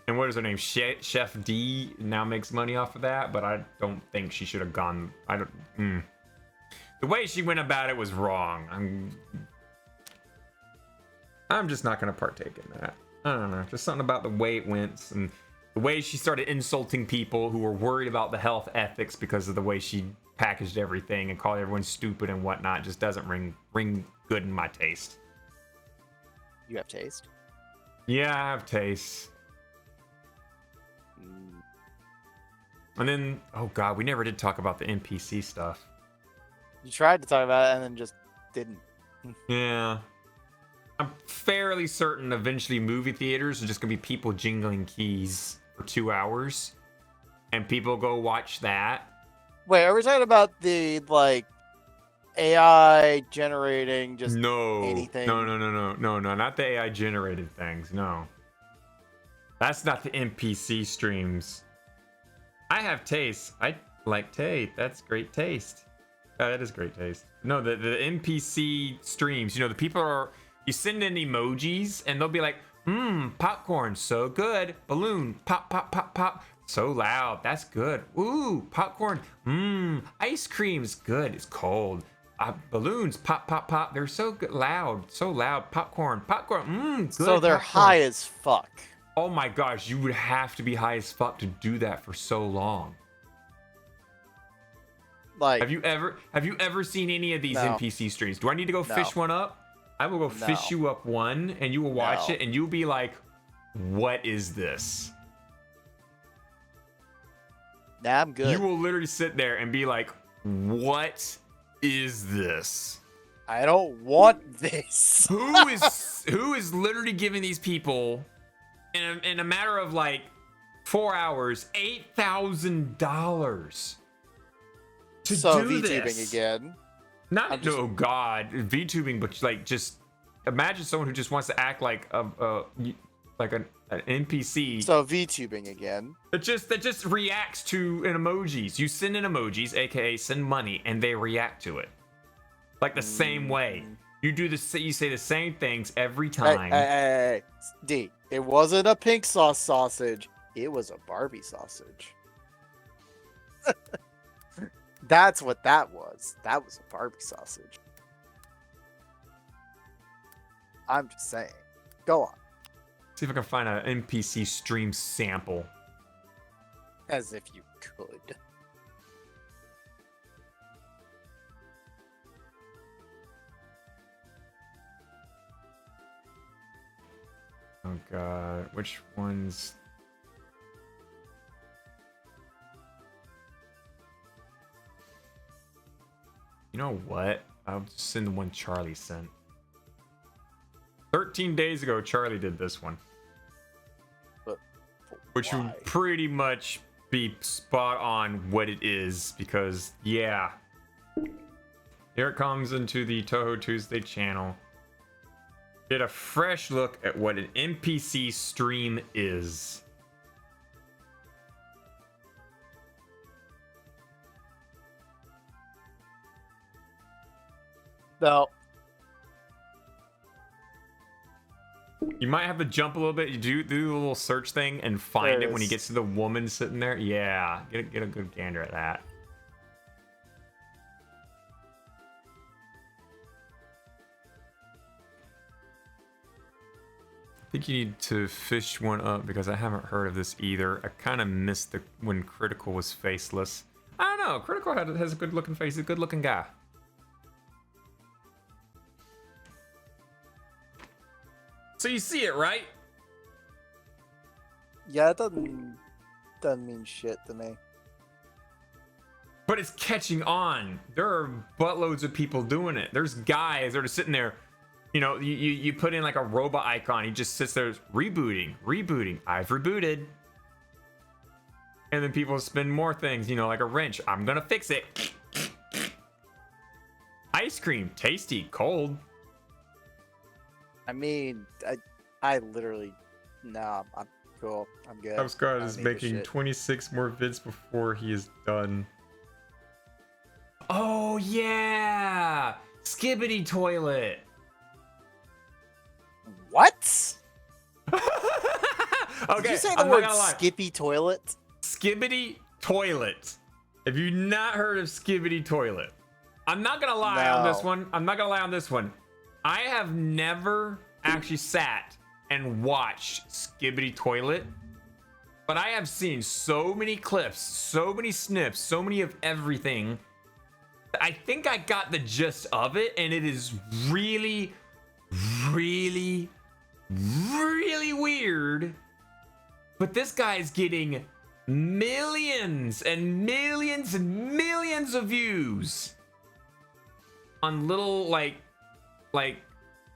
Speaker 1: And what is her name? Chef D now makes money off of that, but I don't think she should have gone. The way she went about it was wrong. I'm just not gonna partake in that. I don't know, just something about the way it went and the way she started insulting people who were worried about the health ethics because of the way she packaged everything and called everyone stupid and whatnot. Just doesn't ring good in my taste.
Speaker 2: You have taste?
Speaker 1: Yeah, I have taste. And then, oh god, we never did talk about the NPC stuff.
Speaker 2: You tried to talk about it and then just didn't.
Speaker 1: Yeah. I'm fairly certain eventually movie theaters are just gonna be people jingling keys for 2 hours. And people go watch that.
Speaker 2: Wait, are we talking about the, AI generating just anything?
Speaker 1: No, not the AI generated things, no. That's not the NPC streams. I have taste. I like taste. That's great taste. That is great taste. No, the NPC streams, the people are... You send in emojis, and they'll be like, popcorn, so good. Balloon, pop, pop, pop, pop. So loud, that's good. Ooh, popcorn, ice cream's good, it's cold. Balloons, pop, pop, pop. They're so good, loud, so loud. Popcorn, good.
Speaker 2: So they're
Speaker 1: popcorn.
Speaker 2: high as fuck.
Speaker 1: Oh my gosh, you would have to be high as fuck to do that for so long. Have you ever seen any of these NPC streams? Do I need to go fish one up? I will go fish you up one, and you will watch it, and you'll be like, "What is this?"
Speaker 2: Nah, I'm good.
Speaker 1: You will literally sit there and be like, "What is this?
Speaker 2: I don't want this."
Speaker 1: who is literally giving these people in a matter of 4 hours $8,000 to do
Speaker 2: VTubing
Speaker 1: this
Speaker 2: again.
Speaker 1: Oh god, VTubing, but just imagine someone who just wants to act like an NPC.
Speaker 2: So VTubing again.
Speaker 1: That just reacts to an emojis. You send in emojis, aka send money, and they react to it the same way. You do you say the same things every time.
Speaker 2: Hey, D. It wasn't a pink sauce sausage. It was a Barbie sausage. That's what that was. That was a Barbie sausage. I'm just saying. Go on.
Speaker 1: See if I can find an NPC stream sample.
Speaker 2: As if you could.
Speaker 1: Oh god, which ones? You know what? I'll just send the one Charlie sent. 13 days ago, Charlie did this one.
Speaker 2: But
Speaker 1: which would pretty much be spot on what it is, because, yeah. Here it comes into the Touhou Tuesday channel. Get a fresh look at what an NPC stream is.
Speaker 2: No.
Speaker 1: You might have to jump a little bit. You do the little search thing and find it when he gets to the woman sitting there. Yeah, get a good gander at that. think you need to fish one up because I haven't heard of this either. I kind of missed when Critical was faceless. I don't know. Critical has a good looking face. He's a good looking guy. So you see it, right?
Speaker 2: Yeah, it doesn't mean shit to me.
Speaker 1: But it's catching on. There are buttloads of people doing it. There's guys that are sitting there. You know, you put in like a robot icon. He just sits there rebooting. I've rebooted. And then people spin more things, you know, like a wrench. I'm gonna fix it. Ice cream, tasty, cold.
Speaker 2: I mean, I literally, nah, I'm cool. I'm good.
Speaker 1: Scott is making 26 more vids before he is done. Oh yeah, Skibbity toilet.
Speaker 2: What?
Speaker 1: Okay,
Speaker 2: Did you say the
Speaker 1: I'm
Speaker 2: word
Speaker 1: not gonna lie.
Speaker 2: Skippy toilet?
Speaker 1: Skibbity toilet. Have you not heard of Skibbity toilet? I'm not gonna lie on this one. I'm not gonna lie on this one. I have never actually sat and watched Skibbity toilet, but I have seen so many clips, so many snips, so many of everything. I think I got the gist of it, and it is really, really, really weird. But this guy's getting millions and millions and millions of views on little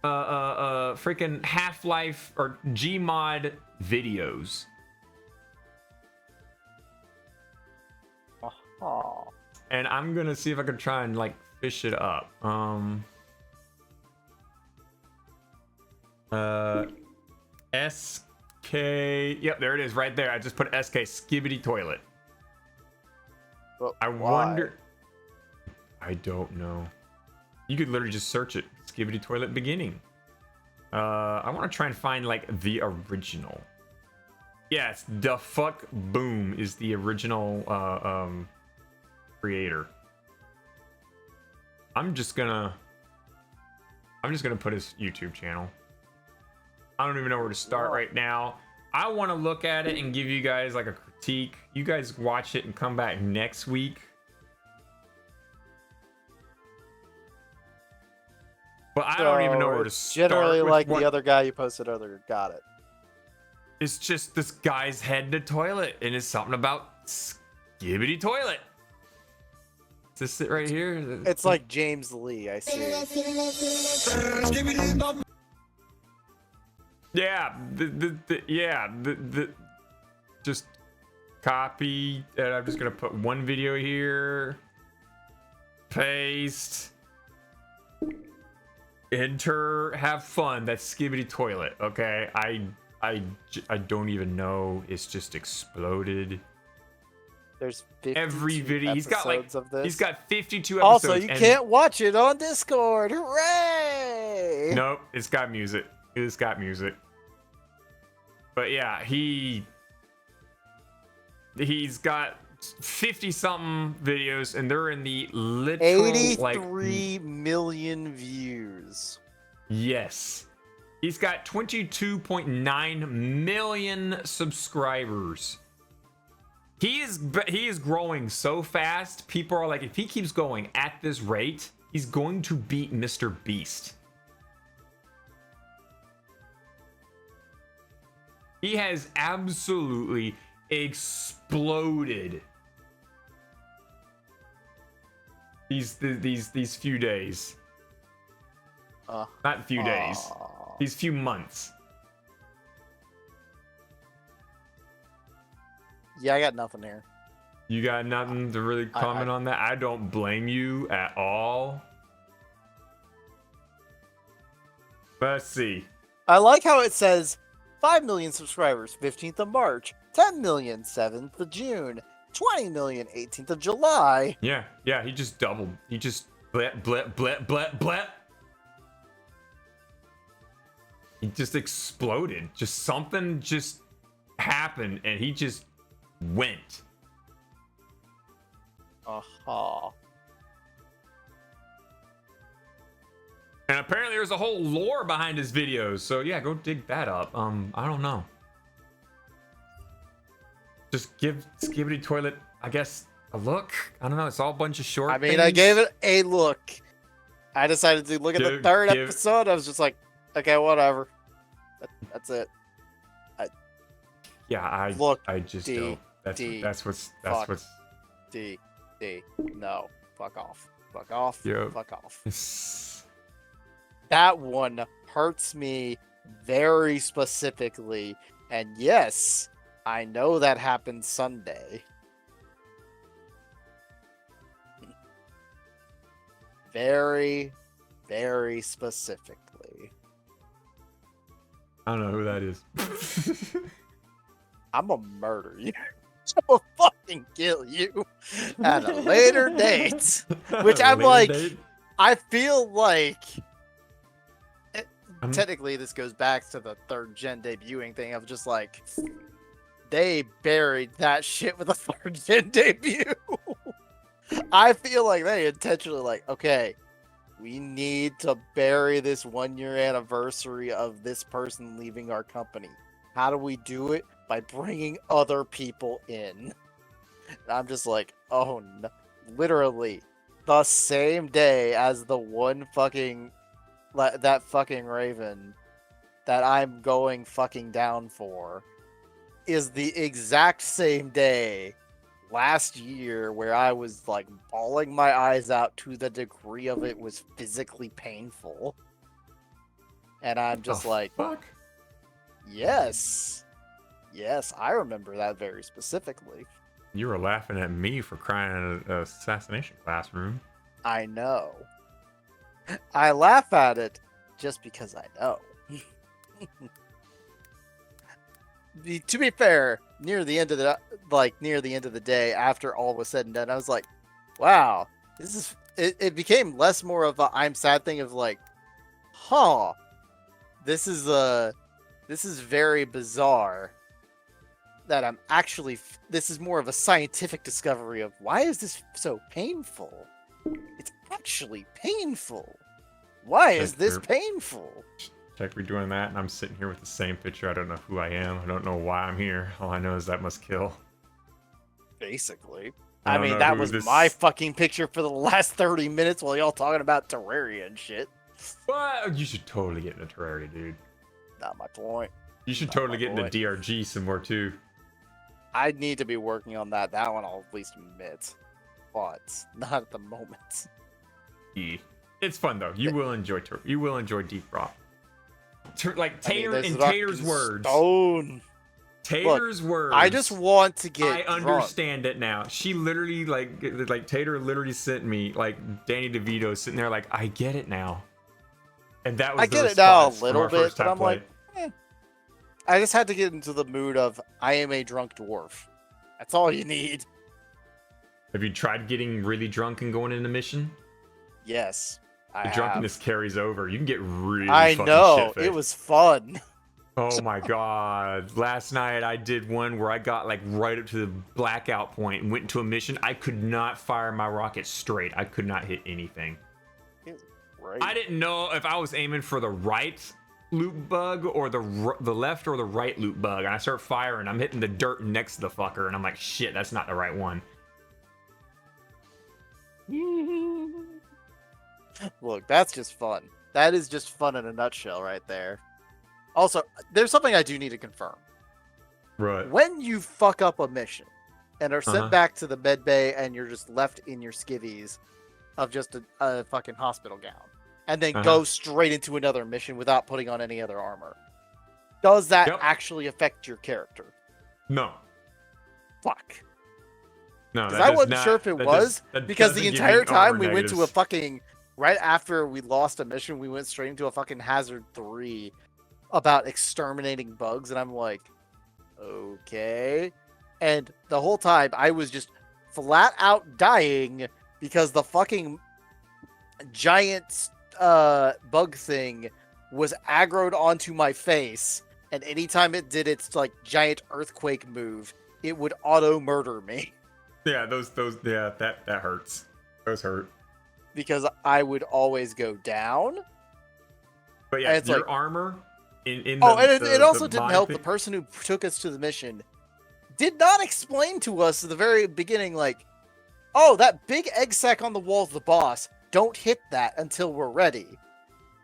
Speaker 1: freaking Half-Life or Gmod videos.
Speaker 2: Oh.
Speaker 1: And I'm gonna see if I can try and like fish it up. SK, yep, there it is right there. I just put SK Skibbity toilet.
Speaker 2: But
Speaker 1: I
Speaker 2: why?
Speaker 1: wonder. I don't know. You could literally just search it. Skibbity toilet beginning. I want to try and find like the original. Yes, the fuck boom is the original creator. I'm just gonna put his YouTube channel. I don't even know where to start right now. I want to look at it and give you guys like a critique. You guys watch it and come back next week. But I don't even know where to start.
Speaker 2: Generally,
Speaker 1: with
Speaker 2: like
Speaker 1: what-
Speaker 2: the other guy you posted earlier. Got it.
Speaker 1: It's just this guy's head in the toilet, and it's something about Skibbity toilet. Is this it right here?
Speaker 2: It's like James Lee. I see.
Speaker 1: Yeah, just copy, and I'm just gonna put one video here. Paste. Enter. Have fun. That's Skibbity toilet. Okay, I don't even know. It's just exploded.
Speaker 2: There's
Speaker 1: Every
Speaker 2: 52
Speaker 1: video he's got like
Speaker 2: episodes of this.
Speaker 1: he's got 52 episodes.
Speaker 2: Also, you
Speaker 1: and-
Speaker 2: can't watch it on Discord. Hooray!
Speaker 1: Nope, it's got music. It's got music. But yeah, he's got 50 something videos, and they're in the literal
Speaker 2: 83 million views.
Speaker 1: Yes. He's got 22.9 million subscribers. He is growing so fast. People are like, if he keeps going at this rate, he's going to beat Mr. Beast. He has absolutely exploded these few days. Not few days. These few months.
Speaker 2: Yeah, I got nothing here.
Speaker 1: You got nothing to really comment on that? I don't blame you at all. Let's see.
Speaker 2: I like how it says 5 million subscribers, 15th of March, 10 million, 7th of June, 20 million, 18th of July.
Speaker 1: Yeah, he just doubled. He just blep. He just exploded. Just something just happened, and he just went. And apparently there's a whole lore behind his videos. So yeah, go dig that up. I don't know. Just give Skibbity Toilet, I guess, a look. I don't know. It's all a bunch of short
Speaker 2: I mean,
Speaker 1: things.
Speaker 2: I gave it a look. I decided to look at the third episode. I was just like, okay, whatever. That's it.
Speaker 1: Yeah, I just don't. That's what's.
Speaker 2: D. No. Fuck off. Fuck off.
Speaker 1: Yep.
Speaker 2: Fuck off. That one hurts me very specifically. And yes, I know that happened Sunday. Very, very specifically.
Speaker 1: I don't know who that is.
Speaker 2: I'm gonna murder you. I'm gonna fucking kill you at a later date. Which I'm like, I feel like technically this goes back to the third gen debuting thing of just like they buried that shit with a third gen debut. I feel like they intentionally like, okay, we need to bury this 1 year anniversary of this person leaving our company. How do we do it? By bringing other people in. And I'm just like, oh no. Literally the same day as the one fucking that fucking Raven that I'm going fucking down for is the exact same day last year where I was like bawling my eyes out to the degree of it was physically painful. And I'm just like,
Speaker 1: fuck?
Speaker 2: Yes. Yes, I remember that very specifically.
Speaker 1: You were laughing at me for crying in an assassination classroom.
Speaker 2: I know. I laugh at it just because I know. To be fair, near the end of the day, after all was said and done, I was like, "Wow, this is." It became less more of a "I'm sad" thing of like, "Huh, this is very bizarre." That I'm actually. This is more of a scientific discovery of why is this so painful? It's actually painful. Why is this painful?
Speaker 1: Check we're doing that, and I'm sitting here with the same picture. I don't know who I am. I don't know why I'm here. All I know is that must kill.
Speaker 2: Basically. I mean, that was my fucking picture for the last 30 minutes while y'all talking about Terraria and shit.
Speaker 1: What? You should totally get into Terraria, dude.
Speaker 2: Not my point.
Speaker 1: You should totally get into DRG some more, too.
Speaker 2: I need to be working on that. That one I'll at least admit. But not at the moment.
Speaker 1: Yeah. It's fun, though. You will enjoy Deep Rock. Like Tater, in Tater's words. Tater's words.
Speaker 2: I just want to get.
Speaker 1: I understand it now. She literally like Tater literally sent me like Danny DeVito sitting there like I get it now. And that was
Speaker 2: I get it now a little bit, but I'm like, I just had to get into the mood of I am a drunk dwarf. That's all you need.
Speaker 1: Have you tried getting really drunk and going in the mission?
Speaker 2: Yes.
Speaker 1: The drunkenness carries over. You can get really
Speaker 2: fucking shit-faced. It was fun.
Speaker 1: Oh my god. Last night I did one where I got like right up to the blackout point and went into a mission. I could not fire my rocket straight. I could not hit anything. I didn't know if I was aiming for the right loot bug or the left or the right loot bug. And I start firing. I'm hitting the dirt next to the fucker. And I'm like, shit, that's not the right one.
Speaker 2: Look, that's just fun. That is just fun in a nutshell right there. Also, there's something I do need to confirm.
Speaker 1: Right.
Speaker 2: When you fuck up a mission and are sent back to the med bay and you're just left in your skivvies of just a fucking hospital gown and then go straight into another mission without putting on any other armor, does that actually affect your character?
Speaker 1: No.
Speaker 2: Fuck.
Speaker 1: No,
Speaker 2: because I wasn't sure if it was, because the entire time we went to a fucking... Right after we lost a mission, we went straight into a fucking Hazard 3 about exterminating bugs, and I'm like, okay. And the whole time, I was just flat out dying because the fucking giant bug thing was aggroed onto my face, and anytime it did its like giant earthquake move, it would auto murder me.
Speaker 1: Yeah, that hurts. Those hurt.
Speaker 2: Because I would always go down,
Speaker 1: But yeah,
Speaker 2: And it's
Speaker 1: your
Speaker 2: like-
Speaker 1: armor in
Speaker 2: Oh,
Speaker 1: the,
Speaker 2: and it also
Speaker 1: the
Speaker 2: didn't
Speaker 1: mod
Speaker 2: help. The
Speaker 1: pic-
Speaker 2: person who took us to the mission did not explain to us at the very beginning, like, oh, that big egg sack on the wall is the boss. Don't hit that until we're ready.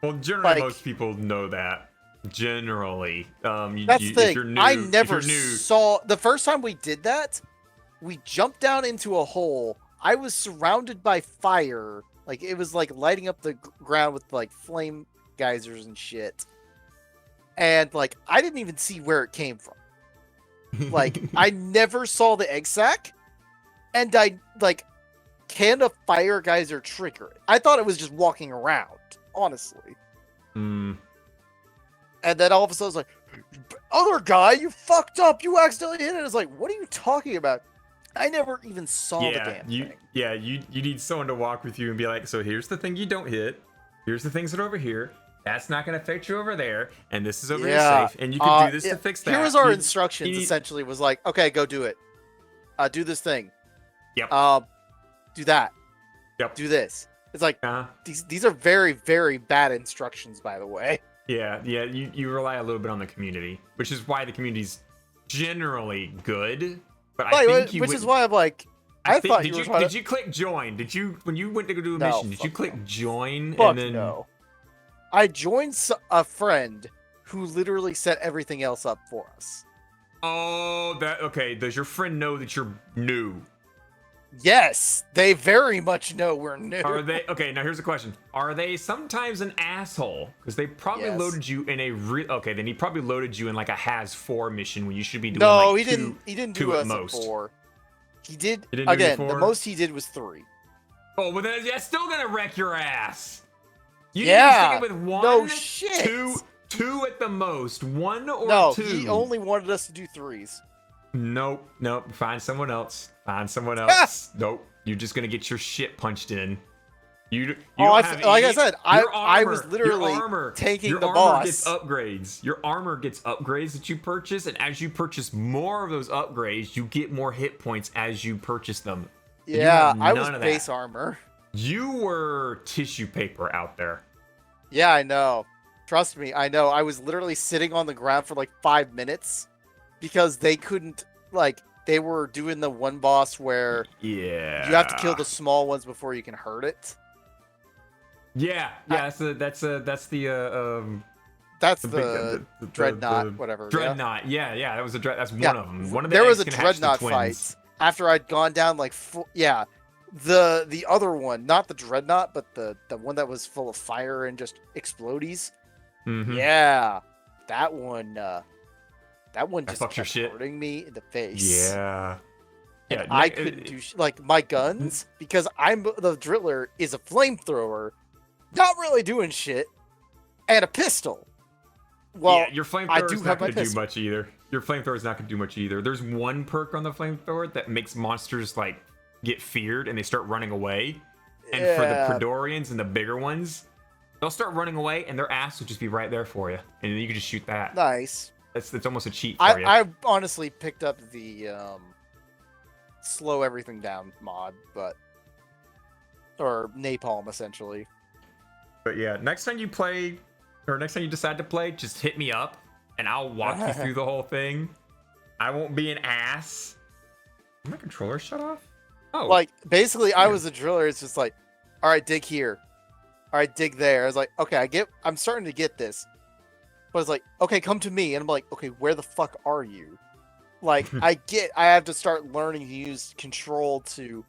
Speaker 1: Well, generally,
Speaker 2: like-
Speaker 1: most people know that. Generally,
Speaker 2: That's the
Speaker 1: if
Speaker 2: thing.
Speaker 1: you're new,
Speaker 2: I
Speaker 1: if
Speaker 2: never
Speaker 1: you're new,
Speaker 2: saw the first time we did that. We jumped down into a hole. I was surrounded by fire. Like it was like lighting up the ground with like flame geysers and shit. And like I didn't even see where it came from. Like I never saw the egg sack, and I like, can a fire geyser trigger it? I thought it was just walking around, honestly.
Speaker 1: Hmm.
Speaker 2: And then all of a sudden, it's like, other guy, you fucked up. You accidentally hit it. It's like, what are you talking about? I never even saw the damn thing.
Speaker 1: You need someone to walk with you and be like, so here's the thing you don't hit. Here's the things that are over here. That's not going to affect you over there. And this is over here safe. And you can do this to fix that.
Speaker 2: Here was our
Speaker 1: You-
Speaker 2: instructions,
Speaker 1: you need-
Speaker 2: essentially, was like, okay, go do it. Do this thing.
Speaker 1: Yep.
Speaker 2: Do that.
Speaker 1: Yep.
Speaker 2: Do this. It's like,
Speaker 1: Uh,
Speaker 2: these are very, very bad instructions, by the way.
Speaker 1: yeah. You rely a little bit on the community, which is why the community's generally good. But I think you
Speaker 2: Which
Speaker 1: would,
Speaker 2: is why I'm like, I thought you were trying
Speaker 1: did
Speaker 2: to...
Speaker 1: you click join? Did you, when you went to go do a
Speaker 2: No,
Speaker 1: mission, did you
Speaker 2: fuck
Speaker 1: click
Speaker 2: no.
Speaker 1: join
Speaker 2: Fuck
Speaker 1: and then
Speaker 2: no. I joined a friend who literally set everything else up for us.
Speaker 1: Oh, that okay. Does your friend know that you're new?
Speaker 2: Yes, they very much know we're new.
Speaker 1: Are they okay? Now here's a question: are they sometimes an asshole? Because they probably
Speaker 2: Yes.
Speaker 1: loaded you in a okay. Then he probably loaded you in like a has 4 mission when you should be doing
Speaker 2: No,
Speaker 1: like
Speaker 2: he
Speaker 1: 2
Speaker 2: didn't. He didn't
Speaker 1: 2
Speaker 2: do
Speaker 1: at
Speaker 2: us
Speaker 1: most.
Speaker 2: a 4. He did
Speaker 1: He didn't do
Speaker 2: again.
Speaker 1: you
Speaker 2: The
Speaker 1: 4?
Speaker 2: most he did was 3.
Speaker 1: Oh, well, that's still gonna wreck your ass. You
Speaker 2: Yeah,
Speaker 1: need to stick it with 1,
Speaker 2: no shit.
Speaker 1: 2 at the most. 1 or
Speaker 2: No,
Speaker 1: 2.
Speaker 2: he only wanted us to do 3s.
Speaker 1: Nope. Find someone else. Find someone else. Nope. You're just gonna get your shit punched in. You don't have
Speaker 2: like I
Speaker 1: any-
Speaker 2: said,
Speaker 1: your
Speaker 2: I was
Speaker 1: armor-
Speaker 2: literally
Speaker 1: your armor,
Speaker 2: taking
Speaker 1: your
Speaker 2: the
Speaker 1: armor
Speaker 2: boss.
Speaker 1: Gets upgrades. Your armor gets upgrades that you purchase, and as you purchase more of those upgrades, you get more hit points as you purchase them. And you
Speaker 2: Yeah,
Speaker 1: have
Speaker 2: I was
Speaker 1: none of
Speaker 2: base
Speaker 1: that.
Speaker 2: armor.
Speaker 1: You were tissue paper out there.
Speaker 2: Yeah, I know. Trust me, I know. I was literally sitting on the ground for like 5 minutes because they couldn't, like, they were doing the one boss where
Speaker 1: Yeah.
Speaker 2: you have to kill the small ones before you can hurt it.
Speaker 1: Yeah. That's the
Speaker 2: That's
Speaker 1: the
Speaker 2: the,
Speaker 1: big
Speaker 2: dreadnought, whatever. yeah?
Speaker 1: Dreadnought. Yeah. That was a that's
Speaker 2: Yeah,
Speaker 1: one of them. One of the
Speaker 2: there was
Speaker 1: eggs
Speaker 2: a
Speaker 1: can hatch the
Speaker 2: dreadnought
Speaker 1: twins.
Speaker 2: fight after I'd gone down like the other one, not the dreadnought, but the one that was full of fire and just explodies.
Speaker 1: Mhm.
Speaker 2: Yeah, that one just
Speaker 1: fucked your
Speaker 2: kept
Speaker 1: shit.
Speaker 2: hurting me in the face.
Speaker 1: Yeah.
Speaker 2: And
Speaker 1: Yeah,
Speaker 2: I couldn't do like my guns because the driller is a flamethrower, not really doing shit, and a pistol. Well,
Speaker 1: yeah, your
Speaker 2: I
Speaker 1: flamethrower
Speaker 2: do
Speaker 1: is
Speaker 2: have
Speaker 1: not
Speaker 2: my
Speaker 1: going to do
Speaker 2: pistol.
Speaker 1: much either. Your flamethrower is not going to do much either. There's one perk on the flamethrower that makes monsters like get feared and they start running away. And for the
Speaker 2: Yeah.
Speaker 1: Predorians and the bigger ones, they'll start running away and their ass will just be right there for you, and then you can just shoot that.
Speaker 2: Nice.
Speaker 1: It's almost a cheat for you.
Speaker 2: I honestly picked up the slow everything down mod, or napalm essentially.
Speaker 1: But yeah, next time you play, or next time you decide to play, just hit me up and I'll walk you through the whole thing. I won't be an ass. Did my controller shut off? Oh,
Speaker 2: Like basically, I
Speaker 1: weird.
Speaker 2: was a driller. It's just like, all right, dig here, all right, dig there. I was like, okay, I'm starting to get this, but it's like, okay, come to me, and I'm like, okay, where the fuck are you? Like, I have to start learning to use control to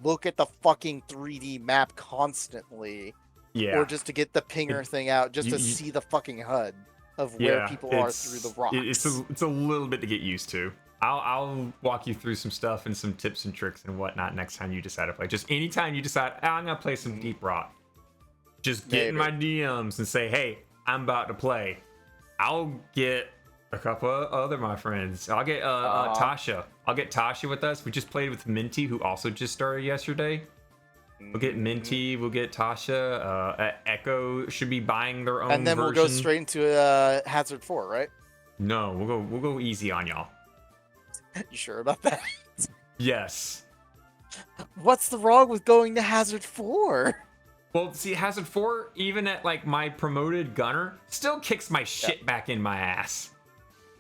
Speaker 2: look at the fucking 3D map constantly,
Speaker 1: yeah.
Speaker 2: or just to get the pinger thing out, just
Speaker 1: you-
Speaker 2: to
Speaker 1: you-
Speaker 2: see the fucking HUD of where
Speaker 1: Yeah,
Speaker 2: people are through the rocks.
Speaker 1: It's a little bit to get used to. I'll walk you through some stuff and some tips and tricks and whatnot next time you decide to play. Just anytime you decide, I'm gonna play some Deep Rock, just get in my DMs and say, hey, I'm about to play. I'll get a couple of other my friends. I'll get Tasha. I'll get Tasha with us. We just played with Minty, who also just started yesterday. We'll get Minty. We'll get Tasha. Echo should be buying their own
Speaker 2: And then we'll
Speaker 1: version.
Speaker 2: go straight into Hazard 4, right?
Speaker 1: No, we'll go easy on y'all.
Speaker 2: You sure about that?
Speaker 1: Yes.
Speaker 2: What's the wrong with going to Hazard 4?
Speaker 1: Well, see, Hazard 4, even at like my promoted gunner, still kicks my shit back in my ass.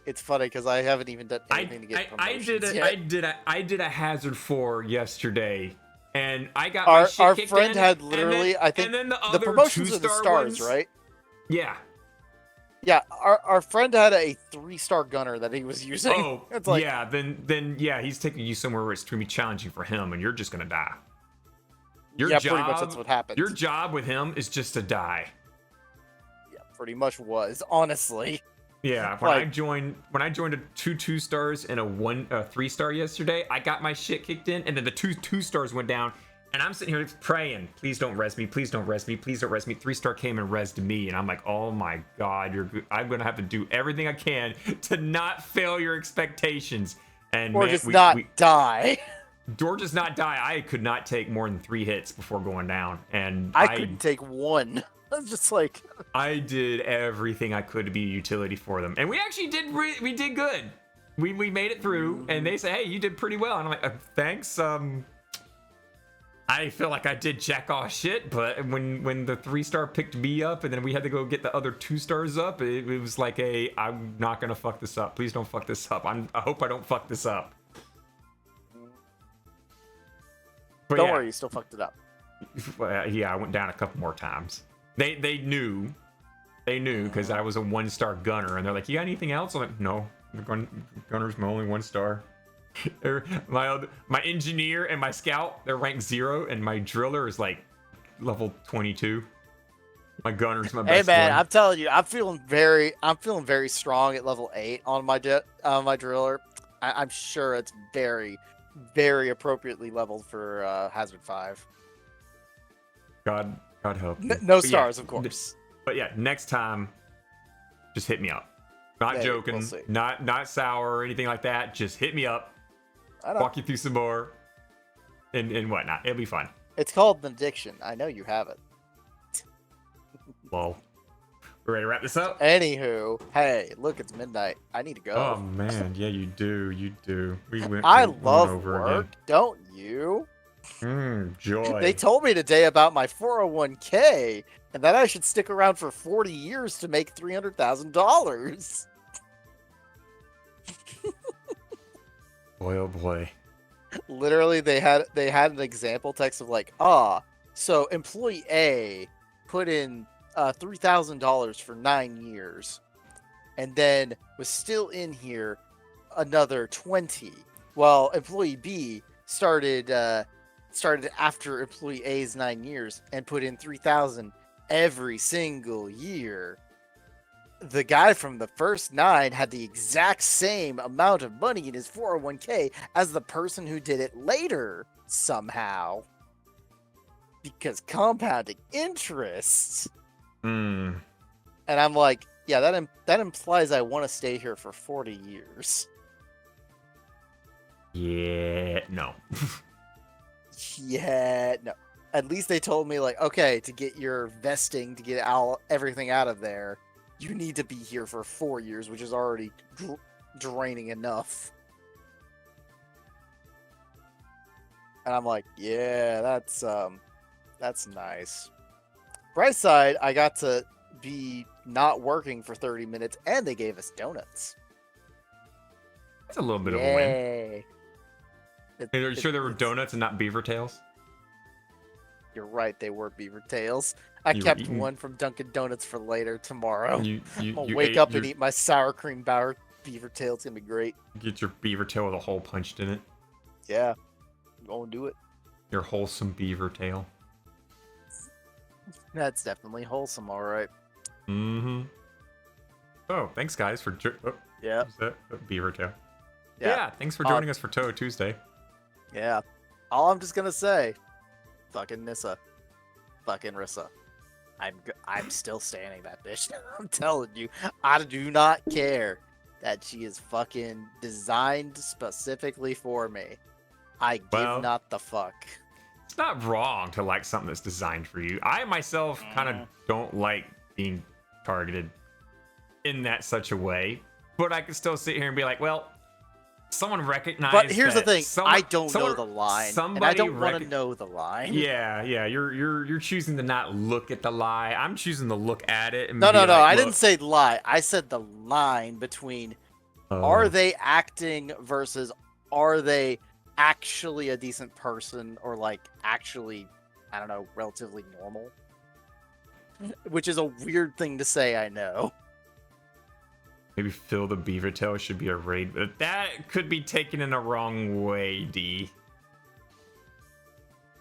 Speaker 2: It's funny because I haven't even done anything to get promotions yet.
Speaker 1: I did a Hazard 4 yesterday, and I got my shit
Speaker 2: Our
Speaker 1: kicked
Speaker 2: friend
Speaker 1: in,
Speaker 2: had literally, I think,
Speaker 1: and then the
Speaker 2: the
Speaker 1: other
Speaker 2: promotions are the
Speaker 1: two-star
Speaker 2: stars,
Speaker 1: ones,
Speaker 2: right?
Speaker 1: Yeah.
Speaker 2: Yeah, our friend had a 3-star gunner that he was using.
Speaker 1: Oh,
Speaker 2: it's like,
Speaker 1: yeah. Then yeah, he's taking you somewhere where it's going to be challenging for him, and you're just going to die. Your job,
Speaker 2: pretty much that's what happened.
Speaker 1: Your job with him is just to die.
Speaker 2: Yeah, pretty much was, honestly.
Speaker 1: Yeah, when I joined a 2 stars and a 3-star yesterday, I got my shit kicked in, and then the 2 stars went down, and I'm sitting here praying, please don't res me, please don't res me, please don't res me. 3-star came and resed me, and I'm like, oh my god, I'm gonna have to do everything I can to not fail your expectations, and
Speaker 2: Or
Speaker 1: man,
Speaker 2: just not die.
Speaker 1: Or just not die. I could not take more than 3 hits before going down, and
Speaker 2: I couldn't take 1. I was just like,
Speaker 1: I did everything I could to be a utility for them, and we actually did. We did good. We made it through, and they say, "Hey, you did pretty well." And I'm like, "Thanks." I feel like I did jack off shit, but when the 3-star picked me up, and then we had to go get the other 2 stars up, it was like I'm not gonna fuck this up. Please don't fuck this up. I hope I don't fuck this up. But
Speaker 2: don't
Speaker 1: yeah.
Speaker 2: worry, you still fucked it up.
Speaker 1: Yeah, I went down a couple more times. They knew because I was a 1-star gunner, and they're like, "You got anything else?" I'm like, "No, the gunner's my only 1-star." My engineer and my scout, they're ranked 0, and my driller is like level 22. My gunner's my best.
Speaker 2: Hey man,
Speaker 1: one.
Speaker 2: I'm telling you, I'm feeling very strong at level 8 on my my driller. I'm sure it's very, very appropriately leveled for Hazard 5.
Speaker 1: God help you.
Speaker 2: No stars, of course.
Speaker 1: But yeah, next time, just hit me up. Not
Speaker 2: Maybe,
Speaker 1: joking,
Speaker 2: we'll see.
Speaker 1: not sour or anything like that. Just hit me up.
Speaker 2: I know.
Speaker 1: Walk you through some more, and whatnot. It'll be fun.
Speaker 2: It's called an addiction. I know you have it.
Speaker 1: Well, we're ready to wrap this up?
Speaker 2: Anywho, hey, look, it's midnight. I need to go.
Speaker 1: Oh man, yeah, you do. We went.
Speaker 2: I
Speaker 1: went
Speaker 2: love
Speaker 1: over
Speaker 2: work,
Speaker 1: again.
Speaker 2: don't you?
Speaker 1: Joy.
Speaker 2: They told me today about my 401k and that I should stick around for 40 years to make $300,000.
Speaker 1: Boy, oh boy.
Speaker 2: Literally, they had an example text of like, so employee A put in $3,000 for 9 years, and then was still in here another 20. Well, employee B started after employee A's 9 years and put in 3,000 every single year. The guy from the first 9 had the exact same amount of money in his 401k as the person who did it later, somehow. Because compounding interest.
Speaker 1: Hmm.
Speaker 2: And I'm like, yeah, that implies I want to stay here for 40 years.
Speaker 1: Yeah. No.
Speaker 2: Yeah, no. At least they told me, like, okay, to get your vesting, to get everything out of there, you need to be here for 4 years, which is already draining enough. And I'm like, yeah, that's nice. Bright side, I got to be not working for 30 minutes, and they gave us donuts.
Speaker 1: That's a little bit of a win.
Speaker 2: Yay.
Speaker 1: Are you sure there were donuts and not beaver tails?
Speaker 2: You're right, they were beaver tails. I
Speaker 1: You were
Speaker 2: kept
Speaker 1: eating-
Speaker 2: one from Dunkin' Donuts for later tomorrow.
Speaker 1: You
Speaker 2: I'll wake up and eat my sour cream beaver tail. It's gonna be great.
Speaker 1: Get your beaver tail with a hole punched in it.
Speaker 2: Yeah, I'm gonna do it.
Speaker 1: Your wholesome beaver tail.
Speaker 2: That's definitely wholesome, all right.
Speaker 1: Mm-hmm. Oh, thanks guys for
Speaker 2: Yeah,
Speaker 1: is that a beaver tail?
Speaker 2: yeah,
Speaker 1: Yeah, thanks for joining us for Touhou Tuesday.
Speaker 2: yeah. All I'm just gonna say, fucking Nissa, fucking Rissa. I'm still standing that bitch. I'm telling you, I do not care that she is fucking designed specifically for me. I give
Speaker 1: Well,
Speaker 2: not the fuck.
Speaker 1: It's not wrong to like something that's designed for you. I myself kind of don't like being targeted in that such a way, but I can still sit here and be like, well, someone recognized.
Speaker 2: But here's the
Speaker 1: that
Speaker 2: thing:
Speaker 1: someone-
Speaker 2: I don't know
Speaker 1: someone-
Speaker 2: the line, and I
Speaker 1: somebody
Speaker 2: don't want to
Speaker 1: rec-
Speaker 2: know the line.
Speaker 1: Yeah, you're choosing to not look at the lie. I'm choosing to look at it. And
Speaker 2: No,
Speaker 1: be
Speaker 2: no, no.
Speaker 1: like,
Speaker 2: I
Speaker 1: look,
Speaker 2: didn't say lie. I said the line between are they acting versus are they actually a decent person or like actually, I don't know, relatively normal. Which is a weird thing to say, I know.
Speaker 1: Maybe Phil the Beaver Tail should be a raid, but that could be taken in a wrong way, D.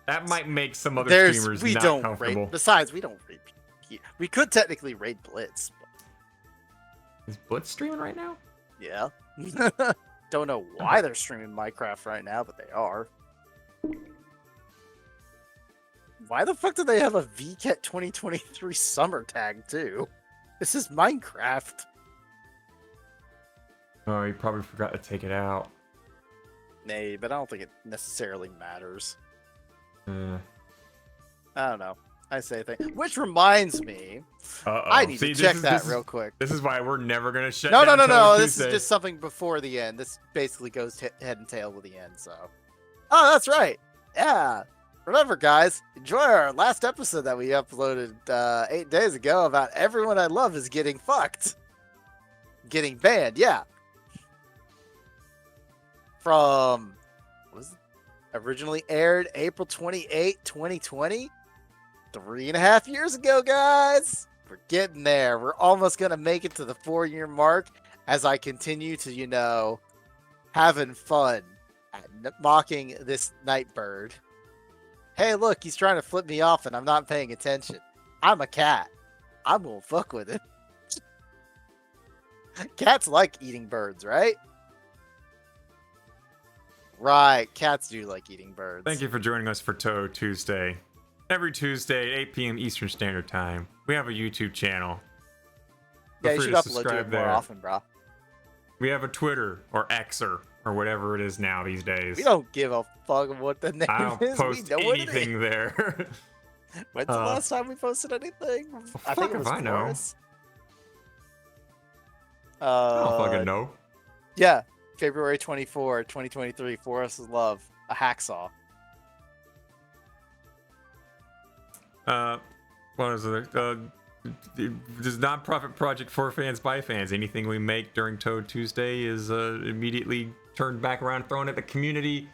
Speaker 1: That might make some other streamers
Speaker 2: We
Speaker 1: not
Speaker 2: don't
Speaker 1: comfortable.
Speaker 2: raid. Besides, we don't raid. We could technically raid Blitz. But
Speaker 1: Is Blitz streaming right now?
Speaker 2: yeah. Don't know why they're streaming Minecraft right now, but they are. Why the fuck do they have a VCAT 2023 summer tag too? This is Minecraft.
Speaker 1: Oh, he probably forgot to take it out.
Speaker 2: Nay, but I don't think it necessarily matters.
Speaker 1: Uh,
Speaker 2: I don't know. I say a thing. Which reminds me,
Speaker 1: uh-oh.
Speaker 2: I need
Speaker 1: See,
Speaker 2: to check
Speaker 1: this
Speaker 2: that
Speaker 1: is,
Speaker 2: real quick.
Speaker 1: This is why we're never gonna shut
Speaker 2: No,
Speaker 1: down
Speaker 2: no, no,
Speaker 1: Touhou
Speaker 2: no. This
Speaker 1: Tuesday.
Speaker 2: is just something before the end. This basically goes head and tail with the end, so. Oh, that's right. Yeah. Remember, guys, enjoy our last episode that we uploaded 8 days ago about everyone I love is getting fucked. Getting banned, yeah. From, what was it? Originally aired April 28, 2020. 3.5 years ago, guys. We're getting there. We're almost going to make it to the 4-year mark as I continue to, you know, having fun at mocking this Nightbird. Hey, look, he's trying to flip me off and I'm not paying attention. I'm a cat. I'm going to fuck with it. Cats like eating birds, right? Right, cats do like eating birds.
Speaker 1: Thank you for joining us for Touhou Tuesday. Every Tuesday at 8 p.m. Eastern Standard Time. We have a YouTube channel.
Speaker 2: Yeah,
Speaker 1: Feel
Speaker 2: you
Speaker 1: free
Speaker 2: should
Speaker 1: to
Speaker 2: upload to
Speaker 1: subscribe
Speaker 2: it more
Speaker 1: there.
Speaker 2: often, bro.
Speaker 1: We have a Twitter or Xer or whatever it is now these days.
Speaker 2: We don't give a fuck what the name
Speaker 1: I don't
Speaker 2: is.
Speaker 1: post
Speaker 2: We know what it is.
Speaker 1: anything there.
Speaker 2: When's the last time we posted anything? I
Speaker 1: fuck
Speaker 2: think it
Speaker 1: if
Speaker 2: was
Speaker 1: I know.
Speaker 2: Taurus.
Speaker 1: I don't fucking know.
Speaker 2: Yeah, February 24, 2023. For Us is Love, a hacksaw.
Speaker 1: What is it? This non-profit project for fans by fans. Anything we make during Touhou Tuesday is immediately turned back around, thrown at the community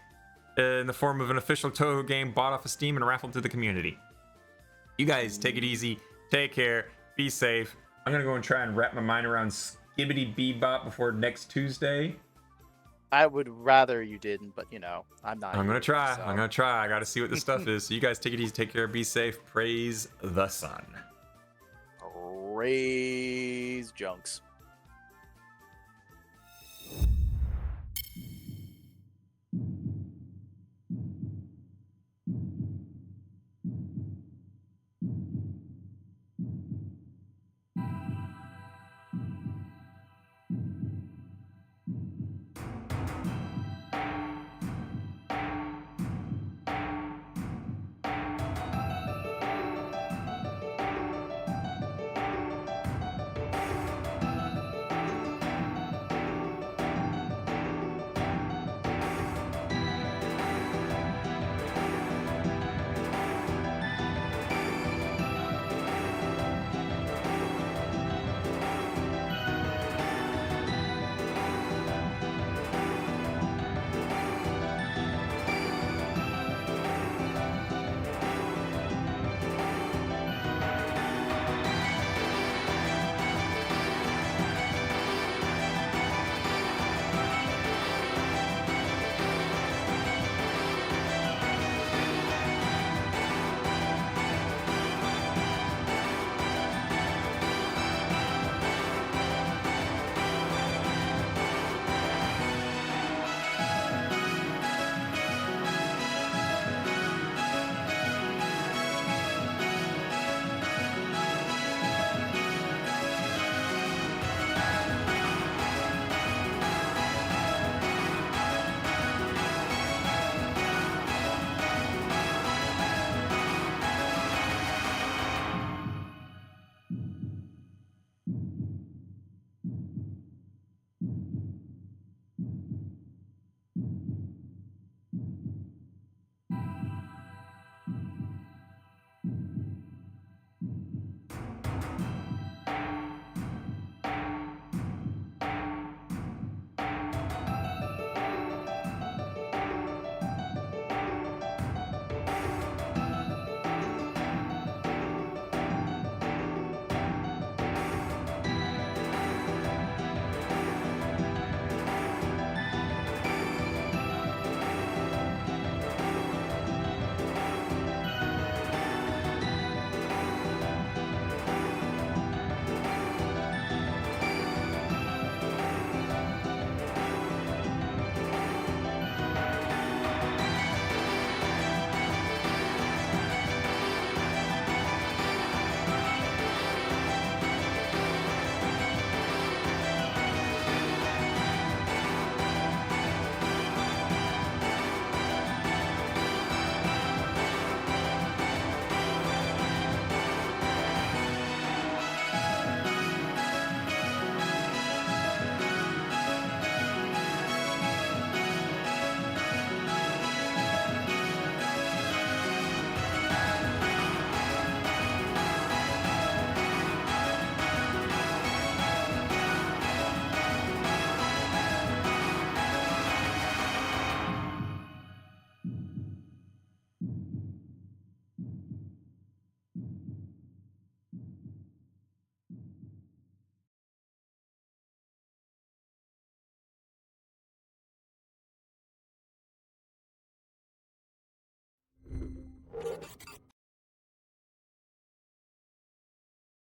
Speaker 1: in the form of an official Touhou game bought off of Steam and raffled to the community. You guys take it easy, take care, be safe. I'm gonna go and try and wrap my mind around Skibbity Bebop before next Tuesday.
Speaker 2: I would rather you didn't, but you know, I'm not.
Speaker 1: I'm gonna
Speaker 2: either,
Speaker 1: try.
Speaker 2: so.
Speaker 1: I'm gonna try. I gotta see what the stuff is. So you guys take it easy, take care, be safe. Praise the sun.
Speaker 2: Praise Junks.